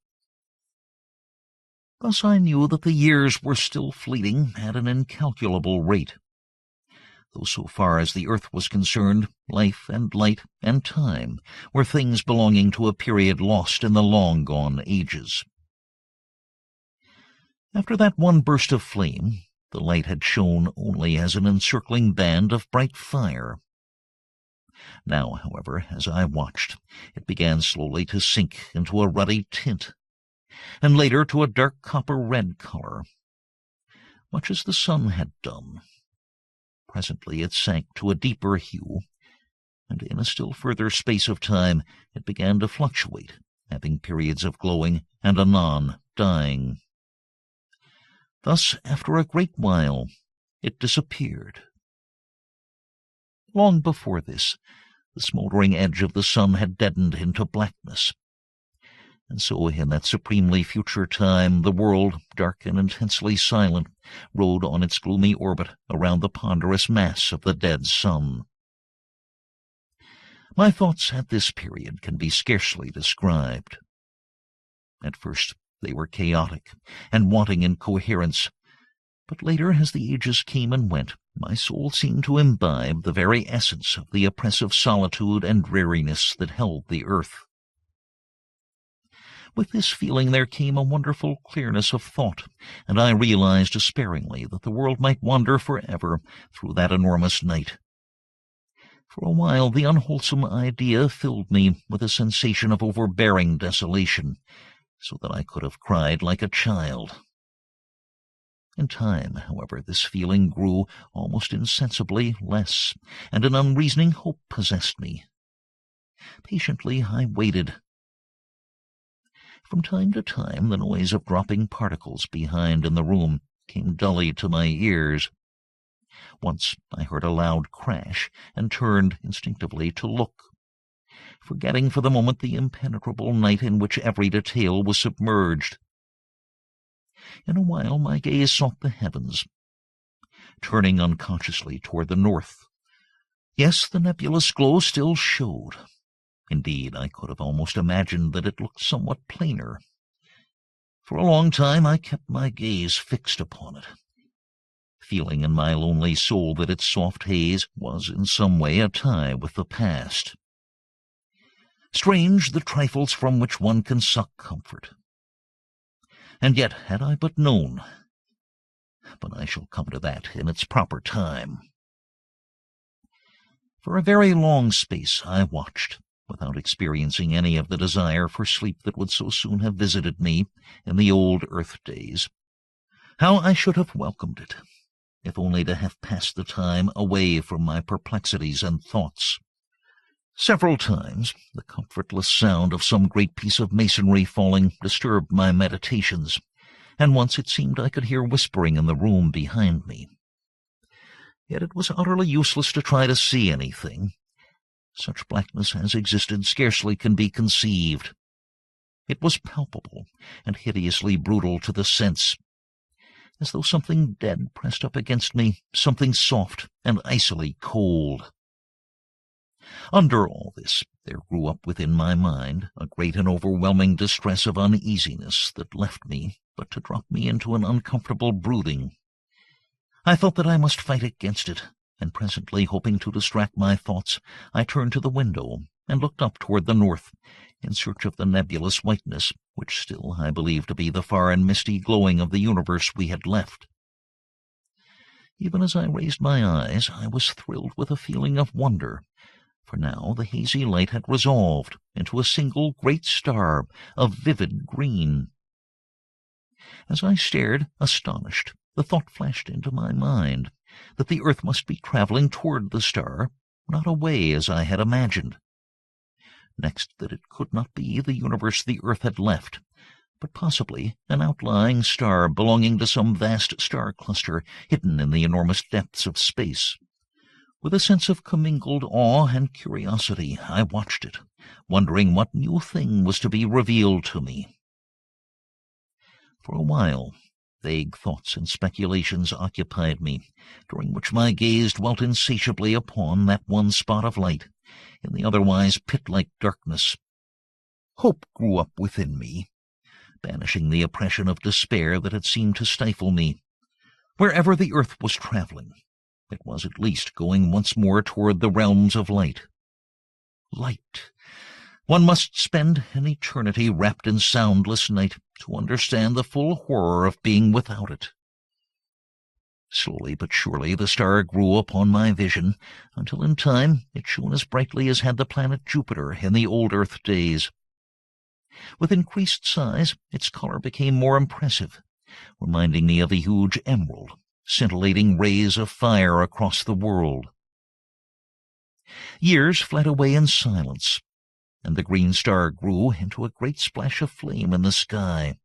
Thus I knew that the years were still fleeting at an incalculable rate. Though so far as the earth was concerned, life and light and time were things belonging to a period lost in the long-gone ages. After that one burst of flame, the light had shone only as an encircling band of bright fire. Now, however, as I watched, it began slowly to sink into a ruddy tint, and later to a dark copper-red color, much as the sun had done. Presently it sank to a deeper hue, and in a still further space of time it began to fluctuate, having periods of glowing and anon dying. Thus, after a great while, it disappeared. Long before this, the smoldering edge of the sun had deadened into blackness. And so, in that supremely future time, the world, dark and intensely silent, rode on its gloomy orbit around the ponderous mass of the dead sun. My thoughts at this period can be scarcely described. At first, they were chaotic and wanting in coherence, but later, as the ages came and went, my soul seemed to imbibe the very essence of the oppressive solitude and dreariness that held the earth. With this feeling there came a wonderful clearness of thought, and I realized despairingly that the world might wander forever through that enormous night. For a while the unwholesome idea filled me with a sensation of overbearing desolation, so that I could have cried like a child. In time, however, this feeling grew almost insensibly less, and an unreasoning hope possessed me. Patiently I waited. From time to time the noise of dropping particles behind in the room came dully to my ears. Once I heard a loud crash and turned instinctively to look, forgetting for the moment the impenetrable night in which every detail was submerged. In a while my gaze sought the heavens, turning unconsciously toward the north. Yes, the nebulous glow still showed. Indeed, I could have almost imagined that it looked somewhat plainer. For a long time I kept my gaze fixed upon it, feeling in my lonely soul that its soft haze was in some way a tie with the past. Strange the trifles from which one can suck comfort. And yet, had I but known— but I shall come to that in its proper time. For a very long space I watched, without experiencing any of the desire for sleep that would so soon have visited me in the old earth days. How I should have welcomed it, if only to have passed the time away from my perplexities and thoughts. Several times the comfortless sound of some great piece of masonry falling disturbed my meditations, and once it seemed I could hear whispering in the room behind me. Yet it was utterly useless to try to see anything. Such blackness as existed scarcely can be conceived. It was palpable and hideously brutal to the sense, as though something dead pressed up against me, something soft and icily cold. Under all this, there grew up within my mind a great and overwhelming distress of uneasiness that left me but to drop me into an uncomfortable brooding. I felt that I must fight against it, and presently, hoping to distract my thoughts, I turned to the window and looked up toward the north, in search of the nebulous whiteness, which still I believed to be the far and misty glowing of the universe we had left. Even as I raised my eyes, I was thrilled with a feeling of wonder, for now the hazy light had resolved into a single great star of vivid green. As I stared, astonished, the thought flashed into my mind that the earth must be traveling toward the star, not away as I had imagined. Next, that it could not be the universe the earth had left, but possibly an outlying star belonging to some vast star cluster hidden in the enormous depths of space. With a sense of commingled awe and curiosity, I watched it, wondering what new thing was to be revealed to me. For a while, vague thoughts and speculations occupied me, during which my gaze dwelt insatiably upon that one spot of light in the otherwise pit-like darkness. Hope grew up within me, banishing the oppression of despair that had seemed to stifle me. Wherever the earth was traveling, it was at least going once more toward the realms of light. Light! One must spend an eternity wrapped in soundless night to understand the full horror of being without it. Slowly but surely the star grew upon my vision, until in time it shone as brightly as had the planet Jupiter in the old earth days. With increased size, its color became more impressive, reminding me of a huge emerald, scintillating rays of fire across the world. Years fled away in silence, and the green star grew into a great splash of flame in the sky.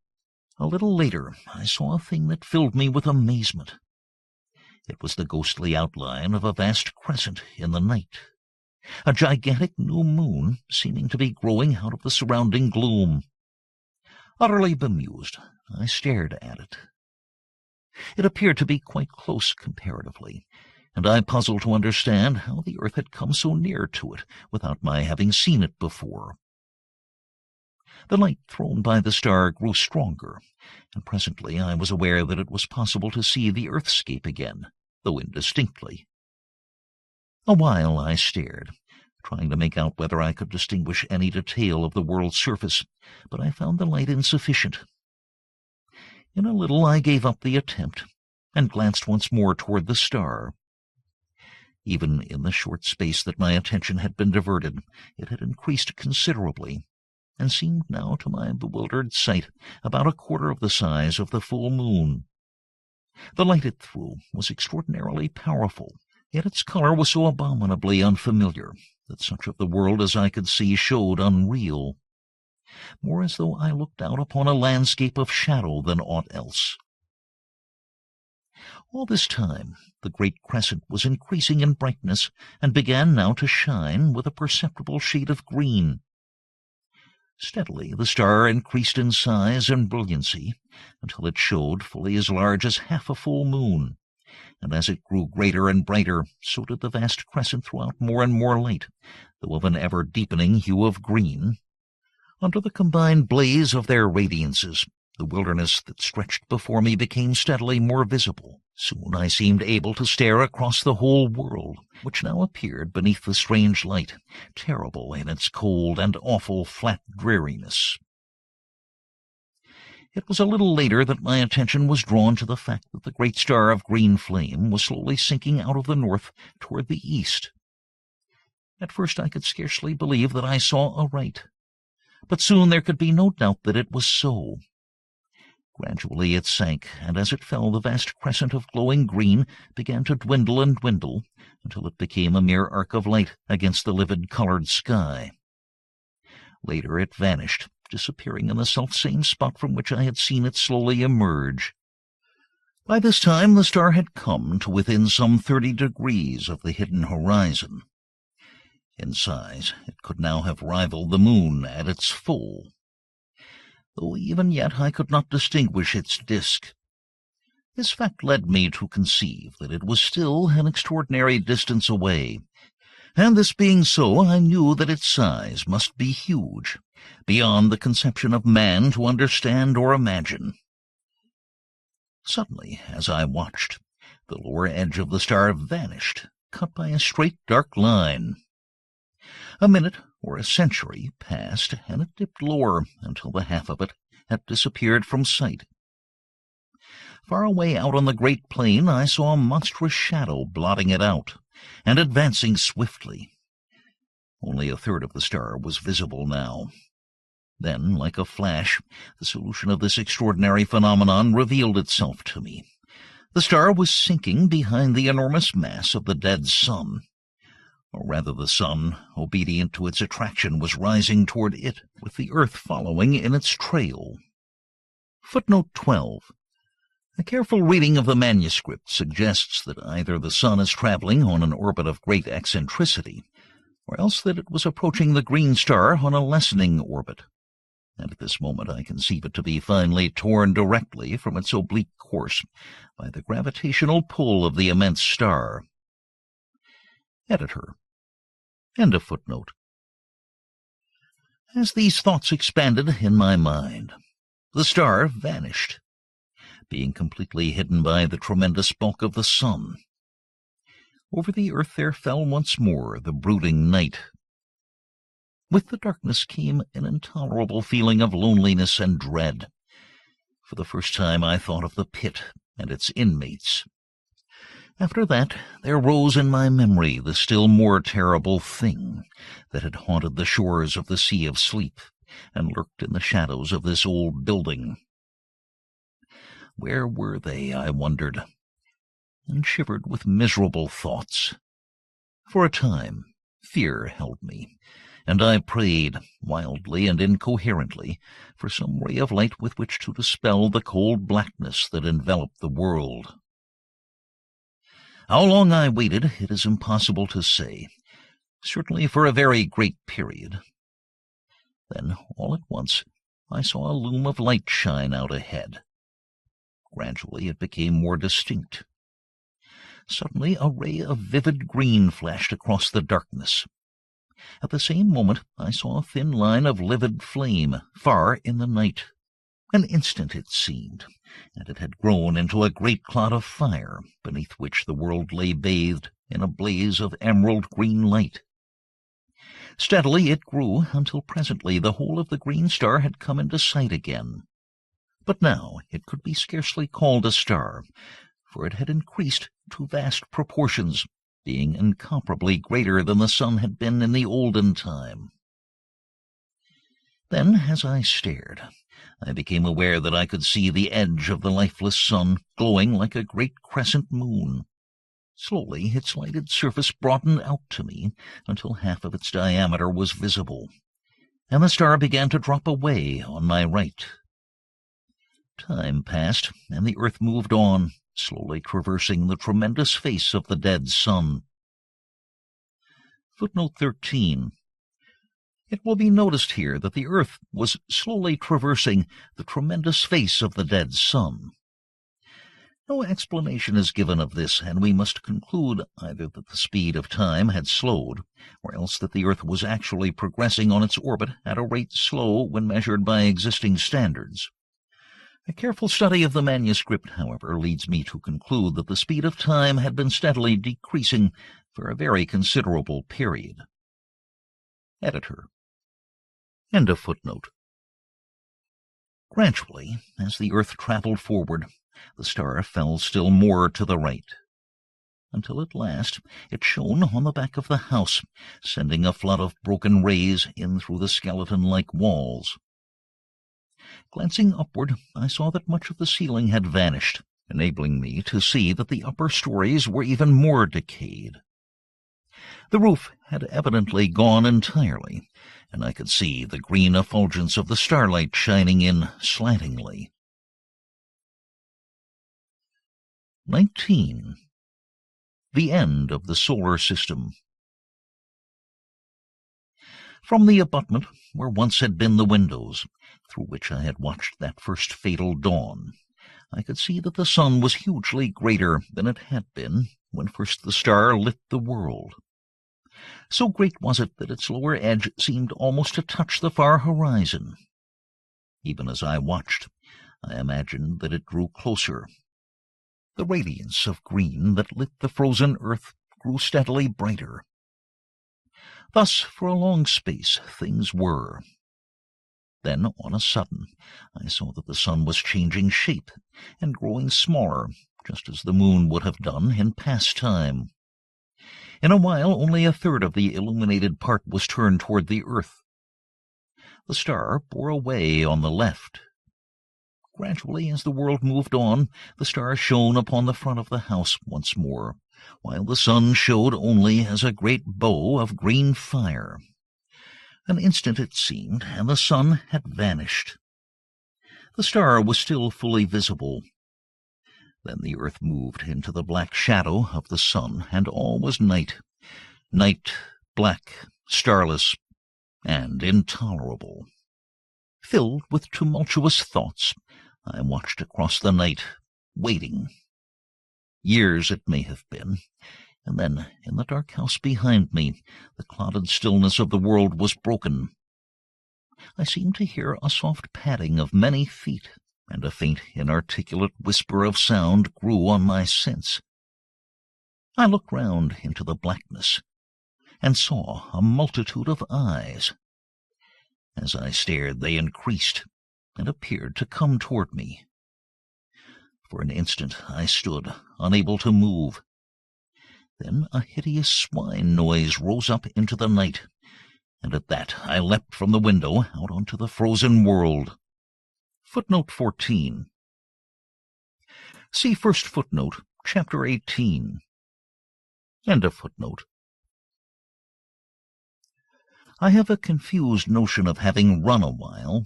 A little later, I saw a thing that filled me with amazement. It was the ghostly outline of a vast crescent in the night, a gigantic new moon seeming to be growing out of the surrounding gloom. Utterly bemused, I stared at it. It appeared to be quite close comparatively, and I puzzled to understand how the earth had come so near to it without my having seen it before. The light thrown by the star grew stronger, and presently I was aware that it was possible to see the earthscape again, though indistinctly. A while I stared, trying to make out whether I could distinguish any detail of the world's surface, but I found the light insufficient. In a little I gave up the attempt, and glanced once more toward the star. Even in the short space that my attention had been diverted, it had increased considerably, and seemed now to my bewildered sight about a quarter of the size of the full moon. The light it threw was extraordinarily powerful, yet its color was so abominably unfamiliar that such of the world as I could see showed unreal, more as though I looked out upon a landscape of shadow than aught else. All this time the great crescent was increasing in brightness, and began now to shine with a perceptible shade of green. Steadily the star increased in size and brilliancy, until it showed fully as large as half a full moon, and as it grew greater and brighter, so did the vast crescent throw out more and more light, though of an ever-deepening hue of green. Under the combined blaze of their radiances, the wilderness that stretched before me became steadily more visible. Soon I seemed able to stare across the whole world, which now appeared beneath the strange light, terrible in its cold and awful flat dreariness. It was a little later that my attention was drawn to the fact that the great star of green flame was slowly sinking out of the north toward the east. At first I could scarcely believe that I saw aright, but soon there could be no doubt that it was so. Gradually it sank, and as it fell the vast crescent of glowing green began to dwindle and dwindle, until it became a mere arc of light against the livid-colored sky. Later it vanished, disappearing in the selfsame spot from which I had seen it slowly emerge. By this time the star had come to within some 30 degrees of the hidden horizon. In size, it could now have rivaled the moon at its full, though even yet I could not distinguish its disk. This fact led me to conceive that it was still an extraordinary distance away, and this being so, I knew that its size must be huge, beyond the conception of man to understand or imagine. Suddenly, as I watched, the lower edge of the star vanished, cut by a straight dark line. A minute or a century passed, and it dipped lower until the half of it had disappeared from sight. Far away out on the great plain I saw a monstrous shadow blotting it out, and advancing swiftly. Only a third of the star was visible now. Then, like a flash, the solution of this extraordinary phenomenon revealed itself to me. The star was sinking behind the enormous mass of the dead sun. Or rather, the sun, obedient to its attraction, was rising toward it, with the earth following in its trail. Footnote 12. A careful reading of the manuscript suggests that either the sun is traveling on an orbit of great eccentricity, or else that it was approaching the green star on a lessening orbit, and at this moment I conceive it to be finally torn directly from its oblique course by the gravitational pull of the immense star. Editor. End of footnote. As these thoughts expanded in my mind, the star vanished, being completely hidden by the tremendous bulk of the sun. Over the earth there fell once more the brooding night. With the darkness came an intolerable feeling of loneliness and dread. For the first time I thought of the pit and its inmates. After that, there rose in my memory the still more terrible thing that had haunted the shores of the Sea of Sleep and lurked in the shadows of this old building. Where were they, I wondered, and shivered with miserable thoughts. For a time, fear held me, and I prayed, wildly and incoherently, for some ray of light with which to dispel the cold blackness that enveloped the world. How long I waited, it is impossible to say, certainly for a very great period. Then, all at once, I saw a loom of light shine out ahead. Gradually it became more distinct. Suddenly a ray of vivid green flashed across the darkness. At the same moment I saw a thin line of livid flame far in the night. An instant it seemed, and it had grown into a great cloud of fire, beneath which the world lay bathed in a blaze of emerald-green light. Steadily it grew, until presently the whole of the green star had come into sight again. But now it could be scarcely called a star, for it had increased to vast proportions, being incomparably greater than the sun had been in the olden time. Then, as I stared, I became aware that I could see the edge of the lifeless sun glowing like a great crescent moon. Slowly its lighted surface broadened out to me until half of its diameter was visible, and the star began to drop away on my right. Time passed, and the earth moved on, slowly traversing the tremendous face of the dead sun. Footnote 13. It will be noticed here that the earth was slowly traversing the tremendous face of the dead sun. No explanation is given of this, and we must conclude either that the speed of time had slowed, or else that the earth was actually progressing on its orbit at a rate slow when measured by existing standards. A careful study of the manuscript, however, leads me to conclude that the speed of time had been steadily decreasing for a very considerable period. Editor. End of footnote. Gradually, as the earth traveled forward, the star fell still more to the right. until at last it shone on the back of the house, sending a flood of broken rays in through the skeleton-like walls. Glancing upward, I saw that much of the ceiling had vanished, enabling me to see that the upper stories were even more decayed. The roof had evidently gone entirely, and I could see the green effulgence of the starlight shining in slantingly. 19. The End of the Solar System. From the abutment, where once had been the windows, through which I had watched that first fatal dawn, I could see that the sun was hugely greater than it had been when first the star lit the world. So great was it that its lower edge seemed almost to touch the far horizon. Even as I watched, I imagined that it drew closer. The radiance of green that lit the frozen earth grew steadily brighter. Thus, for a long space, things were. Then, on a sudden, I saw that the sun was changing shape and growing smaller, just as the moon would have done in past time. In a while, only a third of the illuminated part was turned toward the earth. The star bore away on the left. Gradually, as the world moved on, the star shone upon the front of the house once more, while the sun showed only as a great bow of green fire. An instant it seemed, and the sun had vanished. The star was still fully visible. Then the earth moved into the black shadow of the sun, and all was night. Night, black, starless, and intolerable. Filled with tumultuous thoughts, I watched across the night, waiting. Years it may have been, and then, in the dark house behind me, the clouded stillness of the world was broken. I seemed to hear a soft padding of many feet, and a faint, inarticulate whisper of sound grew on my sense. I looked round into the blackness, and saw a multitude of eyes. As I stared, they increased, and appeared to come toward me. For an instant I stood, unable to move. Then a hideous swine noise rose up into the night, and at that I leapt from the window out onto the frozen world. Footnote 14. See first footnote, chapter 18. End of footnote. I have a confused notion of having run a while,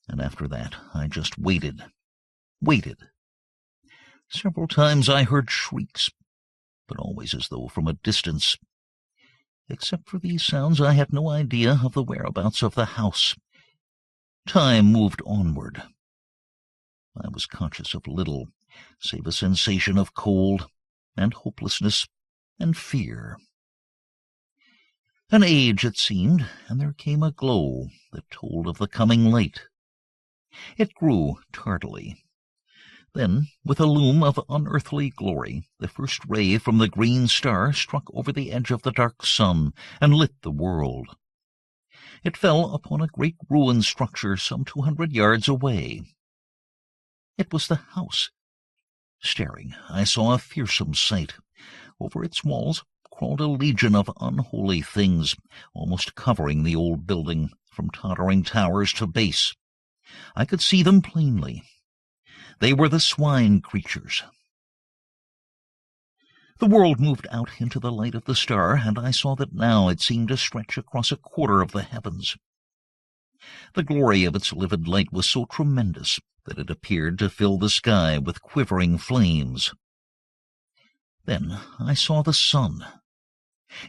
and after that I just waited. Several times I heard shrieks, but always as though from a distance. Except for these sounds, I had no idea of the whereabouts of the house. Time moved onward. I was conscious of little, save a sensation of cold, and hopelessness, and fear. An age, it seemed, and there came a glow that told of the coming light. It grew tardily. Then, with a loom of unearthly glory, the first ray from the green star struck over the edge of the dark sun and lit the world. It fell upon a great ruined structure some 200 yards away. It was the house. Staring, I saw a fearsome sight. Over its walls crawled a legion of unholy things, almost covering the old building, from tottering towers to base. I could see them plainly. They were the swine creatures. The world moved out into the light of the star, and I saw that now it seemed to stretch across a quarter of the heavens. The glory of its livid light was so tremendous that it appeared to fill the sky with quivering flames. Then I saw the sun.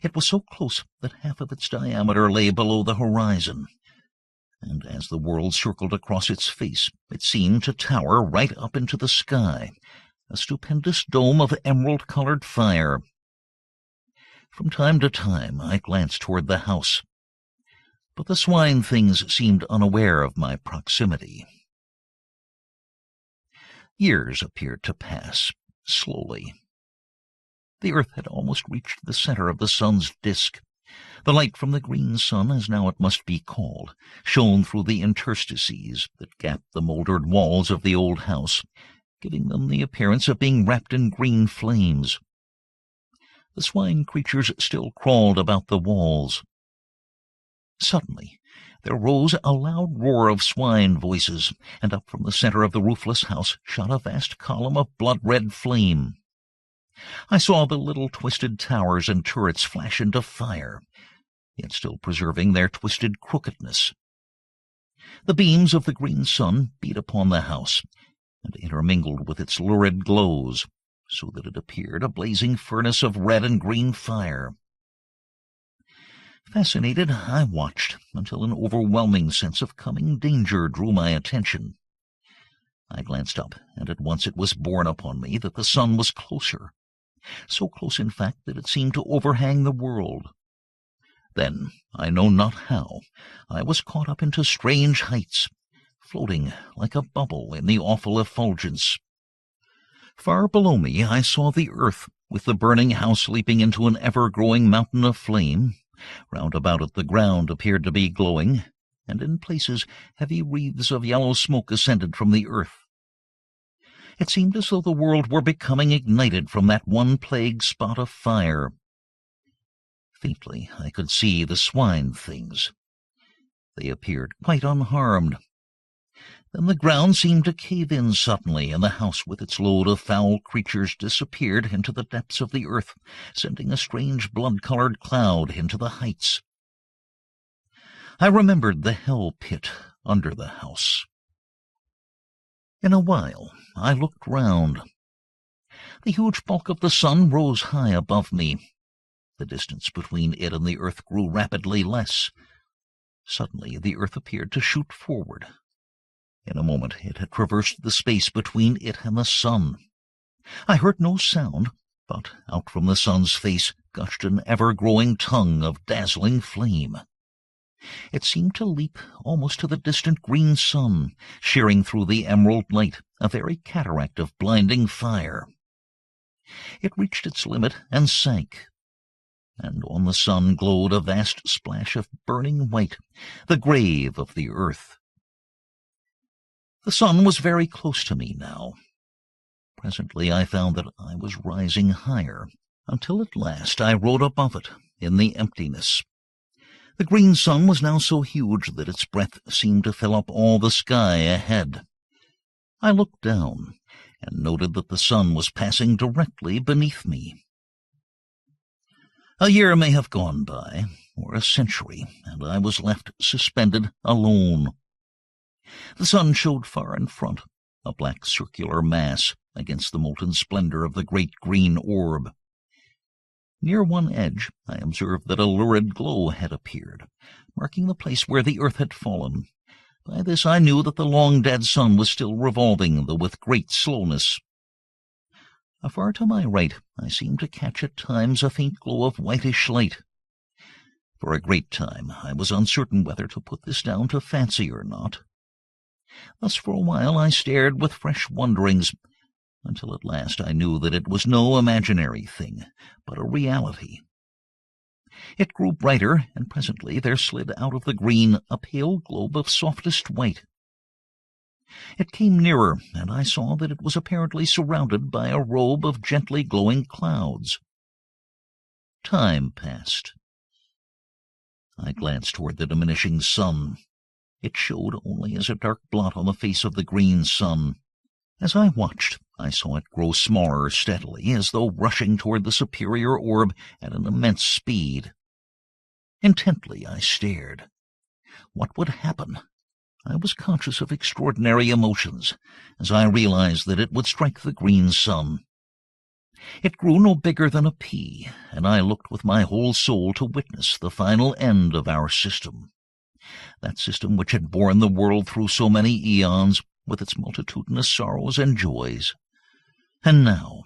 It was so close that half of its diameter lay below the horizon, and as the world circled across its face, it seemed to tower right up into the sky, a stupendous dome of emerald-colored fire. From time to time I glanced toward the house, but the Swine-Things seemed unaware of my proximity. Years appeared to pass, slowly. The earth had almost reached the center of the sun's disk. The light from the green sun, as now it must be called, shone through the interstices that gapped the mouldered walls of the old house, giving them the appearance of being wrapped in green flames. The swine creatures still crawled about the walls. Suddenly, there rose a loud roar of swine voices, and up from the center of the roofless house shot a vast column of blood-red flame. I saw the little twisted towers and turrets flash into fire, yet still preserving their twisted crookedness. The beams of the green sun beat upon the house, and intermingled with its lurid glows, so that it appeared a blazing furnace of red and green fire. Fascinated, I watched until an overwhelming sense of coming danger drew my attention. I glanced up, and at once it was borne upon me that the sun was closer, so close in fact that it seemed to overhang the world. Then, I know not how, I was caught up into strange heights, floating like a bubble in the awful effulgence. Far below me I saw the earth, with the burning house leaping into an ever-growing mountain of flame. Round about it the ground appeared to be glowing, and in places heavy wreaths of yellow smoke ascended from the earth. It seemed as though the world were becoming ignited from that one plague spot of fire. Faintly I could see the Swine-Things. They appeared quite unharmed. Then the ground seemed to cave in suddenly, and the house with its load of foul creatures disappeared into the depths of the earth, sending a strange blood-colored cloud into the heights. I remembered the hell pit under the house. In a while I looked round. The huge bulk of the sun rose high above me. The distance between it and the earth grew rapidly less. Suddenly the earth appeared to shoot forward. In a moment it had traversed the space between it and the sun. I heard no sound, but out from the sun's face gushed an ever-growing tongue of dazzling flame. It seemed to leap almost to the distant green sun, shearing through the emerald light, a very cataract of blinding fire. It reached its limit and sank, and on the sun glowed a vast splash of burning white, the grave of the earth. The sun was very close to me now. Presently I found that I was rising higher, until at last I rode above it in the emptiness. The green sun was now so huge that its breath seemed to fill up all the sky ahead. I looked down, and noted that the sun was passing directly beneath me. A year may have gone by, or a century, and I was left suspended alone. The sun showed far in front, a black circular mass against the molten splendor of the great green orb. Near one edge I observed that a lurid glow had appeared, marking the place where the earth had fallen. By this I knew that the long-dead sun was still revolving, though with great slowness. Afar to my right I seemed to catch at times a faint glow of whitish light. For a great time I was uncertain whether to put this down to fancy or not. Thus for a while I stared with fresh wonderings, until at last I knew that it was no imaginary thing, but a reality. It grew brighter, and presently there slid out of the green a pale globe of softest white. It came nearer, and I saw that it was apparently surrounded by a robe of gently glowing clouds. Time passed. I glanced toward the diminishing sun. It showed only as a dark blot on the face of the green sun. As I watched, I saw it grow smaller steadily, as though rushing toward the superior orb at an immense speed. Intently I stared. What would happen? I was conscious of extraordinary emotions, as I realized that it would strike the green sun. It grew no bigger than a pea, and I looked with my whole soul to witness the final end of our system. That system which had borne the world through so many eons, with its multitudinous sorrows and joys. And now,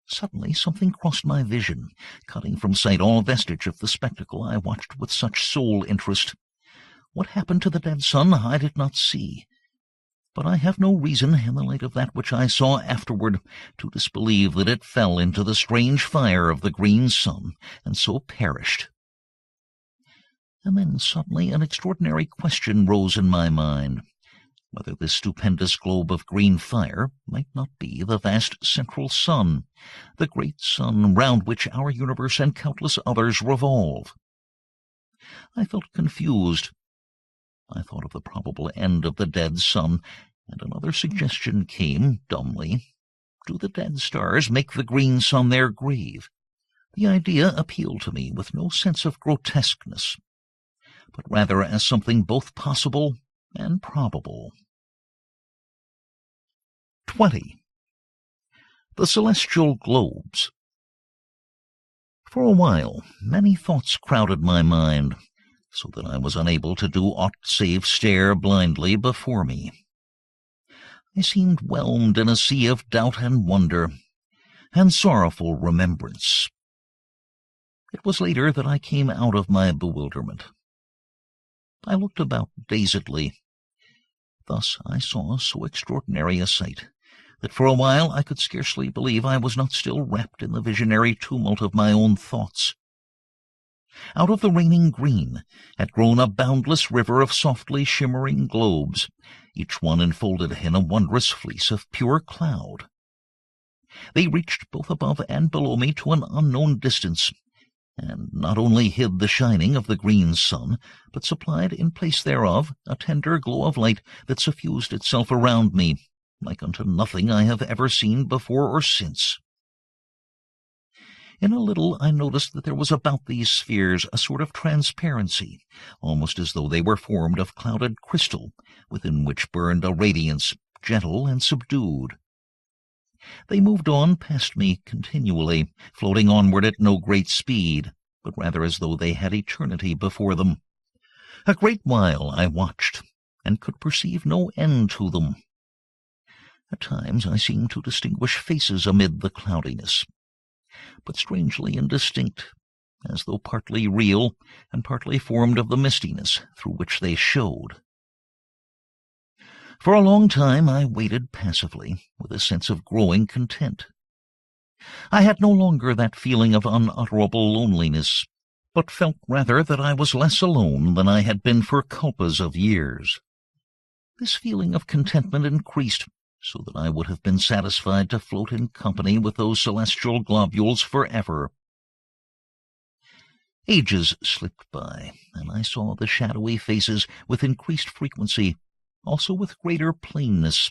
suddenly something crossed my vision, cutting from sight all vestige of the spectacle I watched with such sole interest. What happened to the dead sun I did not see, but I have no reason, in the light of that which I saw afterward, to disbelieve that it fell into the strange fire of the green sun, and so perished. And then suddenly an extraordinary question rose in my mind. whether this stupendous globe of green fire might not be the vast central sun, the great sun round which our universe and countless others revolve. I felt confused. I thought of the probable end of the dead sun, and another suggestion came dumbly. Do the dead stars make the green sun their grave? The idea appealed to me with no sense of grotesqueness, but rather as something both possible and probable. 20. The Celestial Globes. For a while, many thoughts crowded my mind, so that I was unable to do aught save stare blindly before me. I seemed whelmed in a sea of doubt and wonder, and sorrowful remembrance. It was later that I came out of my bewilderment. I looked about dazedly. Thus I saw so extraordinary a sight that for a while I could scarcely believe I was not still wrapped in the visionary tumult of my own thoughts. Out of the reigning green had grown a boundless river of softly shimmering globes, each one enfolded in a wondrous fleece of pure cloud. They reached both above and below me to an unknown distance, and not only hid the shining of the green sun, but supplied in place thereof a tender glow of light that suffused itself around me, like unto nothing I have ever seen before or since. In a little I noticed that there was about these spheres a sort of transparency, almost as though they were formed of clouded crystal, within which burned a radiance, gentle and subdued. They moved on past me continually, floating onward at no great speed, but rather as though they had eternity before them. A great while I watched, and could perceive no end to them. At times I seemed to distinguish faces amid the cloudiness, but strangely indistinct, as though partly real and partly formed of the mistiness through which they showed. For a long time I waited passively, with a sense of growing content. I had no longer that feeling of unutterable loneliness, but felt rather that I was less alone than I had been for culpas of years. This feeling of contentment increased, so that I would have been satisfied to float in company with those celestial globules forever. Ages slipped by, and I saw the shadowy faces with increased frequency, also with greater plainness.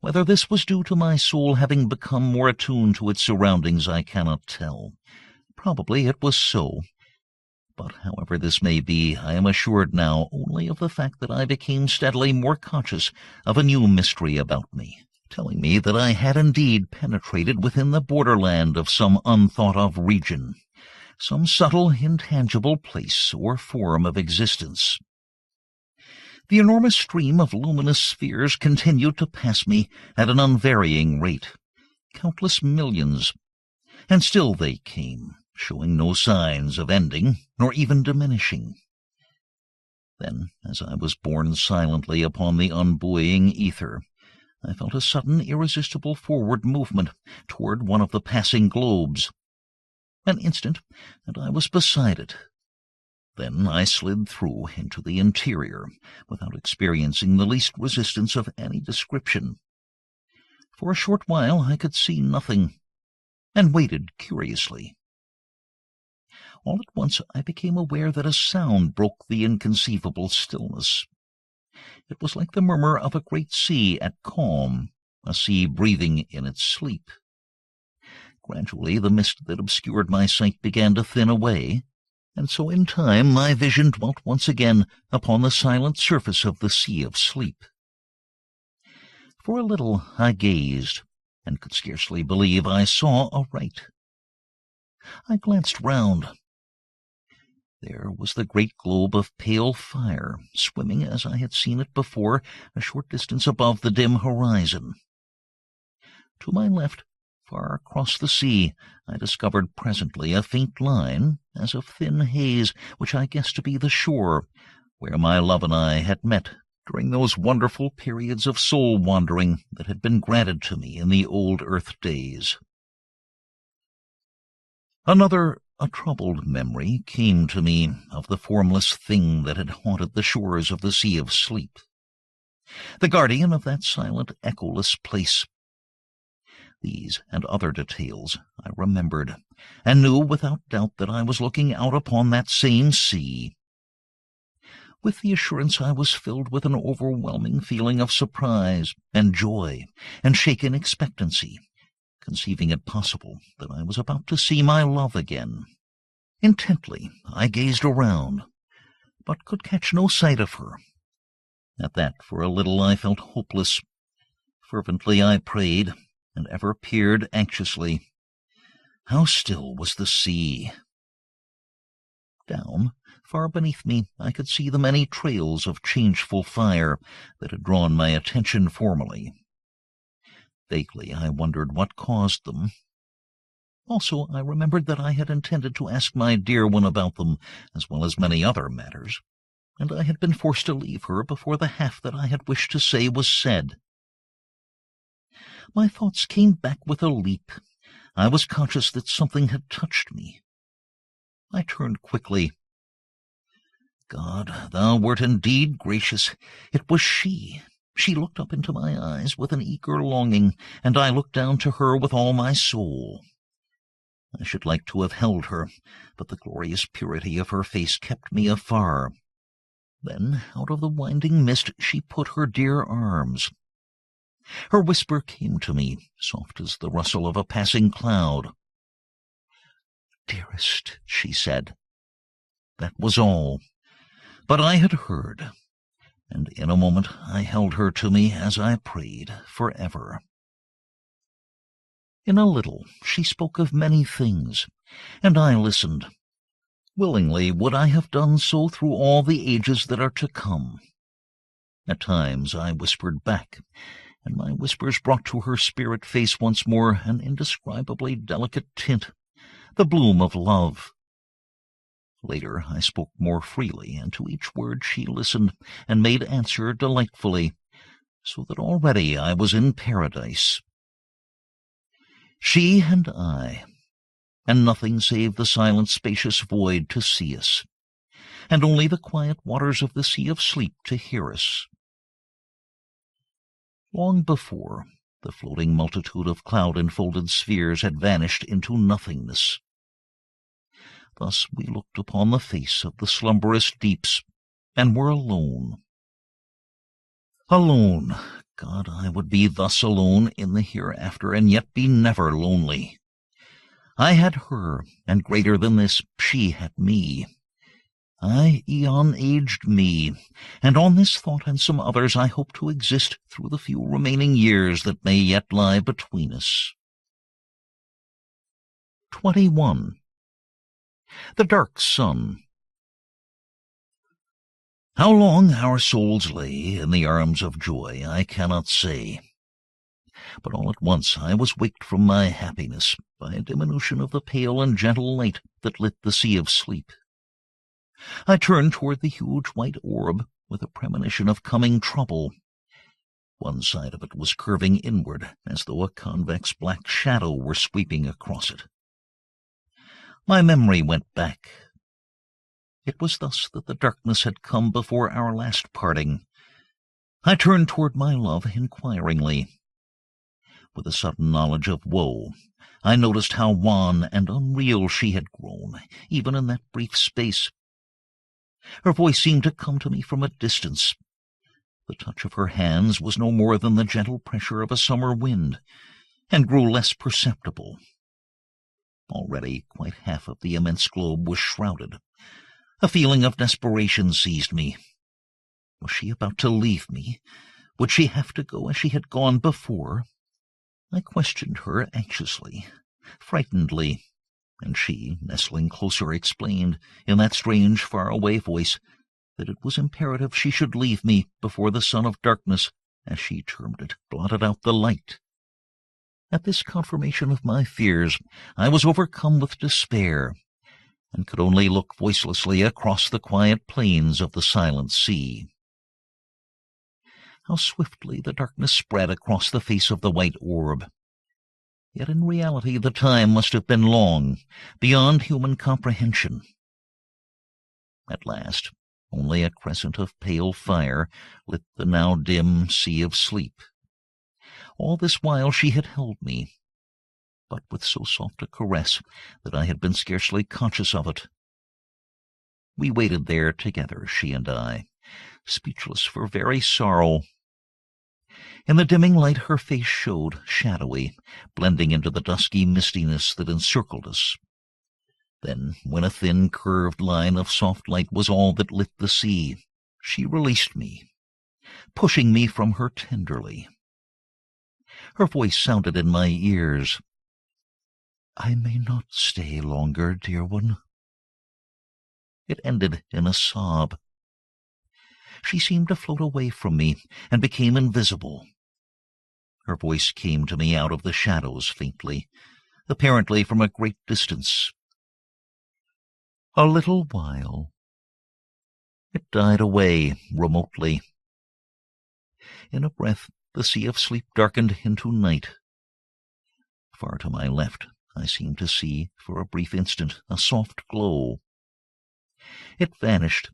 Whether this was due to my soul having become more attuned to its surroundings, I cannot tell. Probably it was so. But however this may be, I am assured now only of the fact that I became steadily more conscious of a new mystery about me, telling me that I had indeed penetrated within the borderland of some unthought-of region, some subtle, intangible place or form of existence. The enormous stream of luminous spheres continued to pass me at an unvarying rate, countless millions, and still they came, showing no signs of ending, nor even diminishing. Then, as I was borne silently upon the unbuoying ether, I felt a sudden irresistible forward movement toward one of the passing globes. An instant, and I was beside it. Then I slid through into the interior, without experiencing the least resistance of any description. For a short while I could see nothing, and waited curiously. All at once I became aware that a sound broke the inconceivable stillness. It was like the murmur of a great sea at calm, a sea breathing in its sleep. Gradually the mist that obscured my sight began to thin away, and so in time my vision dwelt once again upon the silent surface of the sea of sleep. For a little I gazed, and could scarcely believe I saw aright. I glanced round. There was the great globe of pale fire, swimming as I had seen it before, a short distance above the dim horizon. To my left, far across the sea, I discovered presently a faint line, as of thin haze, which I guessed to be the shore, where my love and I had met during those wonderful periods of soul-wandering that had been granted to me in the old earth days. A troubled memory came to me of the formless thing that had haunted the shores of the Sea of Sleep. the guardian of that silent, echoless place. These and other details I remembered, and knew without doubt that I was looking out upon that same sea. With the assurance I was filled with an overwhelming feeling of surprise and joy and shaken expectancy, conceiving it possible that I was about to see my love again. Intently I gazed around, but could catch no sight of her. At that, for a little, I felt hopeless. Fervently I prayed, and ever peered anxiously. How still was the sea! Down, far beneath me, I could see the many trails of changeful fire that had drawn my attention formerly. Vaguely I wondered what caused them. Also, I remembered that I had intended to ask my dear one about them, as well as many other matters, and I had been forced to leave her before the half that I had wished to say was said. My thoughts came back with a leap. I was conscious that something had touched me. I turned quickly. God, thou wert indeed gracious. It was she. She looked up into my eyes with an eager longing, and I looked down to her with all my soul. I should like to have held her, but the glorious purity of her face kept me afar. Then, out of the winding mist, she put her dear arms. Her whisper came to me, soft as the rustle of a passing cloud. "Dearest," she said. That was all. But I had heard, and in a moment I held her to me as I prayed, forever. In a little she spoke of many things, and I listened. Willingly would I have done so through all the ages that are to come. At times I whispered back, and my whispers brought to her spirit face once more an indescribably delicate tint, the bloom of love. Later I spoke more freely, and to each word she listened and made answer delightfully, so that already I was in paradise. She and I, and nothing save the silent spacious void to see us, and only the quiet waters of the sea of sleep to hear us. Long before, the floating multitude of cloud-enfolded spheres had vanished into nothingness. Thus we looked upon the face of the slumberous deeps, and were alone. Alone! God, I would be thus alone in the hereafter, and yet be never lonely. I had her, and greater than this, she had me. I, eon-aged me, and on this thought and some others I hope to exist through the few remaining years that may yet lie between us. 21. The Dark Sun. How long our souls lay in the arms of joy I cannot say, but all at once I was waked from my happiness by a diminution of the pale and gentle light that lit the sea of sleep. I turned toward the huge white orb with a premonition of coming trouble. One side of it was curving inward, as though a convex black shadow were sweeping across it. My memory went back. It was thus that the darkness had come before our last parting. I turned toward my love inquiringly. With a sudden knowledge of woe, I noticed how wan and unreal she had grown, even in that brief space. Her voice seemed to come to me from a distance. The touch of her hands was no more than the gentle pressure of a summer wind, and grew less perceptible. Already quite half of the immense globe was shrouded. A feeling of desperation seized me. Was she about to leave me? Would she have to go as she had gone before? I questioned her anxiously, frightenedly, and she, nestling closer, explained, in that strange, far-away voice, that it was imperative she should leave me before the sun of darkness, as she termed it, blotted out the light. At this confirmation of my fears, I was overcome with despair, and could only look voicelessly across the quiet plains of the silent sea. How swiftly the darkness spread across the face of the white orb! Yet in reality the time must have been long, beyond human comprehension. At last, Only a crescent of pale fire lit the now dim sea of sleep. All this while she had held me, but with so soft a caress that I had been scarcely conscious of it. We waited there together, she and I, speechless for very sorrow. In the dimming light her face showed, shadowy, blending into the dusky mistiness that encircled us. Then, when a thin, curved line of soft light was all that lit the sea, she released me, pushing me from her tenderly. Her voice sounded in my ears. "I may not stay longer, dear one." It ended in a sob. She seemed to float away from me and became invisible. Her voice came to me out of the shadows faintly, apparently from a great distance. "A little while." It died away remotely. In a breath, the sea of sleep darkened into night. Far to my left, I seemed to see, for a brief instant, a soft glow. It vanished,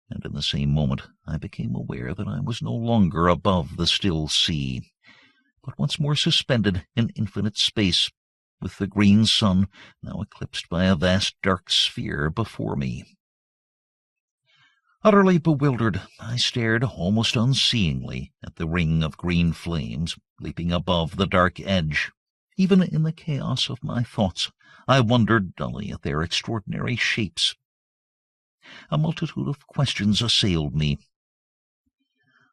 and in the same moment I became aware that I was no longer above the still sea, but once more suspended in infinite space, with the green sun now eclipsed by a vast dark sphere before me. Utterly bewildered, I stared almost unseeingly at the ring of green flames leaping above the dark edge. Even in the chaos of my thoughts, I wondered dully at their extraordinary shapes. A multitude of questions assailed me.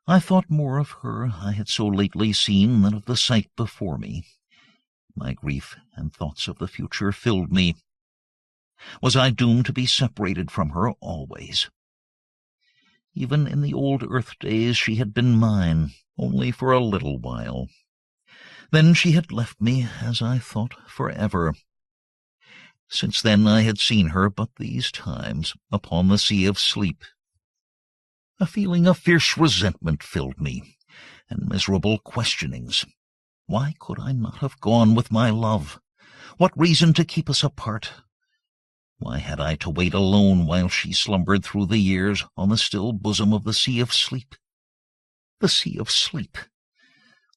I thought more of her I had so lately seen than of the sight before me. My grief and thoughts of the future filled me. Was I doomed to be separated from her always? Even in the old earth days she had been mine, only for a little while. Then she had left me, as I thought, forever. Since then I had seen her but these times upon the sea of sleep. A feeling of fierce resentment filled me, and miserable questionings. Why could I not have gone with my love? What reason to keep us apart? Why had I to wait alone while she slumbered through the years on the still bosom of the sea of sleep? The sea of sleep!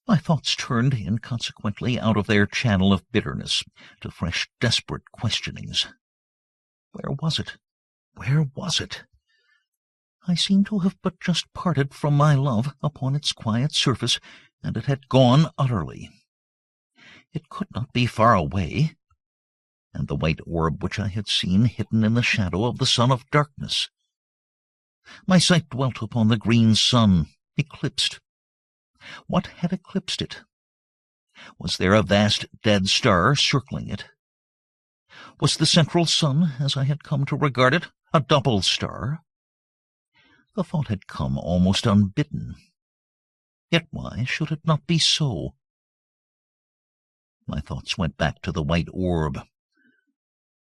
My thoughts turned inconsequently out of their channel of bitterness to fresh, desperate questionings. Where was it? Where was it? I seemed to have but just parted from my love upon its quiet surface, and it had gone utterly. It could not be far away, and the white orb which I had seen hidden in the shadow of the sun of darkness. My sight dwelt upon the green sun, eclipsed. What had eclipsed it? Was there a vast dead star circling it? Was the central sun, as I had come to regard it, a double star? The thought had come almost unbidden. Yet why should it not be so? My thoughts went back to the white orb.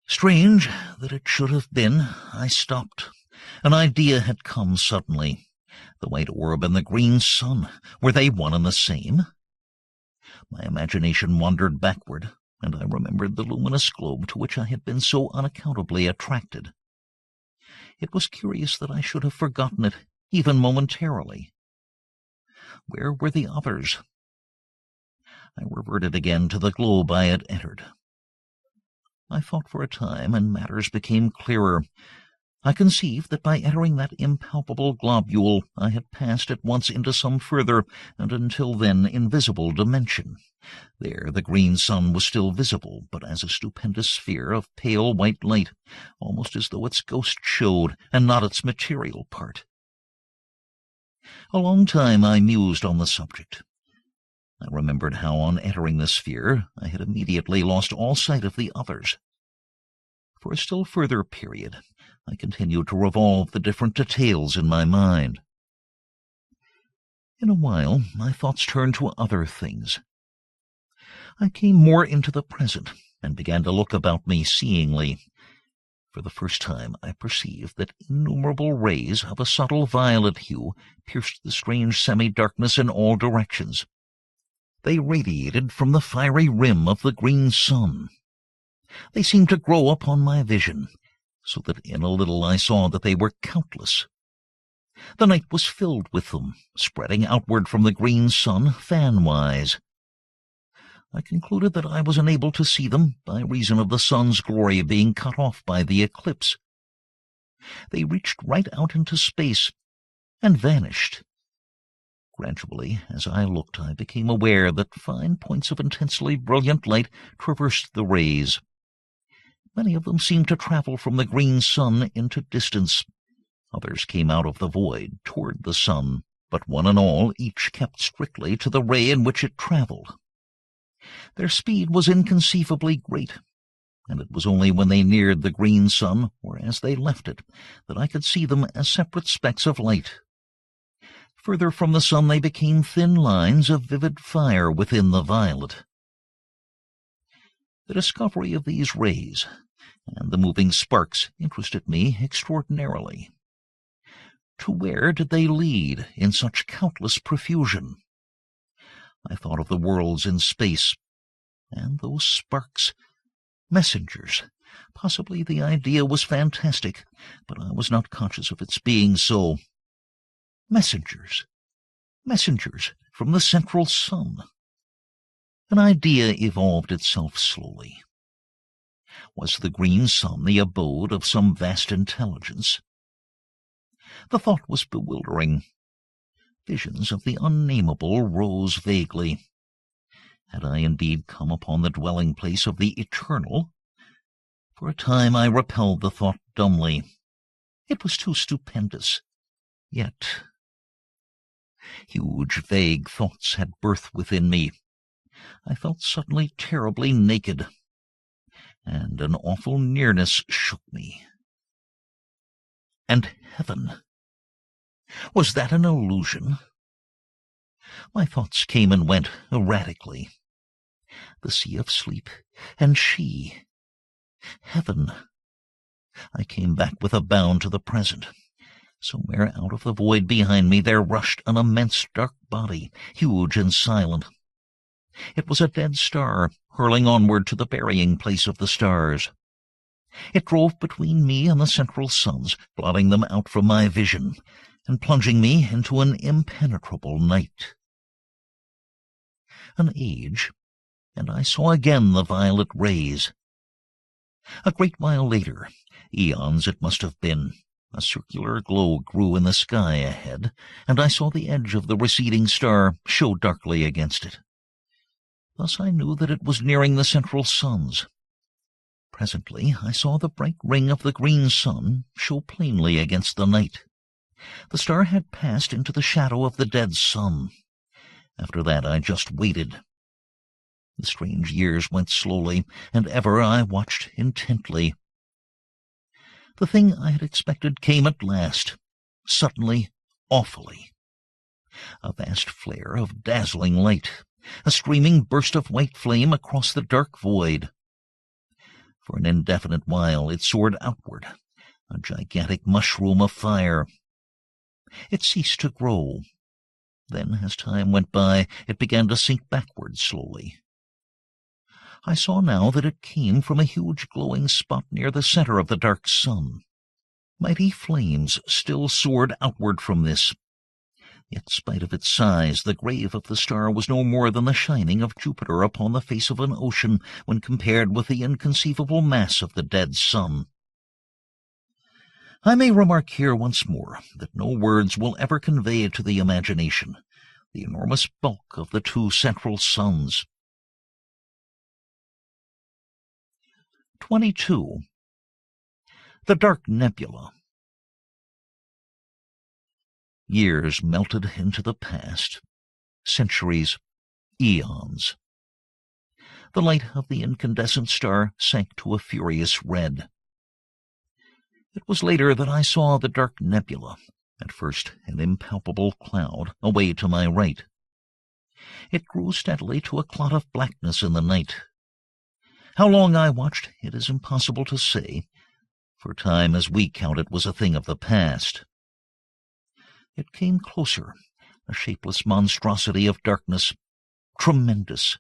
Strange that it should have been. I stopped. An idea had come suddenly. The white orb and the green sun, were they one and the same? My imagination wandered backward, and I remembered the luminous globe to which I had been so unaccountably attracted. It was curious that I should have forgotten it, even momentarily. Where were the others? I reverted again to the globe I had entered. I thought for a time, and matters became clearer. I conceived that by entering that impalpable globule I had passed at once into some further, and until then invisible dimension. There the green sun was still visible, but as a stupendous sphere of pale white light, almost as though its ghost showed, and not its material part. A long time I mused on the subject. I remembered how on entering the sphere I had immediately lost all sight of the others. For a still further period I continued to revolve the different details in my mind. In a while my thoughts turned to other things. I came more into the present, and began to look about me seeingly. For the first time I perceived that innumerable rays of a subtle violet hue pierced the strange semi-darkness in all directions. They radiated from the fiery rim of the green sun. They seemed to grow upon my vision, so that in a little I saw that they were countless, The night was filled with them, spreading outward from the green sun fan-wise. I concluded that I was unable to see them by reason of the sun's glory being cut off by the eclipse. They reached right out into space and vanished. Gradually, as I looked, I became aware that fine points of intensely brilliant light traversed the rays. Many of them seemed to travel from the green sun into distance. Others came out of the void toward the sun, but one and all each kept strictly to the ray in which it traveled. Their speed was inconceivably great, and it was only when they neared the green sun, or as they left it, that I could see them as separate specks of light. Further from the sun they became thin lines of vivid fire within the violet. The discovery of these rays and the moving sparks interested me extraordinarily. To where did they lead in such countless profusion? I thought of the worlds in space, and those sparks, messengers. Possibly the idea was fantastic, but I was not conscious of its being so. Messengers from the central sun. An idea evolved itself slowly. Was the green sun the abode of some vast intelligence? The thought was bewildering. Visions of the unnameable rose vaguely. Had I indeed come upon the dwelling place of the eternal? For a time I repelled the thought dumbly. It was too stupendous. Yet huge, vague thoughts had birth within me. I felt suddenly terribly naked, and an awful nearness shook me. And heaven! Was that an illusion? My thoughts came and went erratically. The sea of sleep, and she. Heaven. I came back with a bound to the present. Somewhere out of the void behind me there rushed an immense dark body, huge and silent. It was a dead star, hurling onward to the burying place of the stars. It drove between me and the central suns, blotting them out from my vision, and plunging me into an impenetrable night. An age, and I saw again the violet rays. A great while later, eons it must have been, a circular glow grew in the sky ahead, and I saw the edge of the receding star show darkly against it. Thus I knew that it was nearing the central suns. Presently I saw the bright ring of the green sun show plainly against the night. The star had passed into the shadow of the dead sun. After that I just waited. The strange years went slowly, and ever I watched intently. The thing I had expected came at last, suddenly, awfully. A vast flare of dazzling light, a streaming burst of white flame across the dark void. For an indefinite while it soared outward, a gigantic mushroom of fire. It ceased to grow. Then, as time went by, it began to sink backward slowly. I saw now that it came from a huge glowing spot near the center of the dark sun. Mighty flames still soared outward from this. Yet, spite of its size, the grave of the star was no more than the shining of Jupiter upon the face of an ocean when compared with the inconceivable mass of the dead sun. I may remark here once more that no words will ever convey to the imagination the enormous bulk of the two central suns. 22. The Dark Nebula. Years melted into the past, centuries, eons. The light of the incandescent star sank to a furious red. It was later that I saw the Dark Nebula, at first an impalpable cloud, away to my right. It grew steadily to a clot of blackness in the night. How long I watched, it is impossible to say, for time as we count it was a thing of the past. It came closer, a shapeless monstrosity of darkness, tremendous.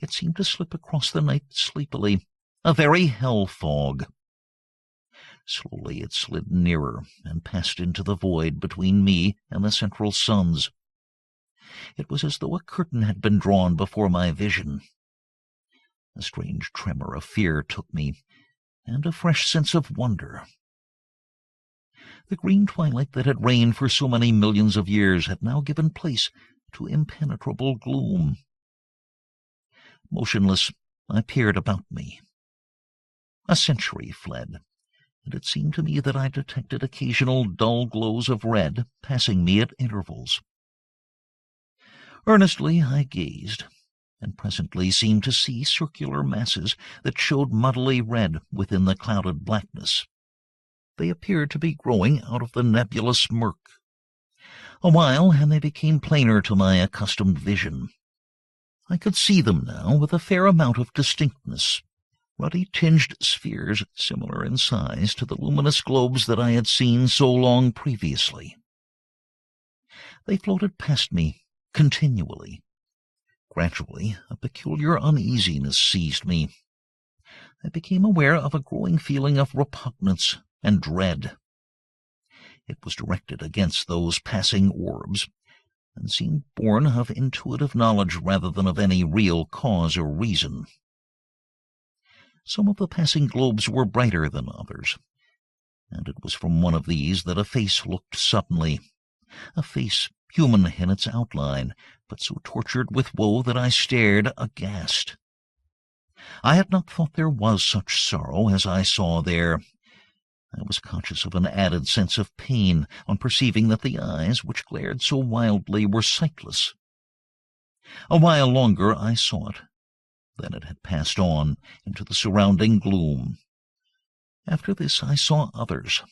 It seemed to slip across the night sleepily, a very hell fog. Slowly it slid nearer and passed into the void between me and the central suns. It was as though a curtain had been drawn before my vision. A strange tremor of fear took me, and a fresh sense of wonder. The green twilight that had reigned for so many millions of years had now given place to impenetrable gloom. Motionless, I peered about me. A century fled, and it seemed to me that I detected occasional dull glows of red passing me at intervals. Earnestly I gazed, and presently seemed to see circular masses that showed muddily red within the clouded blackness. They appeared to be growing out of the nebulous murk. A while, and they became plainer to my accustomed vision. I could see them now with a fair amount of distinctness, ruddy-tinged spheres similar in size to the luminous globes that I had seen so long previously. They floated past me continually. Gradually, a peculiar uneasiness seized me. I became aware of a growing feeling of repugnance and dread. It was directed against those passing orbs, and seemed born of intuitive knowledge rather than of any real cause or reason. Some of the passing globes were brighter than others, and it was from one of these that a face looked suddenly, a face human in its outline, but so tortured with woe that I stared aghast. I had not thought there was such sorrow as I saw there. I was conscious of an added sense of pain on perceiving that the eyes which glared so wildly were sightless. A while longer I saw it, then it had passed on into the surrounding gloom. After this I saw others,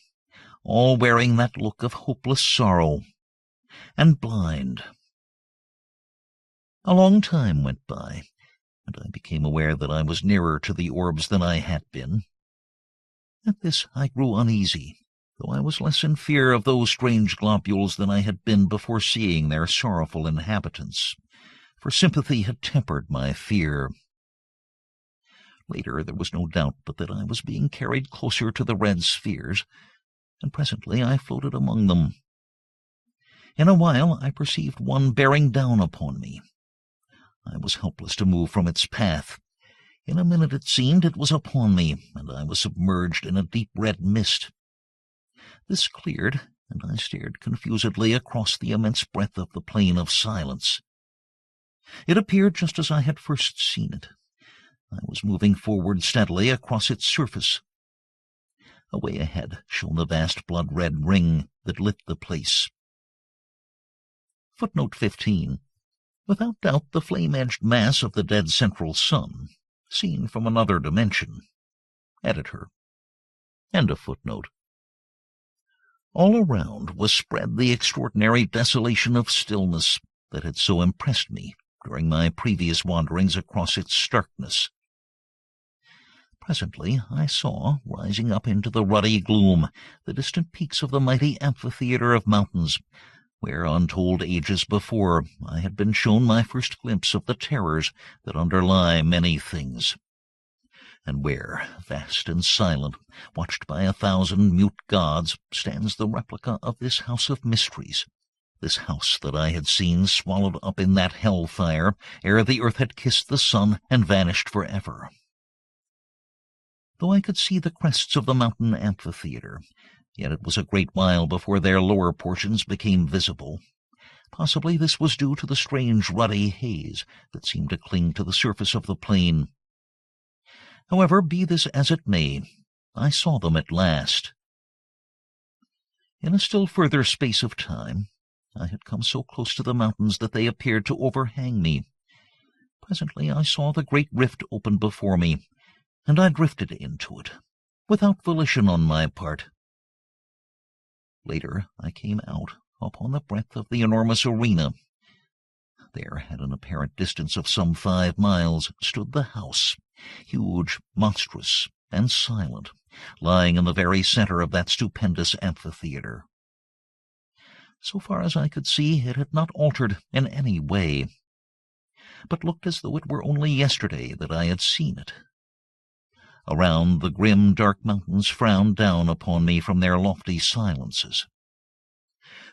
all wearing that look of hopeless sorrow, and blind. A long time went by, and I became aware that I was nearer to the orbs than I had been. At this I grew uneasy, though I was less in fear of those strange globules than I had been before seeing their sorrowful inhabitants, for sympathy had tempered my fear. Later there was no doubt but that I was being carried closer to the red spheres, and presently I floated among them. In a while I perceived one bearing down upon me. I was helpless to move from its path. In a minute it seemed it was upon me, and I was submerged in a deep red mist. This cleared, and I stared confusedly across the immense breadth of the plain of silence. It appeared just as I had first seen it. I was moving forward steadily across its surface. Away ahead shone the vast blood-red ring that lit the place. Footnote 15. Without doubt the flame-edged mass of the dead central sun, seen from another dimension. Editor. End of footnote. All around was spread the extraordinary desolation of stillness that had so impressed me during my previous wanderings across its starkness. Presently I saw, rising up into the ruddy gloom, the distant peaks of the mighty amphitheater of mountains, where untold ages before I had been shown my first glimpse of the terrors that underlie many things, and where, vast and silent, watched by 1,000 mute gods, stands the replica of this house of mysteries, this house that I had seen swallowed up in that hell-fire ere the earth had kissed the sun and vanished forever. Though I could see the crests of the mountain amphitheater, yet it was a great while before their lower portions became visible. Possibly this was due to the strange ruddy haze that seemed to cling to the surface of the plain. However, be this as it may, I saw them at last. In a still further space of time, I had come so close to the mountains that they appeared to overhang me. Presently I saw the great rift open before me, and I drifted into it, without volition on my part. Later I came out upon the breadth of the enormous arena. There, at an apparent distance of some 5 miles, stood the house, huge, monstrous, and silent, lying in the very center of that stupendous amphitheater. So far as I could see, it had not altered in any way, but looked as though it were only yesterday that I had seen it. Around, the grim, dark mountains frowned down upon me from their lofty silences.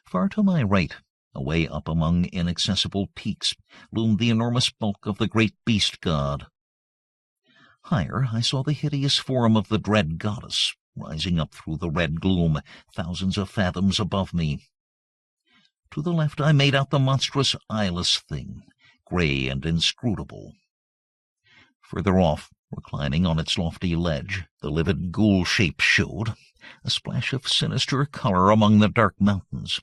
Far to my right, away up among inaccessible peaks, loomed the enormous bulk of the great beast god. Higher, I saw the hideous form of the dread goddess, rising up through the red gloom, thousands of fathoms above me. To the left I made out the monstrous eyeless thing, grey and inscrutable. Further off, reclining on its lofty ledge, the livid ghoul shape showed, a splash of sinister color among the dark mountains.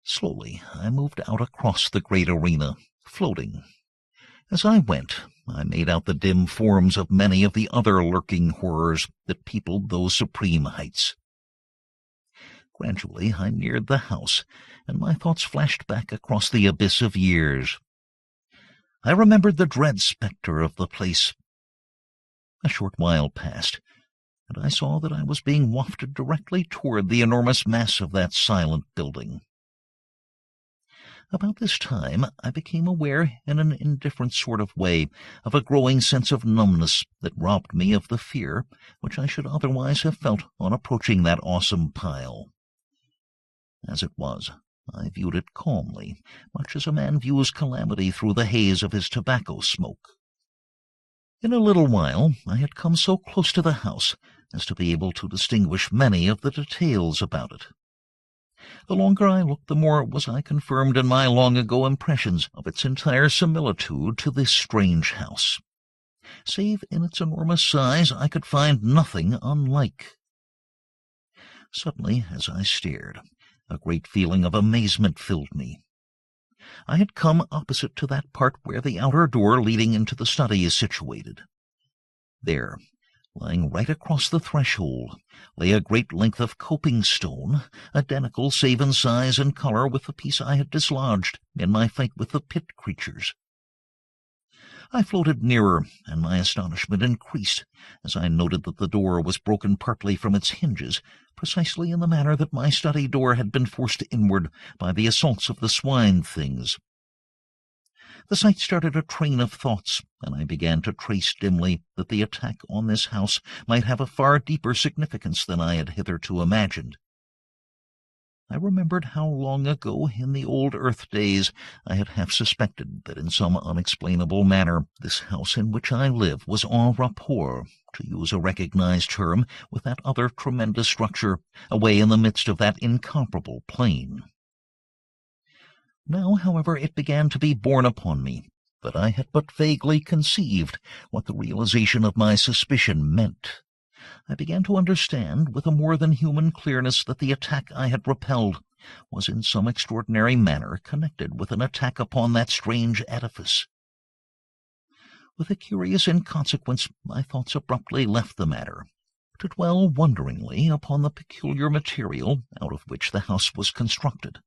Slowly I moved out across the great arena, floating. As I went, I made out the dim forms of many of the other lurking horrors that peopled those supreme heights. Gradually I neared the house, and my thoughts flashed back across the abyss of years. I remembered the dread spectre of the place. A short while passed, and I saw that I was being wafted directly toward the enormous mass of that silent building. About this time I became aware, in an indifferent sort of way, of a growing sense of numbness that robbed me of the fear which I should otherwise have felt on approaching that awesome pile. As it was, I viewed it calmly, much as a man views calamity through the haze of his tobacco smoke. In a little while I had come so close to the house as to be able to distinguish many of the details about it. The longer I looked, the more was I confirmed in my long-ago impressions of its entire similitude to this strange house. Save in its enormous size, I could find nothing unlike. Suddenly, as I stared, a great feeling of amazement filled me. I had come opposite to that part where the outer door leading into the study is situated. There, lying right across the threshold, lay a great length of coping stone, identical save in size and color with the piece I had dislodged in my fight with the pit creatures. I floated nearer, and my astonishment increased as I noted that the door was broken partly from its hinges, precisely in the manner that my study door had been forced inward by the assaults of the Swine-Things. The sight started a train of thoughts, and I began to trace dimly that the attack on this house might have a far deeper significance than I had hitherto imagined. I remembered how long ago, in the old Earth days, I had half suspected that in some unexplainable manner this house in which I live was en rapport, to use a recognized term, with that other tremendous structure away in the midst of that incomparable plain. Now, however, it began to be borne upon me that I had but vaguely conceived what the realization of my suspicion meant. I began to understand with a more than human clearness that the attack I had repelled was in some extraordinary manner connected with an attack upon that strange edifice. With a curious inconsequence, my thoughts abruptly left the matter, to dwell wonderingly upon the peculiar material out of which the house was constructed.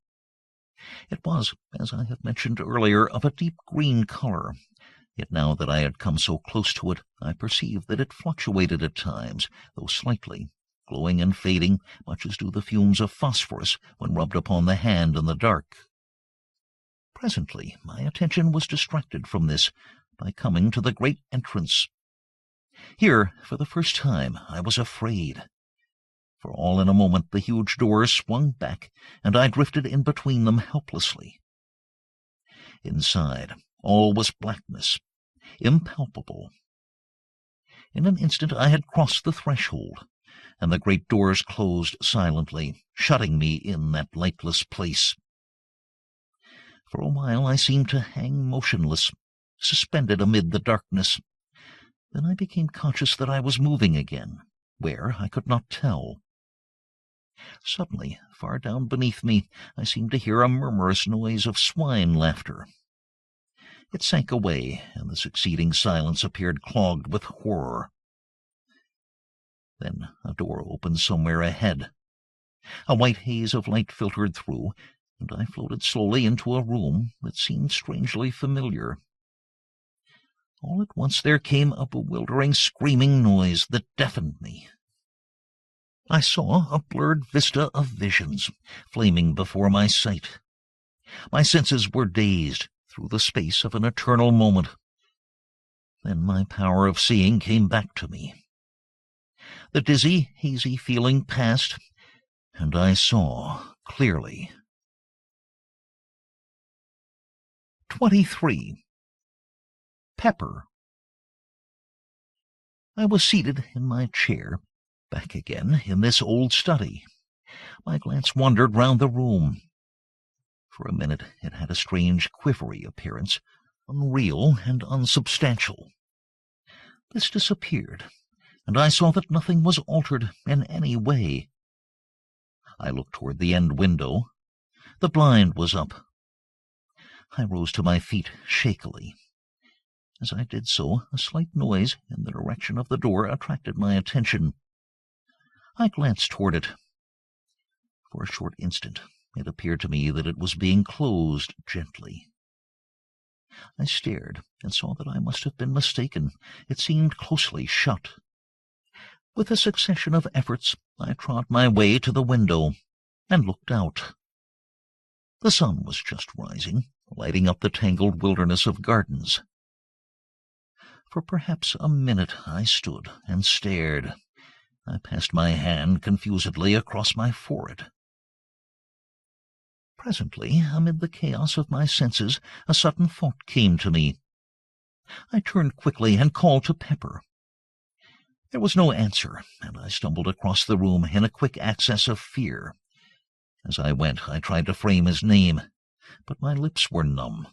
It was, as I have mentioned earlier, of a deep green color, yet now that I had come so close to it, I perceived that it fluctuated at times, though slightly, glowing and fading, much as do the fumes of phosphorus when rubbed upon the hand in the dark. Presently my attention was distracted from this by coming to the great entrance. Here, for the first time, I was afraid. For all in a moment the huge doors swung back, and I drifted in between them helplessly. Inside, all was blackness, impalpable. In an instant I had crossed the threshold, and the great doors closed silently, shutting me in that lightless place. For a while I seemed to hang motionless, suspended amid the darkness. Then I became conscious that I was moving again, where I could not tell. Suddenly, far down beneath me, I seemed to hear a murmurous noise of swine laughter. It sank away, and the succeeding silence appeared clogged with horror. Then a door opened somewhere ahead. A white haze of light filtered through, and I floated slowly into a room that seemed strangely familiar. All at once there came a bewildering screaming noise that deafened me. I saw a blurred vista of visions flaming before my sight. My senses were dazed through the space of an eternal moment. Then my power of seeing came back to me. The dizzy, hazy feeling passed, and I saw clearly. 23. Pepper. I was seated in my chair, back again in this old study. My glance wandered round the room. For a minute it had a strange quivery appearance, unreal and unsubstantial. This disappeared, and I saw that nothing was altered in any way. I looked toward the end window. The blind was up. I rose to my feet shakily. As I did so, a slight noise in the direction of the door attracted my attention. I glanced toward it. For a short instant, it appeared to me that it was being closed gently. I stared and saw that I must have been mistaken. It seemed closely shut. With a succession of efforts, I trod my way to the window and looked out. The sun was just rising, lighting up the tangled wilderness of gardens. For perhaps a minute I stood and stared. I passed my hand confusedly across my forehead. Presently, amid the chaos of my senses, a sudden thought came to me. I turned quickly and called to Pepper. There was no answer, and I stumbled across the room in a quick access of fear. As I went, I tried to frame his name, but my lips were numb.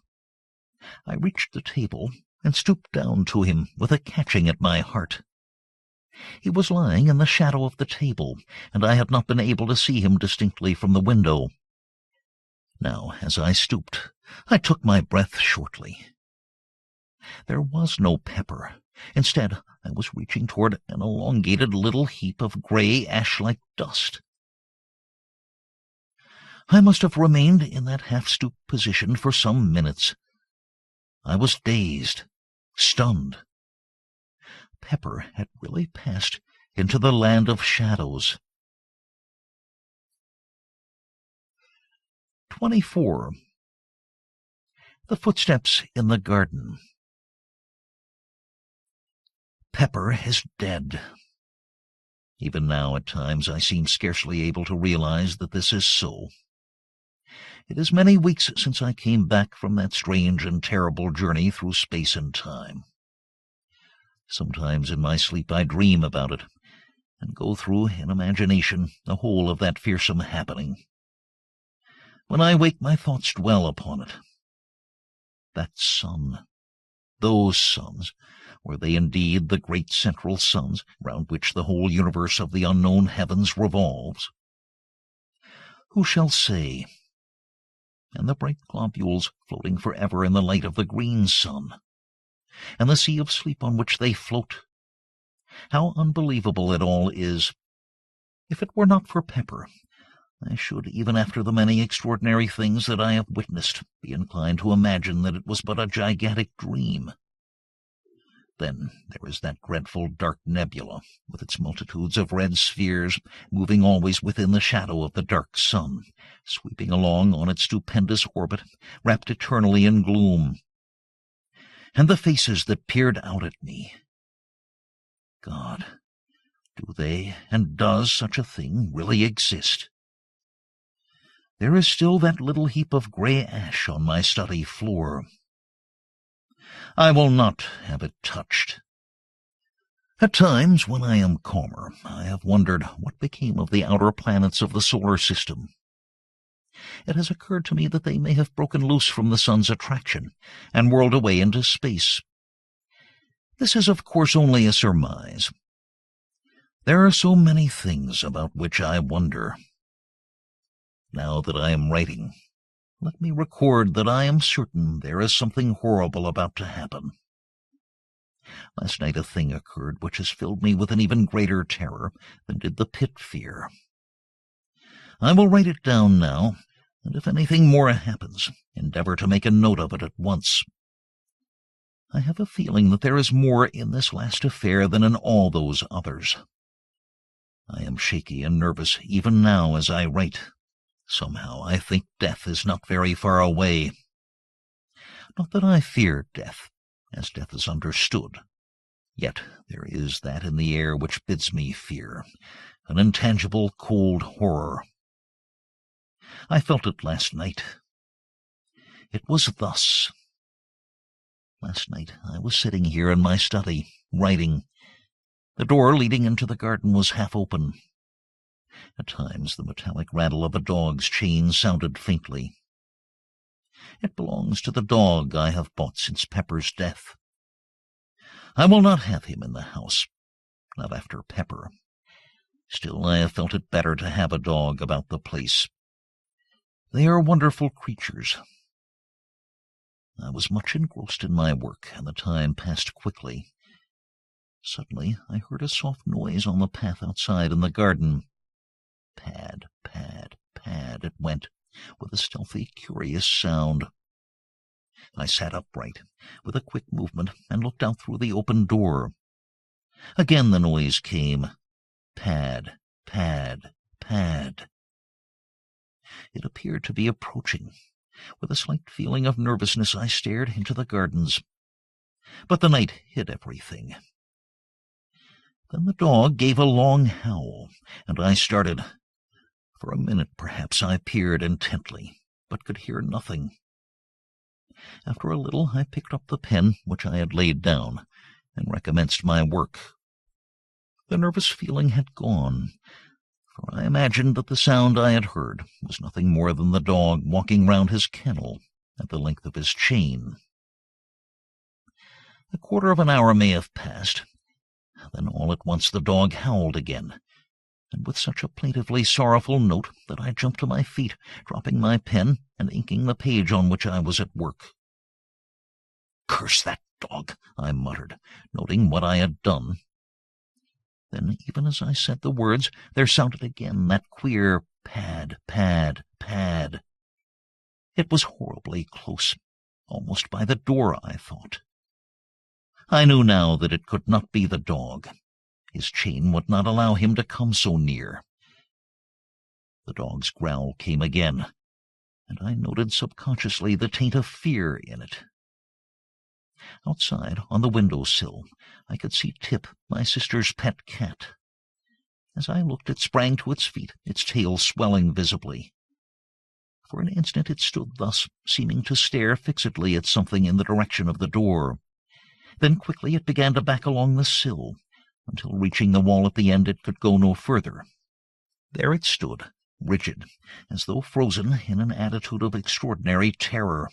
I reached the table and stooped down to him with a catching at my heart. He was lying in the shadow of the table, and I had not been able to see him distinctly from the window. Now, as I stooped, I took my breath shortly. There was no Pepper. Instead, I was reaching toward an elongated little heap of gray, ash-like dust. I must have remained in that half-stooped position for some minutes. I was dazed, stunned. Pepper had really passed into the land of shadows. 24. The footsteps in the garden. Pepper is dead. Even now, at times, I seem scarcely able to realize that this is so. It is many weeks since I came back from that strange and terrible journey through space and time. Sometimes in my sleep I dream about it, and go through in imagination the whole of that fearsome happening. When I wake, my thoughts dwell upon it. That sun, those suns, were they indeed the great central suns round which the whole universe of the unknown heavens revolves? Who shall say? And the bright globules floating forever in the light of the green sun, and the sea of sleep on which they float. How unbelievable it all is! If it were not for Pepper, I should, even after the many extraordinary things that I have witnessed, be inclined to imagine that it was but a gigantic dream. Then there is that dreadful Dark Nebula, with its multitudes of red spheres, moving always within the shadow of the dark sun, sweeping along on its stupendous orbit, wrapped eternally in gloom. And the faces that peered out at me. God, do they and does such a thing really exist? There is still that little heap of gray ash on my study floor. I will not have it touched. At times, when I am calmer, I have wondered what became of the outer planets of the solar system. It has occurred to me that they may have broken loose from the sun's attraction and whirled away into space. This is, of course, only a surmise. There are so many things about which I wonder. Now that I am writing, let me record that I am certain there is something horrible about to happen. Last night a thing occurred which has filled me with an even greater terror than did the pit fear. I will write it down now, and if anything more happens, endeavor to make a note of it at once. I have a feeling that there is more in this last affair than in all those others. I am shaky and nervous even now as I write. Somehow I think death is not very far away. Not that I fear death. as death is understood. Yet there is that in the air which bids me fear, an intangible cold horror. I felt it last night. It was thus. Last night I was sitting here in my study, writing. The door leading into the garden was half open. At times the metallic rattle of a dog's chain sounded faintly. It belongs to the dog I have bought since Pepper's death. I will not have him in the house, not after Pepper. Still, I have felt it better to have a dog about the place. They are wonderful creatures. I was much engrossed in my work, and the time passed quickly. Suddenly I heard a soft noise on the path outside in the garden. Pad, pad, pad it went, with a stealthy, curious sound. I sat upright, with a quick movement, and looked out through the open door. Again the noise came. Pad, pad, pad. It appeared to be approaching. With a slight feeling of nervousness, I stared into the gardens. But the night hid everything. Then the dog gave a long howl, and I started. For a minute, perhaps, I peered intently, but could hear nothing. After a little, I picked up the pen which I had laid down, and recommenced my work. The nervous feeling had gone, for I imagined that the sound I had heard was nothing more than the dog walking round his kennel at the length of his chain. A quarter of an hour may have passed. Then all at once the dog howled again, and with such a plaintively sorrowful note that I jumped to my feet, dropping my pen and inking the page on which I was at work. "Curse that dog," I muttered, noting what I had done. Then, even as I said the words, there sounded again that queer pad, pad, pad. It was horribly close, almost by the door, I thought. I knew now that it could not be the dog. His chain would not allow him to come so near. The dog's growl came again, and I noted subconsciously the taint of fear in it. Outside, on the window-sill, I could see Tip, my sister's pet cat. As I looked, it sprang to its feet, its tail swelling visibly. For an instant it stood thus, seeming to stare fixedly at something in the direction of the door. Then quickly it began to back along the sill, until reaching the wall at the end it could go no further. There it stood, rigid, as though frozen in an attitude of extraordinary terror.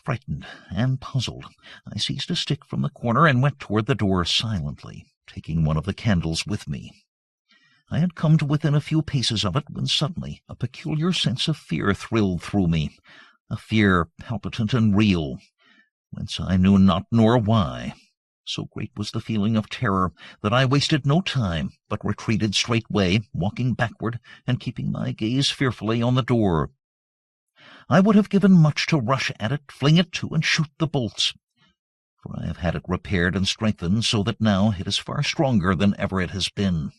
Frightened and puzzled, I seized a stick from the corner and went toward the door silently, taking one of the candles with me. I had come to within a few paces of it when suddenly a peculiar sense of fear thrilled through me, a fear palpitant and real, whence I knew not nor why. So great was the feeling of terror that I wasted no time, but retreated straightway, walking backward and keeping my gaze fearfully on the door. I would have given much to rush at it, fling it to, and shoot the bolts, for I have had it repaired and strengthened so that now it is far stronger than ever it has been.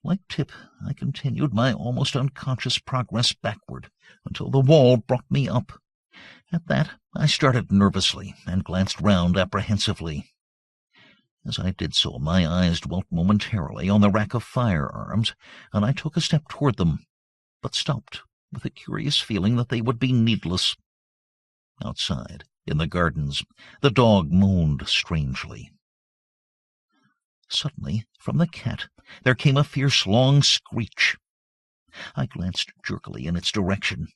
Like Tip, I continued my almost unconscious progress backward until the wall brought me up. At that I started nervously and glanced round apprehensively. As I did so, my eyes dwelt momentarily on the rack of firearms, and I took a step toward them, but stopped with a curious feeling that they would be needless. Outside, in the gardens, the dog moaned strangely. Suddenly, from the cat, there came a fierce long screech. I glanced jerkily in its direction.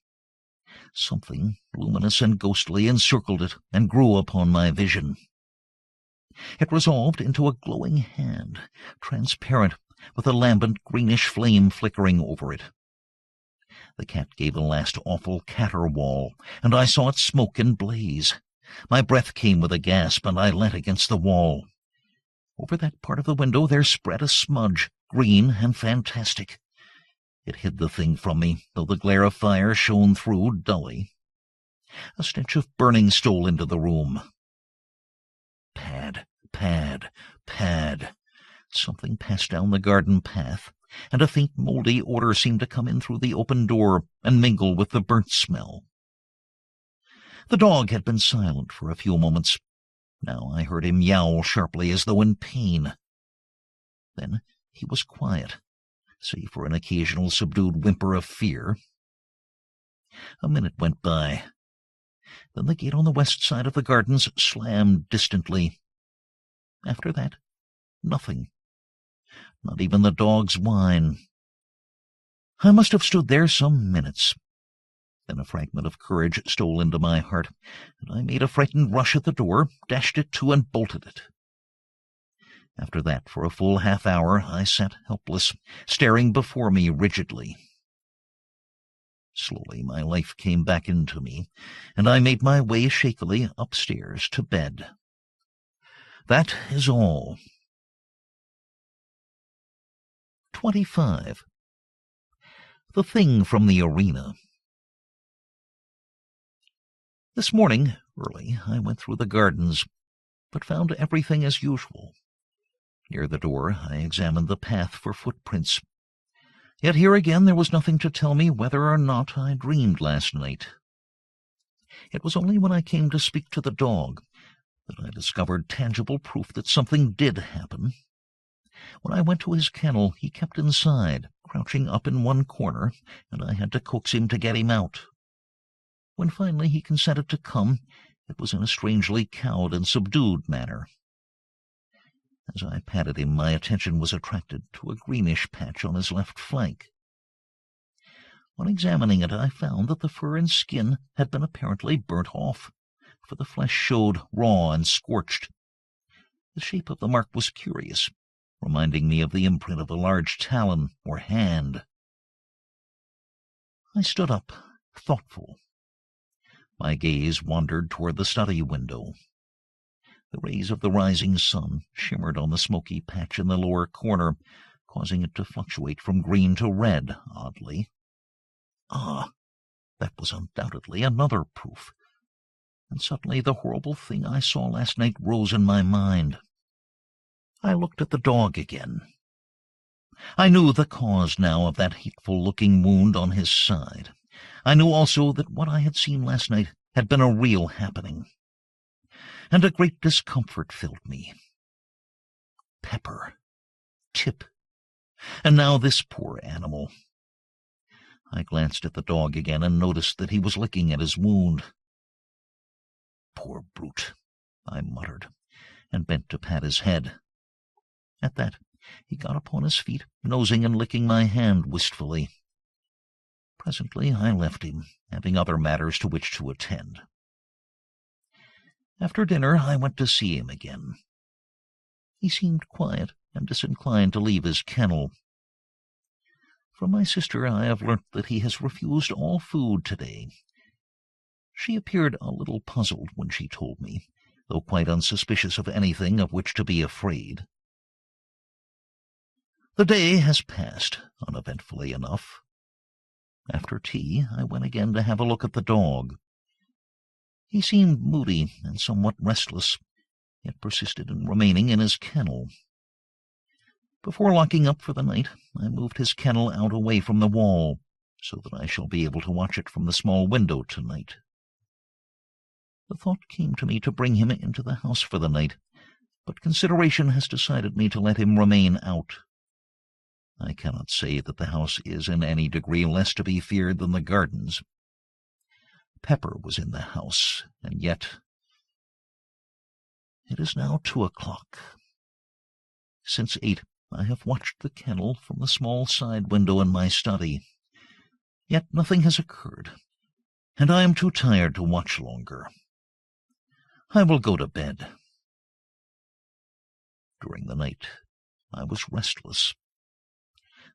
Something luminous and ghostly encircled it and grew upon my vision. It resolved into a glowing hand, transparent, with a lambent greenish flame flickering over it. The cat gave a last awful caterwaul, and I saw it smoke and blaze. My breath came with a gasp, and I leant against the wall. Over that part of the window there spread a smudge, green and fantastic. It hid the thing from me, though the glare of fire shone through dully. A stench of burning stole into the room. Pad, pad, pad. Something passed down the garden path, and a faint mouldy odor seemed to come in through the open door and mingle with the burnt smell. The dog had been silent for a few moments. Now I heard him yowl sharply as though in pain. Then he was quiet, save for an occasional subdued whimper of fear. A minute went by. Then the gate on the west side of the gardens slammed distantly. After that, nothing. Not even the dog's whine. I must have stood there some minutes. Then a fragment of courage stole into my heart, and I made a frightened rush at the door, dashed it to, and bolted it. After that, for a full half-hour, I sat helpless, staring before me rigidly. Slowly my life came back into me, and I made my way shakily upstairs to bed. That is all. 25. The Thing from the Arena. This morning, early, I went through the gardens, but found everything as usual. Near the door, I examined the path for footprints. Yet here again there was nothing to tell me whether or not I dreamed last night. It was only when I came to speak to the dog that I discovered tangible proof that something did happen. When I went to his kennel, he kept inside, crouching up in one corner, and I had to coax him to get him out. When finally he consented to come, it was in a strangely cowed and subdued manner. As I patted him, my attention was attracted to a greenish patch on his left flank. On examining it, I found that the fur and skin had been apparently burnt off, for the flesh showed raw and scorched. The shape of the mark was curious, reminding me of the imprint of a large talon or hand. I stood up, thoughtful. My gaze wandered toward the study window. The rays of the rising sun shimmered on the smoky patch in the lower corner, causing it to fluctuate from green to red, oddly. Ah, that was undoubtedly another proof. And suddenly the horrible thing I saw last night rose in my mind. I looked at the dog again. I knew the cause now of that hateful-looking wound on his side. I knew also that what I had seen last night had been a real happening. And a great discomfort filled me. Pepper, Tip, and now this poor animal. I glanced at the dog again and noticed that he was licking at his wound. Poor brute, I muttered, and bent to pat his head. At that, he got upon his feet, nosing and licking my hand wistfully. Presently I left him, having other matters to which to attend. After dinner I went to see him again. He seemed quiet and disinclined to leave his kennel. From my sister I have learnt that he has refused all food today. She appeared a little puzzled when she told me, though quite unsuspicious of anything of which to be afraid. The day has passed, uneventfully enough. After tea I went again to have a look at the dog. He seemed moody and somewhat restless, yet persisted in remaining in his kennel. Before locking up for the night, I moved his kennel out away from the wall, so that I shall be able to watch it from the small window tonight. The thought came to me to bring him into the house for the night, but consideration has decided me to let him remain out. I cannot say that the house is in any degree less to be feared than the gardens. Pepper was in the house, and yet it is now 2 o'clock. Since 8 I have watched the kennel from the small side window in my study. Yet nothing has occurred, and I am too tired to watch longer. I will go to bed. During the night I was restless.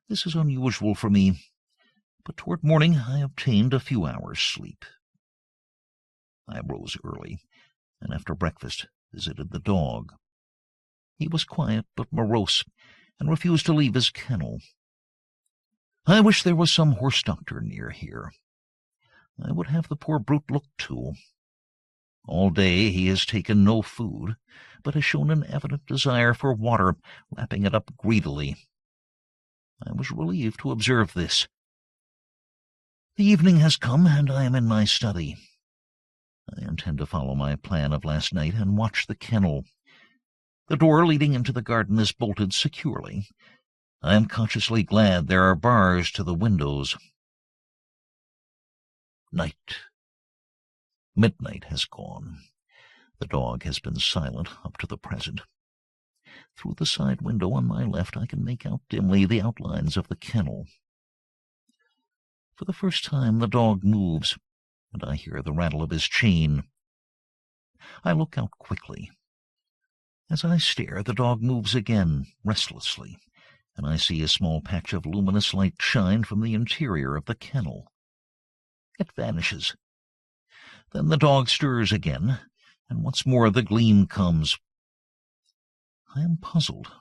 This is unusual for me, but toward morning I obtained a few hours' sleep. I rose early, and after breakfast visited the dog. He was quiet but morose, and refused to leave his kennel. I wish there was some horse doctor near here. I would have the poor brute looked to. All day he has taken no food, but has shown an evident desire for water, lapping it up greedily. I was relieved to observe this. The evening has come, and I am in my study. I intend to follow my plan of last night and watch the kennel. The door leading into the garden is bolted securely. I am consciously glad there are bars to the windows. Night. Midnight has gone. The dog has been silent up to the present. Through the side window on my left I can make out dimly the outlines of the kennel. For the first time the dog moves, and I hear the rattle of his chain. I look out quickly. As I stare, the dog moves again, restlessly, and I see a small patch of luminous light shine from the interior of the kennel. It vanishes. Then the dog stirs again, and once more the gleam comes. I am puzzled.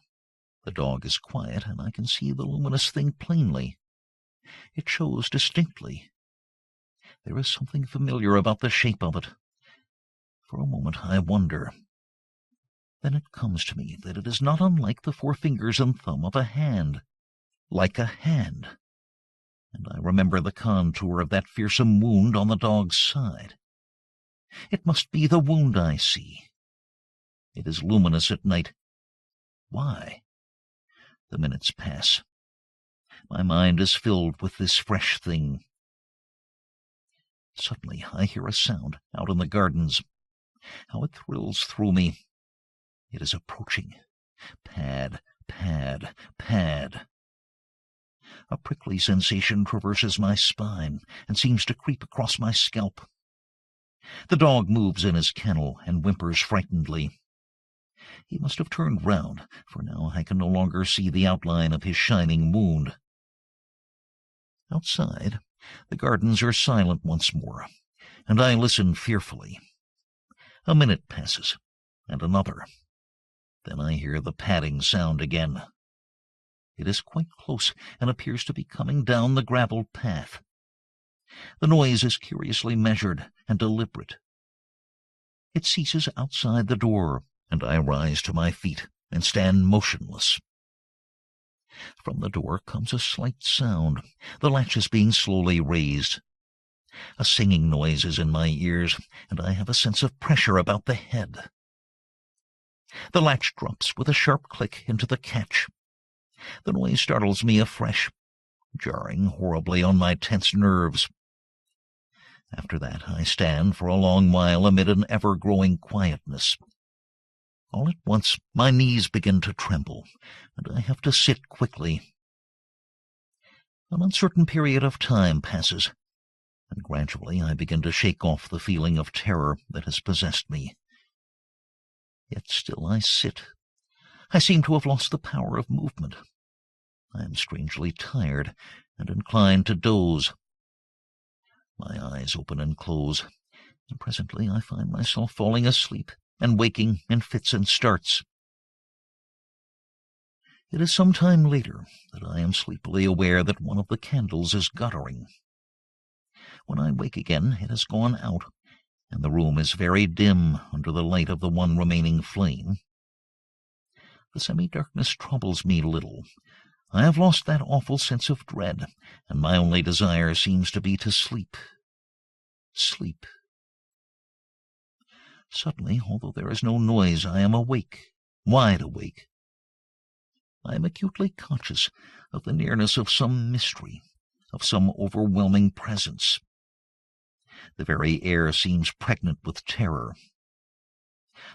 The dog is quiet, and I can see the luminous thing plainly. It shows distinctly. There is something familiar about the shape of it. For a moment I wonder. Then it comes to me that it is not unlike the 4 fingers and thumb of a hand. Like a hand. And I remember the contour of that fearsome wound on the dog's side. It must be the wound I see. It is luminous at night. Why? The minutes pass. My mind is filled with this fresh thing. Suddenly I hear a sound out in the gardens. How it thrills through me. It is approaching. Pad, pad, pad. A prickly sensation traverses my spine and seems to creep across my scalp. The dog moves in his kennel and whimpers frightenedly. He must have turned round, for now I can no longer see the outline of his shining wound. Outside, the gardens are silent once more, and I listen fearfully. A minute passes, and another. Then I hear the padding sound again. It is quite close, and appears to be coming down the gravelled path. The noise is curiously measured and deliberate. It ceases outside the door, and I rise to my feet and stand motionless. From the door comes a slight sound, the latches being slowly raised. A singing noise is in my ears, and I have a sense of pressure about the head. The latch drops with a sharp click into the catch. The noise startles me afresh, jarring horribly on my tense nerves. After that I stand for a long while amid an ever-growing quietness. All at once my knees begin to tremble, and I have to sit quickly. An uncertain period of time passes, and gradually I begin to shake off the feeling of terror that has possessed me. Yet still I sit. I seem to have lost the power of movement. I am strangely tired and inclined to doze. My eyes open and close, and presently I find myself falling asleep and waking in fits and starts. It is some time later that I am sleepily aware that one of the candles is guttering. When I wake again, it has gone out, and the room is very dim under the light of the one remaining flame. The semi-darkness troubles me little. I have lost that awful sense of dread, and my only desire seems to be to sleep. Sleep. Suddenly, although there is no noise, I am awake, wide awake. I am acutely conscious of the nearness of some mystery, of some overwhelming presence. The very air seems pregnant with terror.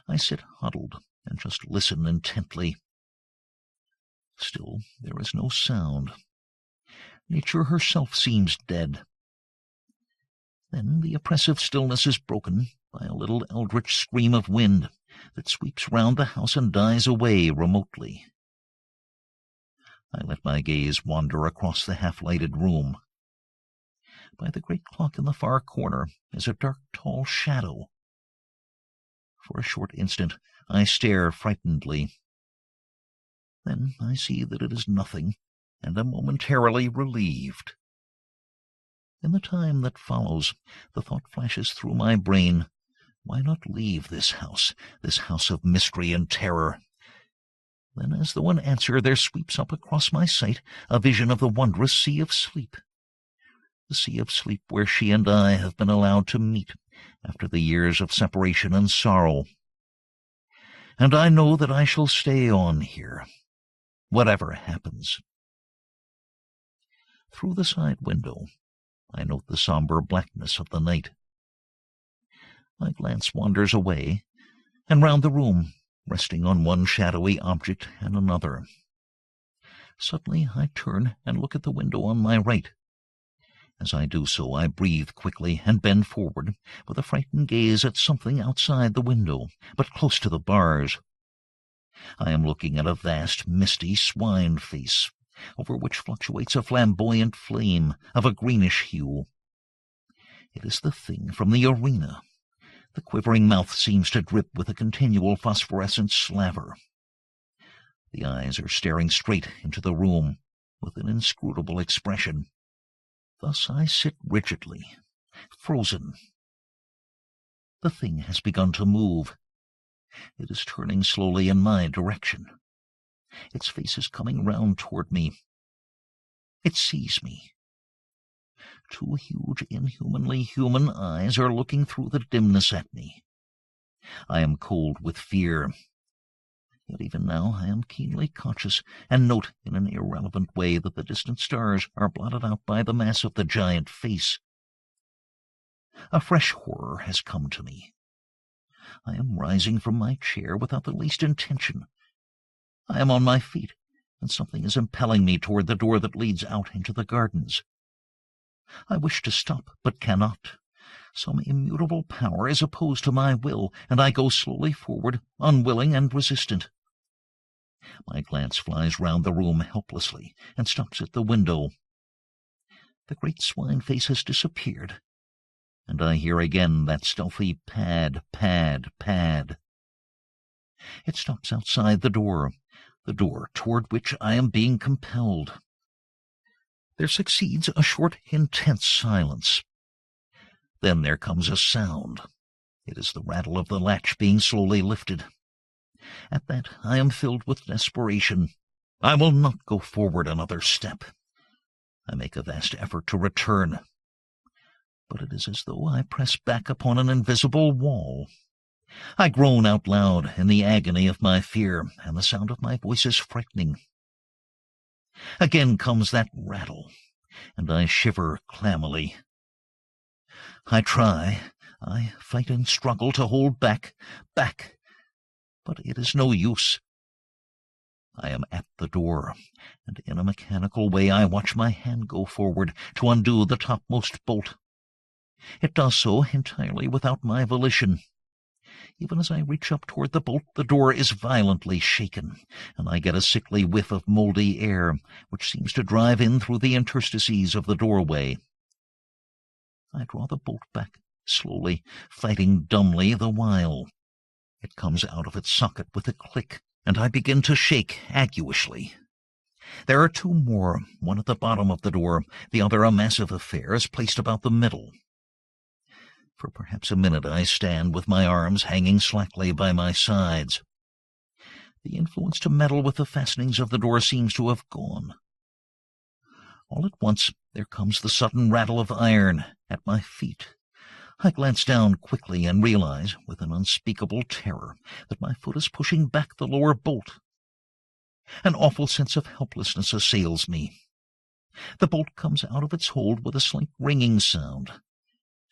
I sit huddled and just listen intently. Still, there is no sound. Nature herself seems dead. Then the oppressive stillness is broken by a little eldritch scream of wind that sweeps round the house and dies away remotely. I let my gaze wander across the half-lighted room. By the great clock in the far corner is a dark, tall shadow. For a short instant I stare frightenedly. Then I see that it is nothing, and am momentarily relieved. In the time that follows, the thought flashes through my brain, why not leave this house of mystery and terror? Then, as though in answer, there sweeps up across my sight a vision of the wondrous sea of sleep. The sea of sleep where she and I have been allowed to meet after the years of separation and sorrow. And I know that I shall stay on here, whatever happens. Through the side window, I note the somber blackness of the night. My glance wanders away and round the room, resting on one shadowy object and another. Suddenly I turn and look at the window on my right. As I do so, I breathe quickly and bend forward, with a frightened gaze at something outside the window, but close to the bars. I am looking at a vast, misty swine face, over which fluctuates a flamboyant flame of a greenish hue. It is the thing from the arena. The quivering mouth seems to drip with a continual phosphorescent slaver. The eyes are staring straight into the room, with an inscrutable expression. Thus I sit rigidly, frozen. The thing has begun to move. It is turning slowly in my direction. Its face is coming round toward me. It sees me. Two huge, inhumanly human eyes are looking through the dimness at me. I am cold with fear. Yet even now I am keenly conscious, and note in an irrelevant way that the distant stars are blotted out by the mass of the giant face. A fresh horror has come to me. I am rising from my chair without the least intention. I am on my feet, and something is impelling me toward the door that leads out into the gardens. I wish to stop, but cannot. Some immutable power is opposed to my will, and I go slowly forward, unwilling and resistant. My glance flies round the room helplessly, and stops at the window. The great swine face has disappeared, and I hear again that stealthy pad, pad, pad. It stops outside the door toward which I am being compelled. There succeeds a short, intense silence. Then there comes a sound. It is the rattle of the latch being slowly lifted. At that I am filled with desperation. I will not go forward another step. I make a vast effort to return, but it is as though I press back upon an invisible wall. I groan out loud in the agony of my fear, and the sound of my voice is frightening. Again comes that rattle, and I shiver clammily. I fight and struggle to hold back, but it is no use. I am at the door, and in a mechanical way I watch my hand go forward to undo the topmost bolt. It does so entirely without my volition. Even as I reach up toward the bolt, the door is violently shaken, and I get a sickly whiff of mouldy air, which seems to drive in through the interstices of the doorway. I draw the bolt back slowly, fighting dumbly the while. It comes out of its socket with a click, and I begin to shake aguishly. There are two more, one at the bottom of the door, the other a massive affair is placed about the middle. For perhaps a minute I stand with my arms hanging slackly by my sides. The influence to meddle with the fastenings of the door seems to have gone. All at once there comes the sudden rattle of iron at my feet. I glance down quickly and realize, with an unspeakable terror, that my foot is pushing back the lower bolt. An awful sense of helplessness assails me. The bolt comes out of its hold with a slight ringing sound,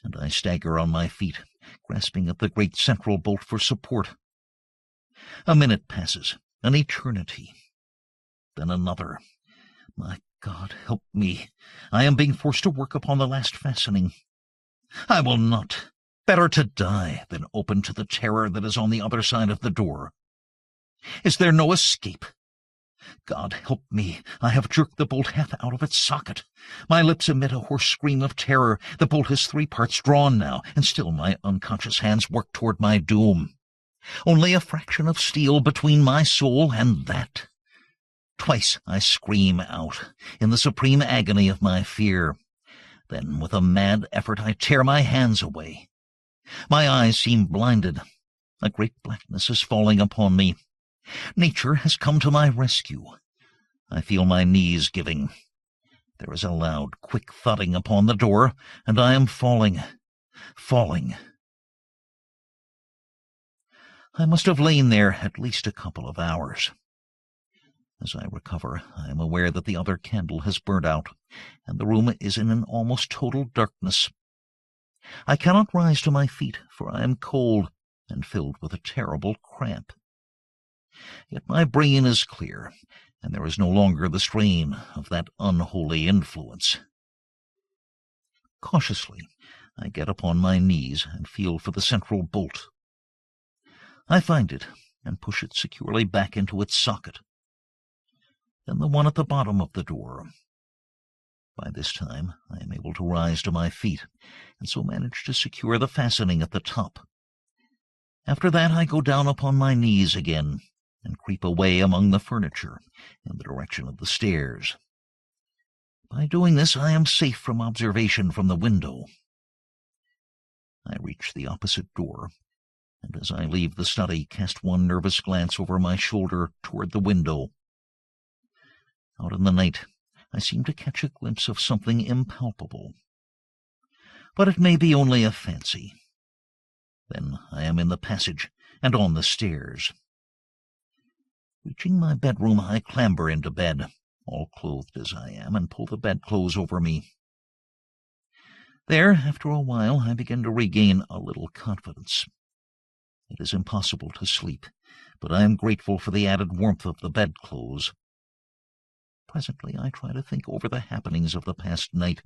and I stagger on my feet, grasping at the great central bolt for support. A minute passes, an eternity. Then another. My God, help me. I am being forced to work upon the last fastening. I will not. Better to die than open to the terror that is on the other side of the door. Is there no escape? God help me. I have jerked the bolt half out of its socket. My lips emit a hoarse scream of terror. The bolt is 3 parts drawn now, and still my unconscious hands work toward my doom. Only a fraction of steel between my soul and that. Twice I scream out, in the supreme agony of my fear. Then, with a mad effort, I tear my hands away. My eyes seem blinded. A great blackness is falling upon me. Nature has come to my rescue. I feel my knees giving. There is a loud, quick thudding upon the door, and I am falling. I must have lain there at least a couple of hours. As I recover, I am aware that the other candle has burnt out, and the room is in an almost total darkness. I cannot rise to my feet, for I am cold and filled with a terrible cramp. Yet my brain is clear, and there is no longer the strain of that unholy influence. Cautiously, I get upon my knees and feel for the central bolt. I find it and push it securely back into its socket. Then the one at the bottom of the door. By this time, I am able to rise to my feet, and so manage to secure the fastening at the top. After that, I go down upon my knees again, and creep away among the furniture in the direction of the stairs. By doing this, I am safe from observation from the window. I reach the opposite door, and as I leave the study, cast one nervous glance over my shoulder toward the window. Out in the night, I seem to catch a glimpse of something impalpable. But it may be only a fancy. Then I am in the passage and on the stairs. Reaching my bedroom, I clamber into bed, all clothed as I am, and pull the bedclothes over me. There, after a while, I begin to regain a little confidence. It is impossible to sleep, but I am grateful for the added warmth of the bedclothes. Presently I try to think over the happenings of the past night,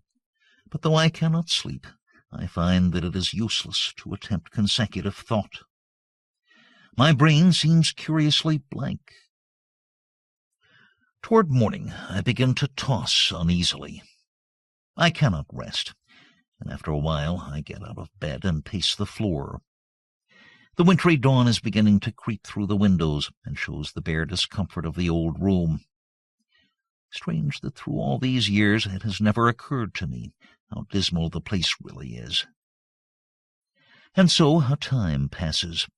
but though I cannot sleep, I find that it is useless to attempt consecutive thought. My brain seems curiously blank. Toward morning I begin to toss uneasily. I cannot rest, and after a while I get out of bed and pace the floor. The wintry dawn is beginning to creep through the windows and shows the bare discomfort of the old room. Strange that through all these years it has never occurred to me how dismal the place really is. And so a time passes.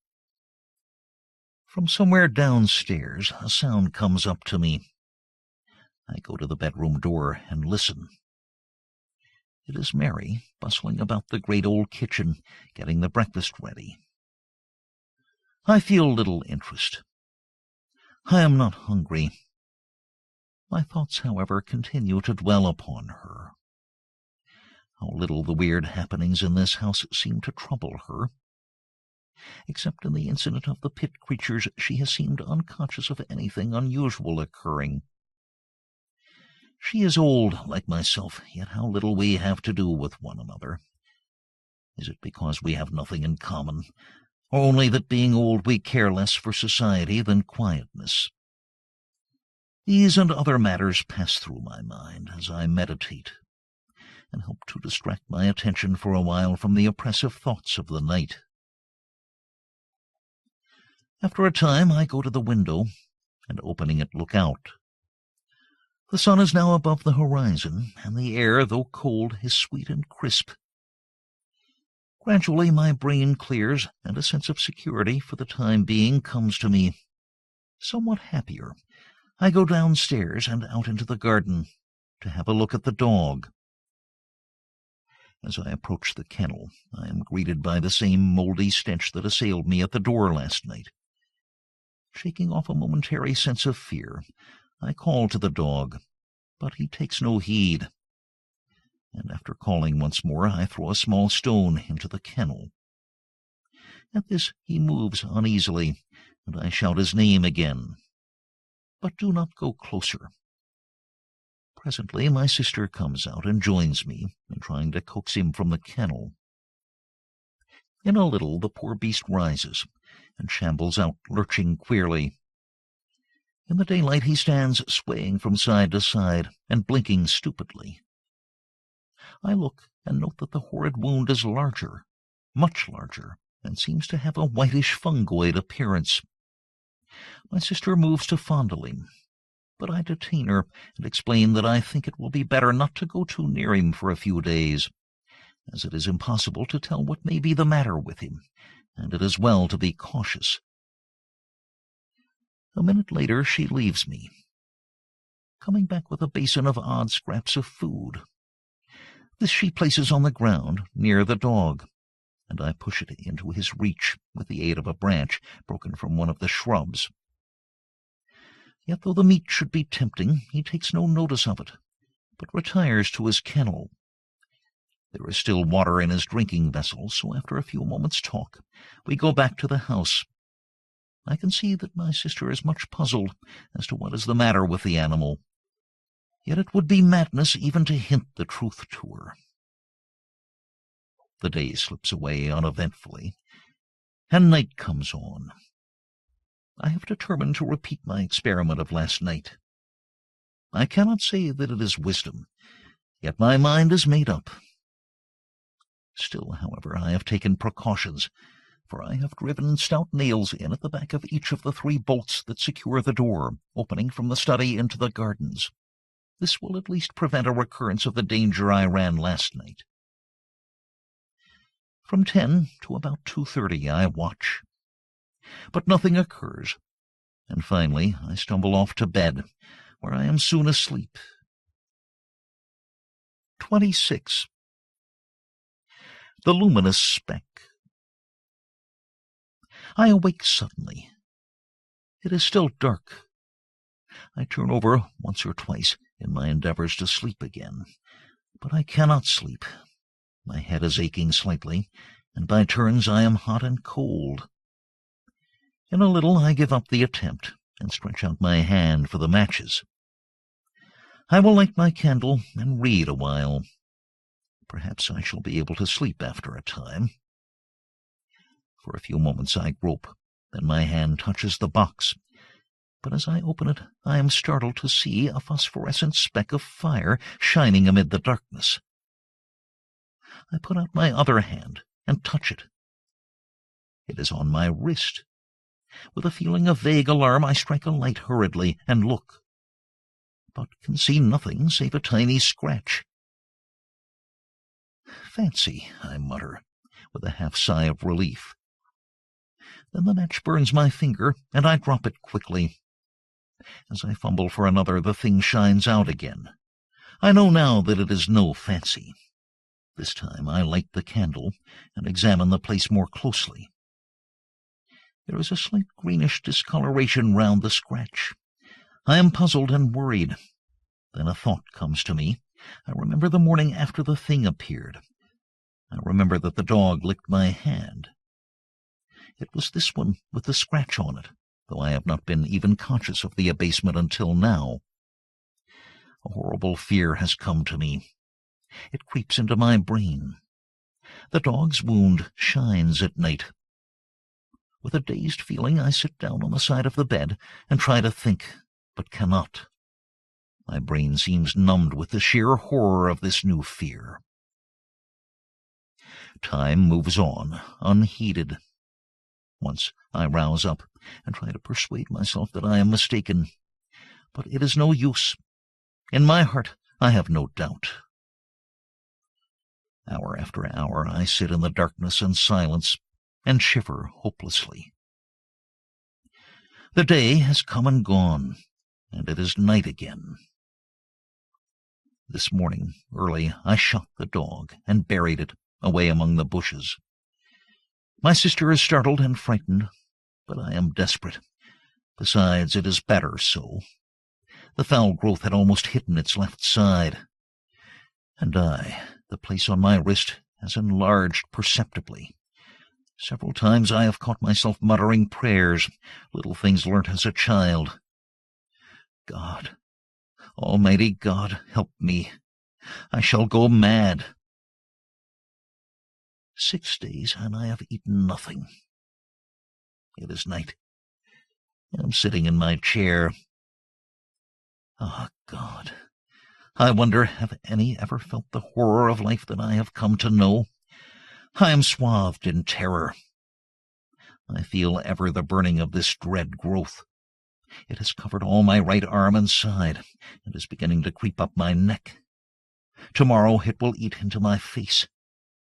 From somewhere downstairs a sound comes up to me. I go to the bedroom door and listen. It is Mary, bustling about the great old kitchen, getting the breakfast ready. I feel little interest. I am not hungry. My thoughts, however, continue to dwell upon her. How little the weird happenings in this house seem to trouble her. Except in the incident of the pit creatures, she has seemed unconscious of anything unusual occurring. She is old, like myself, yet how little we have to do with one another. Is it because we have nothing in common, or only that being old we care less for society than quietness? These and other matters pass through my mind as I meditate, and help to distract my attention for a while from the oppressive thoughts of the night. After a time I go to the window, and opening it look out. The sun is now above the horizon, and the air, though cold, is sweet and crisp. Gradually my brain clears, and a sense of security for the time being comes to me. Somewhat happier, I go downstairs and out into the garden to have a look at the dog. As I approach the kennel, I am greeted by the same mouldy stench that assailed me at the door last night. Shaking off a momentary sense of fear, I call to the dog, but he takes no heed. And after calling once more, I throw a small stone into the kennel. At this he moves uneasily, and I shout his name again. But do not go closer. Presently my sister comes out and joins me in trying to coax him from the kennel. In a little the poor beast rises and shambles out, lurching queerly. In the daylight he stands swaying from side to side and blinking stupidly. I look and note that the horrid wound is larger, much larger, and seems to have a whitish fungoid appearance. My sister moves to fondle him, but I detain her and explain that I think it will be better not to go too near him for a few days, as it is impossible to tell what may be the matter with him, and it is well to be cautious. A minute later she leaves me, coming back with a basin of odd scraps of food. This she places on the ground near the dog, and I push it into his reach with the aid of a branch broken from one of the shrubs. Yet though the meat should be tempting, he takes no notice of it, but retires to his kennel. There is still water in his drinking vessel, so after a few moments' talk, we go back to the house. I can see that my sister is much puzzled as to what is the matter with the animal, yet it would be madness even to hint the truth to her. The day slips away uneventfully, and night comes on. I have determined to repeat my experiment of last night. I cannot say that it is wisdom, yet my mind is made up. Still, however, I have taken precautions, for I have driven stout nails in at the back of each of the 3 bolts that secure the door, opening from the study into the gardens. This will at least prevent a recurrence of the danger I ran last night. From 10 to about 2:30 I watch, but nothing occurs, and finally I stumble off to bed, where I am soon asleep. 26. The Luminous Speck. I awake suddenly. It is still dark. I turn over once or twice in my endeavors to sleep again, but I cannot sleep. My head is aching slightly, and by turns I am hot and cold. In a little I give up the attempt and stretch out my hand for the matches. I will light my candle and read a while. Perhaps I shall be able to sleep after a time. For a few moments I grope, then my hand touches the box, but as I open it I am startled to see a phosphorescent speck of fire shining amid the darkness. I put out my other hand and touch it. It is on my wrist. With a feeling of vague alarm I strike a light hurriedly and look, but can see nothing save a tiny scratch. "Fancy," I mutter, with a half-sigh of relief. Then the match burns my finger, and I drop it quickly. As I fumble for another, the thing shines out again. I know now that it is no fancy. This time I light the candle and examine the place more closely. There is a slight greenish discoloration round the scratch. I am puzzled and worried. Then a thought comes to me. I remember the morning after the thing appeared. I remember that the dog licked my hand. It was this one with the scratch on it, though I have not been even conscious of the abasement until now. A horrible fear has come to me. It creeps into my brain. The dog's wound shines at night. With a dazed feeling, I sit down on the side of the bed and try to think, but cannot. My brain seems numbed with the sheer horror of this new fear. Time moves on, unheeded. Once I rouse up and try to persuade myself that I am mistaken, but it is no use. In my heart I have no doubt. Hour after hour I sit in the darkness and silence and shiver hopelessly. The day has come and gone, and it is night again. This morning, early, I shot the dog and buried it away among the bushes. My sister is startled and frightened, but I am desperate. Besides, it is better so. The foul growth had almost hidden its left side. And the place on my wrist has enlarged perceptibly. Several times I have caught myself muttering prayers, little things learnt as a child. God, Almighty God, help me. I shall go mad. 6 days, and I have eaten nothing. It is night. I am sitting in my chair. Ah, God, I wonder, have any ever felt the horror of life that I have come to know? I am swathed in terror. I feel ever the burning of this dread growth. It has covered all my right arm and side, and is beginning to creep up my neck. Tomorrow it will eat into my face.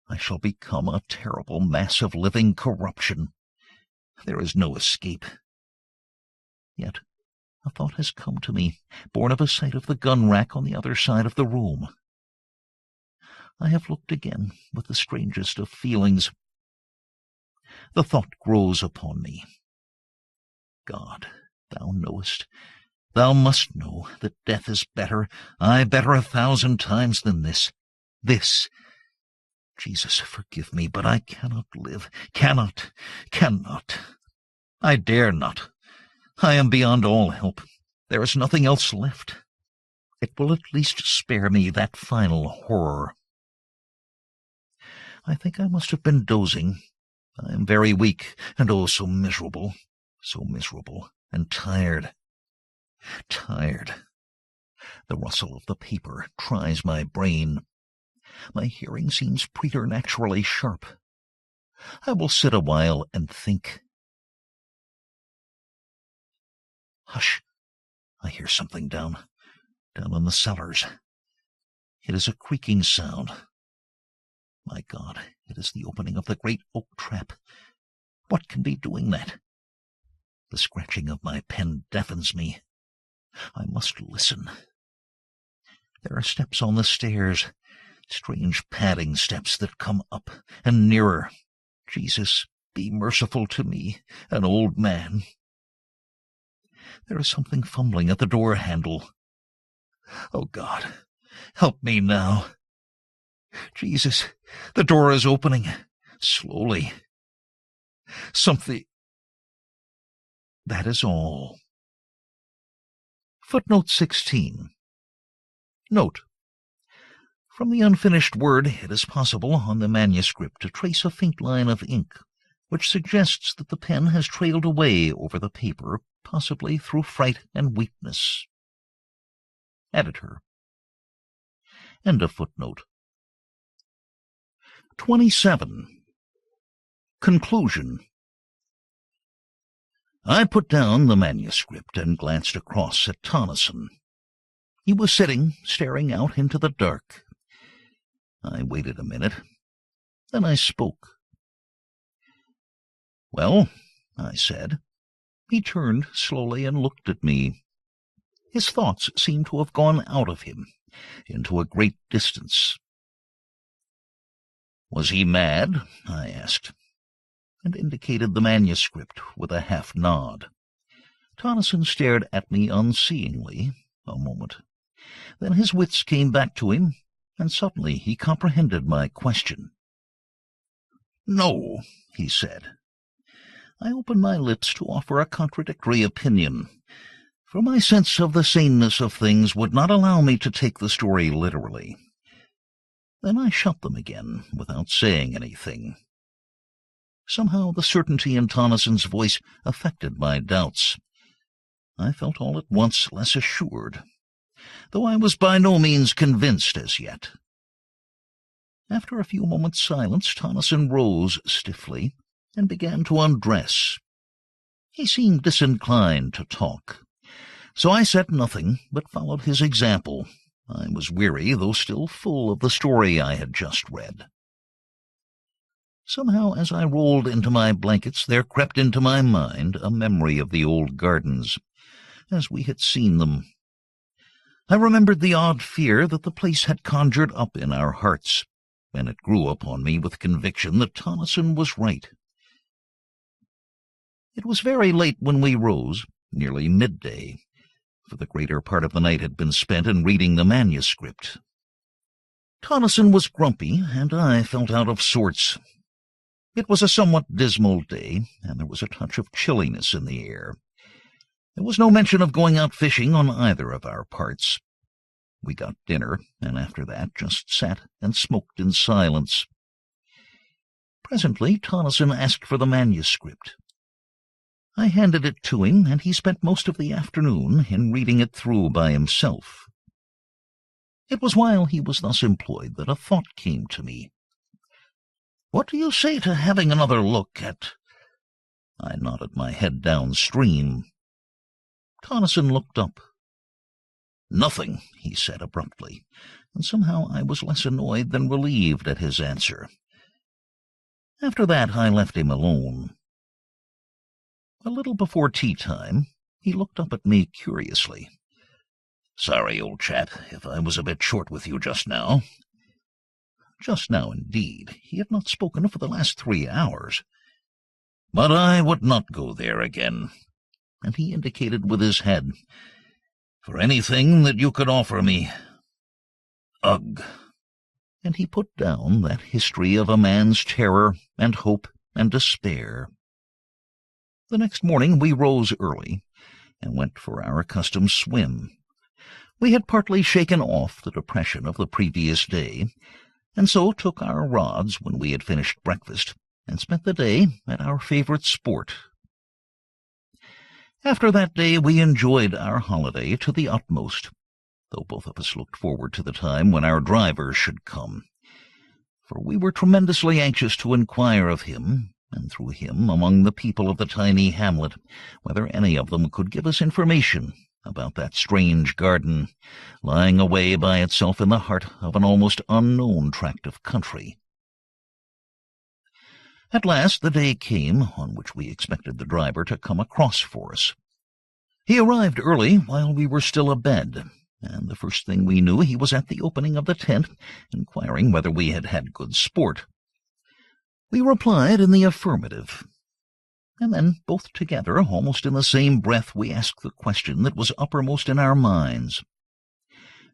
I shall become a terrible mass of living corruption. There is no escape. Yet a thought has come to me, born of a sight of the gun rack on the other side of the room. I have looked again with the strangest of feelings. The thought grows upon me. God, thou knowest, thou must know, that death is better, aye, better 1,000 times than this. This. Jesus, forgive me, but I cannot live, cannot. I dare not. I am beyond all help. There is nothing else left. It will at least spare me that final horror. I think I must have been dozing. I am very weak, and oh, so miserable, and tired. The rustle of the paper tries my brain. My hearing seems preternaturally sharp. I will sit a while and think. Hush! I hear something down in the cellars. It is a creaking sound. My God, it is the opening of the great oak trap. What can be doing that? The scratching of my pen deafens me. I must listen. There are steps on the stairs, strange padding steps that come up and nearer. Jesus, be merciful to me, an old man. There is something fumbling at the door handle. Oh, God, help me now. Jesus, the door is opening, slowly. Something. That is all. Footnote 16. Note. From the unfinished word, it is possible on the manuscript to trace a faint line of ink, which suggests that the pen has trailed away over the paper, possibly through fright and weakness. Editor. End of footnote. 27. Conclusion. I put down the manuscript and glanced across at Tonneson. He was sitting, staring out into the dark. I waited a minute. Then I spoke. "Well," I said. He turned slowly and looked at me. His thoughts seemed to have gone out of him, into a great distance. "Was he mad?" I asked, and indicated the manuscript with a half-nod. Tonneson stared at me unseeingly a moment. Then his wits came back to him, and suddenly he comprehended my question. "No," he said. I opened my lips to offer a contradictory opinion, for my sense of the saneness of things would not allow me to take the story literally. Then I shut them again, without saying anything. Somehow the certainty in Tonneson's voice affected my doubts. I felt all at once less assured, though I was by no means convinced as yet. After a few moments' silence, Tonneson rose stiffly and began to undress. He seemed disinclined to talk, so I said nothing, but followed his example. I was weary, though still full of the story I had just read. Somehow, as I rolled into my blankets, there crept into my mind a memory of the old gardens, as we had seen them. I remembered the odd fear that the place had conjured up in our hearts, and it grew upon me with conviction that Tonneson was right. It was very late when we rose, nearly midday, for the greater part of the night had been spent in reading the manuscript. Tonneson was grumpy, and I felt out of sorts. It was a somewhat dismal day, and there was a touch of chilliness in the air. There was no mention of going out fishing on either of our parts. We got dinner, and after that just sat and smoked in silence. Presently Tonneson asked for the manuscript. I handed it to him, and he spent most of the afternoon in reading it through by himself. It was while he was thus employed that a thought came to me. "What do you say to having another look at—" I nodded my head downstream. Tonneson looked up. "Nothing," he said abruptly, and somehow I was less annoyed than relieved at his answer. After that I left him alone. A little before tea-time, he looked up at me curiously. "Sorry, old chap, if I was a bit short with you just now." Just now, indeed. He had not spoken for the last 3 hours. But I would not go there again, and he indicated with his head, for anything that you could offer me. Ugh. And he put down that history of a man's terror and hope and despair. The next morning we rose early and went for our accustomed swim. We had partly shaken off the depression of the previous day, and so took our rods when we had finished breakfast, and spent the day at our favorite sport. After that day we enjoyed our holiday to the utmost, though both of us looked forward to the time when our driver should come, for we were tremendously anxious to inquire of him, and through him among the people of the tiny hamlet, whether any of them could give us information about that strange garden, lying away by itself in the heart of an almost unknown tract of country. At last the day came on which we expected the driver to come across for us. He arrived early while we were still abed, and the first thing we knew he was at the opening of the tent, inquiring whether we had had good sport. We replied in the affirmative, and then, both together, almost in the same breath, we asked the question that was uppermost in our minds.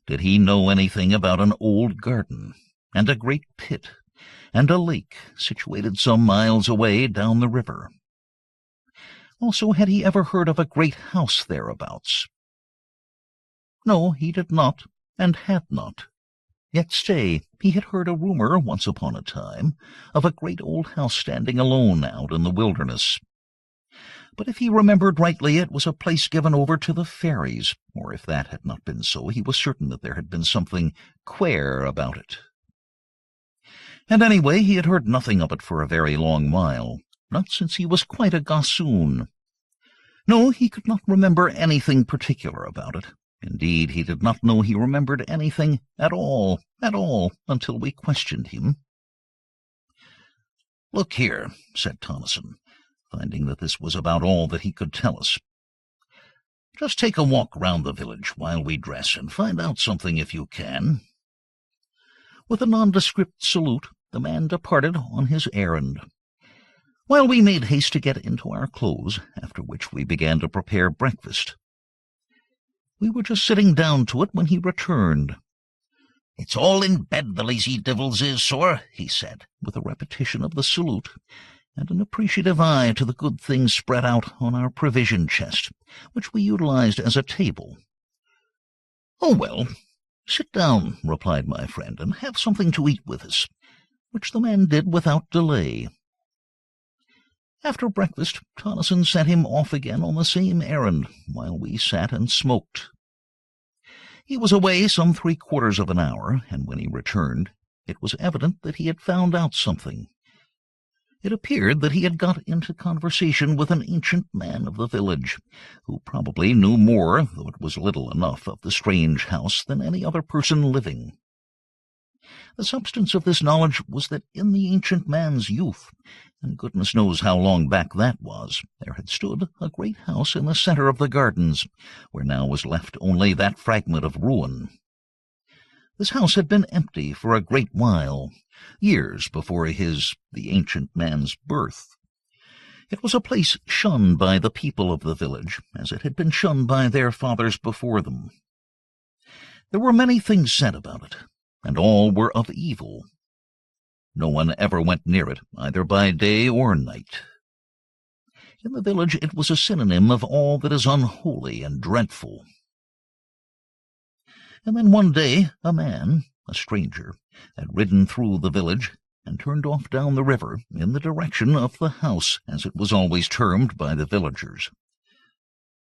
Did he know anything about an old garden, and a great pit, and a lake situated some miles away down the river? Also, had he ever heard of a great house thereabouts? No, he did not, and had not. Yet stay, he had heard a rumor, once upon a time, of a great old house standing alone out in the wilderness. But if he remembered rightly, it was a place given over to the fairies, or if that had not been so, he was certain that there had been something queer about it. And anyway, he had heard nothing of it for a very long while, not since he was quite a gossoon. No, he could not remember anything particular about it. Indeed, he did not know he remembered anything at all, until we questioned him. "Look here," said Tonneson, finding that this was about all that he could tell us. "Just take a walk round the village while we dress, and find out something if you can." With a nondescript salute, the man departed on his errand, while we made haste to get into our clothes, after which we began to prepare breakfast. We were just sitting down to it when he returned. "It's all in bed, the lazy divils is, sir," he said, with a repetition of the salute, and an appreciative eye to the good things spread out on our provision chest, which we utilized as a table. "Oh, well, sit down," replied my friend, "and have something to eat with us," which the man did without delay. After breakfast, Tonneson sent him off again on the same errand, while we sat and smoked. He was away some 3/4 of an hour, and when he returned, it was evident that he had found out something. It appeared that he had got into conversation with an ancient man of the village, who probably knew more, though it was little enough, of the strange house than any other person living. The substance of this knowledge was that in the ancient man's youth, and goodness knows how long back that was, there had stood a great house in the center of the gardens, where now was left only that fragment of ruin. This house had been empty for a great while, years before the ancient man's birth. It was a place shunned by the people of the village, as it had been shunned by their fathers before them. There were many things said about it, and all were of evil. No one ever went near it, either by day or night. In the village it was a synonym of all that is unholy and dreadful. And then one day a man, a stranger, had ridden through the village and turned off down the river in the direction of the house, as it was always termed by the villagers.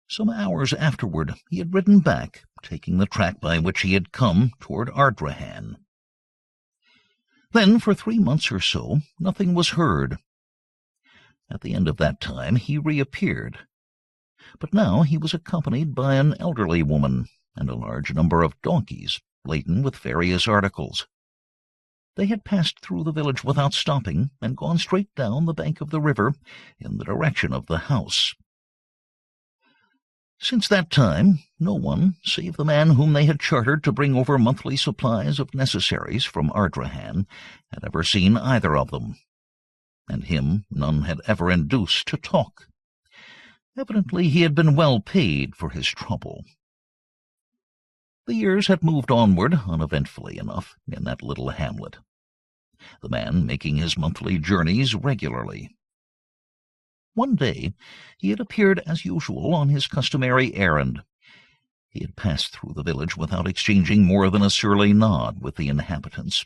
Some hours afterward he had ridden back, taking the track by which he had come toward Ardrahan. Then, for 3 months or so, nothing was heard. At the end of that time he reappeared, but now he was accompanied by an elderly woman and a large number of donkeys, laden with various articles. They had passed through the village without stopping, and gone straight down the bank of the river in the direction of the house. Since that time, no one, save the man whom they had chartered to bring over monthly supplies of necessaries from Ardrahan, had ever seen either of them. and him none had ever induced to talk. Evidently he had been well paid for his trouble. The years had moved onward uneventfully enough in that little hamlet, the man making his monthly journeys regularly. One day he had appeared as usual on his customary errand. He had passed through the village without exchanging more than a surly nod with the inhabitants,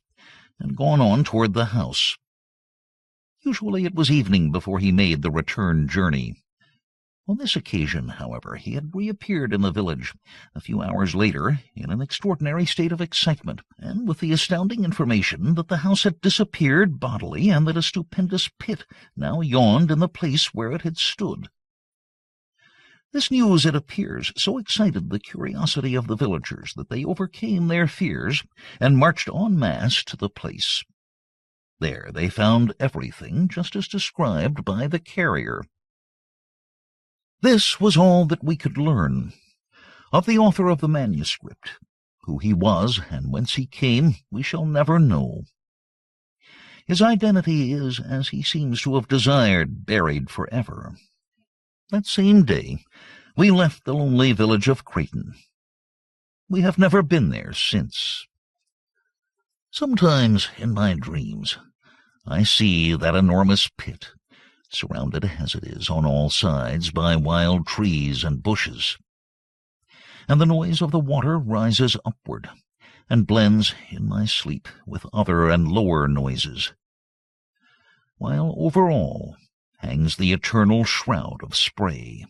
and gone on toward the house. Usually it was evening before he made the return journey. On this occasion, however, he had reappeared in the village a few hours later in an extraordinary state of excitement, and with the astounding information that the house had disappeared bodily and that a stupendous pit now yawned in the place where it had stood. This news, it appears, so excited the curiosity of the villagers that they overcame their fears and marched en masse to the place. There they found everything just as described by the carrier. This was all that we could learn. Of the author of the manuscript, who he was and whence he came, we shall never know. His identity is, as he seems to have desired, buried forever. That same day we left the lonely village of Creighton. We have never been there since. Sometimes in my dreams I see that enormous pit, surrounded as it is on all sides by wild trees and bushes, and the noise of the water rises upward and blends in my sleep with other and lower noises, while over all hangs the eternal shroud of spray.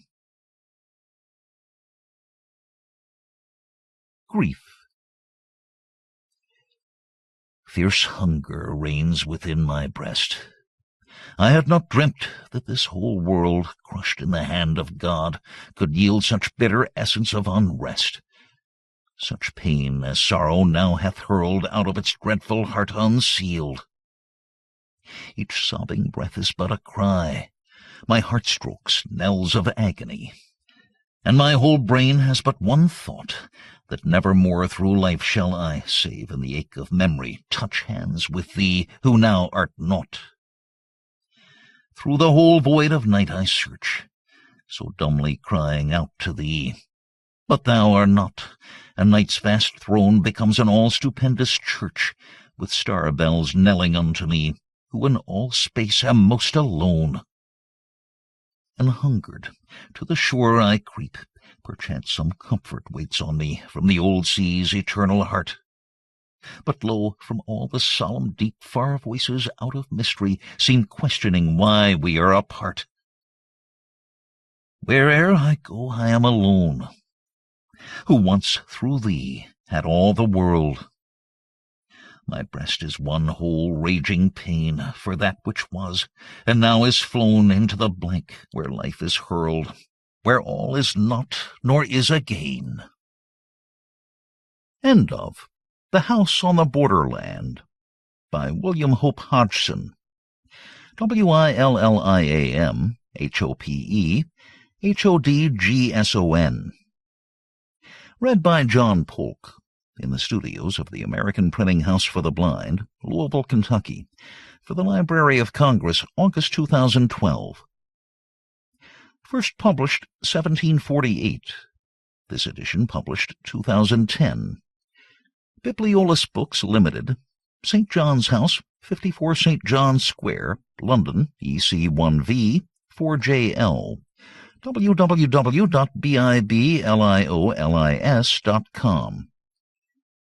Grief. Fierce hunger reigns within my breast. I had not dreamt that this whole world, crushed in the hand of God, could yield such bitter essence of unrest. Such pain as sorrow now hath hurled out of its dreadful heart unsealed. Each sobbing breath is but a cry, my heart-strokes knells of agony, and my whole brain has but one thought, that never more through life shall I, save in the ache of memory, touch hands with thee, who now art naught. Through the whole void of night I search, so dumbly crying out to thee. But thou art not, and night's vast throne becomes an all-stupendous church, with star bells knelling unto me, who in all space am most alone. And hungered, to the shore I creep, perchance some comfort waits on me from the old sea's eternal heart. But lo, from all the solemn deep far voices out of mystery seem questioning why we are apart. Where'er I go I am alone, who once through thee had all the world. My breast is one whole raging pain for that which was, and now is flown into the blank where life is hurled, where all is not nor is again. End of The House on the Borderland by William Hope Hodgson. WILLIAMHOPE Read by John Polk in the studios of the American Printing House for the Blind, Louisville, Kentucky, for the Library of Congress, August 2012. First published 1748. This edition published 2010. Bibliolus Books Limited, St. John's House, 54 St. John's Square, London, EC1V, 4JL. www.bibliolis.com.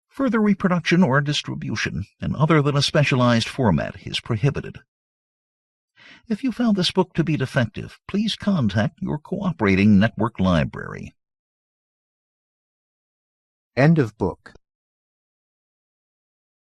Further reproduction or distribution in other than a specialized format is prohibited. If you found this book to be defective, please contact your cooperating network library. End of book.